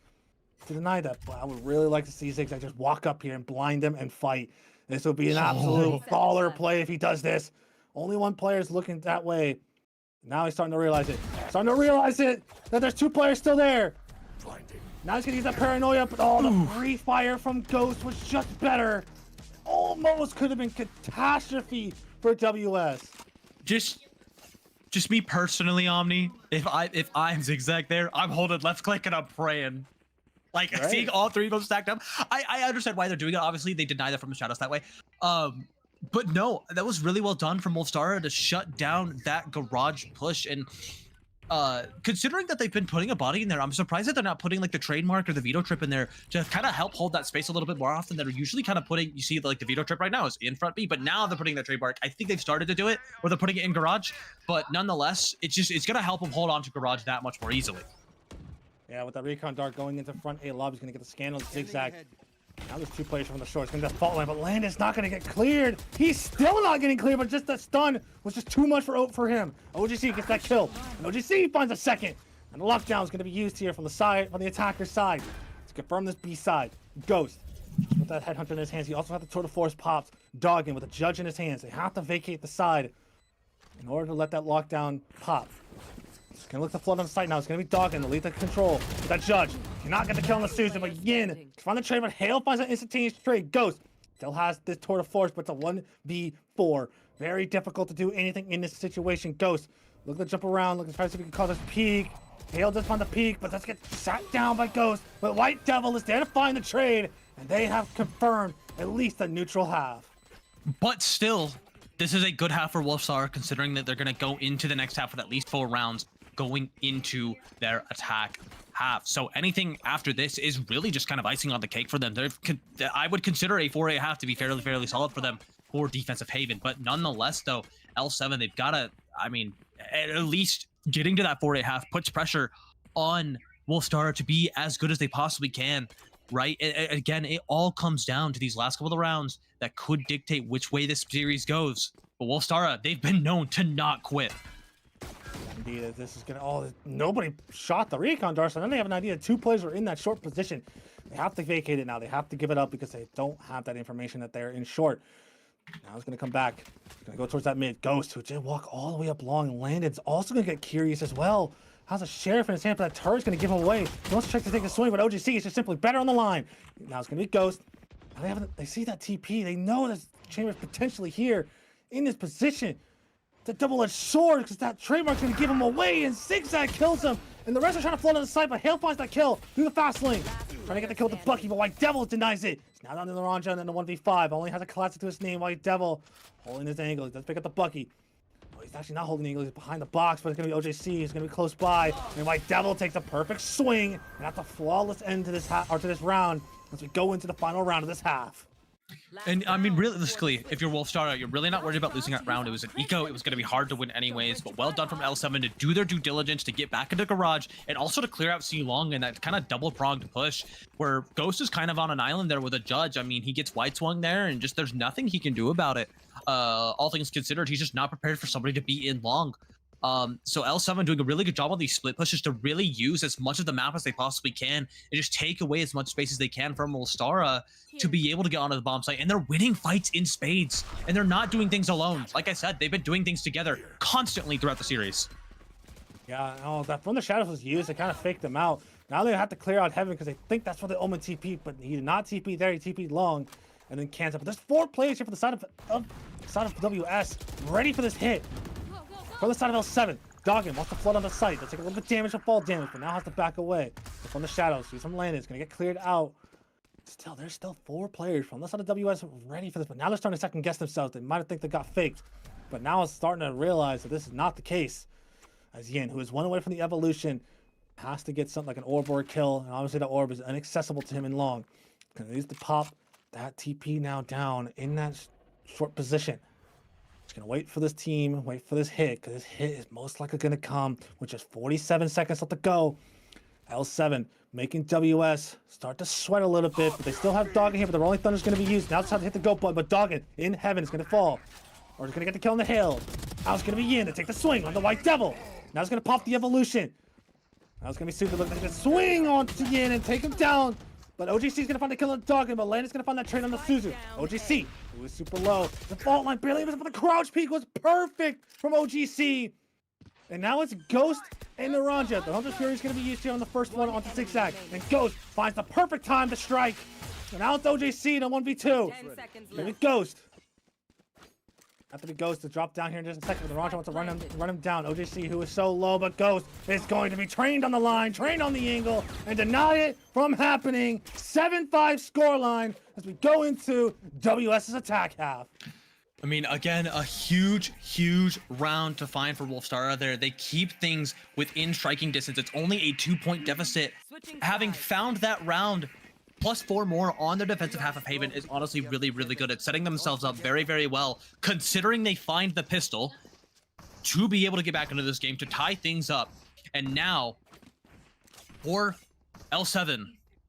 to deny that. But I would really like to see zigzag just walk up here and blind them and fight. This will be an absolute baller play if he does this. Only one player is looking that way. Now he's starting to realize it. That there's 2 players still there. Now he's gonna use that paranoia, but the free fire from Ghost was just better. Almost could have been catastrophe for WS. Just me personally, Omni. If I'm zigzag there, I'm holding left click and I'm praying. Like seeing all 3 of them stacked up, I understand why they're doing it. Obviously, they deny that from the shadows that way. But no, that was really well done from Wolstara to shut down that garage push. And considering that they've been putting a body in there, I'm surprised that they're not putting like the trademark or the Veto Trip in there to kind of help hold that space a little bit more often. They're usually kind of putting, you see like the Veto Trip right now is in front B, but now they're putting the trademark. I think they've started to do it where they're putting it in garage, but nonetheless, it's gonna help them hold on to garage that much more easily. Yeah, with that Recon Dart going into front A lobby, he's going to get the scan on the zigzag. Now there's 2 players from the short. It's going to be that fault line, but Landon's not going to get cleared. He's still not getting cleared, but just that stun was just too much for him. OGC gets that kill. And OGC finds a second. And the lockdown is going to be used here from the side, from the attacker's side, to confirm this B side. Ghost, with that headhunter in his hands. He also has the Tour de Force pops, dogging with a judge in his hands. They have to vacate the side in order to let that lockdown pop. He's gonna look to flood on the site now. It's gonna be dogging the lethal control with that judge. Cannot get the kill on the Susan, but Yin find the trade, but Hale finds an instantaneous trade. Ghost still has this Tour de Force, but it's a 1v4. Very difficult to do anything in this situation. Ghost looking to jump around, looking to try to see if we can call this peak. Hale just found the peak, but let's get sat down by Ghost. But White Devil is there to find the trade, and they have confirmed at least a neutral half. But still, this is a good half for Wolfstar, considering that they're going to go into the next half with at least 4 rounds going into their attack half. So anything after this is really just kind of icing on the cake for them. I would consider a 4A half to be fairly solid for them for defensive Haven. But nonetheless, though, L7, they've got to, I mean, at least getting to that 4A half puts pressure on Wolfstar to be as good as they possibly can, right? Again, it all comes down to these last couple of rounds that could dictate which way this series goes. But Wolstara, they've been known to not quit. Indeed, this is gonna. Nobody shot the Recon Dart, so then they have an idea. 2 players are in that short position. They have to vacate it now. They have to give it up because they don't have that information that they're in short. Now he's gonna come back. He's gonna go towards that mid. Ghost, who did walk all the way up long. Landon's also gonna get curious as well. Has a sheriff in his hand, but that turret's gonna give him away. He wants to check to take a swing, but OGC is just simply better on the line. Now it's gonna be Ghost. Now they see that TP. They know this Chamber's potentially here in this position. It's a double-edged sword because that trademark's gonna give him away, and Zigzag kills him. And the rest are trying to float on the side, but Hale finds that kill through the fast lane. Trying to get the kill with the Bucky, but White Devil denies it. He's now down to the Naranja and then the 1v5. Only has a classic to his name. White Devil holding his angle. He does pick up the Bucky. Oh, he's actually not holding the eagle. He's behind the box, but it's going to be OJC. He's going to be close by. And White Devil takes a perfect swing. And that's a flawless end to this to this round as we go into the final round of this half. And I mean, realistically, if you're Wolstara, you're really not worried about losing that round. It was an eco. It was going to be hard to win anyways, but well done from L7 to do their due diligence, to get back into Garage, and also to clear out C Long in that kind of double-pronged push where Ghost is kind of on an island there with a judge. I mean, he gets wide swung there, and just there's nothing he can do about it. All things considered, he's just not prepared for somebody to be in Long. So L7 doing a really good job on these split pushes to really use as much of the map as they possibly can and just take away as much space as they can from Wolstara to be able to get onto the bomb site. And they're winning fights in spades, and they're not doing things alone. Like I said, they've been doing things together constantly throughout the series. Yeah, no, that From the Shadows was used. They kind of faked them out. Now they have to clear out Heaven because they think that's where the Omen TP, but he did not TP there. He TP'd Long and then cancel. But there's 4 players here for the side of WS ready for this hit. From the side of L7, Doggin wants to flood on the site. They'll take a little bit of damage to fall damage, but now has to back away. From the Shadows, see some landing. It's going to get cleared out. Still, there's still 4 players from the side of WS ready for this, but now they're starting to second guess themselves. They might have think they got faked, but now it's starting to realize that this is not the case. As Yin, who is 1 away from the evolution, has to get something like an orb or a kill, and obviously the orb is inaccessible to him in Long. Going to use the pop that TP now down in that short position. Just gonna wait for this team, wait for this hit, because this hit is most likely gonna come with just 47 seconds left to go. L7 making WS start to sweat a little bit, but they still have Doggin here, but the Rolling Thunder's gonna be used. Now it's time to hit the go button, but Doggin in Heaven is gonna fall. Or it's gonna get the kill on the hill. Now it's gonna be Yin to take the swing on the White Devil. Now it's gonna pop the evolution. Now it's gonna be Super looking to swing onto Yin and take him down. But OGC is going to find the kill on Doggin, but Landon's going to find that trade on the Suzu. OGC, who is super low. The fault line barely even, but the crouch peek was perfect from OGC. And now it's Ghost and Naranja. The Hunter's Fury is going to be used here on the first one onto Zigzag. And Ghost finds the perfect time to strike. And now it's OGC in a 1v2. Maybe Ghost. After the Ghost to drop down here in just a second, but Naranja wants to run him down. OJC, who is so low, but Ghost is going to be trained on the line, trained on the angle, and deny it from happening. 7-5 scoreline as we go into WS's attack half. I mean, again, a huge, huge round to find for Wolstara there. They keep things within striking distance. It's only a 2-point deficit. Having found that round, plus 4 more on their defensive half of Haven is honestly really, really good at setting themselves up very, very well, considering they find the pistol to be able to get back into this game, to tie things up. And now, for L7,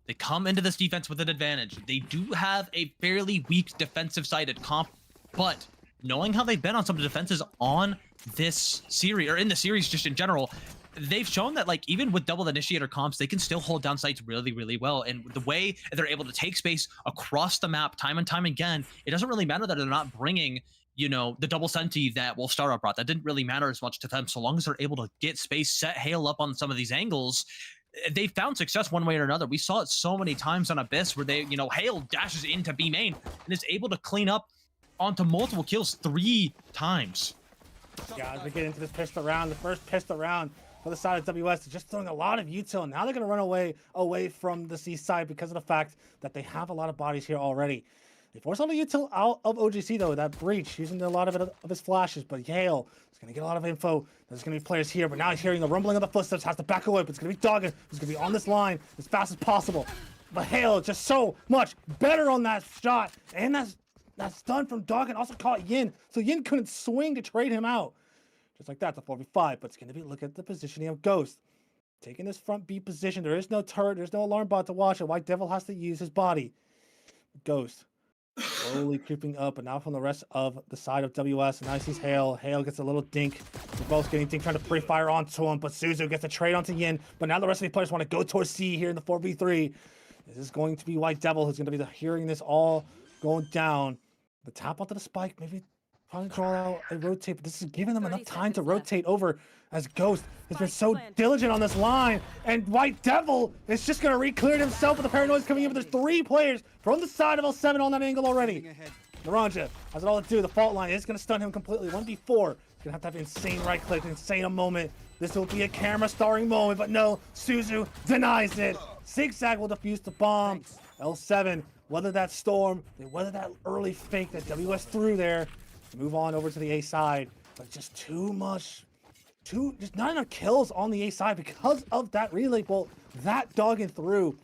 they come into this defense with an advantage. They do have a fairly weak defensive-sided comp, but knowing how they've been on some of the defenses on this series, or in the series just in general, they've shown that, like, even with double initiator comps, they can still hold down sites really, really well. And the way they're able to take space across the map time and time again, it doesn't really matter that they're not bringing, you know, the double senti that Wolstara brought. That didn't really matter as much to them. So long as they're able to get space, set Hale up on some of these angles, they found success one way or another. We saw it so many times on Abyss where they, you know, Hale dashes into B main and is able to clean up onto multiple kills 3 times. Yeah, as we get into this pistol round, the first pistol round for the side of WS, they're just throwing a lot of util. Now they're going to run away from the C side because of the fact that they have a lot of bodies here already. They force all the util out of OGC, though, that breach, using a lot of his flashes. But Yale is going to get a lot of info. There's going to be players here, but now he's hearing the rumbling of the footsteps, has to back away. But it's going to be Doggin, who's going to be on this line as fast as possible. But Hale just so much better on that shot. And that stun from Doggin also caught Yin. So Yin couldn't swing to trade him out. Just like that, the 4v5, but it's going to be, look at the positioning of Ghost. Taking this front B position, there is no turret, there's no alarm bot to watch it. White Devil has to use his body. Ghost slowly creeping up, and now from the rest of the side of WS, and now he sees Hale. Hale gets a little dink. They're both getting dink, trying to free fire onto him, but Suzu gets a trade onto Yin, but now the rest of the players want to go towards C here in the 4v3. This is going to be White Devil who's going to be hearing this all going down. The tap onto the spike, maybe probably draw out a rotate, but this is giving them enough time to rotate over as Ghost has been so diligent on this line. And White Devil is just going to re-clear it himself with the paranoia's coming in, but there's 3 players from the side of L7 on that angle already. Naranja has it all to do. The fault line is going to stun him completely. 1v4. He's going to have insane right click, insane a moment. This will be a camera starring moment, but no, Suzu denies it. Zigzag will defuse the bomb. L7 weather that storm. They weather that early fake that WS threw there. Move on over to the A side. but just too much, just not enough kills on the A side because of that relay bolt that dogging through,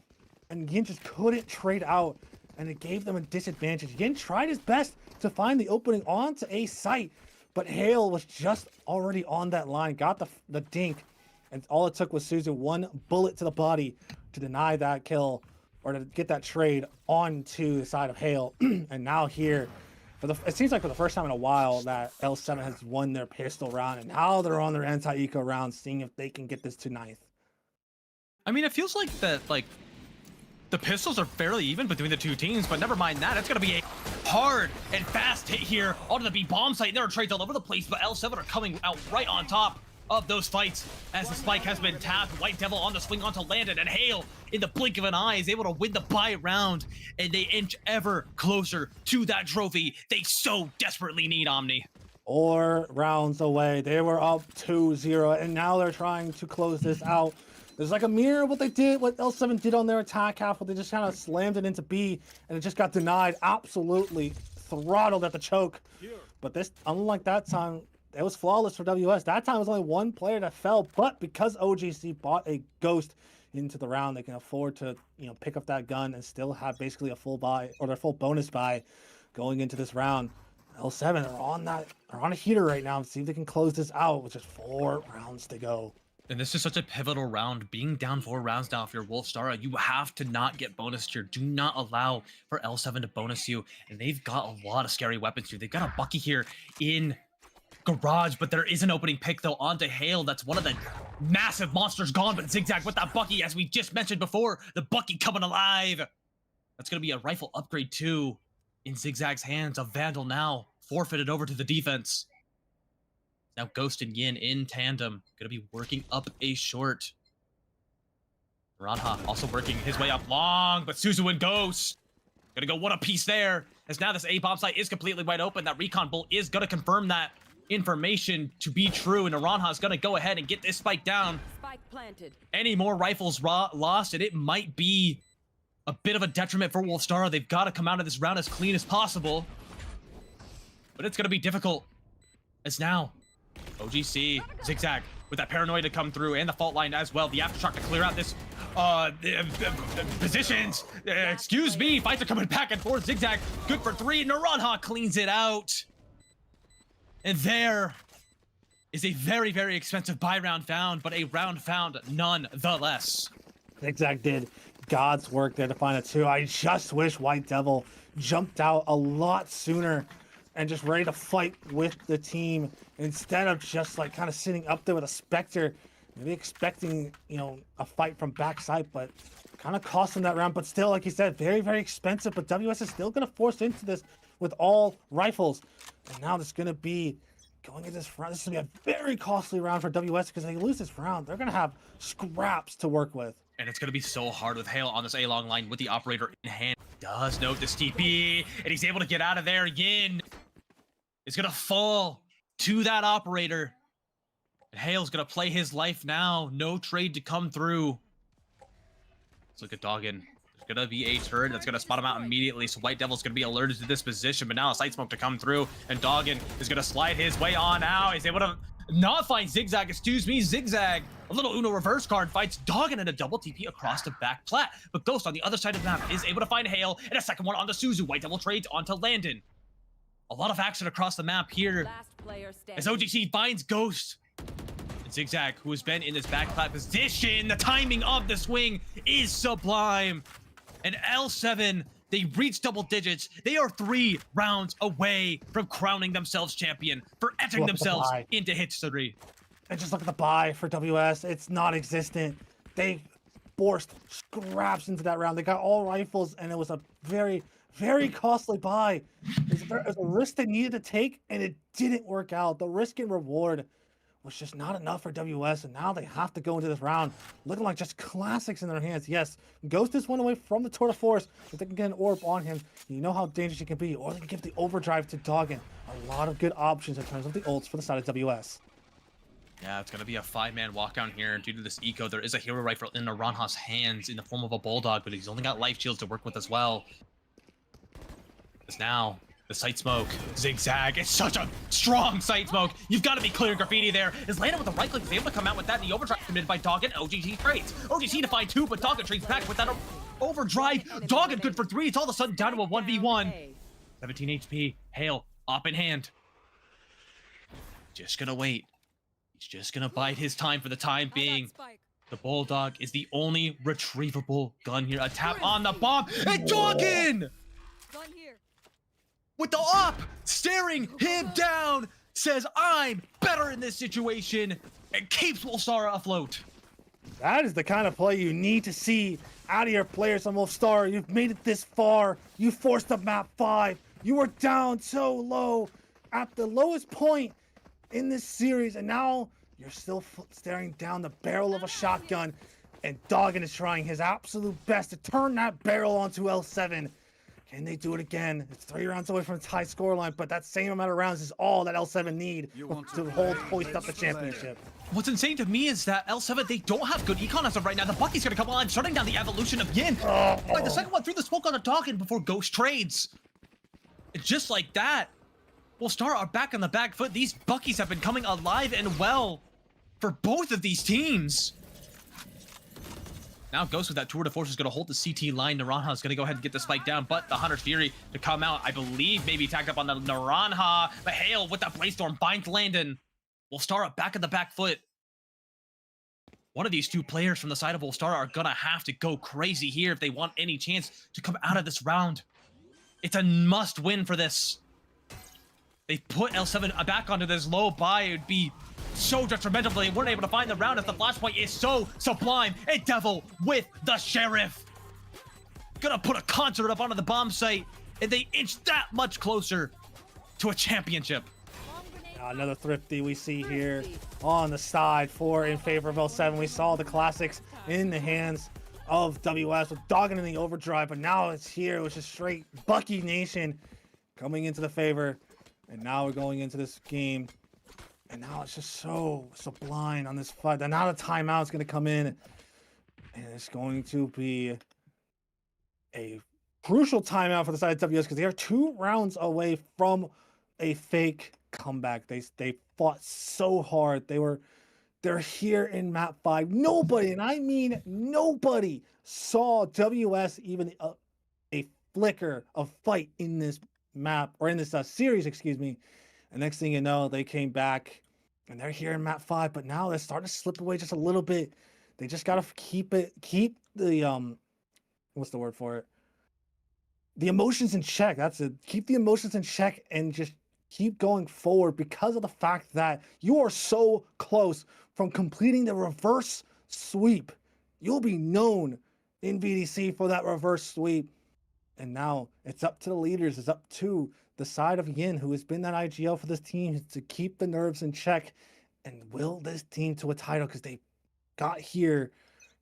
and Yin just couldn't trade out, and it gave them a disadvantage. Yin tried his best to find the opening onto A site, but Hale was just already on that line, got the dink, and all it took was Suzu one bullet to the body to deny that kill, or to get that trade onto the side of Hale. And now here, it seems like for the first time in a while that L7 has won their pistol round, and now they're on their anti-eco round, seeing if they can get this to 9th. I mean, it feels like that, like, the pistols are fairly even between the two teams, but never mind that. It's going to be a hard and fast hit here onto the B bomb site. There are trades all over the place, but L7 are coming out right on top of those fights as the spike has been tapped. White Devil on the swing onto Landon, and Hale, in the blink of an eye, is able to win the buy round, and they inch ever closer to that trophy they so desperately need, Omni. 4 rounds away. They were up 2-0, and now they're trying to close this out. There's like a mirror of what L7 did on their attack half, where they just kind of slammed it into B, and it just got denied, absolutely throttled at the choke. But this, unlike that time, it was flawless for WS. That time was only one player that fell, but because OGC bought a Ghost into the round, they can afford to, pick up that gun and still have basically a full buy, or their full bonus buy going into this round. L7 are on a heater right now, and see if they can close this out with just 4 rounds to go. And this is such a pivotal round. Being down 4 rounds now, if you're Wolstara, you have to not get bonused here. Do not allow for L7 to bonus you. And they've got a lot of scary weapons here. They've got a Bucky here in Garage, but there is an opening pick, though, onto Hale. That's one of the massive monsters gone, but Zigzag with that Bucky, as we just mentioned before, the Bucky coming alive. That's going to be a rifle upgrade, too, in Zigzag's hands. A Vandal now forfeited over to the defense. Now Ghost and Yin in tandem, gonna be working up a short. Ranha also working his way up long, but Suzu and Ghost gonna go one apiece there, as now this A-bomb site is completely wide open. That recon bolt is gonna confirm that information to be true, and Ranha is gonna go ahead and get this spike down. Spike planted. Any more rifles lost, and it might be a bit of a detriment for Wolstara. They've got to come out of this round as clean as possible, but it's gonna be difficult, as now OGC, Zigzag with that paranoia to come through, and the fault line as well. The aftershock to clear out this positions. Excuse me, fights are coming back and forth. Zigzag good for 3. Naranha cleans it out. And there is a very, very expensive buy round found, but a round found nonetheless. Zigzag did God's work there to find it too. I just wish White Devil jumped out a lot sooner and just ready to fight with the team, instead of just like kind of sitting up there with a Spectre, maybe expecting, a fight from backside, but kind of cost them that round. But still, like you said, very, very expensive, but WS is still going to force into this with all rifles. And now there's going to be, going into this round, this is going to be a very costly round for WS, because if they lose this round, they're going to have scraps to work with. And it's going to be so hard with Hale on this A-long line with the operator in hand. Does note this TP, and he's able to get out of there. Yin is going to fall to that operator. And Hale's going to play his life now. No trade to come through. Let's look at Doggin. There's going to be a turret that's going to spot him out immediately. So White Devil's going to be alerted to this position. But now a sight smoke to come through. And Doggin is going to slide his way on out. He's able to not find Zigzag. Excuse me, Zigzag. A little Uno reverse card fights Doggin and a double TP across the back plat. But Ghost on the other side of the map is able to find Hale. And a second one onto Suzu. White Devil trades onto Landon. A lot of action across the map here Last player standing. as OGC finds Ghost. And Zigzag, who has been in this back plat position, the timing of the swing is sublime. And L7, they reach double digits. They are 3 rounds away from crowning themselves champion, for entering themselves into history. And just look at the buy for WS. It's non-existent. They forced scraps into that round. They got all rifles, and it was a very, very costly buy. It was a risk they needed to take, and it didn't work out. The risk and reward was just not enough for WS, and now they have to go into this round looking like just classics in their hands. Yes, Ghost is one away from the Tour de Force. If they can get an orb on him, you know how dangerous he can be, or they can give the overdrive to Doggin. A lot of good options in terms of the ults for the side of WS. Yeah, it's going to be a 5-man walkout here due to this eco. There is a hero rifle in Naranha's hands in the form of a Bulldog, but he's only got life shields to work with as well. As now, The sight smoke, zigzag. It's such a strong sight smoke. You've got to be clear graffiti there. Is landed with the right click. Is able to come out with that. The overdrive committed by Doggett. OGG trades. OGC to find 2, but Doggett trades back with that overdrive. Doggett good for 3. It's all of a sudden down to a 1v1. 17 HP. Hale up in hand. Just gonna wait. He's just gonna bide his time for the time being. The Bulldog is the only retrievable gun here. A tap on the bomb. And Doggett! Gun here. With the op, staring him down, says, I'm better in this situation, and keeps Wolstara afloat. That is the kind of play you need to see out of your players on Wolstara. You've made it this far. You forced up map 5. You were down so low at the lowest point in this series, and now you're still staring down the barrel of a shotgun, and Doggett is trying his absolute best to turn that barrel onto L7. Can they do it again? It's 3 rounds away from its high scoreline, but that same amount of rounds is all that L7 need to hoist up the championship. What's insane to me is that L7, they don't have good econ as of right now. The Bucky's gonna come on, shutting down the evolution of Yin. Like the second one threw the smoke on the Doggett before Ghost trades. And just like that, Wolstara are back on the back foot. These Buckies have been coming alive and well for both of these teams. Now Ghost with that tour de force is going to hold the CT line. Naranja is going to go ahead and get the spike down, but the Hunter's Fury to come out, I believe, maybe tagged up on the Naranja. But Hale with that Brainstorm binds Landon. Wolstara back at the back foot. One of these 2 players from the side of Wolstara are going to have to go crazy here if they want any chance to come out of this round. It's a must win for this. They put L7 back onto this low buy. It would be so detrimental if they weren't able to find the round if the flashpoint is so sublime. And Devil with the Sheriff. Gonna put a concert up onto the bomb site, and they inch that much closer to a championship. Another thrifty we see here on the side in favor of L7. We saw the classics in the hands of WS with Doggett in the overdrive, but now it's here, which is straight Bucky Nation coming into the favor. And now we're going into this game. And now it's just so blind on this fight. And now the timeout is going to come in. And it's going to be a crucial timeout for the side of WS because they are 2 rounds away from a fake comeback. They fought so hard. They're here in map 5. Nobody, and I mean nobody, saw WS even a flicker of fight in this map, or in this series, excuse me. And next thing you know, they came back and they're here in map 5, but now they're starting to slip away just a little bit. They just gotta keep the what's the word for it? The emotions in check. That's it. Keep the emotions in check and just keep going forward because of the fact that you are so close from completing the reverse sweep. You'll be known in VDC for that reverse sweep. And now it's up to the leaders. It's up to the side of Yin, who has been that IGL for this team, to keep the nerves in check and will this team to a title, because they got here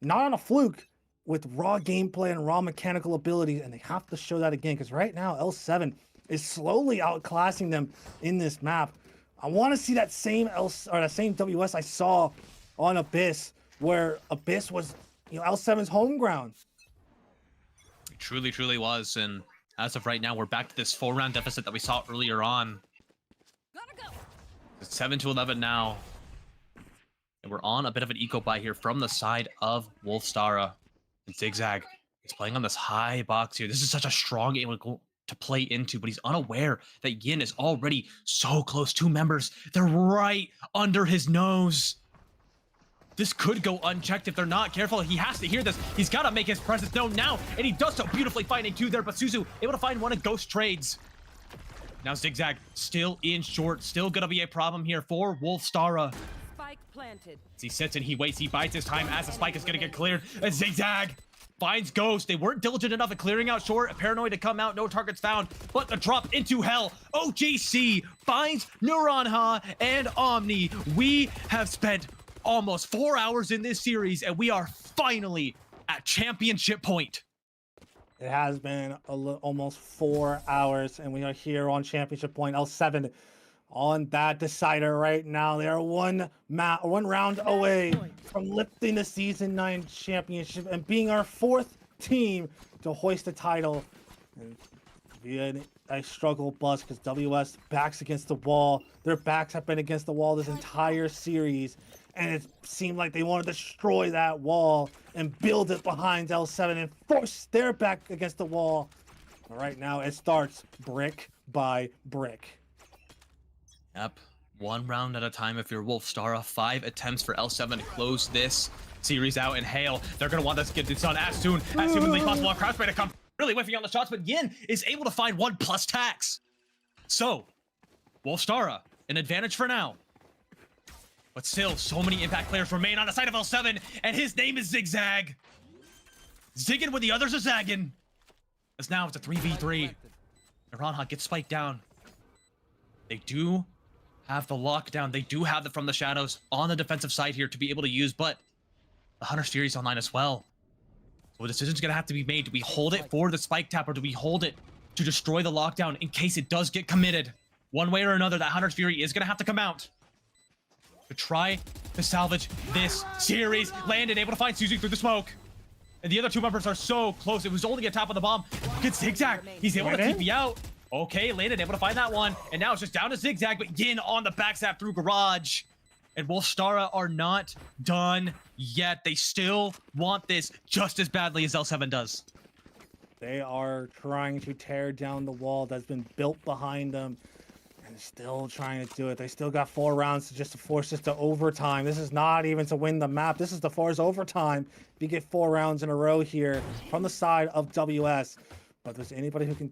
not on a fluke, with raw gameplay and raw mechanical abilities, and they have to show that again, because right now L7 is slowly outclassing them in this map. I want to see that same WS I saw on Abyss, where Abyss was, L7's home ground. It truly was, and as of right now, we're back to this 4-round deficit that we saw earlier on. Gotta go. It's 7-11 now, and we're on a bit of an eco buy here from the side of Wolstara. And Zigzag is playing on this high box here. This is such a strong game to play into, but he's unaware that Yin is already so close. 2 members, they're right under his nose. This could go unchecked if they're not careful. He has to hear this. He's got to make his presence known now, and he does so beautifully, finding 2 there, but Suzu able to find 1 of Ghost trades. Now Zigzag still in short, still gonna be a problem here for Wolstara. Spike planted. As he sits and he waits, he bides his time as the spike is gonna get cleared. And Zigzag finds Ghost. They weren't diligent enough at clearing out short. Paranoid to come out, no targets found, but the drop into hell. OGC finds Naranja and Omni. We have spent almost 4 hours in this series, and we are finally at championship point. It has been almost 4 hours, and we are here on championship point. L7 on that decider right now. They are one round away from lifting the season 9 championship and being our 4th team to hoist the title. And via an a struggle bus because WS backs against the wall. Their backs have been against the wall this entire series, and it seemed like they want to destroy that wall and build it behind L7 and force their back against the wall. But right now, it starts brick by brick. Yep. One round at a time if you're Wolstara. 5 attempts for L7 to close this series out. And Hale, they're going to want to get this done as soon as humanly possible. Crouchbait to come really whiffing on the shots, but Yin is able to find 1+ tax. So, Wolstara, an advantage for now. But still, so many impact players remain on the side of L7, and his name is Zigzag. Zigging when the others are zagging. As now it's a 3v3. Naranha gets spiked down. They do have the lockdown. They do have the from the shadows on the defensive side here to be able to use, but the Hunter series online as well. So a decision's gonna have to be made. Do we hold it for the spike tap, or do we hold it to destroy the lockdown in case it does get committed? One way or another, that Hunter's Fury is gonna have to come out to try to salvage this series. Landon able to find Suzu through the smoke. And the other two members are so close. It was only a top of the bomb. Good Zigzag. He's able to TP out. Okay, Landon able to find that one. And now it's just down to Zigzag, but Yin on the backstab through Garage. And Wolstara are not done yet. They still want this just as badly as L7 does. They are trying to tear down the wall that's been built behind them. And still trying to do it. They still got 4 rounds just to force this to overtime. This is not even to win the map. This is to force overtime. If you get 4 rounds in a row here from the side of WS. But if there's anybody who can,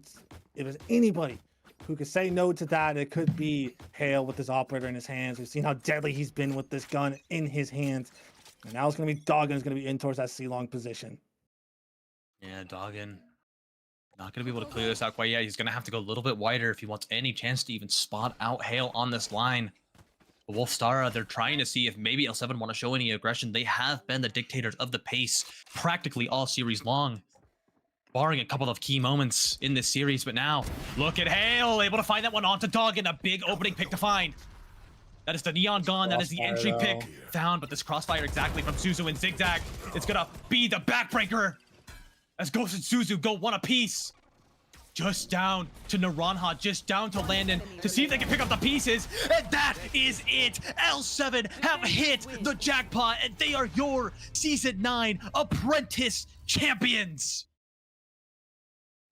say no to that, it could be Hale with his operator in his hands. We've seen how deadly he's been with this gun in his hands. And now it's going to be Doggin who's going to be in towards that C-long position. Yeah, Doggin. Not going to be able to clear this out quite yet. He's going to have to go a little bit wider if he wants any chance to even spot out Hale on this line. But Wolstara, they're trying to see if maybe L7 want to show any aggression. They have been the dictators of the pace practically all series long, barring a couple of key moments in this series. But now, look at Hale, able to find that one onto Doggin. A big opening pick to find. That is the Neon Gun. That is the entry pick found. But this crossfire exactly from Suzu and Zigzag. It's going to be the backbreaker as Ghost and Suzu go one apiece. Just down to Naranha, just down to Landon to see if they can pick up the pieces. And that is it. L7 have hit the jackpot, and they are your Season 9 Apprentice champions.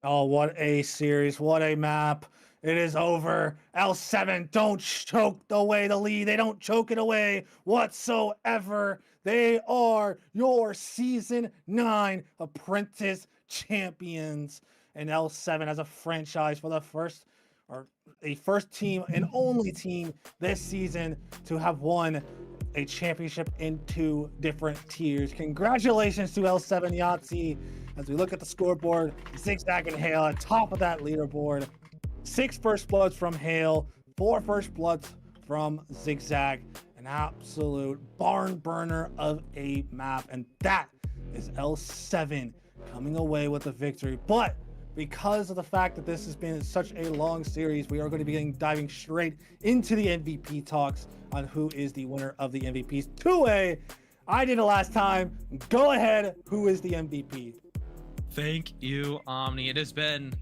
Oh, what a series. What a map. It is over. L7 don't choke away the lead. They don't choke it away whatsoever. They are your Season 9 Apprentice champions. And L7 as a franchise for the first team and only team this season to have won a championship in 2 different tiers. Congratulations to L7 Yahtzee. As we look at the scoreboard, Zigzag and Hale at top of that leaderboard. 6 first bloods from Hale, 4 first bloods from Zigzag. An absolute barn burner of a map. And that is L7 coming away with the victory. But because of the fact that this has been such a long series, we are going to be diving straight into the MVP talks on who is the winner of the MVPs. 2A, I did it last time. Go ahead. Who is the MVP? Thank you, Omni. It has been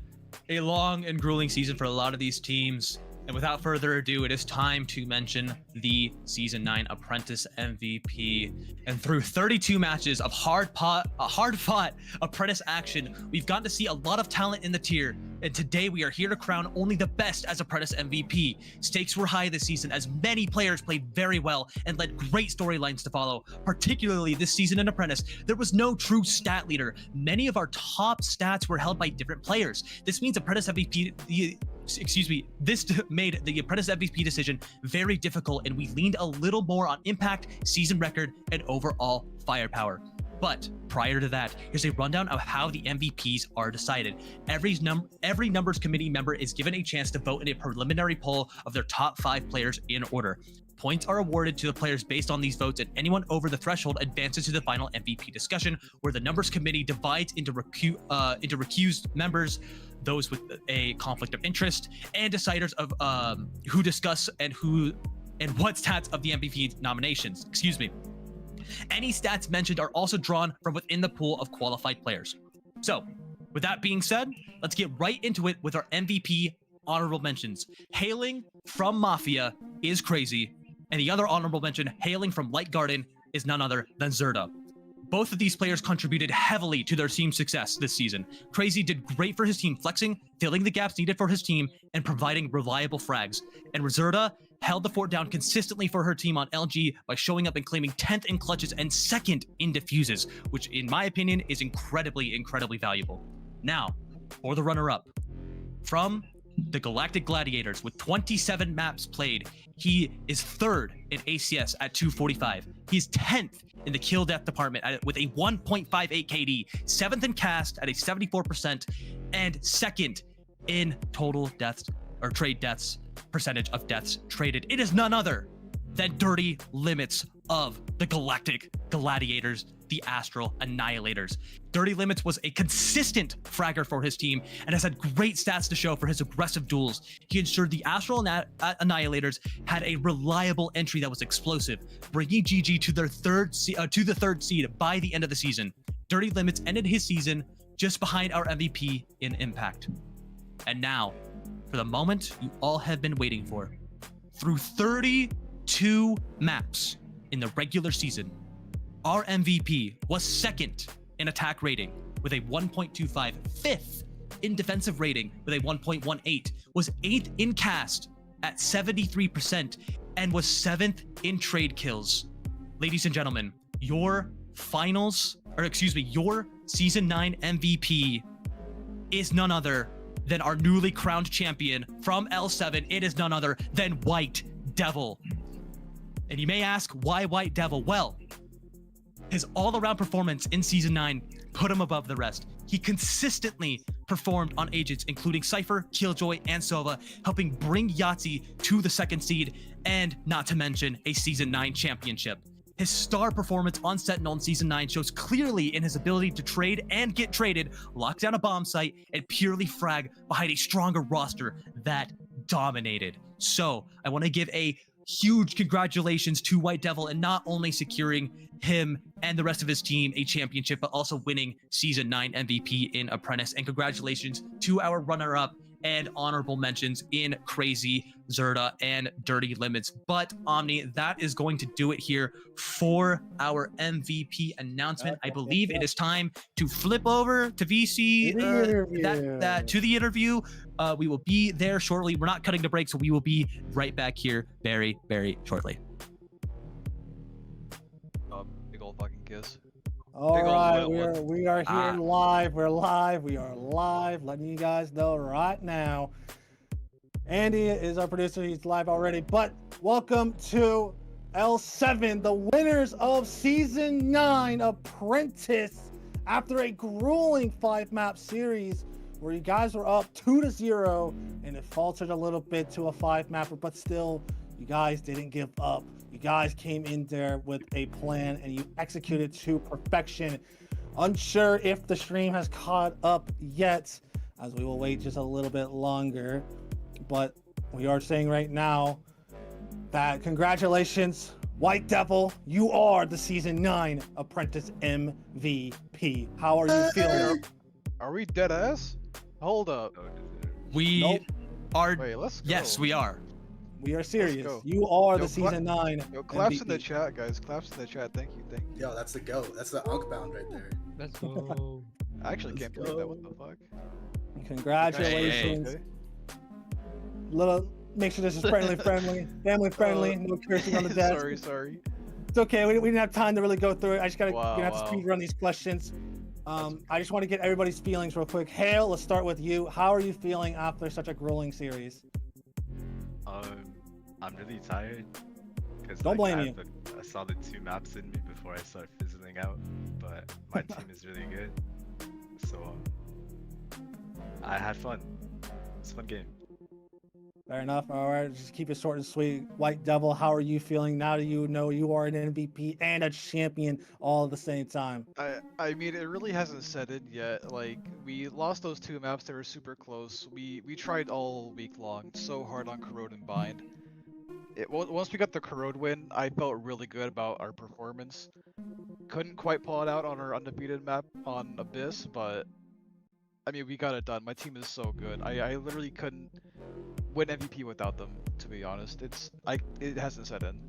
a long and grueling season for a lot of these teams. And without further ado, it is time to mention the Season 9 Apprentice MVP. And through 32 matches of hard-fought Apprentice action, we've gotten to see a lot of talent in the tier. And today we are here to crown only the best as Apprentice MVP. Stakes were high this season as many players played very well and led great storylines to follow. Particularly this season in Apprentice, there was no true stat leader. Many of our top stats were held by different players. This means Apprentice MVP, this made the Apprentice MVP decision very difficult, and we leaned a little more on impact, season record, and overall firepower. But prior to that, here's a rundown of how the MVPs are decided. Every numbers committee member is given a chance to vote in a preliminary poll of their top 5 players in order. Points are awarded to the players based on these votes, and anyone over the threshold advances to the final MVP discussion, where the numbers committee divides into recused members, those with a conflict of interest, and deciders of who discuss and what stats of the MVP nominations. Any stats mentioned are also drawn from within the pool of qualified players. So, With that being said, let's get right into it with our MVP honorable mentions. Hailing from Mafia is Crazy, and the other honorable mention, hailing from Light Garden, is none other than Zerda. Both of these players contributed heavily to their team's success this season. Crazy did great for his team, flexing, filling the gaps needed for his team, and providing reliable frags. And Zerda held the fort down consistently for her team on LG by showing up and claiming 10th in clutches and 2nd in diffuses, which in my opinion is incredibly, incredibly valuable. Now, for the runner-up. From the Galactic Gladiators with 27 maps played, he is 3rd in ACS at 245. He's 10th in the kill death department with a 1.58 KD, 7th in cast at a 74%, and 2nd in total deaths or trade deaths percentage of deaths traded. It is none other than Dirty Limits of the Galactic Gladiators, the Astral Annihilators. Dirty Limits was a consistent fragger for his team and has had great stats to show for his aggressive duels. He ensured the Astral Annihilators had a reliable entry that was explosive, bringing GG to their third seed by the end of the season. Dirty Limits ended his season just behind our MVP in Impact. And now, for the moment you all have been waiting for. Through 32 maps in the regular season, our MVP was 2nd in attack rating with a 1.25, 5th in defensive rating with a 1.18, was 8th in cast at 73%, and was 7th in trade kills. Ladies and gentlemen, your your Season 9 MVP is none other than our newly crowned champion from L7. It is none other than White Devil. And you may ask, why White Devil? Well, his all-around performance in Season 9 put him above the rest. He consistently performed on agents, including Cypher, Killjoy, and Sova, helping bring Yahtzee to the 2nd seed, and not to mention a Season 9 championship. His star performance on Sentinel in Season 9 shows clearly in his ability to trade and get traded, lock down a bomb site, and purely frag behind a stronger roster that dominated. So, I want to give a huge congratulations to White Devil and not only securing him and the rest of his team a championship, but also winning Season 9 MVP in Apprentice. And congratulations to our runner-up and honorable mentions in Crazy, Zerda, and Dirty Limits. But Omni, that is going to do it here for our MVP announcement. I believe it is time to flip over to VC, to the interview. We will be there shortly. We're not cutting the break, so we will be right back here very, very shortly. Big old fucking kiss. All right, we are here live. We are live. Letting you guys know right now. Andy is our producer. He's live already. But welcome to L7, the winners of Season 9 Apprentice. After a grueling 5-map series where you guys were up 2-0 and it faltered a little bit to a 5-mapper, but still, you guys didn't give up. You guys came in there with a plan and you executed to perfection. Unsure if the stream has caught up yet, as we will wait just a little bit longer. But we are saying right now that congratulations, White Devil, you are the Season 9 Apprentice MVP. How are you feeling? Are we dead ass? Hold up. We are. Wait, let's go. Yes, we are. We are serious. go. You are Yo, the Season 9 Yo, claps MVP. in the chat, guys. Claps in the chat. Thank you. Yo, that's the GOAT. That's the Unkbound right there. Let's go. I actually can't believe that. What the fuck? Congratulations. Okay. Make sure this is family friendly, no cursing on the desk. Sorry. It's okay. We didn't have time to really go through it. I just gotta Wow, have to speed run these questions. I just want to get everybody's feelings real quick. Hale, let's start with you. How are you feeling after such a grueling series? I'm really tired. Don't blame you. I saw the 2 maps in me before I started fizzling out, but my team is really good. So I had fun. It's a fun game. Fair enough. All right, just keep it short and sweet. White Devil, how are you feeling now that you know you are an MVP and a champion all at the same time? I mean, it really hasn't set in yet. Like, we lost those 2 maps that were super close. We tried all week long so hard on Corrode and Bind. Once we got the Corrode win, I felt really good about our performance. Couldn't quite pull it out on our undefeated map on Abyss, but I mean, we got it done. My team is so good. I literally couldn't win MVP without them, to be honest. It hasn't set in.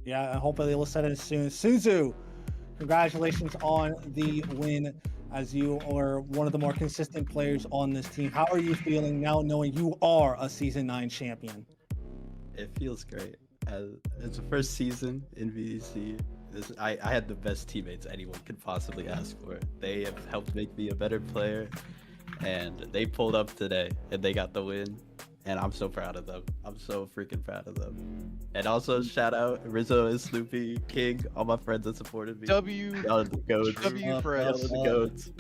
Yeah, and hopefully we'll set it soon. Suzu, congratulations on the win, as you are one of the more consistent players on this team. How are you feeling now knowing you are a Season 9 champion? It feels great. It's the first season in VDC. I had the best teammates anyone could possibly ask for. They have helped make me a better player, and they pulled up today, and they got the win. And I'm so proud of them. I'm so freaking proud of them. And also shout out Rizzo and Sloopy, King, all my friends that supported me. Y'all are the goats. W for Y'all are us. the goats.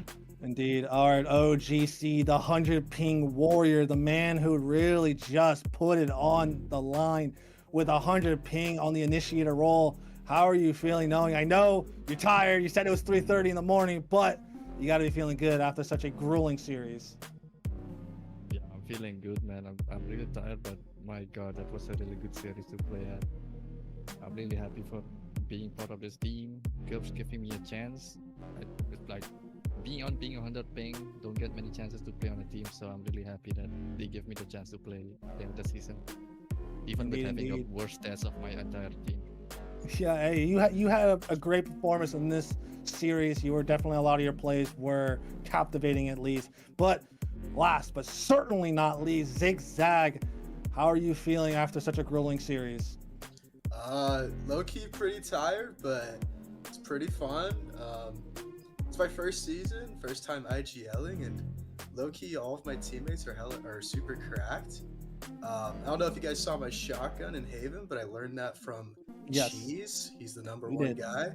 Indeed. All right, OGC, the 100 ping warrior, the man who really just put it on the line with 100 ping on the initiator role. How are you feeling knowing? I know you're tired. You said it was 3:30 in the morning, but you got to be feeling good after such a grueling series. Yeah, I'm feeling good, man. I'm really tired, but my God, that was a really good series to play at. I'm really happy for being part of this team. Keeps giving me a chance. It's like being 100 ping, don't get many chances to play on a team, so I'm really happy that they give me the chance to play in the season. Even with having the worst stats of my entire team. Yeah, hey, you had a great performance in this series. You were definitely, a lot of your plays were captivating at least. But last but certainly not least, Zigzag, how are you feeling after such a grueling series? Low-key pretty tired, but it's pretty fun. It's my first season, first time IGLing, and low-key all of my teammates are super cracked. I don't know if you guys saw my shotgun in Haven, but I learned that from Cheese. He's the number one guy.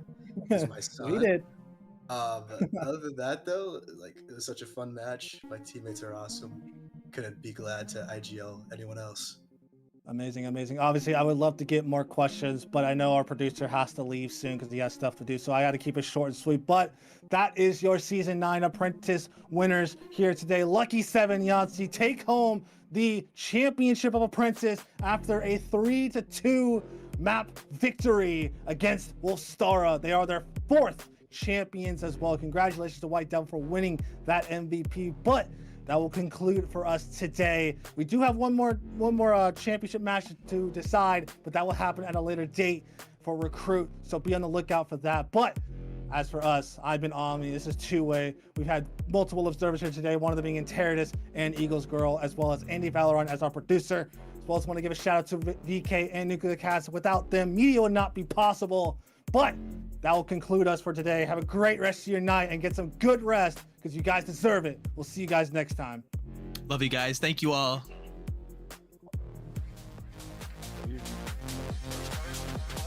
He's my son. We did. Other than that, though, like, it was such a fun match. My teammates are awesome. Couldn't be glad to IGL anyone else. Amazing, amazing. Obviously, I would love to get more questions, but I know our producer has to leave soon because he has stuff to do. So I got to keep it short and sweet. But that is your Season 9 Apprentice winners here today. Lucky 7 Yahtzee take home the championship of Apprentice after a 3-2 map victory against Wolstara. They are their 4th champions as well. Congratulations to White Devil for winning that MVP. But that will conclude for us today. We do have one more championship match to decide, but that will happen at a later date for Recruit. So be on the lookout for that. But as for us, I've been Omni. This is two-way. We've had multiple observers here today, one of them being Apprentice and Eagles Girl, as well as Andy Valorant as our producer. As well as want to give a shout out to VK and Nuclear Cast. Without them, media would not be possible. But that will conclude us for today. Have a great rest of your night and get some good rest because you guys deserve it. We'll see you guys next time. Love you guys. Thank you all.